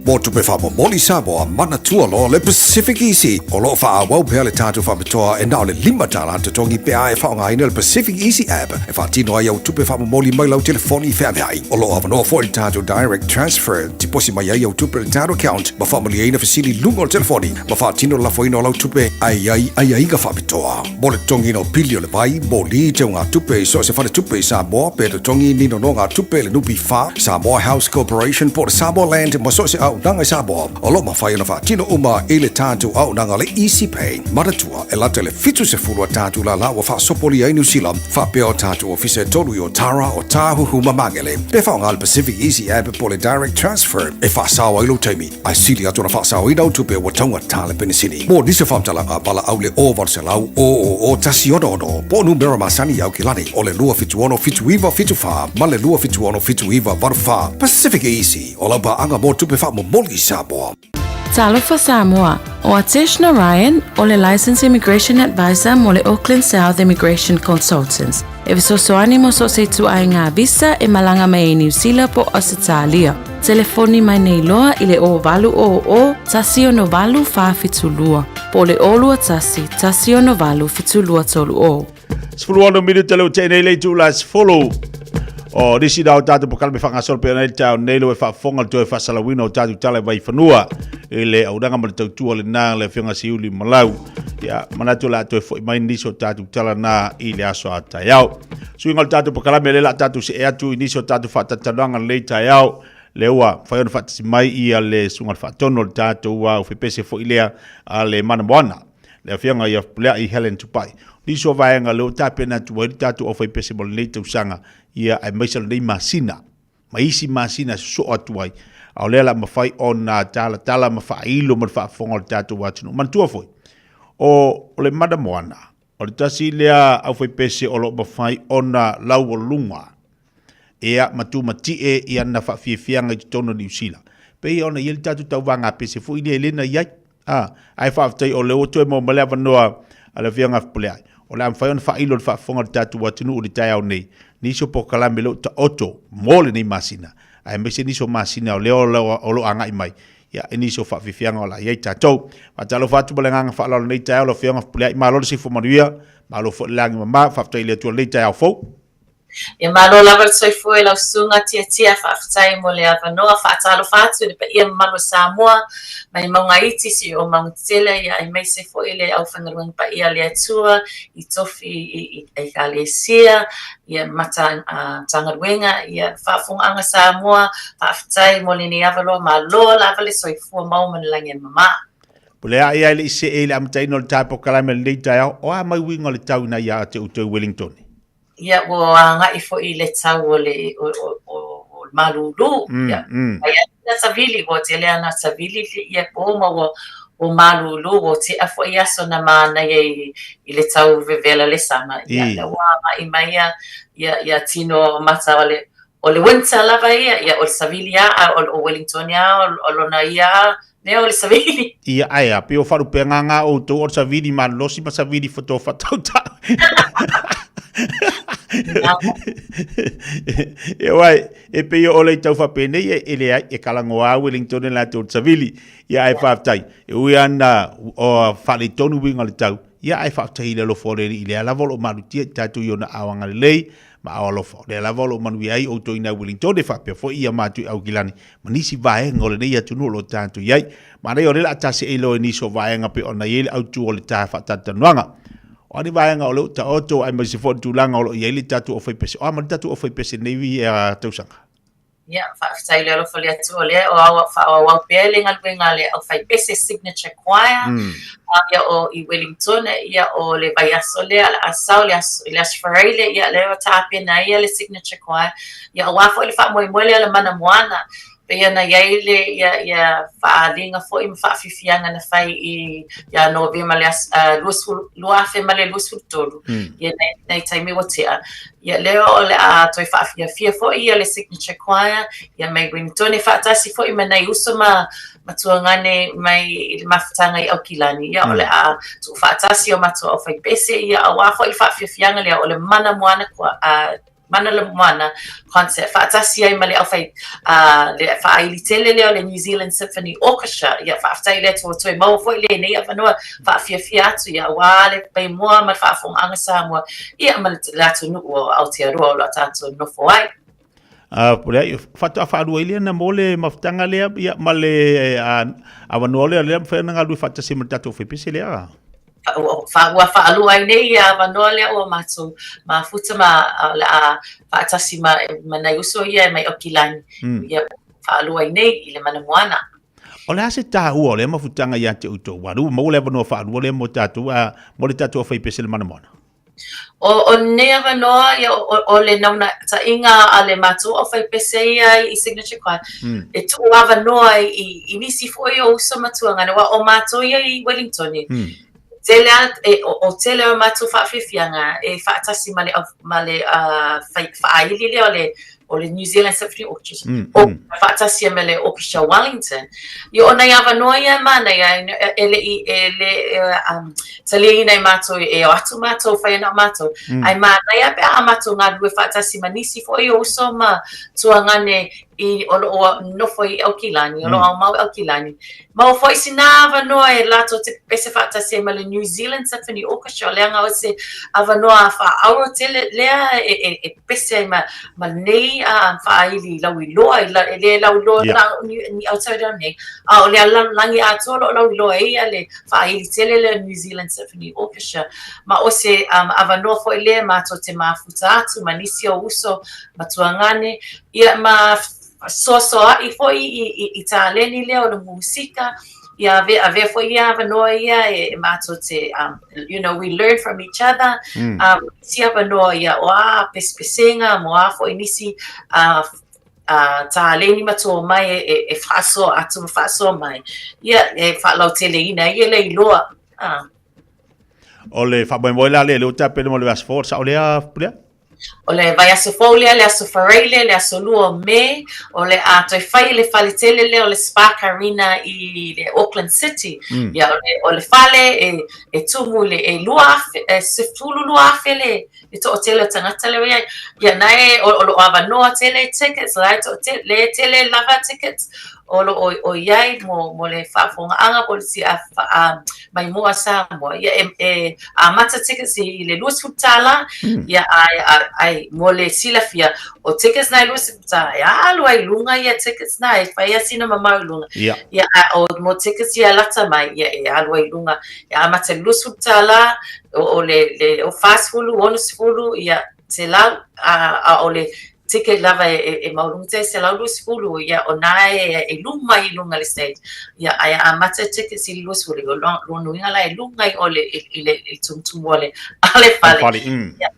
Mo tupe wha moli Samoa mana tua lo le Pacific Easy. O lo wha wau pea le tātu wha pitoa e nao le 5 tala te tongi pea e whaonga ina le Pacific Easy app. E wha tino ai au tupe wha moli mai lau telefoni wha mehai. O lo awanoa fo le tātu direct transfer. Ti posi mai ai au tupe le tātu account. Ma wha mali aina fasili lungo le telefoni. Ma wha tino la fo ina lau tupe ai inga wha pitoa. Mo le tongi no pili o le vai. Mo li te ngā tupe so se whane tupe Samoa pe le tongi nino no ngā tupe le nupi wha. Samoa House Corporation po le Samoa Land ma so se au nanga Samoa. O lo ma whai ona wha tino uma e le tātu au nanga le Easy Pay. Maratua e lata le fitu se furua tātu la wa wha sopoli ai New Zealand. Wha pea o tātu o fise tolu I o Tara o Tāhuhu Mamangele. Pe whaonga le Pacific Easy app po le direct transfer. E wha sawa ilo teimi. Ai sili atu na wha sawa I nau tupe wa taunga tāle penisini. Mo nise whamtalanga bala au le ovar se lau o tasi ono. Po numero masani au kilani. O le lua fitu ono fitu iwa fitu wha. Ma le lua fitu ono fitu iwa varu wha. Pacific Easy. O lau anga mo tupe wha mo moli Samoa. Talofa Samoa, o Ateshna Ryan, o le Licensed Immigration Advisor mo le Auckland South Immigration Consultants. E visosoani mo so se tu ai ngā visa e malanga mai New Zealand po Australia. Telefoni mai nei loa I le o valu o tasi o no valu wha fitulua. Po le olua tasi o no valu fitulua tolu o. Sfuluano minuta leo tēnei lei tu las follow. O risi dao tātou pokale me whangasol pe anei tau neilo e whaafonga tu e whasalawina o tātou tala vai whanua. E le auranga ma le tautua le nā le whionga si uli malau. Ia manatu la tu e fo mai niso tātou tala nā I le aso a tai au. Suinga le tātou pokale me le la tātou se e atu I niso tātou whaatatananga le tai au. Le ua whaiona whaatasi mai I a le sunga le whaatono le tātou ua o whipese fo ilea a le mana moana. Le whionga I a pulea I Helen Tupai. Niso vaenga leo tāpena tuwa I tātou o whipese mo le neitau sanga. Ia ai maisala nei masina. Maisi masina so atuai. Au lela mawhai o nā tala mawhailo ma whaafonga le tātou watino. Mantua foi. O le mada moana. O le tasi lea au whai pese o lo mawhai o nā lau o lunga. Ea matu matie I ana whaafiefianga I tono New Zealand. Pei ona I le tātou tau wanga pese fo I le elena iai. ai whaaftai o leo toe mo malea wanoa ala vianga pulea. O la amwhai ona whailo le whaafonga le tatu watunu o le tai au nei. Niso po kalame leo ta oto, mole nei masina. Ai mese niso masina o leo o lo anga i mai. Ya niso whaafifianga o la iei tatou. Watalo whatu balenganga whaalalo nei tai au la vianga pulea. I malolo si fumanuia, malo fo langi mama, whaaftai lea tua nei tai au fau. Ia malo lava le soifua e lausuga tiatia faafetai mo le avanoa faatalo fatu le paia mamalo Samoa mai maugaiti si o maugutele ia ai mai se foʻi le aufagaluega paia le atua i tofi i kalesia ia mata tagaluega ia faafogaaga Samoa faafetai mo lenei avaloa malo lava le soifua mau ma le lagi mamā. Pulea ia le ise e le amataina o le tapokalame le nei taeao o a mai uiga o le tauina ia te outou Wellington. Ia ua agaʻi foʻi le tau o le malulu ia ia savili ua tele ana savili ia po ma o malulu o te a foʻi aso na manai i le tau vevela le sama ia le ua agaʻi mai ia tino mata o le winter lava ia o le savili a o Wellington ia o lona ia ne o le savili ia aia pe o farupengaga outou o le savili malosi ma savili fotofatautau e wai e pe o le tau fapene e le ai e kalangoa Wellington la tau savili ia ai faftai e ui ana o fale tonu winga le tau ia ai faftai le lo fore i le ala volo malutia tatu yona awanga le lei ma awalo fo le ala volo manu ai o to ina Wellington de fape fo ia matu au gilani manisi vae ngole nei atu no lo tatu iai ma nei o le atase e lo ni so vae ngape ona yele au tu o le ta fatata nuanga. O ni vaenga o leo ta oto ai mai se fo tulanga o ia ili tatu o fai pese. O ama tatu o fai pese nevi e tausanga. Ia, whaafetai leo lofo lea tu o lea o au pele ngalwenga le au fai pese signature choir. Ia o i Wellington, ia o le vaiaso lea le asau le asfareile ia leo tapena ia le signature choir. Ia o wafo le wha moe le mana moana. Ia na iaile ia faalinga fo im faafifianga na fai i ia November le luafe male lusultolu ia nei taimi watea ia leo le a toi faafia fo ia le signature choir ia mai Wellington faatasi fo i manai uso ma matuangane mai i mafutanga i Aukilani ia ole a tu faatasi o matua o fai pese ia awa fo i faafifianga le ole mana moana kwa mana le moana concert faatasi ai male au fai le faaili tele le New Zealand Symphony Orchestra ia faaftai le to toi mau foi le nei avanoa faafia atu ia wale pai moa ma faafonganga Samoa ia ma le atu nu o Aotearoa o la tatu no foi pule fatu afaru ile na mole maftanga le ia male avanoa le fenanga lu fatasi ma tatu foi pese le fa'alu ai nei avanoa le o matu ma futa ma la faatasi ma manai uso ia mai Aukilani ia fa'alu ai nei i le mana moana o le ase tāu o le mafutanga ia te utou waru mo le avanoa fa'alu le mo tatu mo le tatu fai pese le mana moana o ne avanoa ia o le nauna tainga a le matu o fai pese ia i signature choir e tu avanoa i nisi foi o uso matuanga wa o matu ia i Wellington tele o tele o matu faafifianga e faatasi male faaili le o le New Zealand Symphony Orchestra o faatasi mele Orchestra Wellington i ona ia vanoa ia mana ia ele tele ina matu e atu matu fai na matu ai mana ia pe a matu nga due faatasi manisi foi o so ma tuangane i o no foi Aukilani o lo mau Aukilani ma foi sinava no e lato te pese fatta se ma le New Zealand Symphony Orchestra le nga o se avanoa fa auro tele lea e pese ma nei a fa ili lawi loa le lawi loa ni outside nei a o le langi atolo lawi loa ia le fa ili tele le New Zealand Symphony Orchestra ma o se avanoa foi le ma to te mafuta atu manisi o uso matuangane ia ma so i foi i taleni leo le musika ia ave foi ia vanoa ia e mato te you know we learn from each other si vanoa ia o pespesenga mo foi nisi taleni mato mai e faso atu faso mai ia e fa lo teleina ia le loa ole fa bola le lo tape mo le asforza ole a Ole vai aso folia le aso fareile le aso lua me ole a toi fai le falitele le ole Spark Arena i le Auckland City ya ole fale e tumu le lua se tulu lua fele e to hotel tangata le ya nae o ava no tele tickets right le tele lava tickets o yai mo le whaafonga anga polisi a mai mua sa mo ia a mata tickets i le luas futala ia ai mo le silafia o tickets na luas futala ia alu ai lunga ia tickets na e whai asina mamau lunga ia o mo tickets ia lata mai ia alu ai lunga ia mata luas futala o le o fast fulu onus fulu ia se lau o le ticket lava e maulunga te se lau luas fulu ia o nae e lunga i lunga le stage ia a mata tickets i luas fulu o nuinga la e lunga i ole i le tumtum ole ale fale ia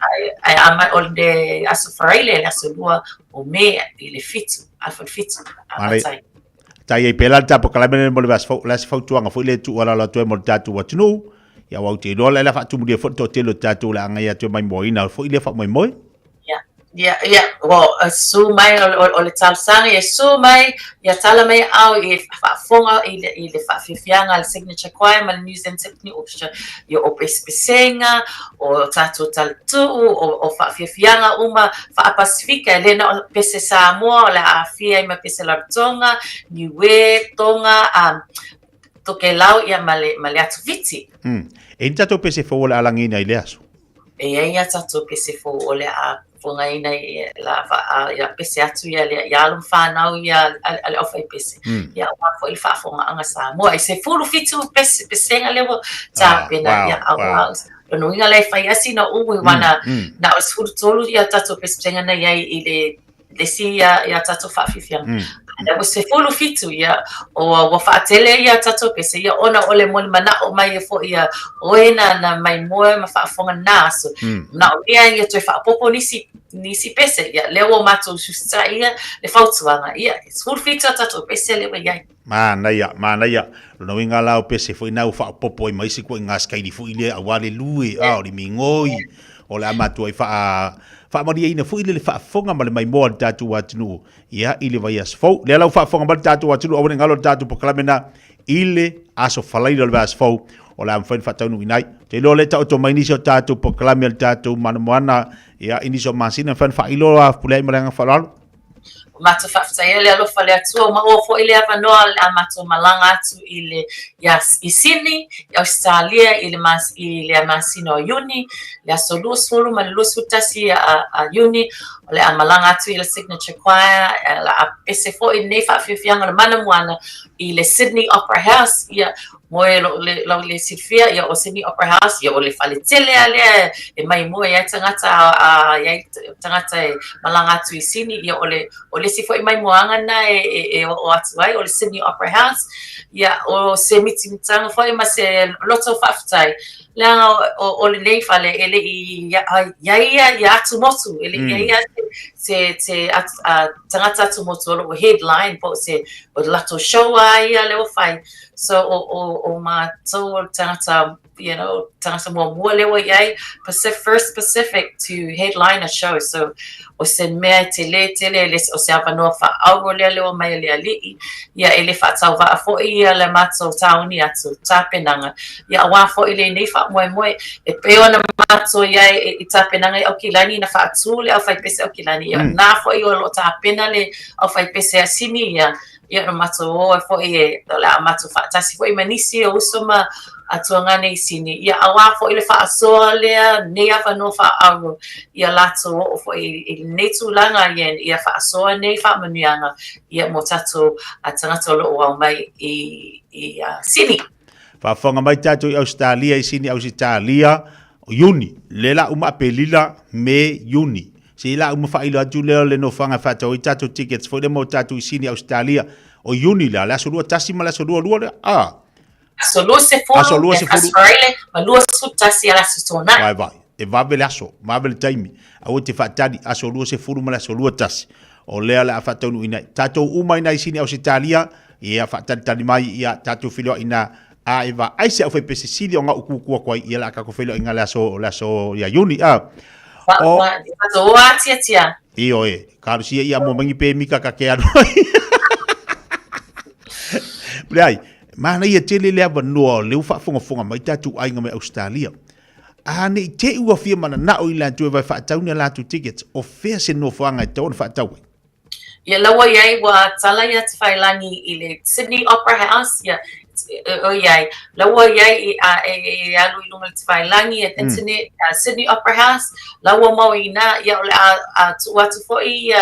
ai ama o le aso fareile le aso lua o mea i le fitu alfa fitu tai e pela tapo kalame mo le vas fo tuanga fo le tu ala la tu mo tatu watunu ia wa te lo la fa tu mo de fo to te lo tatu la nga ia tu mai moina fo ile fa moi Yeah, well, so mai o le talsanga e so mai ya tala mai au e fa fonga i le fa fianga al signature choir mal music technique option yo opespesenga o tatu taltu o fa fianga uma fa pacifica le na pese Samoa la afia i ma pese la tonga niwe tonga to ke lau ia male atu viti e tatu pese fo la alangina i le aso e ia tatu pese fo ole a fonga ina la ya pese atu ya alum whanau ya ale ofa i pese ya wafo il whafonga anga Samoa i se fulu fitu pese nga lewo ta pena ya awa no inga le fai asina uwi wana na os fulu tolu ya tatu pese nga na ya i le si ya tatu whafifianga da se fulu fitu ya o wa fatele ya tatu pese ya ona ole mol mana o mai fo ya oena na mai moe ma fa fonga naso na o ya to fa popo nisi pese ya lewo mato susta ya le fautuanga ya fulu fitu tatu pese le ya mana ya no winga la o pese fo ina fa popo mai si ko ngas kai di fo ile awale lui a o mingoi o la mato fa maria ina fu ile fa fonga mal mai mo tatu watunu ia ile vai as fo le la fa fonga mal tatu watunu o ngalo tatu proclamena ile aso falai le vas fo o la mfen fa tanu inai te lo le tatu mai ni so tatu proclamel tatu mana ia iniso masina fan fa ilo a pulai malanga falalo mato faafetaia le alofa le atua ma ua foʻi le avanoa le a matou malaga atu i le i sini i Australia i le a masina o iuni le aso luasfulu ma le luasfulu tasi a iuni o le a malaga atu i le signature choir la a pese foʻi nei faafiofiaga o le manamuana i le Sydney Opera House ia moe le silfia ia o Sydney Opera House ia o le faletele a lea e mai moe ia tangata e malaga atu i sini ia o le si foi mai moanga na o atu ai o le Sydney Opera House ia o se mitimitanga foi ma se loto faafetai la o le nei fale ele ia atu motu ele ia se tangata atu motu o headline po se o lato show ia le o fai so o ma to tangata tangata mo lewa iai First Pacific to headline a show so o se mea tele o se avanoa whaau lea lewa mai lea lii ia ele whaatau wa a fo'i ia le mato tauni atu tāpenanga ia awa fo'i le nei wha moe e peo na mato iai i tāpenanga i au kilani na whaatu le au whaipese au kilani ia nā fo'i o lo tāpena le au whaipese a sini ia no mato o e fo'i e le a mato whaatasi fo'i manisi o usoma atuangane i sini ia awa fo'i le whaasoa lea nei avanoa whaau ia lato o fo'i nei tūlanga ia whaasoa nei whaamanuianga ia mo tato a tangata lo o au mai i sini. Whaafonga mai tato i Australia i sini Australia o iuni le la uma apelila me iuni se la uma whailo atu leo le no whanga whatau i tato tickets fo'i le mo tato i sini Australia o iuni la sorua tasi ma la sorua lua le aso lua se fulu Australia ma lua sutasi ala sutona vai e vavele aso vavele taimi au te fatadi aso lua se fulu ma la sorua tasi o lea la fatau ina tato uma ina i sini Australia ia fatadi tani mai ia tato filo ina a eva aise au fai pese sili o nga ukukua kwai ia la kako filo inga la so ya yuni O tia. Io karusia ia mo mangi pe mika ka ke anu. Blai, mana ia tele le no le fa fonga mai tatu ai ngame Australia. Ani te ua fia mana na o ila tu vai fa tau ni la tu tickets o fea se no fanga tau fa tau. Ia lawa iai wa tala ia te whailangi i le Sydney Opera House, ia o iai. Lawa iai e alu i lunga le te whailangi at internet, Sydney Opera House, lawa mau i na, ia ole a tuatu fo ia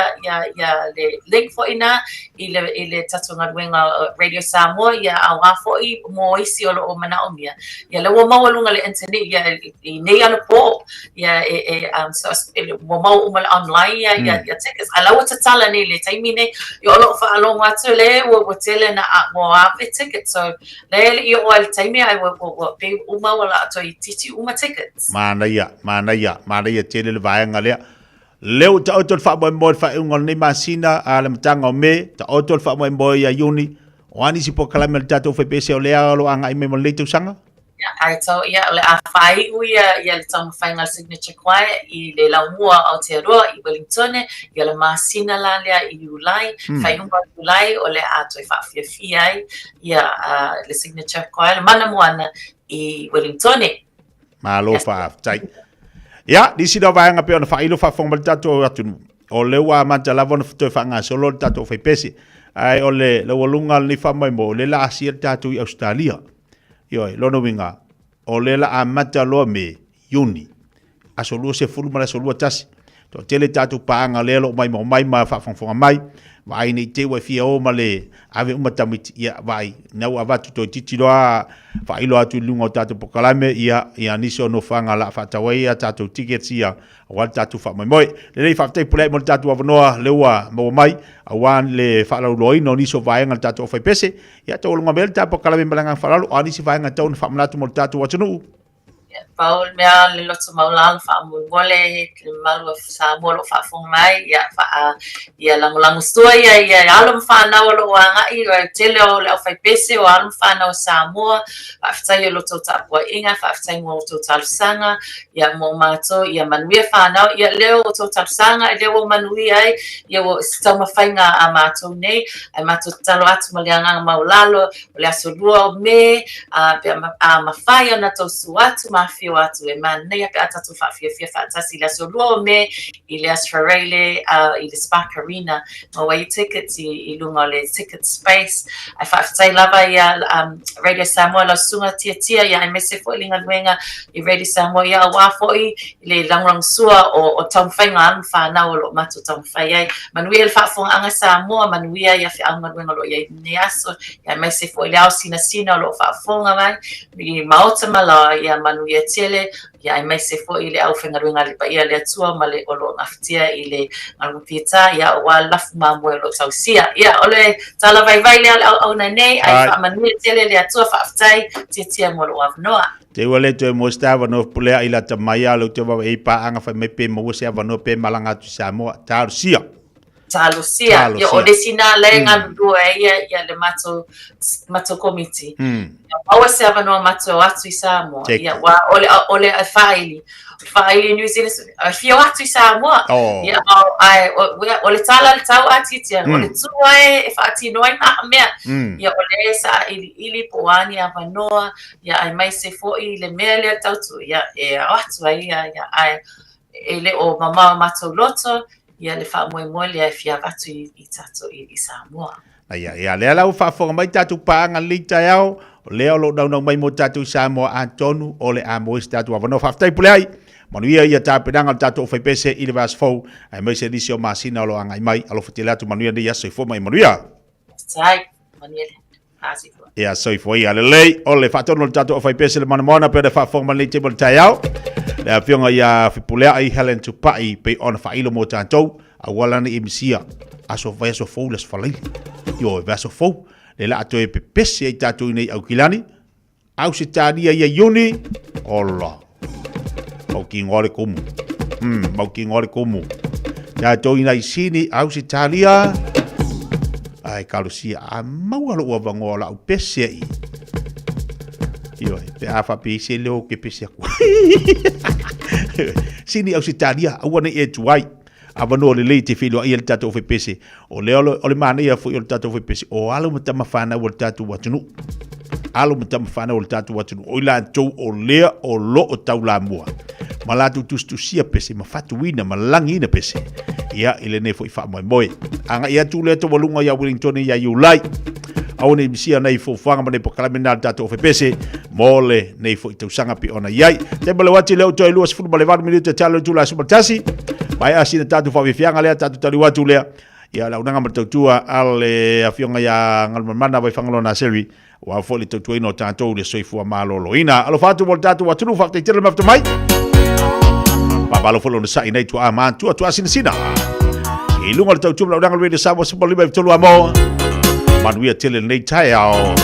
le link fo i na, i le tatunga ruenga Radio Samoa, ia a wā fo i mo isi o lo o mana o mia. Ia lawa mau lunga le internet, ia i nei ana po, ia mo mau umala online, ia tickets. A lawa ta tala nei le taimine, i olo fa along watu le, wo tele na mo ave tickets. So, le i o al taimi ai wo pe uma wala to I titi uma tickets. Mana ia tele le vaenga lea. Leo ta otol fa mo fa ngol ni masina ala mtanga o me ta otol fa mo ya uni o ani si po kala mel tato fe pese o lea lo anga I me mo le tu sanga. Ai tau ia le a whai uia ia le tamu whainga signature choir I le laumua Aotearoa I Wellington ia le masina la lea I Ulai whainga Ulai o le ato I whawhiawhia ai ia le signature choir le mana moana I Wellington Malo whawhtai ia disi da vaenga pe ona whailo whawhonga le tato atu o lewa manta lavona futoi whanga solo le tato whaipese ai o le walunga ni whamai mo le la asia le tato I Australia Ioi, lono winga, o lela a mata loa me, yuni. A solua se fulu mara solua tasi. To tele tatu paanga lelo mai ma whawhongwhonga mai. Vai nei te wai fia o male, ave umatamiti, ia vai, nau avatu to titiroa, whailo atu lunga o tatu pokalame, ia niso no whanga la whatawai, a tatu tickets ia, wal tatu whamai moi. Lelei whawtai pulai mo tatu avanoa leua maua mai, a wan le whalau loi no niso vaenga tatu o whaipese, ia tau lunga mele tatu pokalame malanga whalalu, o anisi vaenga tau na whamanatu mo tatu watunu. Paul mea le loto maulala whaamui mole, le malu sa molo whaafong mai, ia langulangu stua, ia alum whanau lo wanga I tele o le au whaipese o alum whanau Samoa, whaafitai o loto tapua inga, whaafitai mo loto talusanga, ia mo mato, ia manuia whanau, ia leo o to talusanga, leo o manuia ai, ia o stauma whainga a mato nei, ai mato talo atu malianga maulalo, o le aso lua o me, a mawhai o na to suatu, mafio atu e manea pe atatu whawhiawhia whaatasi la so lua me I le Australia I le Spark Arena ma wai tickets I lunga le ticket space ai whawhitai lava ia Radio Samoa la sunga tia ia ai mese fo linga nuenga I Radio Samoa ia awa fo I le langrang sua o taumwhainga anu whanau lo matu taumwhai ai manuia le whaafonga anga Samoa manuia ia whi anga nuenga lo ia neaso ia mese fo le au sina lo whaafonga mai I maota mala ia manuia tele ia ai mai se fo I le au whengaruenga le paia le atua ma le olo ngaftia I le ngalupita ia o lafu mamu e lo tausia ia ole tala vai le au nei ai whaamanuia tele le atua whaaftai tia mo lo avnoa Te wale to mo stava no pulea I la tamaya lo te wa e pa anga fa me pe mo se ava no pe malanga tu Samoa Tarusia Talusia ia o le sina le ngaludua ia le mato committee Awa se ava no mato atu I Samoa ia wa ole a faili New Zealand fio atu I Samoa ia ole tala le tau atitia ole tua e faati no ai na mea ia ole sa ili poani ava noa ia ai mai se fo I le mea le tau tu ia e atu ia ai ele o mama mato loto ia le whaamoe le ai fia atu I tato I Samoa. Ia lea lau whaafonga mai tatu paanga lita yao, lea lo nau mai mo tatu Samoa Antonu, o le amoe tatu avano whaftai pule ai. Manuia ia tāpenanga tatu o whaipese I le vas fau, ai mai se nisi o masina o lo angai mai, alo whatile atu manuia ni aso I fo mai manuia. Tai, manuia le, hasi fo. Ia so I fo ia le lei, o le whaatono le tatu o whaipese le manamona, pe le whaafonga mai leite mo le tai au. Le awhionga ia whipulea I Helen Tupai pe ona whailo mo tātou a walana I misia aso vai aso fau las whalai. Io e vaso fau le la atoe pe pese I tātou nei au kilani au se tānia ia yuni ola mau ki ngore kumu mau ki ngore kumu tātou ina I sini au se tālia ai karusia a mau alo ua vangola au pese I Io, pe afa pe se leo ke pese aku. sini au sitalia au nei e tuai avano le le te filo ia le tatou fe pese o le mana ia fo le tatou fe pese o alo mata mafana o le tatou watunu alo mata mafana o le tatou watunu o ila tou o lea o lo o tau la mua malatu tustusia pese mafatuina malangina pese ia ile ne fo ifa moi anga ia tu le to volunga ia Wellington ia Julai au ne misia nei fo fanga mane pokalamina tatou fe pese mole nei fo itausanga pi ona iai te bale wati leo to ilua sifuru bale 20 minuto talo tula sumatasi bai asina tatu fa vifianga lea tatu tali watu lea ia la unanga matautua ale afionga ya ngalmana bai fangalo na seri wa fo le tautua ino tatou le soifua malolo ina alo fatu vol tatu watunu fa te tele mafta mai babalo fo lo sa ina tu ama tu asina sina ilunga le tautua la unanga le sabo sabo liba tolu amo manuia tele nei tai ao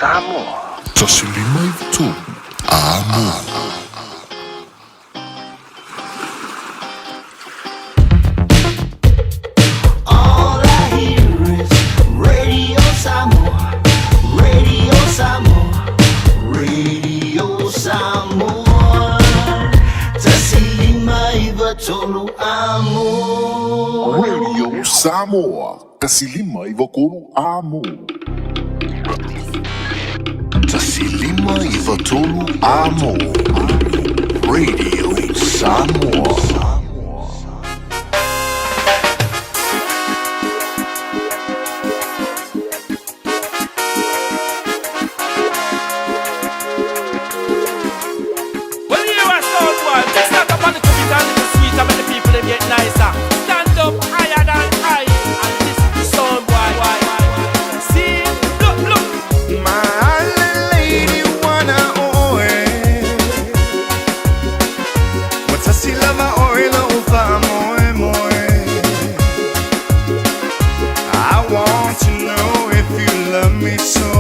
Samoa. Tasilima tu. Amo. All I hear is Radio Samoa. Radio Samoa. Radio Samoa. Tasilima iva tolu amo. Radio Samoa, Tasilima i Vakolu Amo. Tasilima i Vakolu Amo. Radio Samoa. Nicer. Stand up higher than high and listen to sound boy. See, look. My lady wanna oe. What's a silama oila ufa moe. I want to know if you love me so.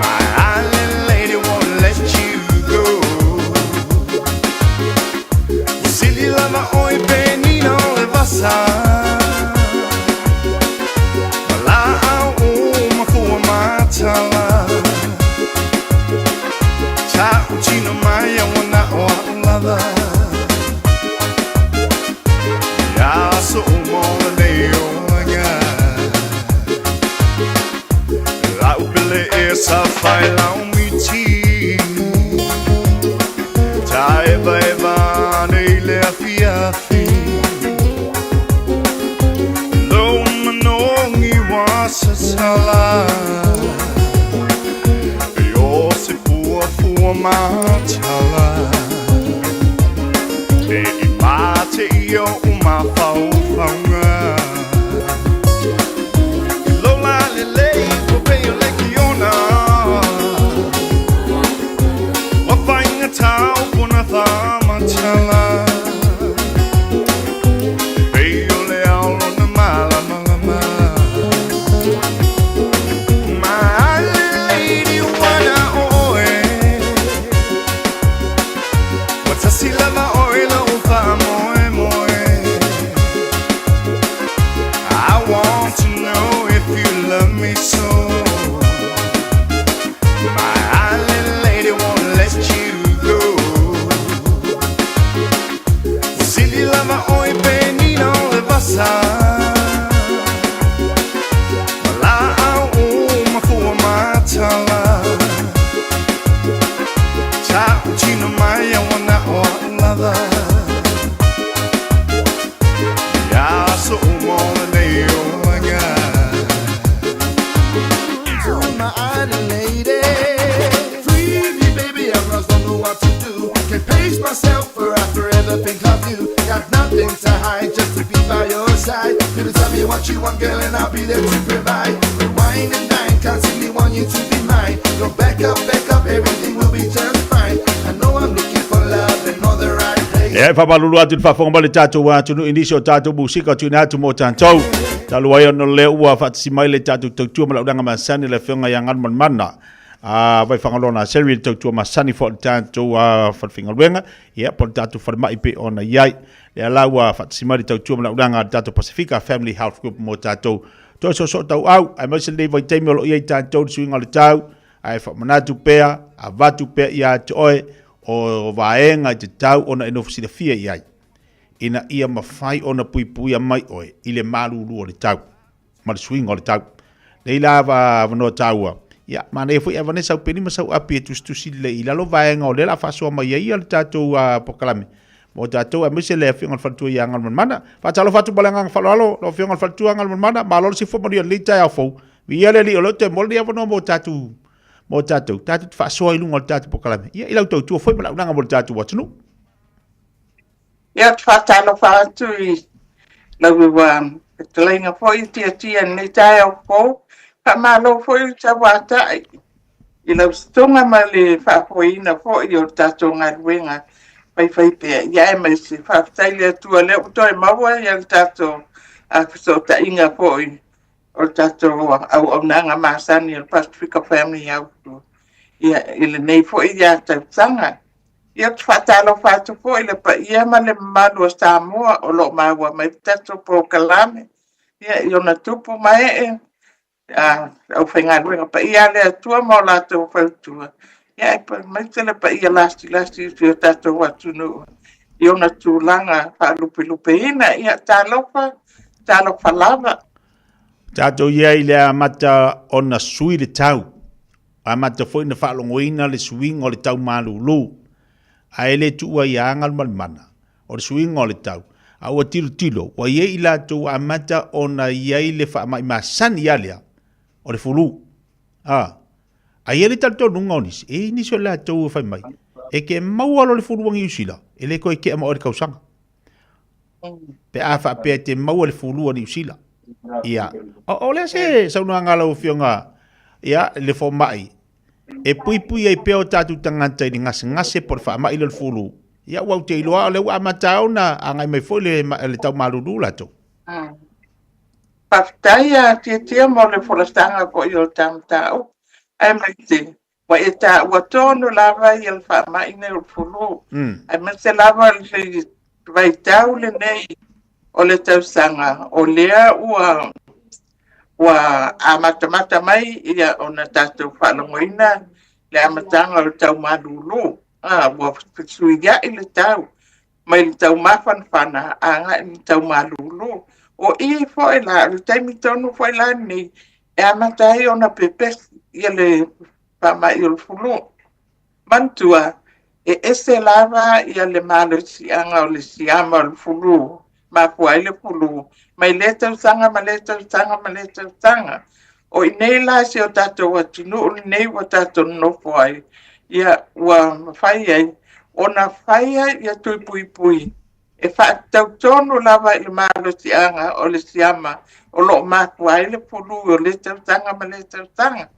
My lady won't let you go. Lama oi penino le vasa Wala au mafua matala Cha uchino maya wana o alada Ya so umola leo anga La upele esa faila umiti Ta eva neile afiafi Lo manongi wasasala Yo se fua matala E imate iyo umafaufaunga Lola lele popeyo lekiona Wafainga tau puna thama chala What you want, girl, and I'll be there to provide. Rewind and dine, constantly want you to be mine. Go back up, everything will be just fine. I know I'm looking for love and all the right place. E whapalulu atu whafonga le tātou wa tunu inisio tātou musika tunu atu mo tātou. Talu ai ono le ua whatisima le tātou tautua ma lauranga masani le whionga i angan man mana. Vai whangalona seri le tautua masani fo le tātou whatwhinga luenga. Ia, po le tātou wharimai pe ona iai. Le alaua whatisima le tautua ma lauranga tātou Pacifica Family Health Group mo tātou. Toi so tau au, ai maise le vai teimi olo iai tātou suinga le tau. Ai whamanatu pea, a vatu pea ia te oe. O vaenga te tau ona enofisi le fia iai. Ina ia mawhai ona pui pui a mai oe, ile maruru o le tau. Ma le swing o le tau. Le ila vano taua. Ia, mana e fui e vanesa upeni masau api e tustusi le ila lo vaenga o le la fasoa mai ia le tātou pokalame. Mo tātou a mise le whionga whatua i angal manmana. Whatalo whatu balengang whalalo, lo whionga whatua angal manmana, ma lolo si whamari o lita e au fau. Vi ia le li o lote mole ia vano mo tātou. Mo tātou whasoa ilunga o tātou pokalame. Ia ilau tau tua whoi mala unanga mo tātou watunu. Ia whatalo whatu i lau te leinga whoi tia ni tae au fau. Pa malo whoi ta watai. I lau stonga ma le whapoina whoi o tātou ngā ruenga. Pai pea. Ia e mai si whaftai le tua le utoi maua ia le tātou a so ta inga whoi. O tātou au nanga masani o Pacifica Family Auto. Ia ile nei fo ia tau tanga. Ia whatalo whatu fo ile pa ia ma le malu o Samoa o lo maua mai tātou po kalame. Ia i ona tupu mai e. Au whainga ruenga pa ia le atua mo lātou whautua. Ia e pa mai tele pa ia lasti o tātou watunu. i ona tūlanga whaalupe ina ia tālofa lava. Tātou ia i le amata o na sui le tau. Amata foi na whaalongoina le suinga o le tau malulu. A ele tua i angal malimana. O le suinga o le tau. A ua tilo. Wa ie i lātou amata o na iai le whaamai masani alea. O le fulu. A ie le tātou nunga onis. E nisi o lātou whai mai. E ke maualo le fulu wangi usila. E le koe ke ama o le kausanga. Pe a whaapea te maua le fulu wangi usila. Ia. O lea se sauna ngala o fionga. Ia, le fo mai. E pui ai peo tātou tangata i ngase por whaamai le fulu. Ia wau te iloa o le ua amatao na angai mai foi le tau malulu lato. Paftaia tia mo le forestanga po i o tamtao. Ai mai te. Wa e ta ua tonu lava i al whaamai ne o fulu. Ai mai te lava le vai tau le nei o le tausanga. O lea ua amatamata mai ia o na tātou whalongoina le amatanga o le tau malulu. Ua suiga i le tau. Mai le tau mawhanwhana anga i le tau malulu. O i fo e la, le taimi tonu fo e la ni, e amatai o na pepes i le whamai o le fulu. Mantua, e ese lava i le malo sianga o le siama o le fulu. Ma kuai le fulu. Mai le tau sanga, ma le tau sanga. O i nei la si o tatou atinu, o nei wa tatou nofo ai. Ia ua mawhai ai, o na whai ai ia tui pui. E whaatau tonu lava i le malo sianga o le siama, o lo maku ai le fulu, o le tau sanga, ma le tau sanga.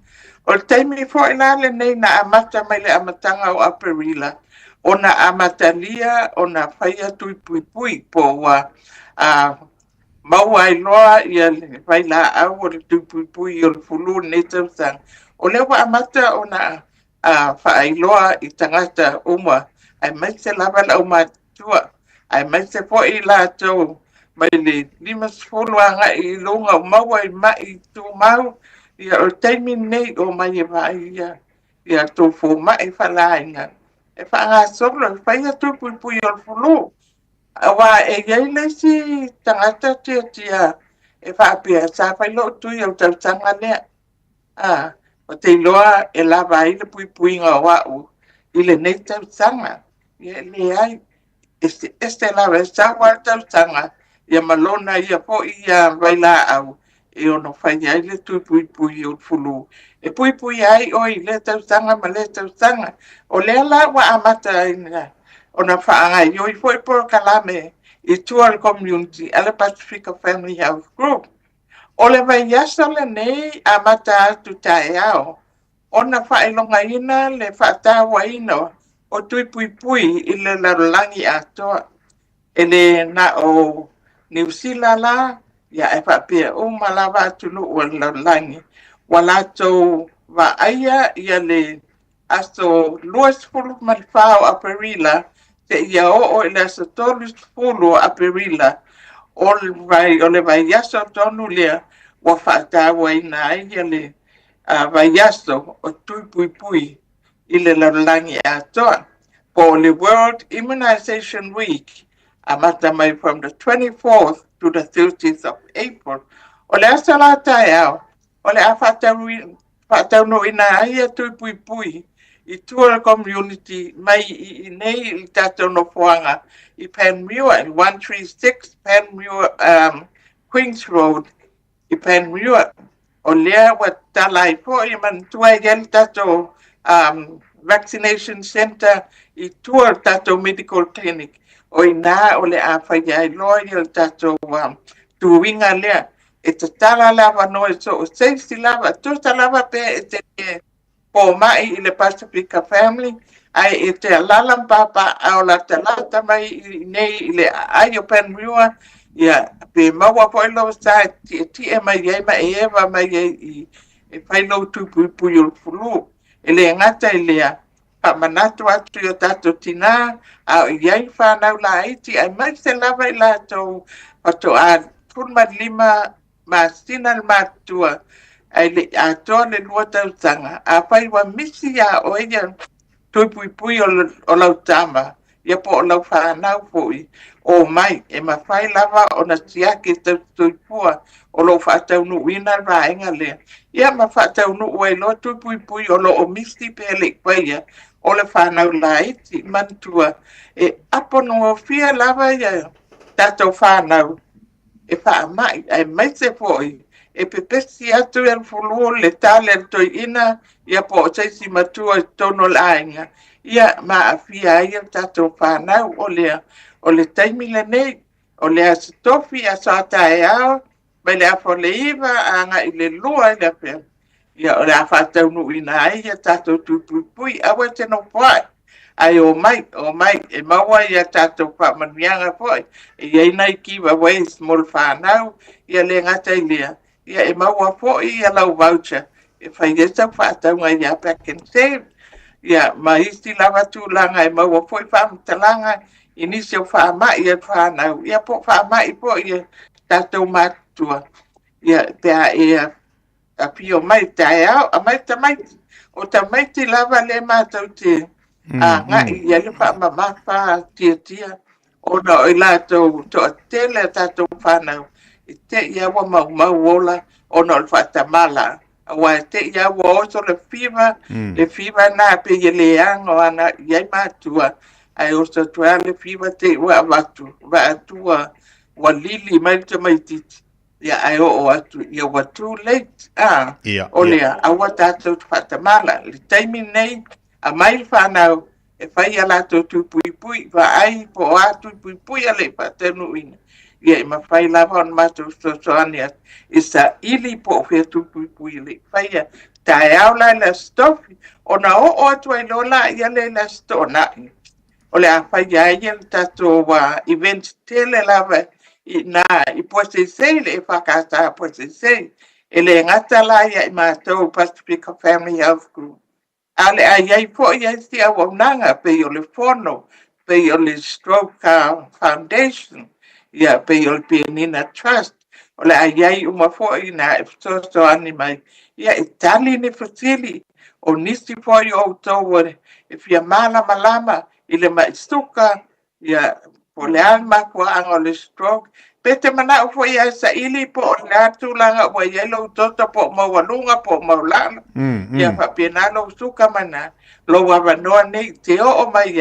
O le taimi fo i la le nei na amata mai le amatanga o Aperila. O na amatalia, o na whai a tui pui, po wa mau ai loa ia le whai la au o le tui pui o le fulu ne tau sanga. O le wa amata o na whaailoa i tangata uma, ai mai se lava la umatua, ai mai se po i la tau, mai le limas fuluanga i lunga maua i mai tu mau, ia o taimi nei o mai e vai ia tu fu mai whalainga. E whaanga solo, whaia tu pui o fulu, awa e iei le si tangata tia, e whaapia sa whailo tui au tau tanga lea. O te loa e lava i le pui ngā wau i le nei tau sanga. Ia le ai, este lava e sawa tau sanga, ia malona ia po ia waila au, e ono whai ai le tui pui o fulu. E pui ai o i le tau sanga ma le tau sanga. O lea la wa amata ina, ona whaangai, o i foi por kalame i tual community, ale Pacifica Family Health Group. O le vai yasa le nei a mata atu tae ao. O na whaelonga ina le whaatawa ina o tui pui i le larolangi atoa. E le na o New Zealand la, ia e whapea o malawa atulu o larolangi. Walato wa aia ia le aso luas fulu malfao a Perila, te ia o le aso tolus fulu a Perila. O le vai yaso tonu lea wa whaatawa ina ai le vai yaso o tui pui i le larolangi atoa. For the World Immunization Week, amata mai from the 24th to the 30th of April. O le asala tai au, o le a whaatau no ina ai a tui pui i tua community mai i nei i tātou no poanga i Panmure, 136 Panmure Queens Road i Panmure. O lea wa talai po i man tua i gen tātou vaccination center i tua tātou medical clinic. O i nā o le a whaiai loa i o tātou tuinga lea. E te tala lava no e so o safety lava, tu ta lava pe e te po mai i le Pacifica Family, ai e te alalam papa au la te lata mai i nei i le ai o Panmure, ia pe maua po ilo sa ti e mai ei ma e eva mai e whailo tupui o fulu, e le ngata i lea, pa manatu atu i o tato tina, au iei whanau la iti, ai mai se lava i la tau, pato a punma lima ma sina matua, ai le atoa le lua tautanga, a whai wa misi a o ea tupui o lautama, ia po lau whanau fui o mai e mawhai lava o na tiake tau tuipua o lo whatau nu wina raenga lea. Ia ma whatau nu ue lo tui pui o lo o misti pele kwaia o le whanau laiti mantua e apono o fia lava ia tatou whanau e wha mai ai mai se foi e pepesi atu e fulu le tale toi ina ia po o taisi matua tono lainga ia ma afia ia tatou whanau o le taimi le nei o le asitofi a sata e ao mai le afo le iwa anga i le lua i le pia ia o le a whatau nu ina ai ia tatou tupui awa te no poai ai o mai e maua ia tatou whamanianga poi e iei nei kiwa wei small whanau ia le ngata i lea ia e maua poi ia lau voucher e whai e tau whatau ngai ia back and save ia ma isi lava tūlanga e maua poi whamtalanga inisi o whamai ia whanau ia po whamai po ia tatou matua ia pea e a pio mai tae au a mai tamaiti o tamaiti lava le mātou te nga ia le whamama wha tia o na o ilatou to tele tatou whanau i te ia wa mau ola o na o whatamala wa te ia wa oso le fiva na pe ye le ango ana iai mātua ai oso tua le fiva te wa atua wa lili mai te mai titi ia ai o atu ia wa too late o lea awa tatou whatamala le taimi nei a mai whanau e whai ala tō tupui wa ai po a tupui ale whatenu ina ia e ma whai lava on mātou soani e sa ili po whea tupui le whai a tae au lai la stofi o na o atu ai lola ia le la stona o le a whai a ia tato wa event tele lava i posesei le e whakata posesei e le ngata la ia i mātou Pacifica Family Health Group ale ai po ia si a nanga pe o le fono pe o le Stroke Foundation ia pe o le Penina Trust o le ai uma fo ina so ani mai ia itali ne fasili o nisi fo o to e fia malama i le mai stuka ia po le alma ko ang le stroke pete mana fo ia sa ili po le atulanga wa yelo toto po mo walunga po mo lana ia fa penalo suka mana lo wa no nei te o mai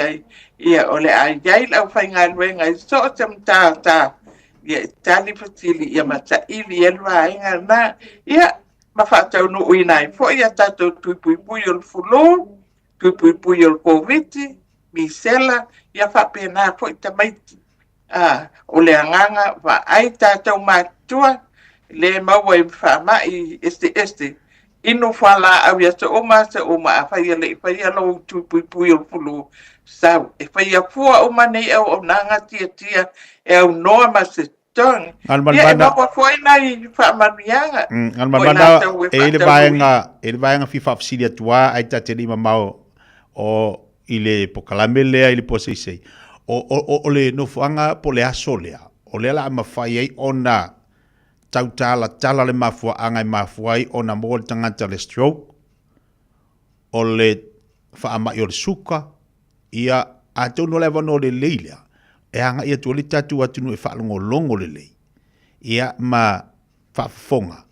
ia ole ai la fa ngal wenga so ta ia tali fatili ia mata ili elwa inga na ia ma fa tau no uinai fo ia tato tupui o fulo tupui o covid misela ia fa pena fo tamaiti o le anganga wa ai tātou mātua le maua i whamai este ino whala au ia sa oma a whaia le whaia lau tupui o fulu sau e whaia fua oma nei au o nanga tia e au noa ma se tong ia e maua fwai nai whamanianga Almanmana e le vaenga fifa fsilia tua ai tate lima mau o ile pokalame lea ile poseisei o le nofuanga po le aso lea o le la mawhai ai ona tala le mafua anga i mafua ai ona mo le tangata le stroke o le whaama i o le suka ia a tau no lewa no le leilea e anga ia tu le tatu atunu e whaalongo longo le lei ia ma whaafonga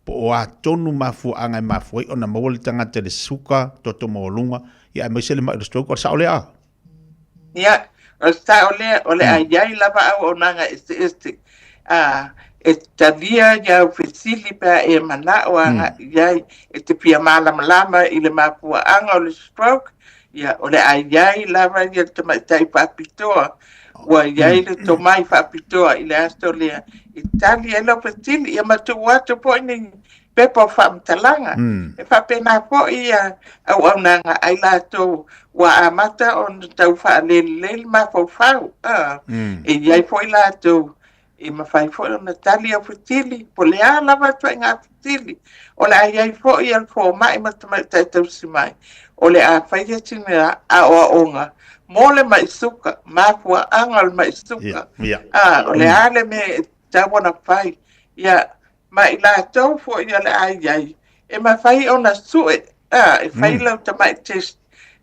po o a tonu mafua anga i mafua ai ona mo le tangata le suka toto mo lunga ia mai se le ma le stroke o sa o le a ia o sa ole ai lava au o nanga este tavia ya fesili pa e mana o anga ia te pia malama i le mapua anga o le stroke ia ole ai lava ia te mai pa pitoa wa ia le to mai fa pitoa i le astolia Italia lo fesili ia matu watu po ni pepo fam talanga e fa pena po ia au nanga ai la to wa amata on tau fa le ma fo e ia fo la to e ma fai fo Natalia Futili po le ala va to nga Futili o la ia fo ia fo mai ma tau si mai o le a fai ia tinera a o onga mo le mai suka ma fo angal mai suka o le ale me tawana fai ia ma ila tau fo ia le ai e ma fai ona sue e fai lau ta mai test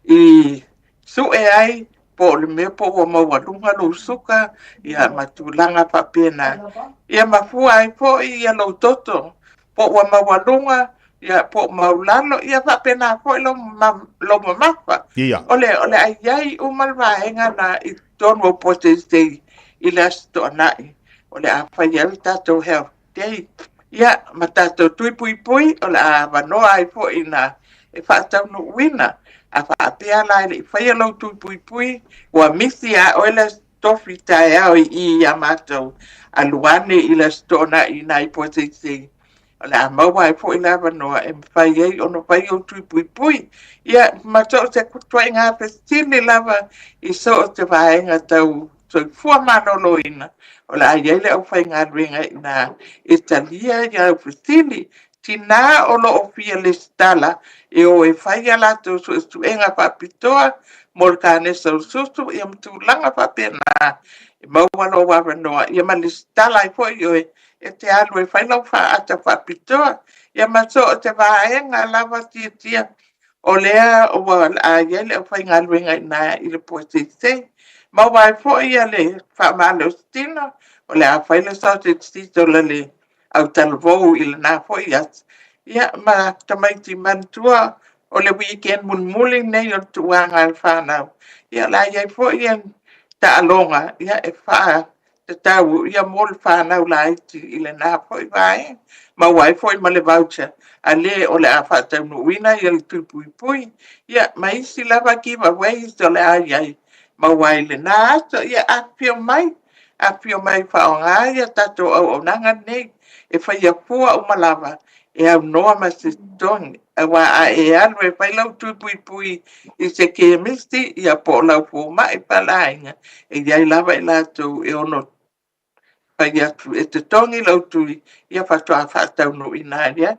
i sue ai po le me po o mawalunga lo suka ia matulanga papena ia mafua ai po ia lo toto po o mawalunga ia po maulalo ia papena po lo mamafa Ia. ole ai umalva enga na I tono po te ila sto nai ole a faia tato health day ia matato tui pui ole a vanoa ai po ina e fa no wina a fa apea lai le faia lo tui pui wa misi a ole tofi tai au I amato aluane ila sto na ina I po te ole a maua ai po ina vanoa e faia ono faia tui pui ia mato te kutwa inga festini lava I so te vaenga tau so fua manolo ina ole a yele au fai ngā ringa ina Italia ia festini tina o lo ofia le stala e o e fai ala tu enga papitoa molkane so susu ia mtulanga papena e maua lo wawanoa ia ma le stala I po io e te alu e fai lau fa ata papitoa ia maso o te vaenga lava tia o lea o a yele o fai ngā ringa ina I le po te ma wai fo ia le fa malo stina o le a fai le sa te tito le au talvo I le na fo ia ma tamaiti mantua o le weekend mulmuli nei o tuanga al whanau ia la ia fo ia ta alonga ia e fa te tau ia mol whanau la iti I le na fo vai ma wai fo ma le voucher a le o le a fa tau no wina ia le tupui ia ma isi lava ki wa wei so le ai ma wai le na so ia a pio mai fa o nga ia tato o nanga nei e fa ia pua o malava e au noa ma se tong e wa a e anu e fai lau tupui I se ke misti ia po lau fu ma e palainga e iai lava I lato e ono fa ia tu e te tongi lau tui ia fa toa fa tau no inaria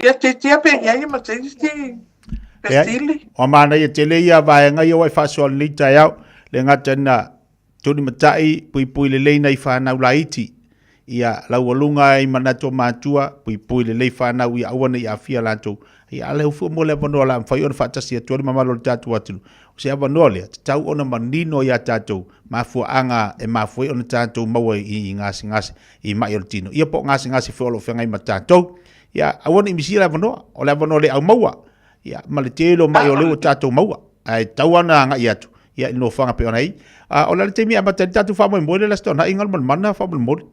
ia te tia pe iai ma te isti pestili o mana ia tele ia vaenga ia wai fasol ni tai au le ngata na tuni matai pui le leina I whanau laiti ia lau alunga I manato matua pui le lei whanau ia awana I awhia lantou ia ale ufu mo le vanoa la mwhai ona whaatasi atuari mamalo le tatu atulu o se avanoa lea tau ona manino ia tatou mafua anga e mafua ona tatou maua I ngasi I mai ona tino ia po ngasi whiolo whengai ma tatou ia awana I misira vanoa o le avanoa le au maua ia ma le telo mai o leo tatou maua ai tau ana anga I atu ia ino whanga pe ona I o le temi amata tatou whamoi mwere la stona ingal mana whamoi mwere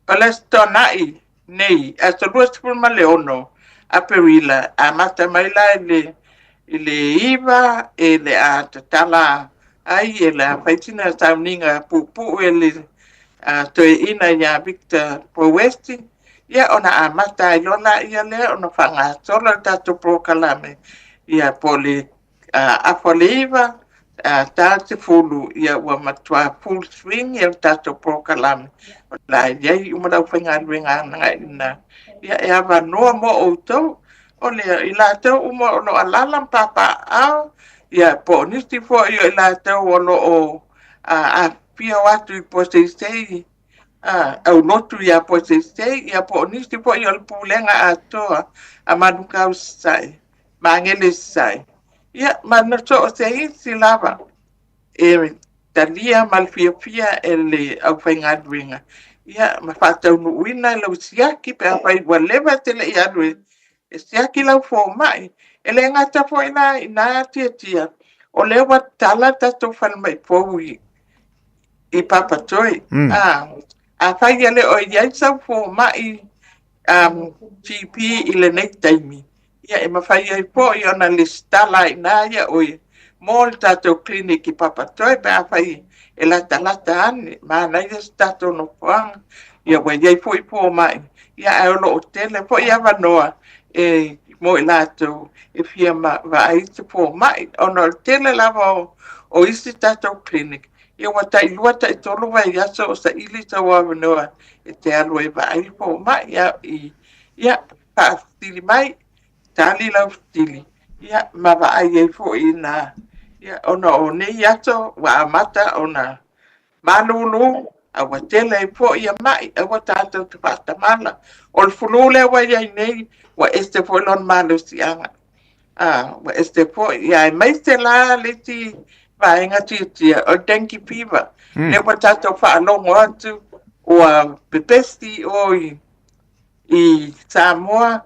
o le stona I nei a so luas ma le ono a perila a mata mai la le iva e le a tatala ai e le a faitina sauninga pupu e le a toe ina ia Victor Powesti ia ona a mata I lona ia le ona whanga sola tato prokalame ia po le a foleiva a tate fulu ia ua matua full swing ia tato prokalame la iai umarau whainga ringa nga ina ia e awa noa mo outou o lea I lātou uma o lo alalam papa au ia po nisti fo ia I lātou o lo o a pia watu I po seisei au notu ia po seisei ia po nisti fo ia le pulenga atoa a manukau sai mangele sai ia manato o sei silava e talia malfia e le au whainga ringa ia ma fatau no wina lau siaki pe apai wa leva tele I anu e siaki lau fo mai e le ngata fo ina tia o lewa tala tato whanmai fo I papatoi a whai ale o iai sau fo mai GP I le nei taimi ia e ma whai ai fo I ona le stala ina ia oi mol tato klinik I papatoi pe a whai e lata ane, mana ia stato no whanga, ia wai iai fo I po mai, ia e olo o tele, fo ia wanoa, e mo I lato, e fia ma va ai te po mai, ono o tele lava o isi tato clinic, ia wata I lua ta I tolo vai aso o sa ili ta wanoa, e te alo e va ai po mai, ia pa stili mai, tali lau stili, ia ma va ai e fo I na, ia ona o nei ato wa amata ona malulu a wa tele fo ia mai a wa tato te pasta mala o le fulule wa ia nei wa este fo lon malu sianga wa este fo ia mai te la leti vaenga tia o dengue fever. Le watato whaalongo atu o pepesti o i Samoa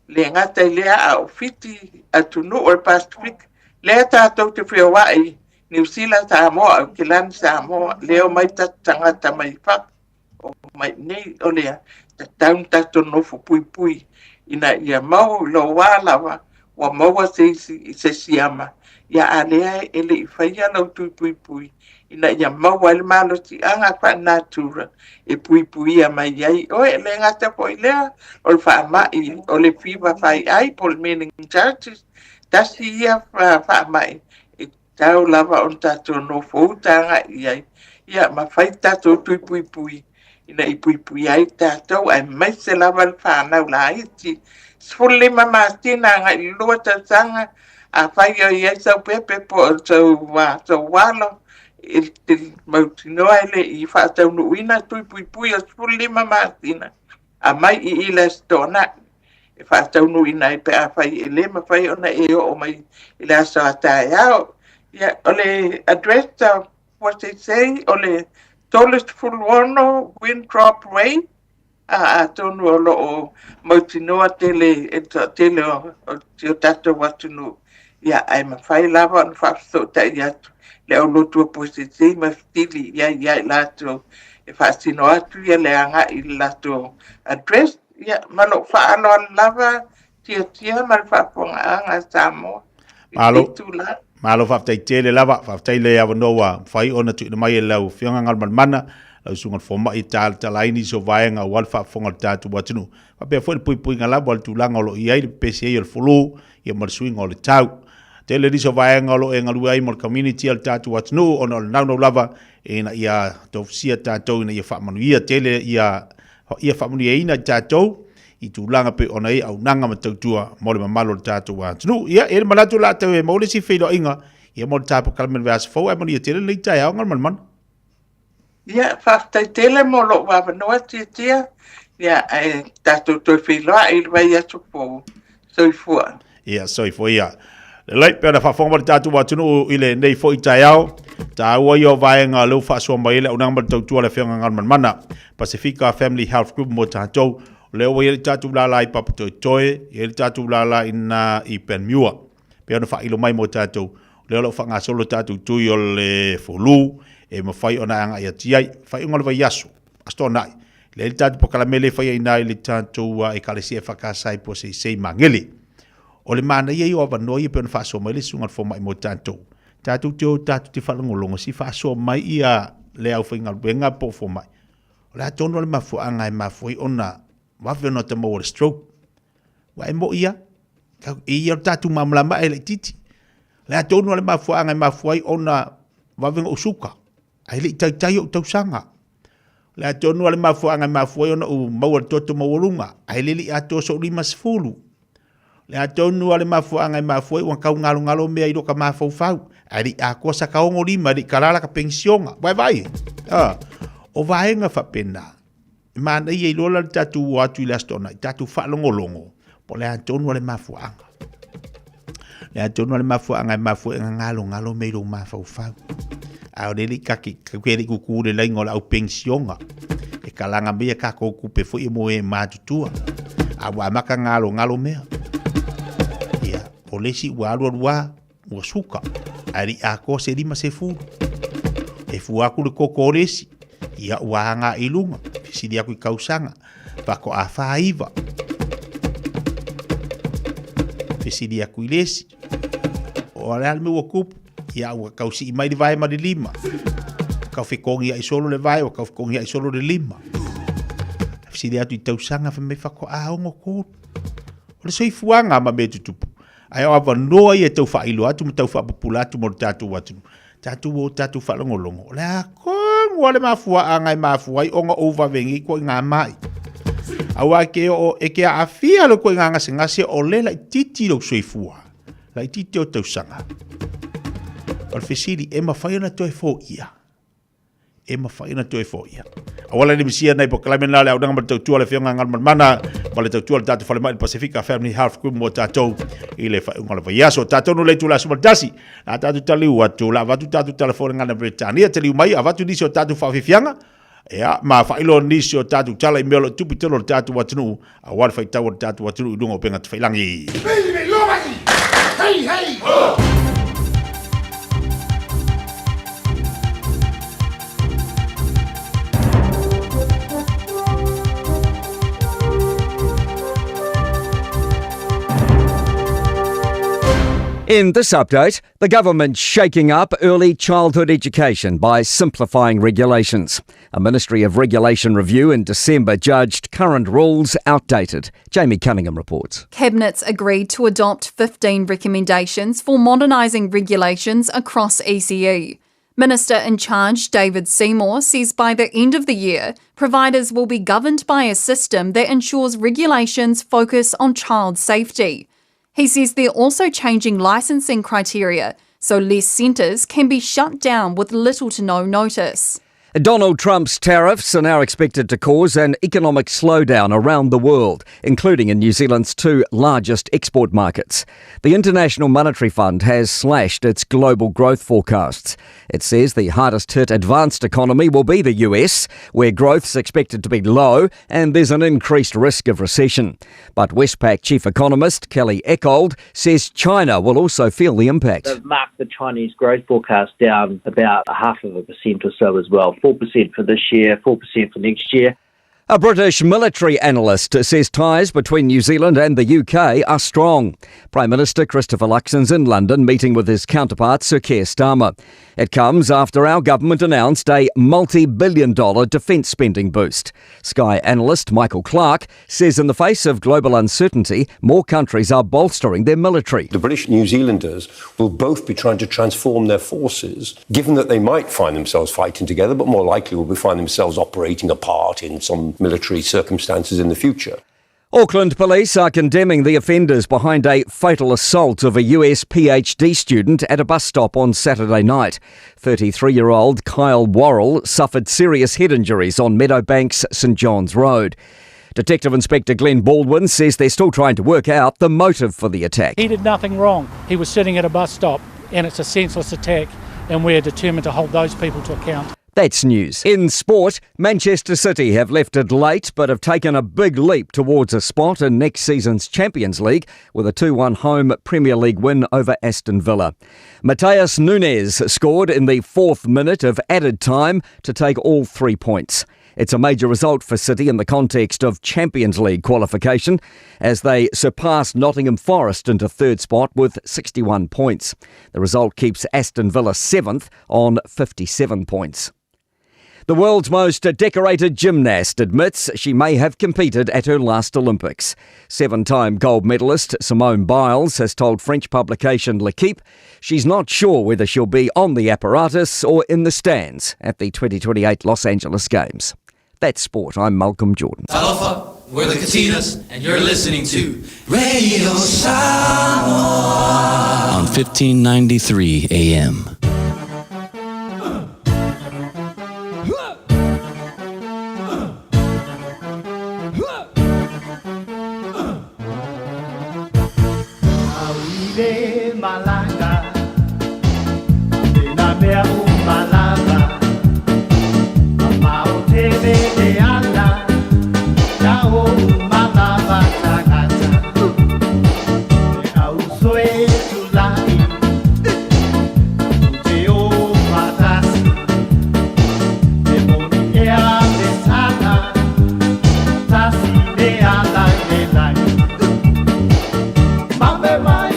le ngata i lea a ofiti atunu o Pacific. Lea tātou te whiawai New Zealand Samoa au Kilani Samoa leo mai tangata mai whak o mai nei o lea taun tato nofu pui pui ina ia mau lo walawa wa maua se siama ia alea ele i whaia lau tui pui pui ina ia mau ele malo ti anga wha natura e pui pui a mai iai o e le ngata po i lea o le wha mai o le fiwa whai ai po le meningitis tasi ia wha mai e tau lava on tato no fōtanga iai ia ma whai tato tui pui pui ina i pui pui ai tatou ai mai se lava le whanau la iti sfuli mama tina nga i lua tatanga a whai o iai sau pepe po sau walo il mautinoa ele i whaatau nuina tui pui pui o sfuli mama tina a mai i ila stona e whaatau nuina i pe a whai ele ma whai ona e o mai ila sa atai au ia ole address what they say ole tallest full one Winthrop Way a tonu o lo mautinoa tele o tio tato watunu ia ai ma whai lava on whafso tai atu le o lotua positi ma stili ia lato e whaasino atu ia le anga i lato address ia mano whaano lava tia ma whaaponga anga Samoa Malo whaftai tele lava, whaftai le awa noa, whai ona tu ina mai e lau, whianga ngal mana, lau sungan whoma i talaini so vaenga wal whaafonga tātu watinu. Whapea fwere pui pui ngā lava, tu langa lo i aire, pese e al fulu, i a marsuinga o le tau. Tele ni so vaenga lo e ngalua ai mor community al tātu watinu, ona o le naunau lava, e na ia tofsia tātou, ina ia whaamanu ia tele, ia whaamanu ia ina tātou, i tūlanga pe ona e au nanga matautua mo le mamalo le tātou wa tunu ia e manatu la tau e mo le si whelo inga ia mo le tāpu kalamen vea se fau e mani e tele nei tai au ngal man ia whaftai tele mo lo wa wanoa tia ia e tātou toi wheloa i le vai atu po soifua ia soifua ia le lai pe ona whafonga le tātou wa tunu i le nei fo i tai au ta ua i o vaenga leu whaasua mai le au nanga matautua le whianga ngal man Pacifica Family Health Group mo tātou leo wa yeri tatu lala i papa toe yeri tatu lala ina i Penmua pe ona fa ilo mai mo tatu leo lo fa nga solo tatu tu yo le fulu e mo fai ona anga ia tiai fai ngol va yasu astona le tatu pokala mele fai ina le tatu e kalesia fa ka sai po sei mangeli o le mana ye yo va no ye pe ona fa so mai le sungal fo mai mo tatu tatu ti fa ngolongo si fa so mai ia le au fa ngal benga po fo mai la tono le mafu anga e mafu ona wafe no te mo stroke wa mo ia ka ia tatu mamlama ele titi la tonu le mafuanga mafuai ona wafe usuka ai le tai o tausanga la tonu le mafuanga mafuai ona u mo toto mo lunga ai le ato so lima sfulu la tonu le mafuanga mafuai wan ka ngalo me ai do ka mafau fau ai a kosa ka o lima di kalala ka pensionga vai o vaenga fa pena mana ia lola tatu watu i lastona tatu whaalongolongo po le antonu le mafuanga le mafuanga ngalo meiro mafaufau au leli kaki kweri kukure la ingola au pensionga e kalanga mea kako kupe fo i moe matutua au amaka ngalo mea ia o lesi wa suka ari ako se lima se fu e fu aku le kokoresi ia wanga ilunga sidi aku kausanga pako afaiva sidi aku ilesi o real me wokup ia wa kausi mai de vai ma de lima ka fikongi ai solo le vai o ka fikongi ai solo de lima sidi atu tausanga fa me fako a ngo ko o sei fuanga ma me tutupu ai o ava noa ia tau fa ilo atu tau fa populatu mo tatu watu tatu fa longolongo la wale mafua angai mafua i onga ova vengi ko ngā mai. Awa ke o e ke a fia lo ko ngā ngase o le la titi lo soifua. La titi o tausanga. O fesili e mawhai na toi fo ia. Awala ni misia nei po klamen la le au nanga matau tua le whionga ngal mana ma le tautua le tātou whale mai le Pacifica Family Health Group mo tātou i le whaunga le whaiaso. Tātou no leitu la sumatasi, a tātou taliu atu, la watu tātou telefone ngana Britania, taliu mai, a watu nisi o tātou whawhiwhianga, ea, ma whailo nisi o tātou tala i melo tupi telo le tātou watunu, a wale whaitau o tātou watunu i dungo penga te whailangi. Hey, hey! In this update, the government's shaking up early childhood education by simplifying regulations. A Ministry of Regulation review in December judged current rules outdated. Jamie Cunningham reports. Cabinet's agreed to adopt 15 recommendations for modernising regulations across ECE. Minister in charge David Seymour says by the end of the year, providers will be governed by a system that ensures regulations focus on child safety. He says they're also changing licensing criteria so less centres can be shut down with little to no notice. Donald Trump's tariffs are now expected to cause an economic slowdown around the world, including in New Zealand's two largest export markets. The International Monetary Fund has slashed its global growth forecasts. It says the hardest hit advanced economy will be the US, where growth's expected to be low and there's an increased risk of recession. But Westpac chief economist Kelly Eckold says China will also feel the impact. They've marked the Chinese growth forecast down about 0.5% or so as well. 4% for this year, 4% for next year. A British military analyst says ties between New Zealand and the UK are strong. Prime Minister Christopher Luxon's in London meeting with his counterpart Sir Keir Starmer. It comes after our government announced a multi-billion-dollar defence spending boost. Sky analyst Michael Clark says in the face of global uncertainty, more countries are bolstering their military. The British New Zealanders will both be trying to transform their forces, given that they might find themselves fighting together, but more likely will find themselves operating apart in some military circumstances in the future. Auckland police are condemning the offenders behind a fatal assault of a US PhD student at a bus stop on Saturday night. 33-year-old Kyle Worrell suffered serious head injuries on Meadowbanks St John's Road. Detective Inspector Glenn Baldwin says they're still trying to work out the motive for the attack. He did nothing wrong. He was sitting at a bus stop and it's a senseless attack and we're determined to hold those people to account. That's news. In sport, Manchester City have left it late but have taken a big leap towards a spot in next season's Champions League with a 2-1 home Premier League win over Aston Villa. Mateus Nunes scored in the 4th minute of added time to take all 3 points. It's a major result for City in the context of Champions League qualification as they surpass Nottingham Forest into 3rd spot with 61 points. The result keeps Aston Villa 7th on 57 points. The world's most decorated gymnast admits she may have competed at her last Olympics. 7-time gold medalist Simone Biles has told French publication L'Équipe she's not sure whether she'll be on the apparatus or in the stands at the 2028 Los Angeles Games. That's sport. I'm Malcolm Jordan. Talofa, we're the Katinas, and you're listening to Radio Samoa on 1593 AM. Malanga, na mea malanga, maute de ala, nao malava tagata, au soe tulai, teo matasi, de moni ea de sana, tasi de ala de lai, mame mai.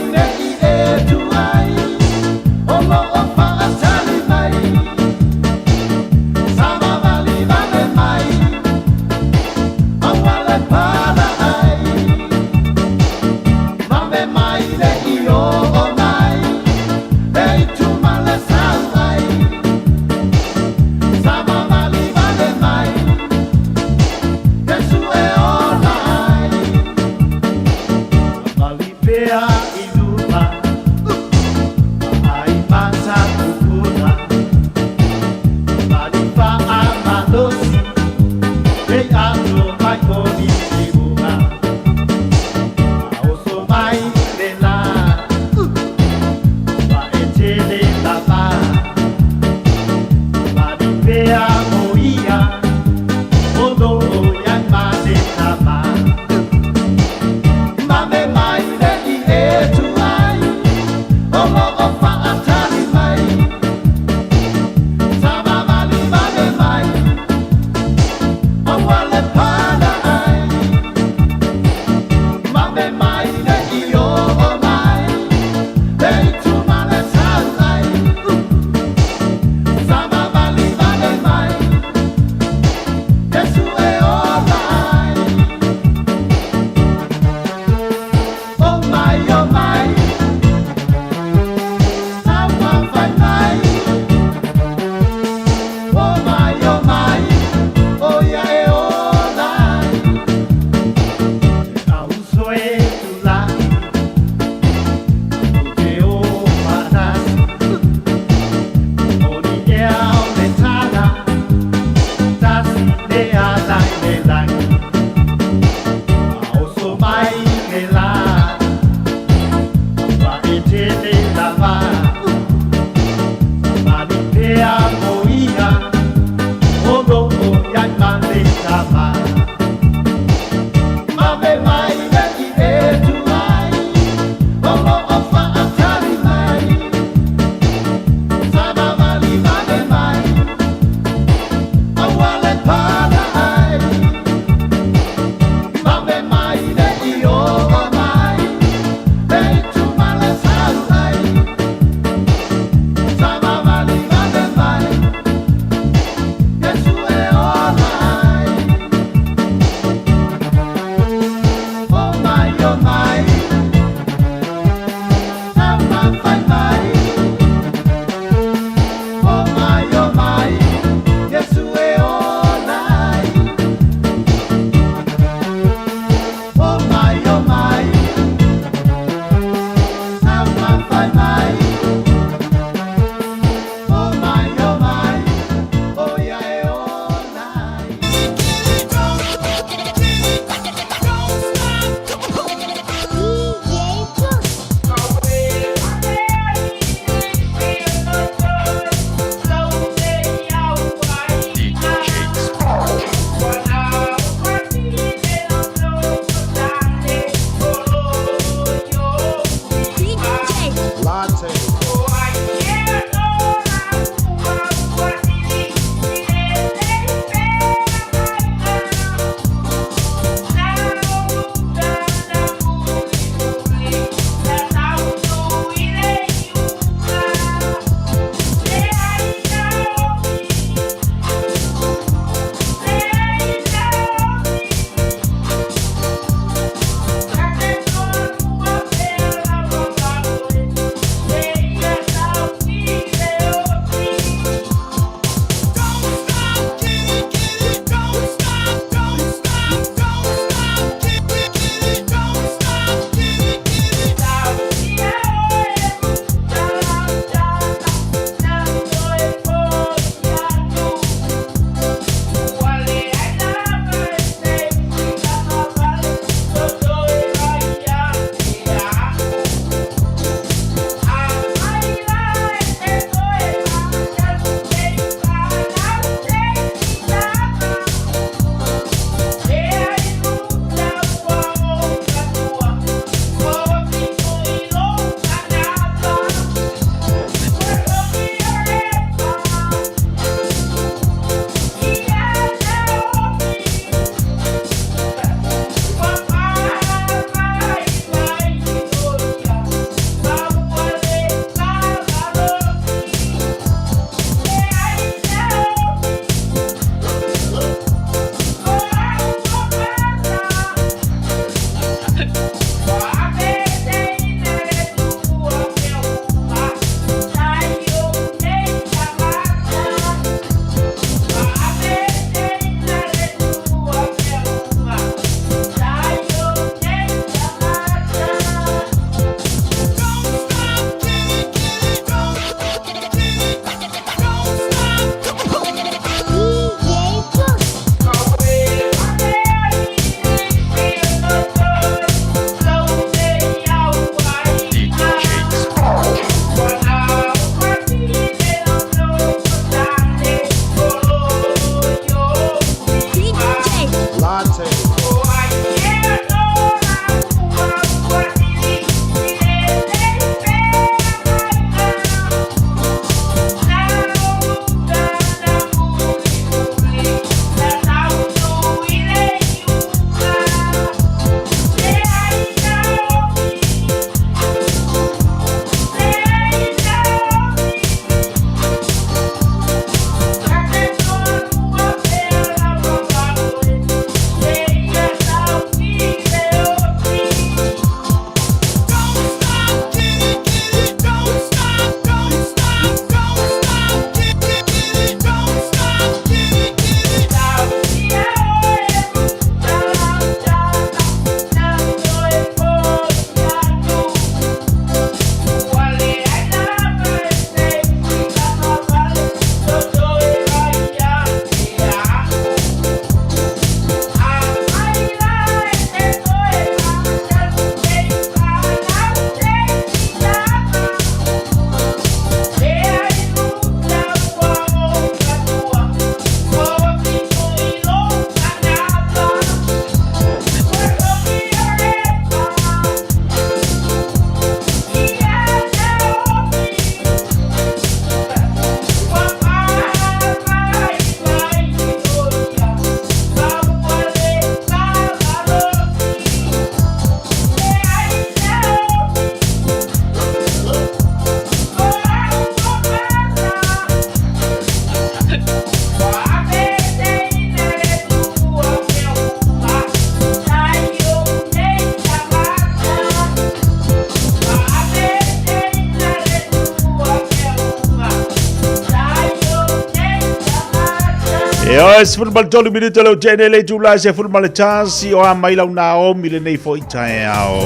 E o se football tolu minuto lo tene le tula se football chance o a mai lau na o mile nei foi tae ao.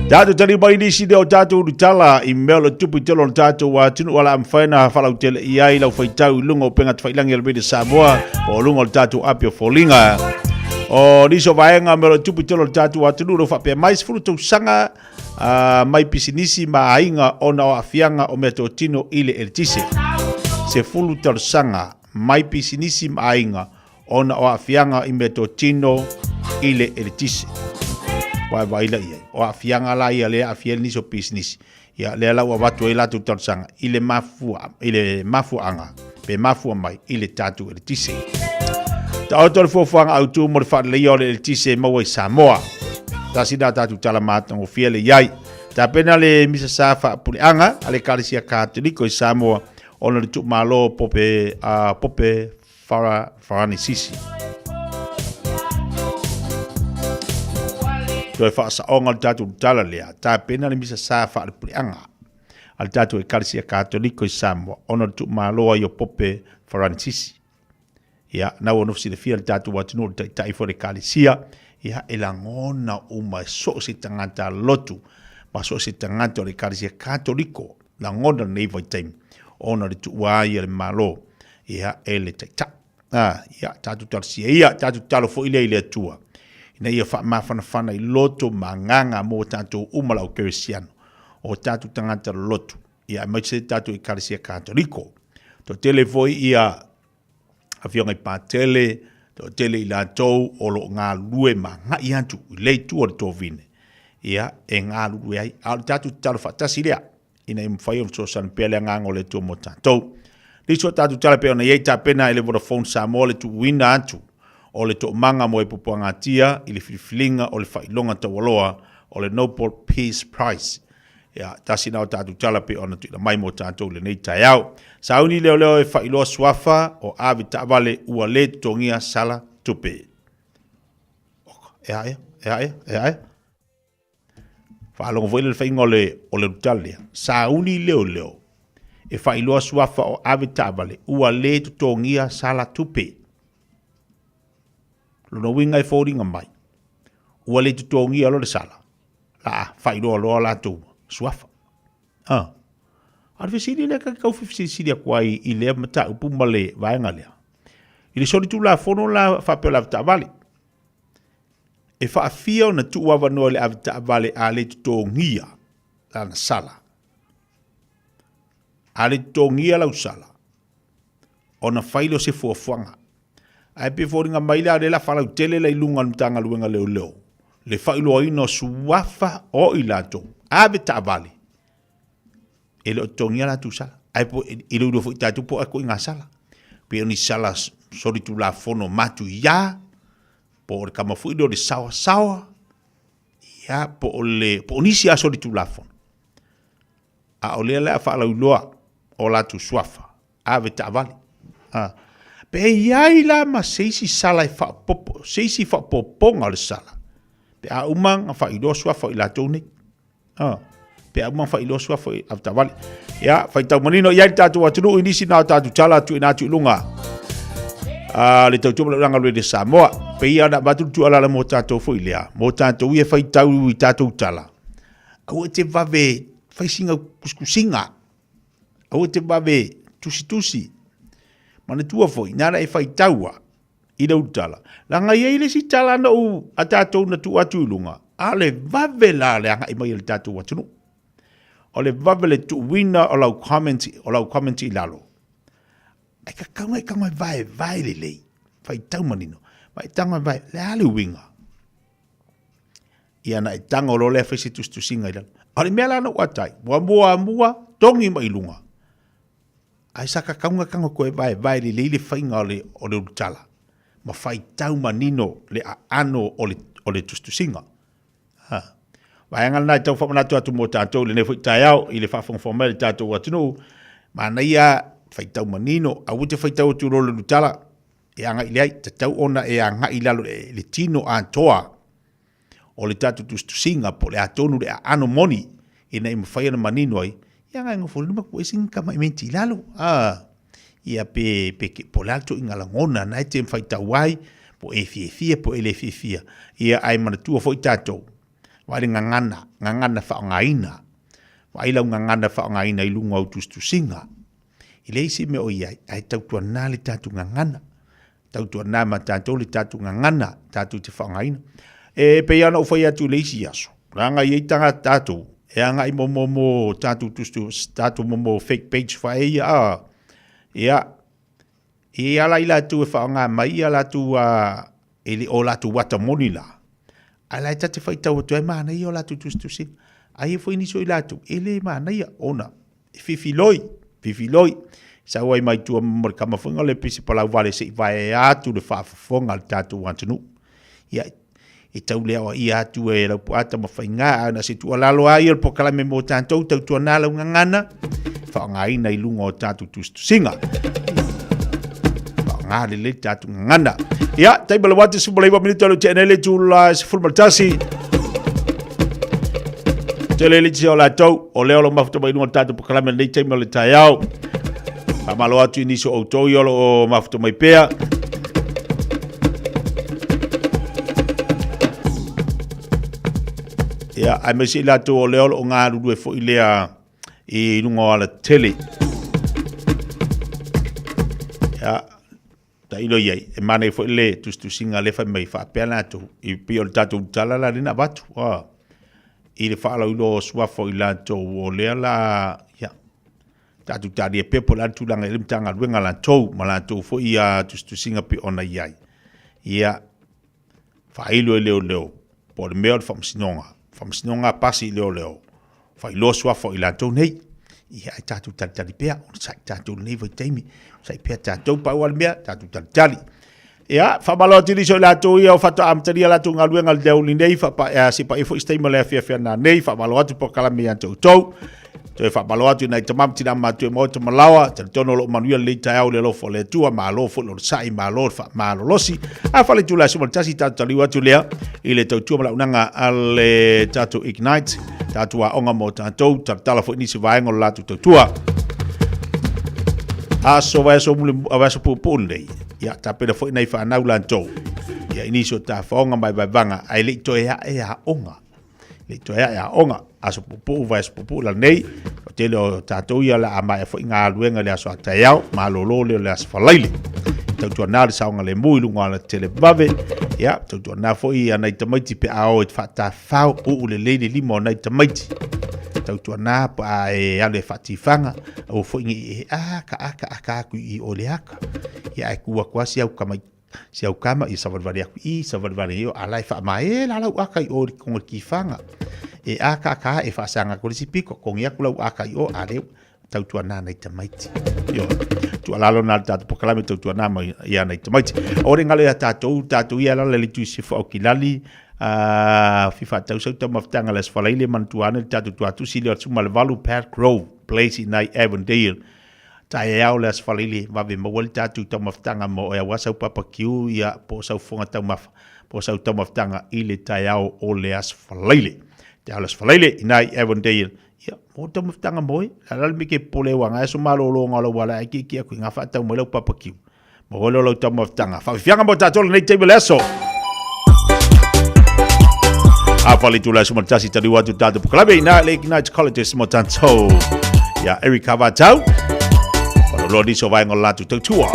Tatu tani mai nisi de o tatu utala i mea lo tupu telo o tatu wa tunu wala amwhaina whalau tele i ai lau whaitau lunga o penga twailangi al mede Samoa o lunga o tatu apio folinga. O niso vaenga mea lo tupu telo o tatu wa tunu ro whapea mai se furu tau sanga mai pisinisi ma ainga o na o afianga o mea to tino ile el tise. Se fulu tau sanga mai pisinisi ma ainga o na o afianga i mea to tino ile el tise. Wa ila ia o afianga la ia le afiel ni so business ia le la wa watu ila tu tsanga ile mafu anga pe mafu mai ile tatu le tise ta autor fo fanga auto mo fa le yo le tise mo wa Samoa ta sida tatu tala mata o fiele yai ta pena le misa safa puli anga ale kalisia katoliko i Samoa ona tu malo pope farani sisi Toi fa sa onga tatu tala lea ta pena le misa sa fa le puanga al tatu e kalisia katoliko i Samoa ona tu maloa yo pope Francis ya na wono si le fiel tatu wa tunu tai fo le kalisia ya elangona uma so si tangata lotu ma so si tangata le kalisia katoliko la ngona nei vai time ona le tu wa ye le malo ya ele ta ya tatu tarsia ya tatu talo fo ile tua na ia fa mafana i loto manganga mo tanto umalau keresiano o tatu tangata loto ia mai se tatu i kalisia katoliko to telefoi ia afionga i patele to tele i latou o lo ngā lue manga i antu le tu o to vine ia e ngā lue ai al tatu talo fatasi lea ina i mwhai on so san pele nganga o le tu mo tanto liso tatu tala pe ona iei tapena ele Vodafone Samoa le tu wina antu o le to manga mo e pupuanga tia i le filifilinga o le whailonga tawaloa o le Nobel Peace Prize. Ia, tasi nao tatu tala pe ona tuila mai mo tātou le nei tai au. Sauni leo leo e whailoa swafa o avi ta'wale ua le tongia sala tupe. Ea. Whaalonga fwele le whainga o le rutalia. Sauni leo e whailoa swafa o avi ta'wale ua le tongia sala tupe. Luna winga e fōringa mai. Ua le tutongi alo le sala. La, whairoa loa la tū. Suafa. Arwe siri le ka kau siri kuai i lea mata upu male vaenga lea. I le sori tu la fono la whapeo la vita vale. E whaafia o na tu wawa noa le avita vale a le tutongia la na sala. A le tutongia lau sala. O na whailo se fuafuanga. Ai pe fōringa mai lea le la whalau tele la ilunga mtanga luenga leo. Le whailo ino suafa o i lato. Abe ta vale. E le o tongia la tu sala. Ai po i leo fo i tatu po ako inga sala. Pe oni sala sori tu la fono matu ya. Po o kama fu i leo le sawa. Ya po onisi a sori tu la fono. A o lea lea whalau loa o la tu suafa. Abe ta vale. Pe iai la ma seisi sala e whapopo, seisi whapoponga le sala. Pe a umang a whailoa suafa i la tōne. Pe a umang whailoa suafa i avtawali. Ia, whaitau manino, iai tātou atunu, inisi nā tātou tala atu i nātu ilunga. Le tau tūmala uranga lue de Samoa. Pe ia na maturu tu alala mō tātou fo i lea. Mō tātou ia whaitau i tātou tala. Au te vave, whaisinga kuskusinga. Au te vave, tusi. Mana tua foi, nara e whai taua i rau tala. Langa iei le si tala na u a tātou na tu atu ilunga. A le vave la le anga i mai le tātou atunu. O le vave le tu wina o lau commenti i lalo. Ai ka kaunga vai le lei. Whai tau manino. Vai tanga vai, le ale winga. Ia na e tanga o lo le whesi tusinga i lalo. A le mea lana uatai, mua, tongi mai lunga. Ai saka kaunga koe vai le le whainga o le utala. Ma whai tau manino le ano o le tustusinga. Vai angal nai tau whamanatu atu mō tātou le nefo i tai au i le whawhangwhama le tātou atunu. Ma na ia whai tau manino a wute whai tau atu rolo le utala. E anga i leai, ta tau ona e anga i lalo le tino a toa o le tātou tustusinga po le atonu le ano moni i na ima whai ana manino ai. Ia ngai ngofo lima kua singa mai menti lalo. ia pe ke pola tu inga langona nai te fai tawai po e fie po ele fie ia ai mana tu fo tato wale ngangana fa ngaina wai la ngangana fa ngaina i lunga tu singa ile isi me o ia ai tau tu na le tatu ngangana tau tu na ma tatu le tatu ngangana tatu te fa ngaina e pe ana o fai atu le isi aso ranga i tanga tatu e anga i momo tatu tatu momo fake page fa ia ia la ila tu fa nga mai ala tu ele ola tu wata monila ala tate fa tau tu mana i ola tu sing ai foi ni so ila tu ele mana ia ona fifiloi sa wai mai tu mo kama fonga le pisi pala vale se vai atu de fa fonga tatu wantunu ia e tau leo ia tu e la puata ma fainga na se tu ala lo ai po kala me mo tanto tu na la ngana fa nga ina i lungo tatu singa ngale le tatu ngana ya tai bala watu su bala minuto lo channel tu la football tasi tele le la tau o leo lo mafuta mai no tatu po kala me le tai le tayao pa malo atu ni so auto yo lo mafuta mai pea ya ai me si la tu o leo lo nga du fo ilea e lungo ala tele ya ta ilo ye e mane fo le tu singa le fa mai fa pela tu i pio tatu tala la rina batu i le fa la ulo swa fo ila to o le la ya tatu tadi e pepo la tu langa lim tanga luenga la to mala to fo ia tu singa pi ona yai ia fa ilo leo por meor fam sinonga pasi leo fa ilo swa fo ila to nei ia tatu tali pea o sai tatu nei voi taimi sai pea tatu pa wal mea tatu tali ia fa malo tili so la to ia fa to am tali la to ngalu ngal deu ni nei fa pa si pa ifo stay male fia na nei fa malo atu po kala me anto to fa malo atu nei tamam tina ma to mo to malawa te tono lo manuel le tau le lo fo le tu ma lo fo lo sai ma lo fa ma lo losi a fa le tu la so tasi tatu tali watu le ile to tu mala unanga ale tatu ignite tatu a onga mo tanto tala fo ni se vai ngol la tu tua aso vai so mule avaso pupule ya tapela fo nei fa na ulanto ya iniso ta fonga mai vanga ai le to ya onga le to ya onga aso pupu vai so pupula nei o tele tatu ya la ama fo nga luenga le aso ta ya ma lo le as falaile tau na sa nga le mui lunga la tele bave ya tau na fo ia nei tamaiti pe ao et fata fa o le limo nei tamaiti tau na pa e ale fatifanga o fo ngi aka ku i oleaka ya ku kwa sia kama i savalvaria ku i savalvaria ala fa mai la aka i o ko kifanga e aka e fa sanga ko sipiko ko ngia ku aka i o ale tau na nei tamaiti yo tu alalo na tatu pokalame tu na mai ia nei tamaiti ore ngale tatu ia la le tu si fo kilali fifa tau so tama ftanga les falaile man tuane tatu si le suma le valu Park Grove place in Avondale tai au les falaile va be mo tatu tama ftanga mo e wasa papa kiu ia po so fonga tama po so tama ftanga ile tai au o les falaile tai les falaile in Avondale ya mo tama ftanga mo la mi ke pole wanga so malo lo ngalo wala ki ku nga fa tau mo le papa kiu mo lo tama ftanga fa fianga mo tatu nei table eso Afali tu la suma tasi tadi watu tatu klabe ina le Ignite College mo tanto ya Erika Vatau para lo di so vai ngola tu tua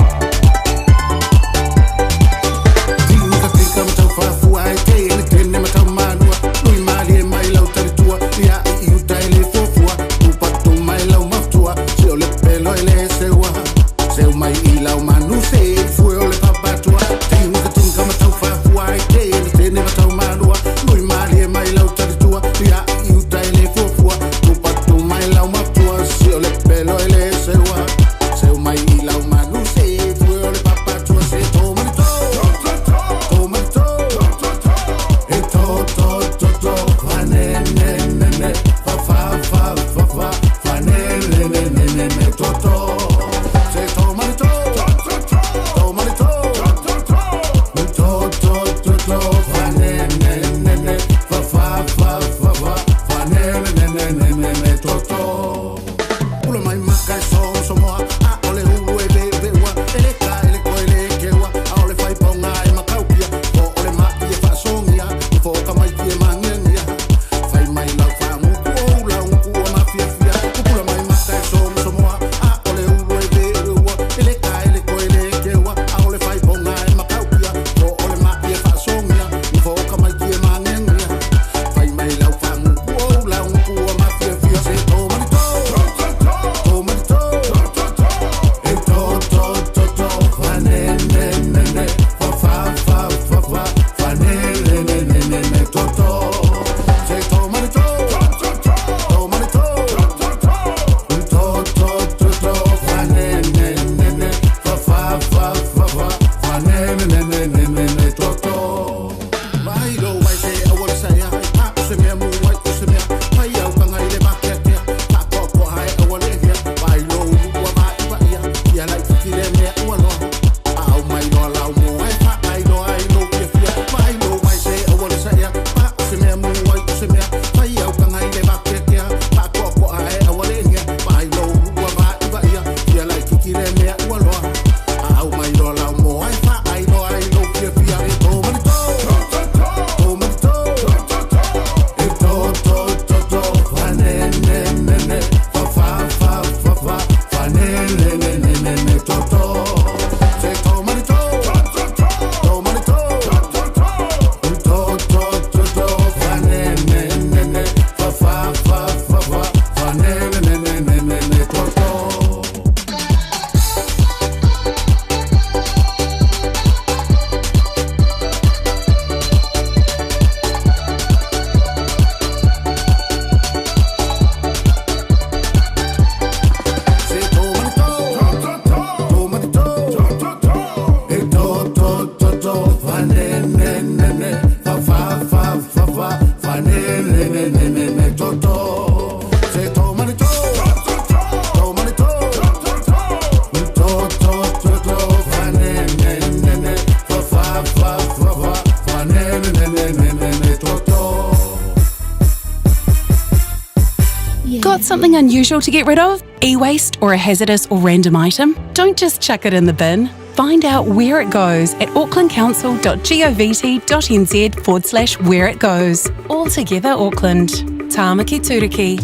something unusual to get rid of? E-waste or a hazardous or random item? Don't just chuck it in the bin. Find out where it goes at aucklandcouncil.govt.nz/where it goes. All together Auckland. Tāmaki Turiki.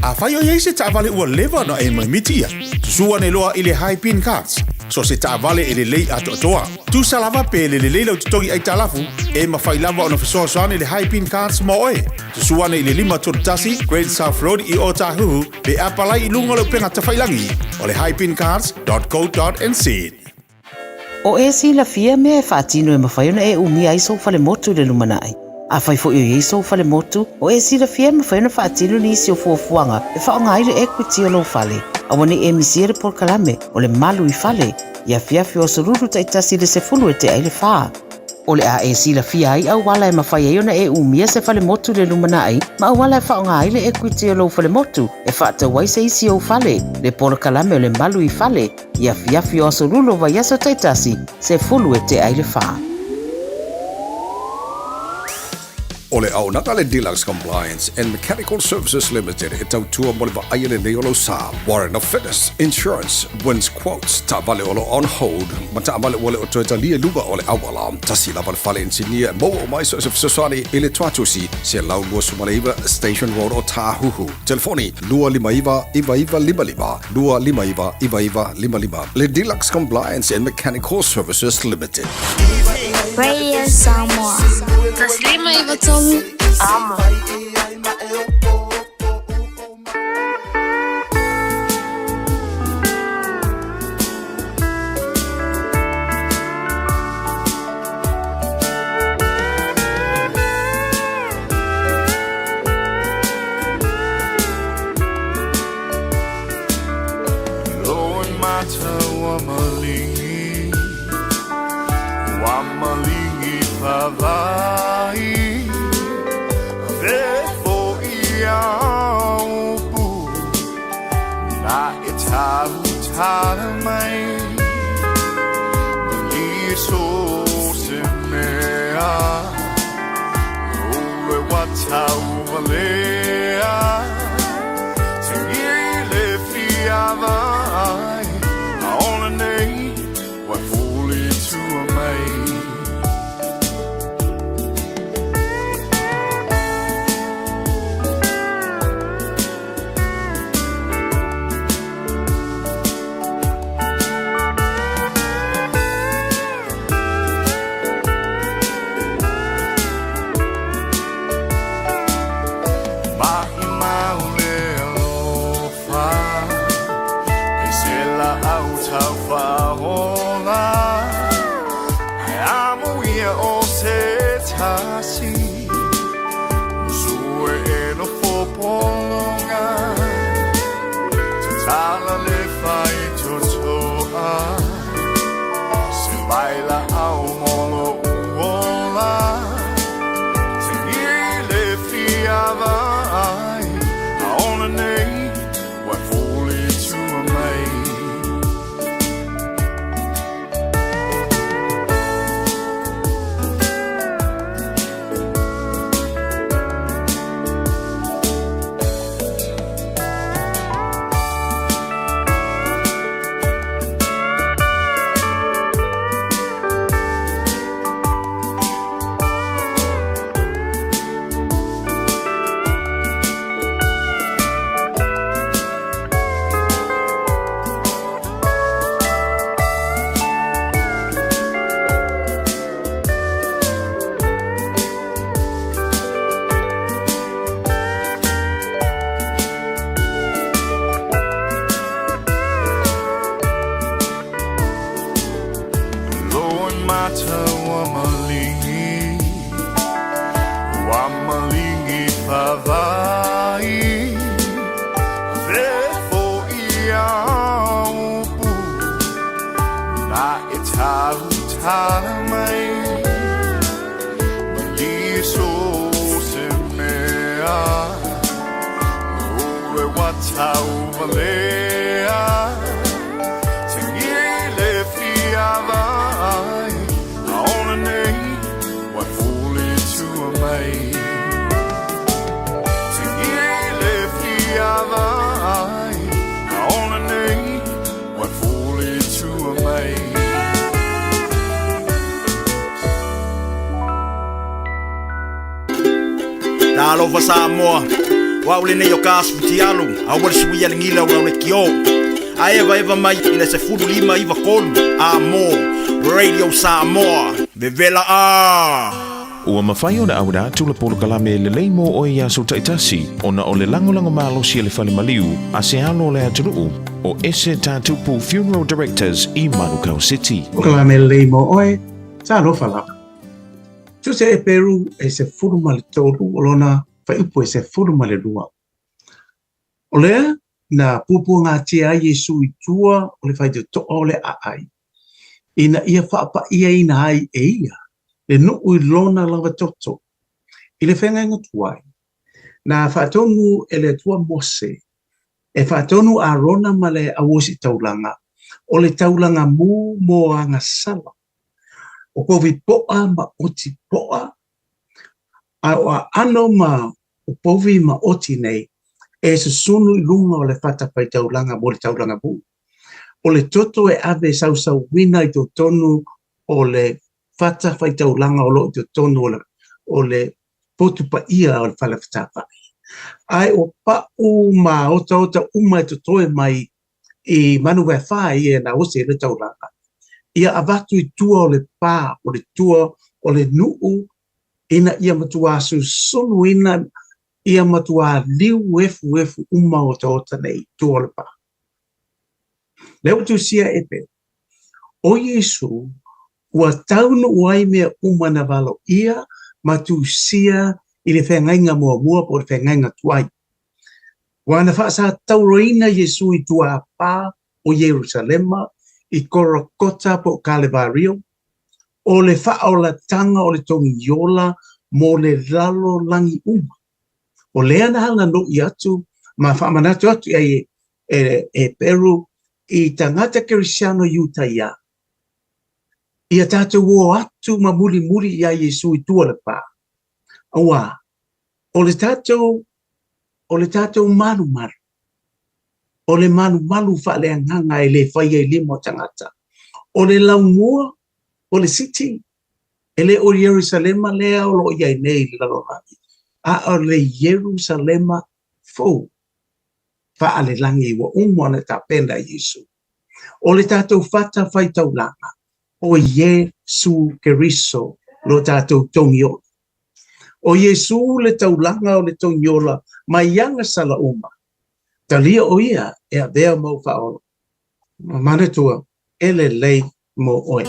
A whai o iei se tāwale ua lewa na e mai mitia. Tusua ne loa i le high pin cards. So se tāwale e le lei ato atoa. Tu salava pe le lau tutogi ai talafu. E mawhai lava o na fisoasoane le high pin cards mo oe. Tusua ne i le 5 Torotasi, Great South Road i Otahuhu. Pe apalai i lunga leo penga tawhailangi. O le highpincards.co.nz. O e si la fia mea e whaatino e mawhaiona e umia i so fale motu le lumanai. A whai fo i so fale motu, o e si la fia mawhaiona whaatino ni isi o fuafuanga e whaonga aire equity o lo fale. A wane e misiere por kalame o le malu i fale, ia fiafi o sururu taitasi le se fulu e te aile whaa. O le a e si la fia ai au wala e mawhaiona e umia se fale motu le lumanai, ma au wala e whaonga aile equity o lo fale motu, e whaata waise isi o fale, le por kalame o le malu i fale, ia fiafi o sururu wa yaso taitasi, se fulu e te aile whaa. O le aunaka le Deluxe Compliance and Mechanical Services Limited e tautua mo le vaaiele nei o lo sa. Warrant of Fitness, Insurance, Wins Quotes, ta vale o lo on hold, ma ta vale o le o toeta lia luga o le awala, ta si lava le fale insinia mo o mai so sosani e le tuatusi, se lau lua sumaleiva Station Road o Tāhuhu. Telefoni, 255-5555, 255-5555. Le Deluxe Compliance and Mechanical Services Limited. Radio Samoa. Taslima Ivatolu. Amo. Love Talofa Samoa. Wa ule nei o kasu tialu. A wale suia lingila o le kio. A eva mai ina se furu lima iwa kolu. Amo. Radio Samoa. Vevela a. Ua mawhai o na awada tula polo kalame le leimo o ia so taitasi o na o le langolango malo si le whale maliu a se alo le atunuu o ese tātupu Funeral Directors i Manukau City. O kalame le leimo oe, sa alofa laka. Tu se e Peru e se furu male tolu o lona whai upo e se furu male lua. O lea, na pupu ngā tia Yesu i tua o le whai te to o le aai. Ina ia whaapa ia ina ai e ia. Le nuu i lona lava toto. I le whenga inga tuai. Na whaatonu e le tua Mose. E whaatonu a rona ma le awosi taulanga. O le taulanga mu mo anga sala. O kovi poa ma oti poa. A o ano ma o povi ma oti nei. E se sunu i lunga o le whatapai taulanga mo le taulanga mu. O le toto e ave sau wina i to tonu o le fata fai taulanga o lo te tonu o le potu pa ia o le whale whatawhai. Ai o pa uma ota uma e toe mai i manu wai whai e na ose e le taulanga. Ia avatu i tua o le pā, o le tua o le nuu, ina ia matua su sonu ina ia matua liu efu uma ota nei tua o le pā. Leo tu sia epe. O Yesu, ua taunu uai mea umana valo ia, ma tu sia i le whengainga mua po le whengainga tuai. Wana whaasa tauroina Yesu i tua pā o Jerusalema, i Korokota po Kalevario, o le whaola tanga o le tongi yola, mo le lalo langi uma. O lea na hanga no i atu, ma whaamanatu atu e Peru, i tangata Kirisiano Utaia. Ia tātou o atu ma muri ia Yesu i tua le pā. Awa, o le tātou manu. O le manu whale anganga e le whaia i limo tangata. O le laumua, o le city, e le o Jerusalema lea o lo iai nei lalorani. A o le Jerusalema fau. Whaale langi wa umwana ta penda Yesu. O le tātou whata whai taulanga. O Yesu Keriso lo tātou tongiola. O Yesu le taulanga o le tongiola mai yanga sala uma. Talia o ia e a vea mau whaolo. Manatua ele lei mo oe.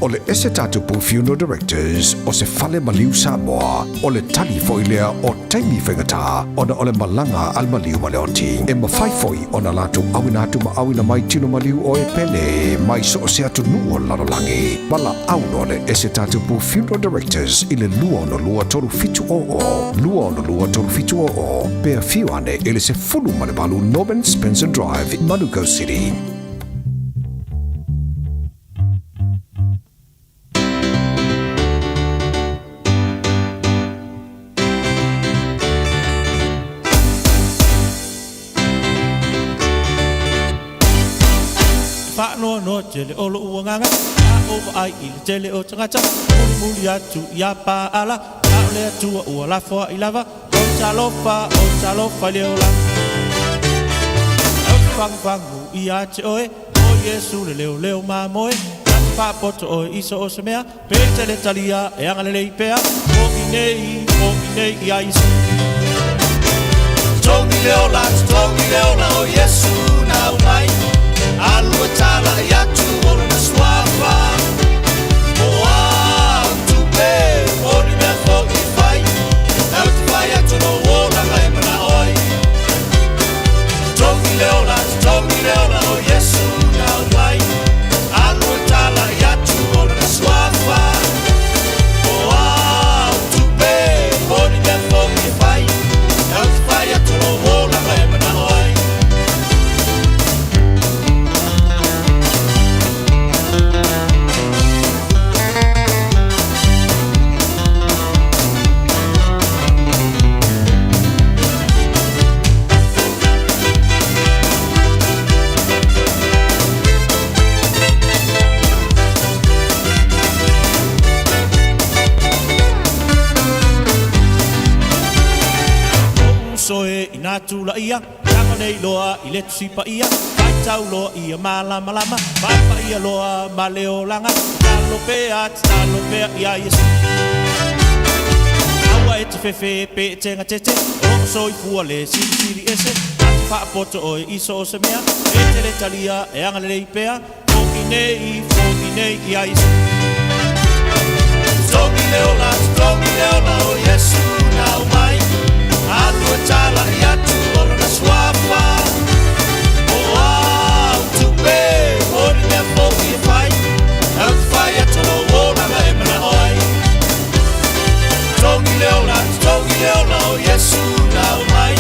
O le ese tatupu Funeral Directors o se fale maliu Samoa o le tali foilea o taimi whengata o na o le malanga al maliu ma le oti e mawhaifoi o na latu awinatu ma awina mai tino maliu o e pele mai so se atu nuo lalolangi wala auno le ese tatupu Funeral Directors i le lua no lua toru fitu o pea fiuane ele se fulu ma le balu Norman Spencer Drive in Manukau City. No tele o lo uanganga a over ai il tele o tangata muli atu ya pa ala a le atu o la fo i lava o chalofa le ola o fang i ate oe o Yesu le leo ma moe pa poto o iso o semea pe tele talia e anga le pea o inei i aiso Tongi leola o Yesu na mai Alua tala yatu olu na swafa Moa tupe Ori mea foki fai Au te fai atu no wola Lai mana oi Tongi leola o Yesu na umai Alua tala yatu olu na swafa Moa tupe Ori mea foki fai Au te fai atu no wola Lai mana oi tula ia Tanga nei loa i le tusipa ia Vai tau loa ia malama lama Papa ia loa ma leo langa Talo pea ia Yesu Aua e te fefe pe tenga tete O so i fua le siri ese Ati wha poto o i iso o se mea E te le talia e anga le pea Foki nei ia Yesu Toki leola o Yesu na umai Alua tala i atu o na swafa O au tupe o ni mea foki e fai Au te fai atu no wona ma e mana oi Toki leola o Yesu na umai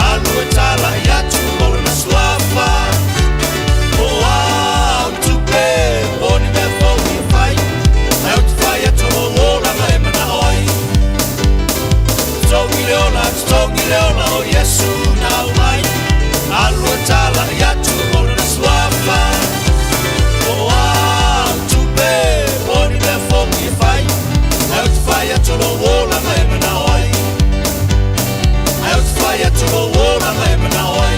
Alua tala i atu o na swafa O au tupe o ni mea foki e fai Au te fai atu no wona ma e mana oi Toki leola o Yesu na umai Alua tala i atu o na swafa O au tupe o ni mea foki e fai Au te fai atu no wona ma e mana oi Au te fai atu no wona ma e mana oi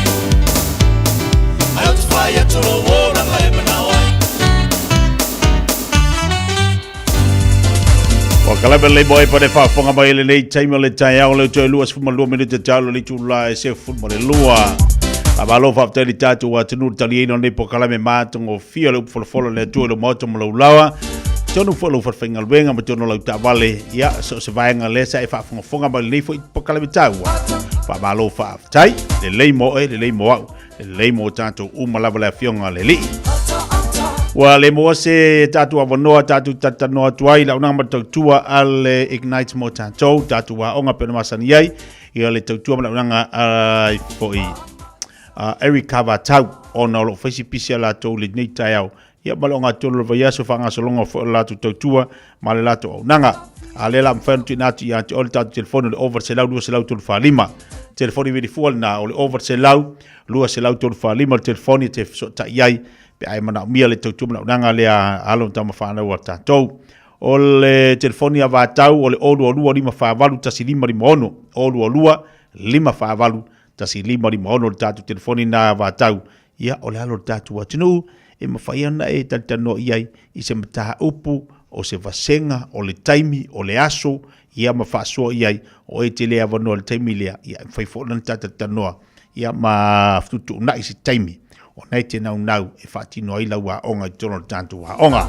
Au te fai atu no wona ma e mana oi O kalame le boy pa de fa fonga mai le nei taimi le tai au le toi luas fuma lua minute talo le tu la e se fuma le lua. A lo fa tele tatu wa tunu talieno ne po kalame matongo fia le folo le tu le moto mo lawa. Tonu folo fa finga wenga ma tonu la ta vale ya so se vainga le sa e fa fonga mai le fo po kalame tawa. Fa lo fa tai le le mo au le le mo tanto uma la vale fionga le li. Wa le mo se tatu avanoa tatu tatanoa tuai la unanga tautua ale ignite mo tanto tatu wa onga pena masani ai ia le tautua la unanga foi Erika va tau ona lo fesi pisia la to le nei taiao ia balonga tolo va yaso fanga solonga fo la tautua ma le la to unanga ale la mfantu natu ya ol tatu telefono le over se lau to falima telefoni vedi fual na o le over se lau to falima telefoni te so ta iai pe ai mana mia le tautu mana nanga le alo tama whanau a tātou. O le telefoni a vātau o le olu olua lima whāwalu tasi lima lima ono. Olu olua lima whāwalu tasi lima lima ono le tātu telefoni na vātau. Ia o le alo le tātu a tinu e mawhaiana e tatano iai i se mataha upu o se vasenga o le taimi o le aso ia mawhaasua iai o e te lea wanoa le taimi lea ia whaifona tatanoa ia ma ftutu na i se taimi. O nei te nau e whaatino ai lau a onga i tono tantu a onga.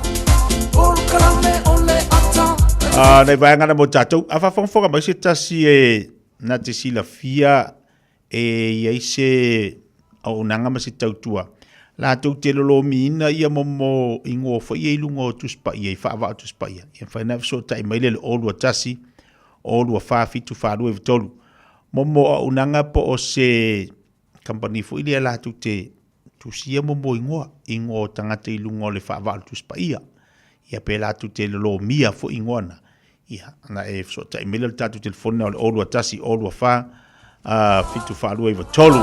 Nei vai ngana mo tātou, a whawhonga mai se tasi e na te sila fia e iei se au nanga ma se tautua. La tau te lolo miina ia momo ingo wha i lungo tuspa ia i whaava tuspa ia. Ia whaina so tai mai le olua tasi, olua whaafitu whaarua e vitolu. Momo au nanga po o se company fo ili la tu te tu sia mo ingo tangata i lungo le whaava tu spaia. Ia pe la tu te lo mia fo ingona. Ia ana e so ta email ta tu telefona o olua tasi olua fa fitu fa lu eva tolu.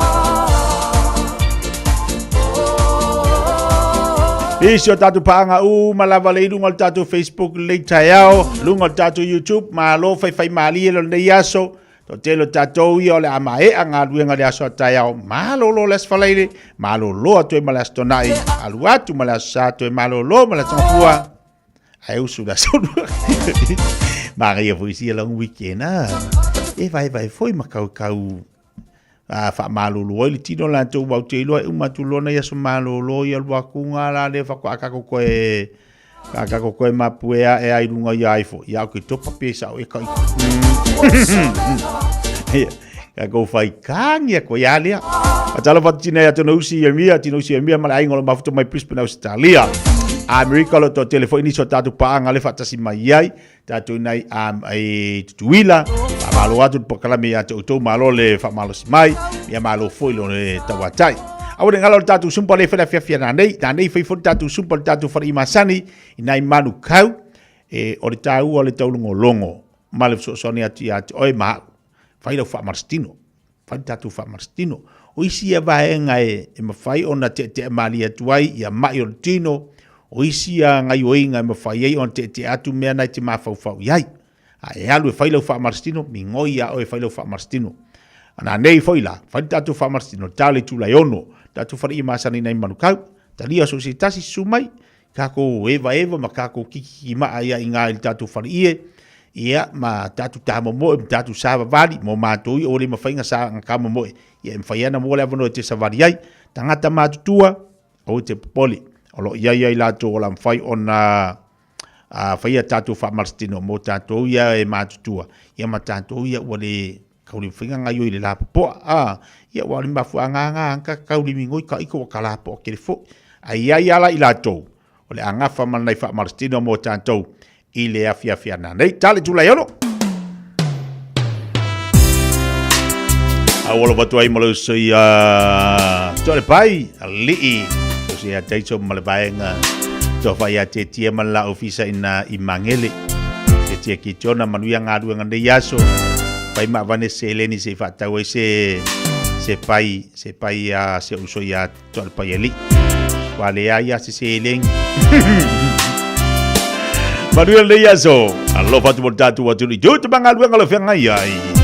Isio tatu panga malava le lungo tatu Facebook le tayao lungo tatu YouTube ma lo fai mali lo ne yaso. Telo tatou i ole amae anga luenga le aso taiao malolo les falaile malolo atu e malas tonai aluatu malas sato e malolo malas tangfua ai usu da sonu maria foi si long weekend e vai foi makau fa malolo ile tino la to wa telo e umatulona ya so malolo ya luakunga la le fa ka ko e kaka ko koe mapuea e ai lunga i aifo. Ia au ki topa pesa o e kai. Ka ko fai kangia ko ia lea. Atala watu tina ya tino usi e mia mala aingo lo mafuto mai prispe na Australia. Amerika lo to telefoni ni so tatu paanga le fatasi mai ai. Tatu nai ai tutuila. Malo atu pokalame ya to malo le fa malo simai. Ia malo foi lo le tawatai. Awde ngalo tatu sumpa le fela fia na nei fai fo tatu sumpa tatu fa imasani inai manu kau e o le tau o le tau longo male so ni ati oi ma fai lo fa marstino fai tatu fa marstino o isi e vaenga e ma fai ona te mali atuai ia mai o tino o isi a ngai oinga ma fai on te atu mea nai te mafau fau iai a e alu e fai lo fa marstino mi ngoia o e fai lo fa marstino Ana nei foi la, fai tatu whamarstino, tale tula iono, tatu whari I masani nei manukau, talia so se tasi sumai, kako eva ma kako kiki maa ia inga il tatu whari ia ma tatu tamo moe, tatu sawa wari, mo mātoi o le mawhainga sa ngakama moe, ia mwhaiana mo le avano te savari ai, tangata mātutua, o te poli, olo ia lato o la mwhai o na whaia tatu whamarstino, mo tatu ia mātutua, ia ma tatu ia o le kauli whinga ngai oi le la poa, ia wali mafu anga anka kauli mingoi ka iko ka la poa kere fo, ai ala I lato, o le angafa manai whamarstino mo tatu, I le afia na nei tale tula yono awolo batu ai malo so tole pai ali so sia taiso male baenga to fa ya te tie mala ofisa ina imangele te tie ki tona manuia ngadu ngande yaso pai ma vane se leni se fa tawe se pai se uso ya tole pai ali wale ya se leng Manuel de Yaso, alo fatu tatu watu ni jo te bangalu ngalo fenga ai.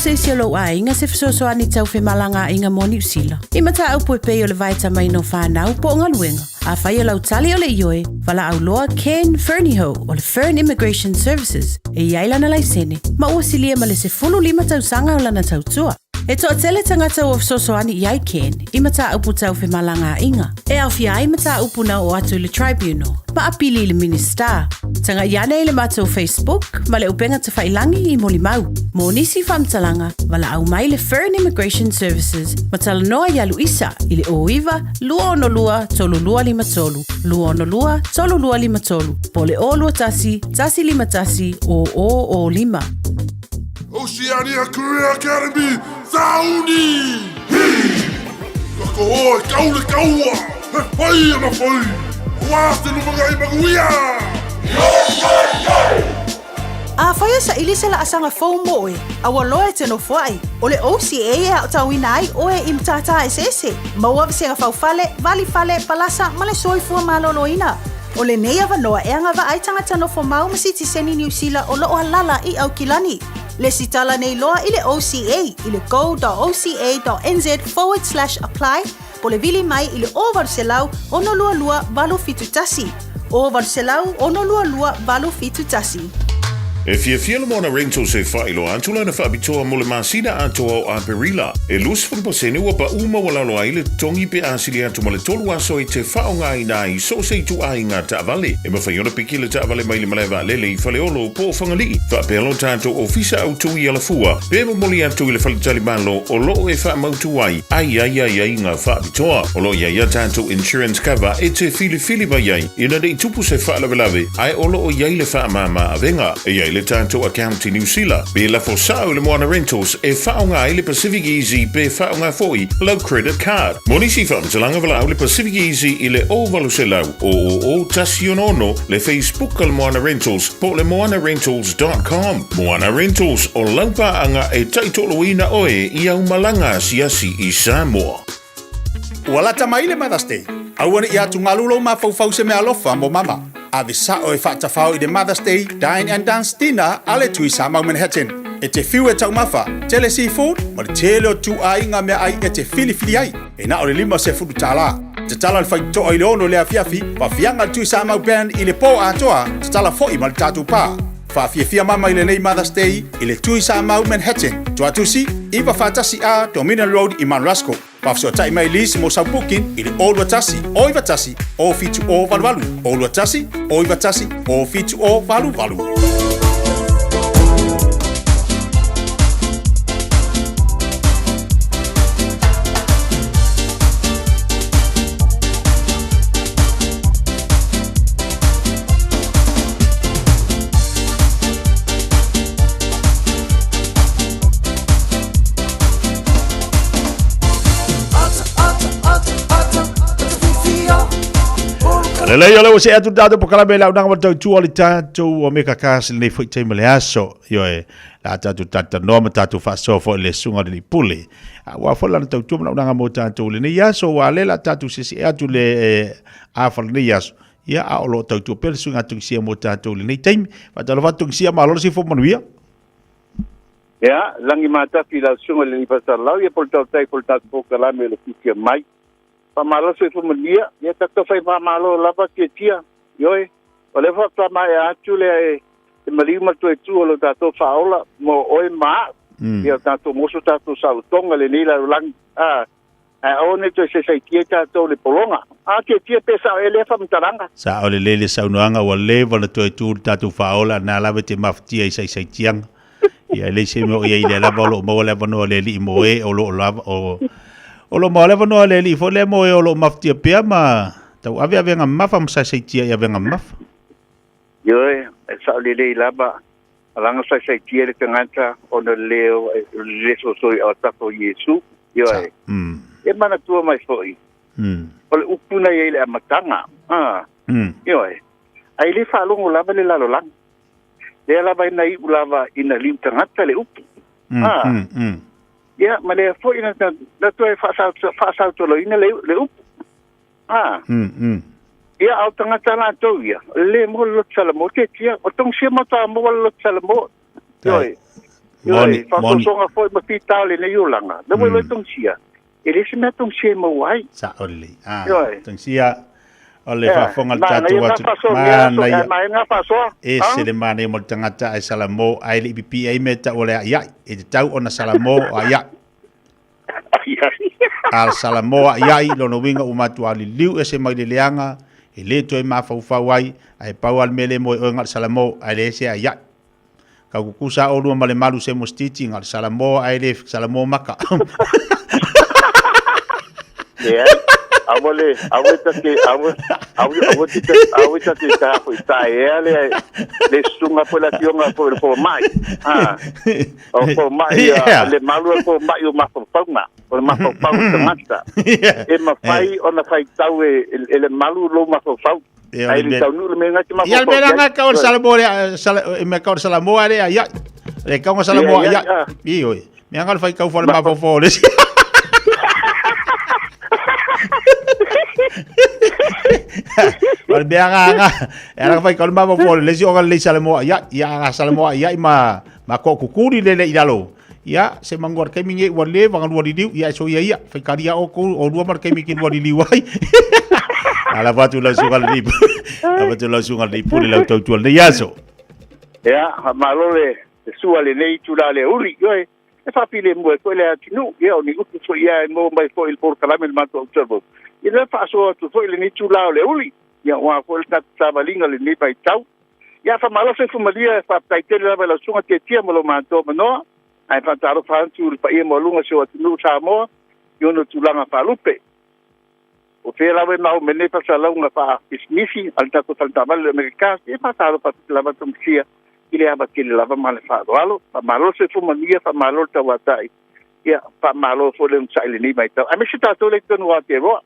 se sialo ainga se fesoasoani tau femalanga inga mo New Zealand. I mata au puepei o le vai tamai no whanau po ngaluenga. A whai o lau tali o le ioe, wala au loa Ken Fernieho o le Fern Immigration Services. E iailana lai sene, ma ua silia ma le se fulu lima tau sanga o lana tau tua. E toa tele tangata o sosoani iai Ken, I mata upu tau whi malanga inga. E au fia ai mata upu na o atu le tribunal, ma apili le minister. Tanga iane le matou Facebook, ma le upenga te whailangi I moli mau. Mo nisi whamtalanga, wala au mai le Fern Immigration Services, ma tala noa ia Luisa, I le oiva, lua ono lua, tolu lua lima tolu. Lua ono lua, tolu lua lima tolu. Po le o lua tasi, tasi lima tasi, o lima. Oceania Career Academy, Sauni! Kako oi, kaule kaua! He whai ama whai! Wāste lumangai maguia! A whaia sa ili se la asanga whau moe, a waloe te no whai. O le OCA e au tawina ai oe I mtata e sese. Maua visenga whau fale, vali fale, palasa, male soifua maloloina. O le nei awanoa e anga wa aitanga tano whamau masiti seni New Zealand o loo halala I au kilani. Le sitala nei loa I le OCA, I le go.oca.nz/apply, po le vili mai I le o Varselau ono lua lua valu fitutasi. O Varselau ono lua lua valu fitutasi. E fia le mona rentals e whailo antula na whaabitoa mo le masina atoa o Aperila. E lus fulpasene ua pa uma walalo ai le tongi pe asili atu ma le tolu aso I te whaonga I nai so se tu ai ngā taavale. E mawhaiona piki le taavale mai le malewa lele I whaleolo po whangali. Whaapelo tātou ofisa au tui ala fua. Pe moli atu I le whaletali malo o loo e whaamautu ai. Ai ngā whaabitoa. O lo ia tātou insurance cover e te fili mai ai. Ina dei tupu se whaalawelawe. Ai o loo iai le whaamama avenga. E le tātou account I New Zealand. Be la fosau le Moana Rentals e whaonga I le Pacific Easy be whaonga foi low credit card. Monisi whamtalanga walau le Pacific Easy I le ovalu se lau o tasionono le Facebook le Moana Rentals po le moanarentals.com. Moana Rentals o laupa anga e taitoloina oe I au malanga siasi I Samoa. Wala tamai le Mother's Day. Awane I atu ngalulo ma fau se me alofa mo mama. Avisa o e whaatawhau I the Mother's Day Dine and Dance Dinner ale tui sa mau Manhattan. E te whiu e tau mawha, tele seafood, ma le tele o tu ai ngā mea ai e te fili ai. E na o le lima se fudu tala. Te tala le whai toa I le ono lea fiafi, pa fianga tui sa mau band I le po atoa, te tala foi ma le tātou pā. Whawhia mama I le nei Mother's Day I le tui sa mau Manhattan. Tua tusi, iwa whatasi a Dominion Road I Manrasco. Pafso tai mai lisi mo sa booking I le Olua Tasi, Oiwa Tasi, o fitu o valu. Olua Tasi, Oiwa Tasi, o fitu o valu. Lelei ole se atu tātou pakala me lau nanga matau tua li tātou o me kakasi nei fwoi teima le aso. Ioe, la tātou tata noa ma tātou whasoa fwoi le sunga li pule. Wa fwoi lana tau tua ma lau nanga mo tātou le nei aso wa le la tātou sisi atu le awhala nei aso. Ia a olo tau tua pele sunga atu kisia mo tātou le nei teimi. Whatalo watu kisia ma alolo si fwoi manuia. Ia, langi mātaki lau sunga le ni pasalau. Ia pol tau tai pol tātou pokala me le kisia mai. Pamalo se fumalia, ia tata fai pamalo lava ke tia, yoe. O le fa tama e atu le e malima tu e tu o lo tato faola mo oe maa. Ia tato moso tato sautonga le nila lang. O ne to se sai tia tato le polonga. Ke tia pesa e le fa mtaranga. Sa o le lele saunoanga wa lewa na tu e tu tato faola na lava te maftia i sai tianga. Ia le se mo ia i le lava o lo mo lava no le li mo e o lo lava o... O lo mo lewa noa le li fo le mo e o lo maftia pia ma tau ave nga mafa msa saitia i ave nga mafa. Yoe, e sa le le laba alanga sa saitia le tangata o na leo le so soi o tako Yesu. Yoe, e mana tua mai foi. O le upuna i le amatanga. Yoe, ai le whalongo laba le lalo lang. Le laba ina I ulava ina liu tangata le upu. Ia, ma le foi na tu e whaasau tolo ina le upu. Ia, au tangata na tau ia. Le mo lo salamo te tia. O tong sia mata mo lo salamo. Ioi. Whakosonga foi ma pitao le nei ulanga. Na mo lo tong sia. E le se mea tong sia mo wai. Sa oli. Tong sia. O le whafonga tatu atu. Nga whasoa. E se le mane mo tangata ai salamo. Ai le ipipi ai meta o le aiai. E te tau o na salamo o aiai. Al Salamoa iai lona winga o matua li liu e se mai le leanga e le toi mafau ai ai pau al mele mo o ngal Salamoa ai le se ai ka kukusa o lua male malu se mostiti ngal Salamoa ai le Salamoa maka ya awole aweta ke aweta ke ta ko ta le sunga pola tionga po mai o po mai le malu po mai o mafau o mafau tamata e mafai ona fai tau ele malu lo mafau ai le tau nu me ngati mafau ya beranga ka o Salamoa e me ka o Salamoa le ai le ka o Salamoa ya io me ngal fai ka o mafau le Wal bianga era fai kalma mo pole lesi o le Salamoa ya Salamoa ya ma ko kukuri le idalo ya se mangor ke minge wale wang lu di ya so ya fai karia o ko o lu mar ke mikin wali liwai ala batu la sungal di batu la sungal di pule la tau tual ya so ya malole suale nei tulale uri yo e fa pile mo ko le atinu ya o ni utu so ya mo mai fo il por kalamel mato observo e le fa so tu fo le ni tulale uri ya wa ko ta tabalinga le ni pai tau ya fa malo se fumalia fa taitele la la sunga te tia mo lo mato no ai fa taro fa tu pa e mo lunga so atinu sa mo yo no tulanga fa lupe o fe la ma o mene pa sa lunga fa ismisi alta ko tanta mal america e fa taro pa la ba tum sia ile aba kile lava male fa alo pa malo se fumalia fa malo tawatai ya pa malo fo le sai le ni mai ta a me sita to le ton wa te ro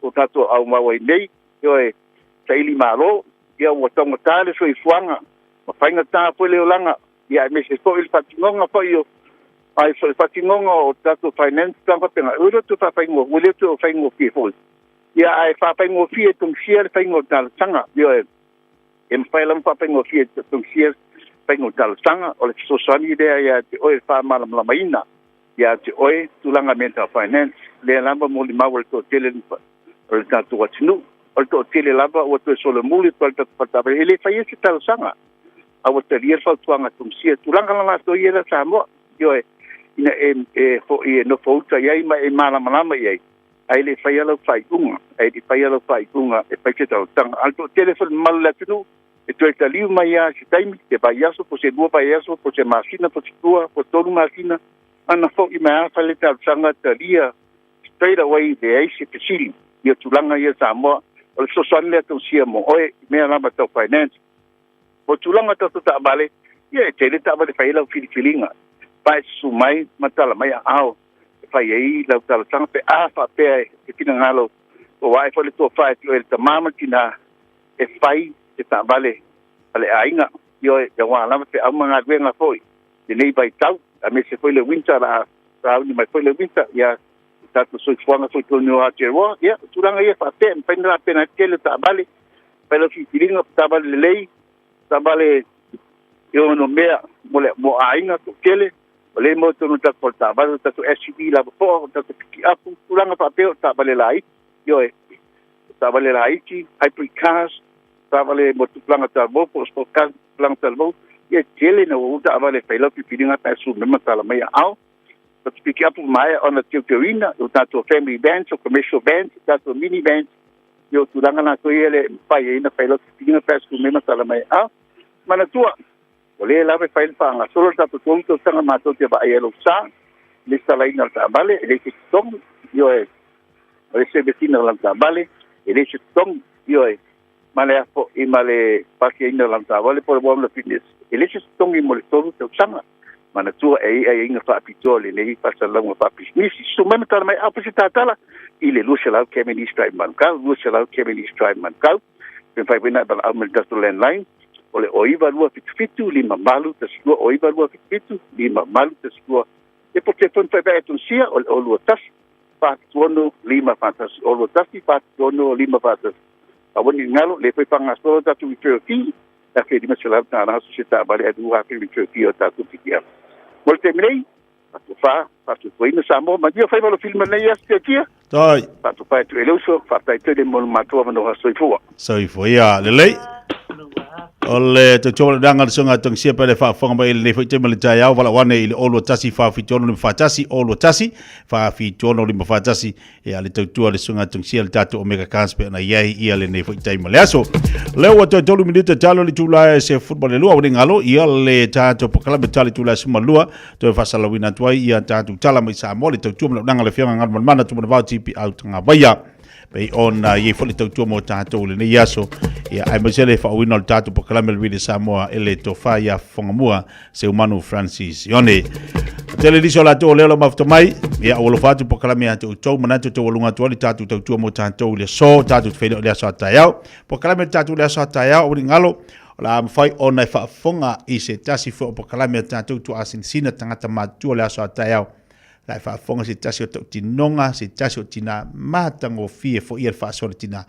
o tato au ma wai nei yo e sai li malo ya o tonga tale so i fuanga ma fainga ta po le olanga ya me se ko il patingonga po yo ai so patingonga o tato finance ta pa pena uro tu pa faingo o le tu faingo ki fo ya ai fa faingo fi tum share faingo tal sanga yo e em failam pa faingo fi tum share pengu tal sanga o le sosani idea ya te oe fa malam la maina ya te oe tulanga mental finance le lamba mo li mawal to tele o ta to watinu o to tele lamba o to solo muli to ta pata ele fa yesi tal sanga a o te ria fa tuanga tum sia tulanga la to yera sa mo yo ina fo no fo ta ya ma e malam lama ya ai le fa yalo fa kunga ai di fa yalo fa kunga e pa ke ta tanga alto telefon mal la tinu e tu ta liu mai a si taimi te paiaso po se dua paiaso po se masina po se tua po tolu masina ana fo i mai fa le ta sanga ta lia straight away de ai se pisili ia tulanga ia Samoa o le sosan le to sia mo oe me ana ba to finance po tulanga to ta bale ia te le ta bale fa ila filifilinga pa su mai matala mai ao fa ia la ta sanga pe a fa pe e kina ngalo o wai fo le to fa e ta mama kina e fai te ta vale ale ainga yo e wa la pe amanga wenga foi de nei bai tau a me se foi le winter la ta ni mai foi le winter ya ta to so fuanga so to no a jewa ya turanga ia fa te pendra pena tele ta vale pelo fi filinga ta vale lei ta vale yo no mea mo ainga to kele le mo to no ta porta vale ta to SCB la po ta to ki apu turanga fa pe ta vale lai yo e ta vale lai ki hybrid cars tavale mo tu planga talbo po spokan planga talbo ye tele no uta vale pelo pipinga ta su me matala mai ao but speak up mai on the tutorina uta to family band so commercial band ta to mini band yo tu langa na to ele pai ina pelo pipinga ta su me matala mai ao mana tua ole la pe fail pa nga solo ta to tonto sanga mato te ba yelo sa lista la ina ta vale ele ki tong yo e se vecino la ta vale ele ki tong yo e male apo i male pake ina lanta vale por bom la fitness ele se tongi mo le tolu te sanga mana tua e inga fa pitole nei pasa longa fa pisnis so meme tar mai opposite tala ile lucia kemeni stripe man ka lucia kemeni stripe man ka pen fai bina bal almal dasto landline ole oiva lua fitu lima malu te sua oiva lua fitu lima malu te sua e po te fon fai ba tu sia o lua tas fa tuono lima fantas o lua tas fa tuono lima fantas awani ngalo le pe panga so ta tu Turkey ta ke di masala ta na so ta bale adu ha ke Turkey o ta tu tikia molte mei fa tu ina samo ma dia fai malo film nei ya tikia toi tu fa tu eloso fa ta te de mol matua no so ifua so ifua ya le Ole te tō ranga le sunga tong sia pele whaafonga mai le whaite mele tai au wala wane i le olo tasi whaafi tono le mwhaatasi olo tasi whaafi tono le mwhaatasi e ale tautua le sunga tong sia le tatu Omega Kanspe na iai ia le ne whaite mele aso leo ato tolu minuta talo le tula se football le lua wale ngalo ia le tatu pokala me tali tula suma lua to e whasala wina tuai ia tatu tala mai sa mo le tautua mele nanga le whianga ngan mana tu mana vau tipi au tanga waya pe ona ye fo le tautua mo tatu le ne iaso ia ai masele fa wina le tatu pokala me le Samoa ele tofa ia fongamua se umanu Francis Yone tele diso la to lelo mafto mai ia o lo fatu pokala me atu to manatu to lunga to le tatu tautua mo tatu le so tatu fe le so tayao pokala me tatu le so tayao o ngalo la mfai ona fa fonga i se tasi fo pokala me tatu to asin sina tangata matu le so tayao la fa fonga se tasi to tinonga se tasi tina matango fie fo ia fa so tina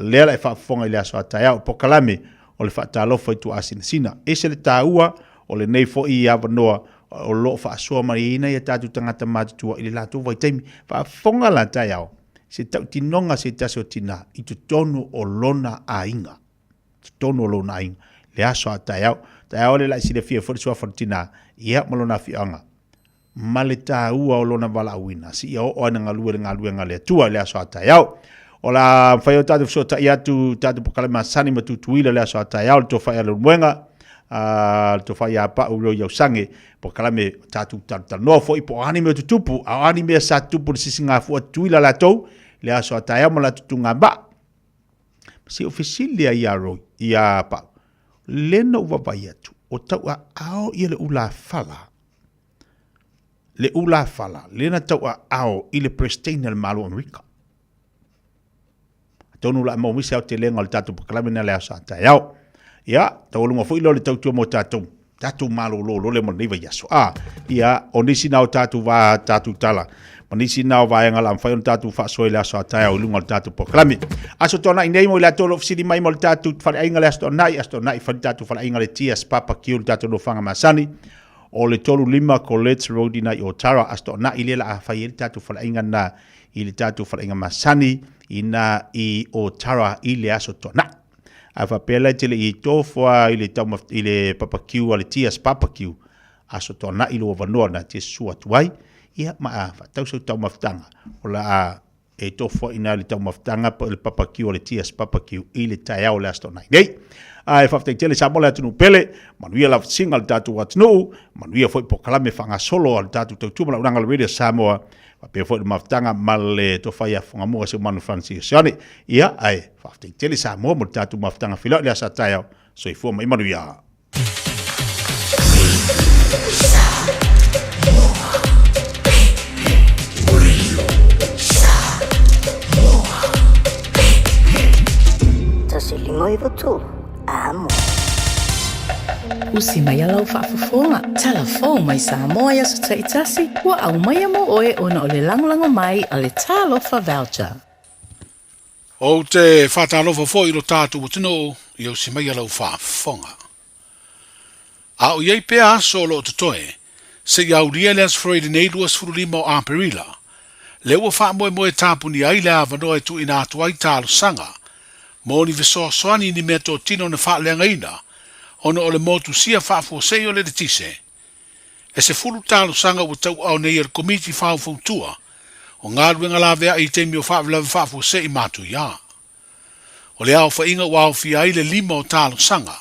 le la fa fonga le so tayao pokala me o le whaatalo fai tu asin sina. E se le tāua o le nei fo i awanoa o lo whaasua mai ina i tātu tangata mātutua i le lātou vai taimi. Whaafonga la tai au. Se tau tinonga se tasio tina i tu tonu o lona a inga. Tu tonu o lona a inga. Le aso a tai au. Tai au le lai si le fia fori sua fori tina i hea malona fianga. Ma le tāua o lona wala awina. Si ia o ana ngalua le ngalua ngale tua le aso a tai au. O la whai o tātou so tai atu tātou pokale masani ma tutuila lea so tai au to whai alu mwenga to whai a pa uro iau sange pokale me tātou tātou noa fo ipo anime o tutupu a anime sa tupu le sisi ngā fua tuila la tau lea so tai au ma la tutu ngā ba si ofisilia i a roi i a pa lena uwa vai atu o tau a ao i le ula fala lena tau a ao i le prestene le malu Amerika tonu la mo misi au te lenga le tatu pakalame na lea sa tai au. Ia, tau lunga fo ilo le tautua mo tatu malo lo le mo neiva yaso. Ia, o nisi nao tatu va tatu tala. Ma nisi nao va enga la mfai on tatu fa soe lea sa tai au lunga le tatu pakalame. Aso tona i nei mo le atolo fisiri mai mo le tatu fale ainga le asto nai fale tatu fale ainga le tias papa kiu le tatu no fanga masani. O le tolu lima Colette Road na i Otara asto nai le la a fai le tatu fale ainga na i le tatu fale ainga masani. Ina i o tara i le aso tona. A whapela tele i tofua i le papakiu a le tias papakiu aso tona i lo wanoa na te sua tuai. Ia ma a whatausau tau maftanga. O la a e tofua ina le tau maftanga pa le papakiu a le tias papakiu i le taiao le aso tona. Nei, a e whaftai tele sa mola atunu pele, manuia la singa le tatu atunu, manuia foi pokalame whanga solo al tatu tau tumala uranga le radio Samoa, pe fo maftanga mal to faya fonga mo se manu Francis Yone ia ai fafte tele sa mo tatu maftanga filo le sa tayo so ifo mai manu ya tasili moi votu amo Usi mai alau whaafafonga. Telefon mai Samoa ia sa taitasi. Wa au mai amo oe ona o le langolango mai a le talofa voucher. O te whatalofa fo i lo tātu o tino i au si mai alau whaafonga. A o iei pea aso lo te toe, se iau lia leas Freud nei luas furulima o Amperila. Le ua wha moe tāpuni ai le avanoe tu ina atu ai tālo sanga. Mo ni visoa soani ni mea tō tino na wha lenga ina. Ono o le motu sia whaafosei o le tise. E se fulu talo sanga o tau au nei er komiti whaafautua, o ngā ruenga la vea i teimi o whaafosei matu ia. O le au whainga wau fia i le 5 o talo sanga,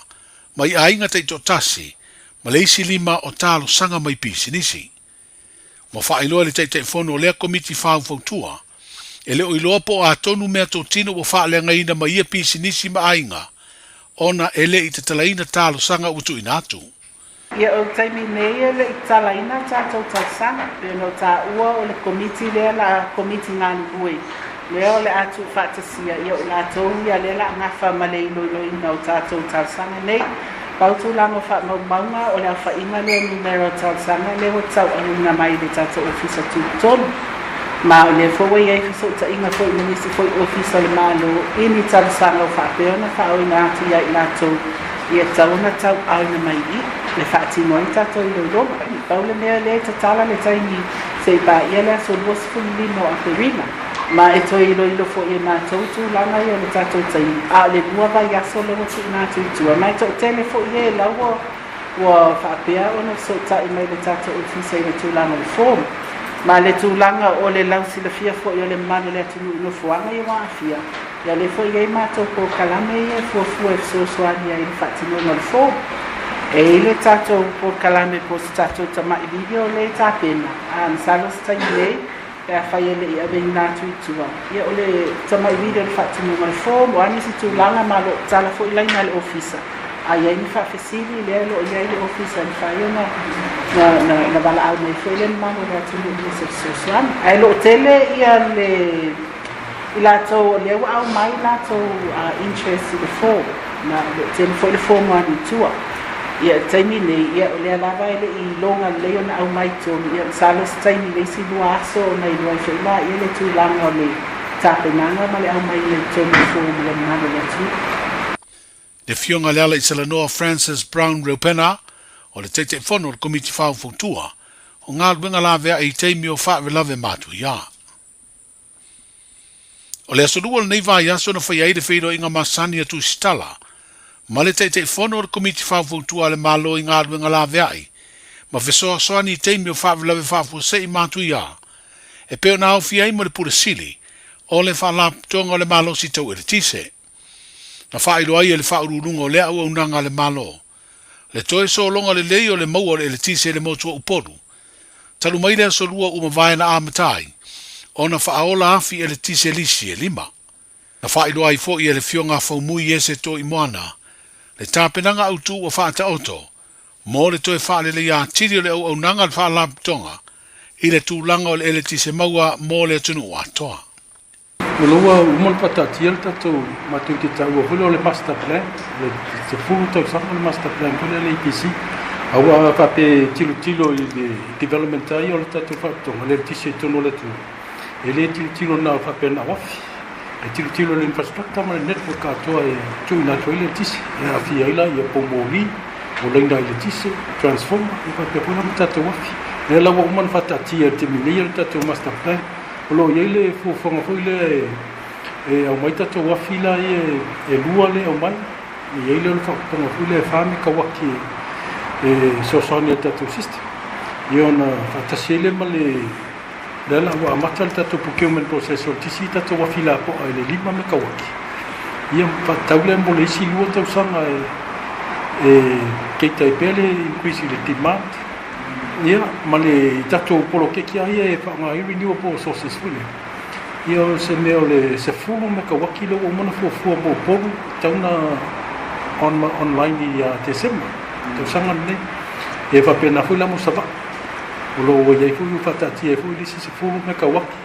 mai a inga te to tasi, ma le isi 5 o talo sanga mai pisi nisi. Mo whailoa le te fono o lea komiti whaafautua, e leo i loa po a tonu mea tō tino o whaalenga ina mai ia pisi nisi ma ainga, ona ele i te talaina talo sanga utu inatu. Ia o taimi nei ele i talaina tātou talsanga, pe no tā ua o le komiti lea la komiti ngāni hui. Lea o le atu whātasia, ia o la tau ia lea la ngafa male i loilo ina o tātou talsanga nei. Pautu lango maunga o le awha inga lea numero talsanga, lea o tau anuna mai le tātou ofisa tūtonu. Ma o le fōwai ei fiso ta inga fōi minisi fōi ofisa le malo ini talsanga o whapeona whao ina atu ia i nato i e tauna tau au na mai i le whaatino i tato i roma i paule mea le ta tala le taimi se i ba ia lea so luas fuli limo a perima ma e toi ilo fo e na tautu langa i o le tatou tai a le lua vai aso le watu na tuitua mai tau tele fo i e laua ua whaapea ona so tai mai le tatou ofisa i le tūlanga le form ma le tūlanga o le lausi le fia fo i o le manu le atunu ino fuanga i wa fia ia le fo i e mātou ko kalame i e fuafua e fisosoani ai le whaatinu no le form e ile tatou po kalame po se tatou tamai video le tapena a nsalo stai nei e a whai ele i awe nā tuitua. Ia o le tamai video le whaatinu mai form o anisi tūlanga ma lo tala fo ilai na le ofisa. A iai ni whaafesili le lo iai le ofisa ni whai ona na wala au nei fo ile mano le atunu i se sosuani. Ai lo tele ia le i latou le au mai latou interest i le form na lo tele fo ile form wani tua. Ia taimi nei ia o le lava ele i longa le ona au mai tonu ia salos taimi le si lua aso na i lua i whaila ia le tūlanga o le tāpenanga ma le au mai le tonu fo le mana le tu. Le fionga leala i Salanoa Francis Brown Reupena o le teite whono le komiti whao fautua o ngā luenga la vea i teimi o whaave lave mātu ia. O le asolua le neiva i aso na whai aide whiro inga masani atu stala ma le teite whono le komiti whao fautua le malo i ngā luenga la vea i ma fesoa soani i teimi o whaave lave whaafua se i mātu ia e peo na au fia i mo le pura sili o le wha tonga o le malo si tau e le tise. Na whaero ai e le whaururunga o le au unanga le malo. Le toe so longa le lei o le maua le tise le motua uporu. Talu mai lea solua uma vai na amatai. O na whaola afi e le tise lisi e lima. Na whaero ai fo i e le fionga whaumui e se to i moana. Le tāpenanga au tu o whaata oto. Mo le toe whaale le ia tiri o le au unanga le whaalaptonga. I le tūlanga o le tise maua mo le tunu o atoa. Oloa umon patatia le tatou matu ki tau o le master plan le se fulu tau sama le master plan kule le IPC aua pape tilo i le development ai o le tatou whaktonga le tise tono le tu e le tilo na pape na wafi e tilo le infrastructure ma le network atoa e tuina atoa i le tise e a fia ila i a pomoli o leina i le tise transformer e pape pula ma tatou wafi le lawa umon patatia te minei le tatou master plan Olo iei le fuafonga fo le au mai tatou wafila e lua le au mai. Iei le whakapanga fo le whami kawaki sosani e tatou system. Ia ona whatasele ma le la wa amata le tatou procurement process o tisi tatou wafila po ai le lima me kawaki. Ia whataule mo le isi lua tau sanga kei taipele increase le demand. Ia, ma le tatou polo keki ai e whanga i renewable sources fule. Ia se meo le se fulu me ka waki lo o mana fuafua mo polu tauna online i te sema. Tau sanga nei. E whapena fui la mo sava. O lo o iei fui whatati e fui lisi se fulu me ka waki.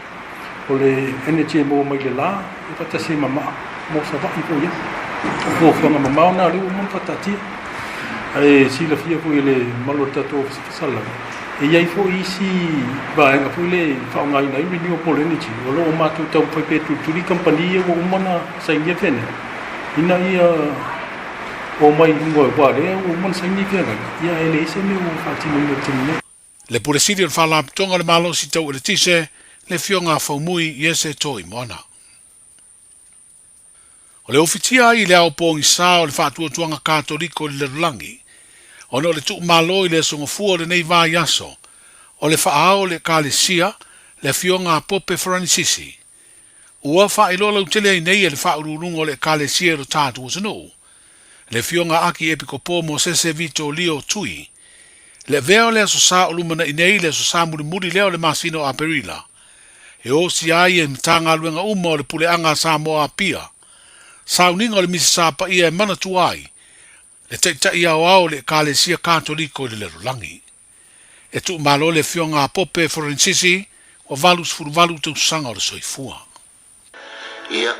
O le energy mo mai le la, e whatasi mama mo sava i fui ia. Fuafanga mama ona leo mo whatati e sila fia fui le malo tatou fisala e iai fo isi vaenga fui le whaongai nei renewable energy o lo o matu tau pai turi company e o umana saingia fene ina ia o mai ngoi wale o umana saingia fene ia ele ise me o whatinu me timine Le puresiri al whalaptonga le malo si tau e le tise le fionga whaumui i ese toi moana. O le ofitia i le au pōngi sā o le whātua tuanga kātoriko le Lerulangi. Ono le tuk malo i le songofua le nei vā yaso. O le whaao le kālesia le fionga pope Francisisi. Ua whaelola utele ai nei e le whaururungo le kālesia ro tātua tanu. Le fionga aki epiko pō mo sese vito lio tui. Le veo le aso sā o lumana i nei le aso sā muri leo le masino a perila. E o si ai e mtanga luenga uma o le pule anga sā moa pia. Sauninga o le misi sāpa ia e mana tuai, le teitai au au le kālesia kātoliko le Lerulangi. E tu malo le fionga pope Francisisi, o valus furuvalu tau sanga o le soifua. Ia,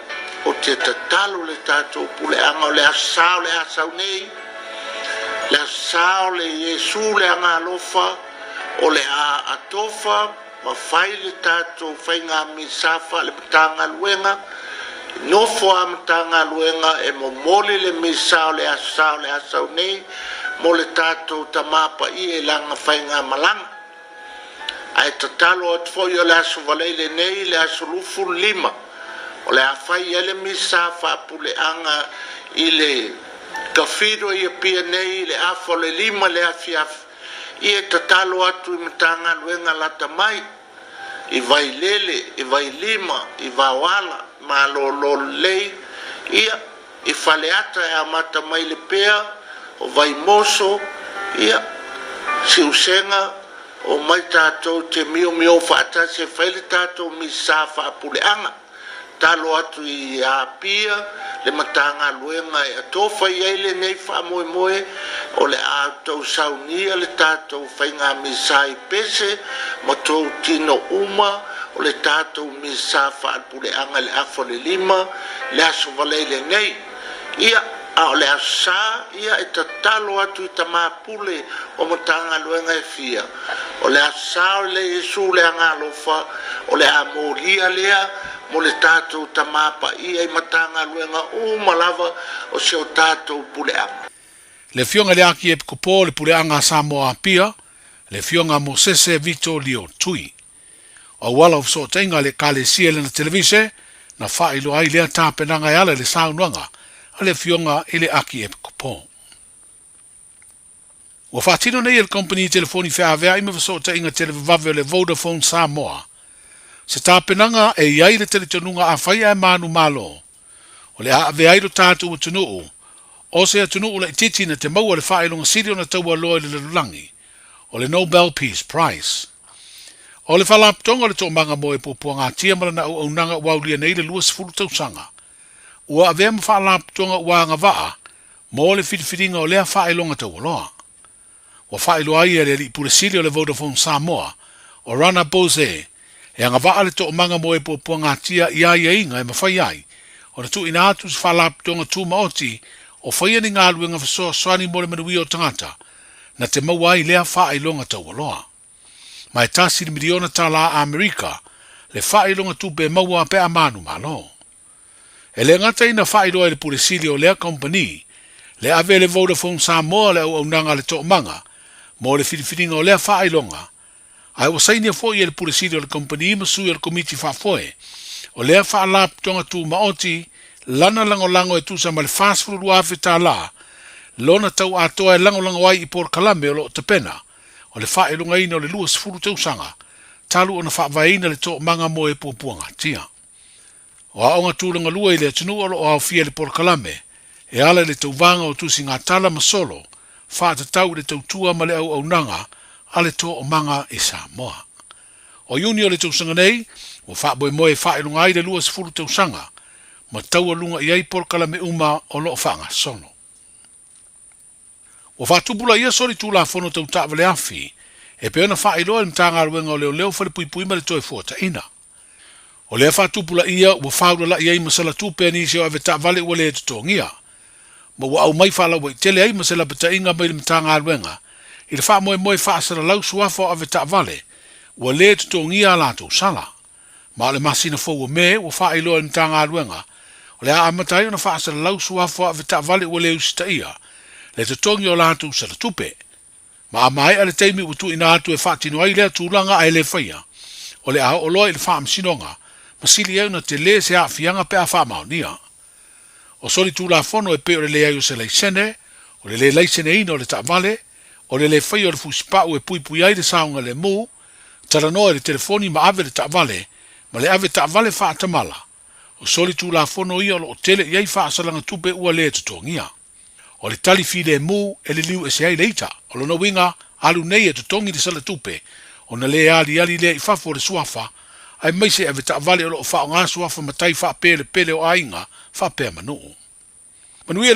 o te tatalo le tātou pule anga o le asao le asau nei, le asao le Yesu le anga alofa, o le a atofa, ma fai le tātou whainga misafa le pitanga luenga, no fo amtanga luenga e mo mole le misao le asau nei mo le tatou tamapa i e langa whainga malanga ai tatalo at foi o le aso valele nei le aso lufu lima o le afai ele misa fa pule anga ile kafiro ia pia nei le afo le lima le afiaf ia tatalo atu imitanga luenga lata mai i vai lele i vai lima i vawala ma lo lei ia i faleata e amata mai le pea o vai moso ia si usenga o mai tātou te mio whaata se whaile tātou mi sā whaapuleanga. Talo atu i a pia, le matanga luenga e atofa i eile nei whaamoe moe, o le ātou saunia le tātou whainga mi sā i pese, ma tō tino uma, o le tātou mi sā whaapuleanga le afo le lima, le aso valele nei. Ia a o le asa ia e tatalo atu i tamapule o matanga luenga e fia. O le asa o le Yesu le angalofa, o le amoria lea, mo le tātou tamapa ia i matanga luenga malava o se o tātou puleanga. Le fionga le aki e kupo le puleanga Samoa Pia, le fionga mo sese Vito Lio Tui. O wala o so tenga le kale siele na televise, na whailo ai lea tāpenanga e ala le saunuanga, le fionga ile aki e kupo. Wa fatino nei il company telefoni whaavea ima vasota inga televave le Vodafone Samoa. Se tāpenanga e iai le teletonunga a whaia e manu malo. O le a veairo tātu o tunuu. O se a tunuu le titi na te maua le whaelonga sirio na taua loa le lulangi. O le Nobel Peace Prize. O le whalaptonga le tō manga moe pupua ngā tiamara na au nanga waulia nei le luas fulu tausanga. Ua avea ma whaalaptonga ua ngawaa, mo le whitiwhitinga o lea whaelonga taua loa. Wa whaelo ai e le li purasili o le Vodafone Samoa, o Rana Bose, e ngawaa le tō manga moe pupua ngā tia ia inga e mawhai ai, o na tu ina atu se whalaptonga tū maoti, o whaia ni ngā luenga whasoa swani mo le manui o tangata, na te maua ai lea whaelonga taua loa. Mai tasi ni miliona tala a Amerika, le whaelonga tupe maua pe a manu malo. E le ngata ina whaeloa le puresili o lea company, le ave le Vodafone Samoa le au nanga le tō manga, mo le whitiwhitinga o lea whaelonga, ai wa sainia fōi e le puresili o le company ma sui o le komiti whafoe, o lea whaalaptonga tū maoti, lana lango e tūsa ma le fast food wafe tā la, lona tau atoa e lango ai i por kalame o lo te pena, o le whaelonga ina o le luas furu tausanga, talu o na whaavaina le tō manga mo e puapuanga tia. O aonga tūlanga lua i le tunu olo o au fia le por kalame, e ala le tau vanga o tusi ngā tala masolo, whaata tau le tau tua ma le au nanga, ale tō o manga i Samoa. O iuni o le tausanga nei, o whaaboe moe whaelonga ai le luas furu tausanga, ma tau alunga i ai por kalame uma o lo whaanga sono. O whaatupula ia sori tūla whono tau tāwale afi, e peona whaeloa le mtanga aluenga o leo whare pui ma le toi fuata ina. O lea whaatupula ia ua whaura la iai masala tūpea ni seo ave tāwale ua lea tutongia. Ma ua au mai whala ua i tele ai masala bata inga mai le mtanga aluenga, i le wha moe whaasara lau suafo ave tāwale, ua lea tutongia la tau sala. Ma le masina fōua me ua whaeloa le mtanga aluenga, o lea amatai ona whaasara lau suafo ave tāwale ua lea usita ia, le tutongi o la tau sala tupe. Ma amai ale teimi utu ina atu e whaatino ai lea tūlanga ai le whaia, o le ao oloa i le whaamsinonga, masili au na te le se a fianga pe a whaamaunia. O sori tūla whono e pe o le le au se leisene, o le le leisene ino le ta'vale, o le le whai o le fusipau e pui ai le saunga le mu, taranoa le telefoni ma ave le ta'vale, ma le ave ta'vale whaatamala. O sori tūla whono ia o tele iai whaasalanga tupe ua le tutongia. O le tali fide mu e le liu e se ai leita, o lono winga alu nei e tutongi le sala tupe, o na le ali le i fafo le suafa, ai mai se ave ta'vale o lo wha o ngā suafa matai wha pele o ainga, wha pēr manu. Manuia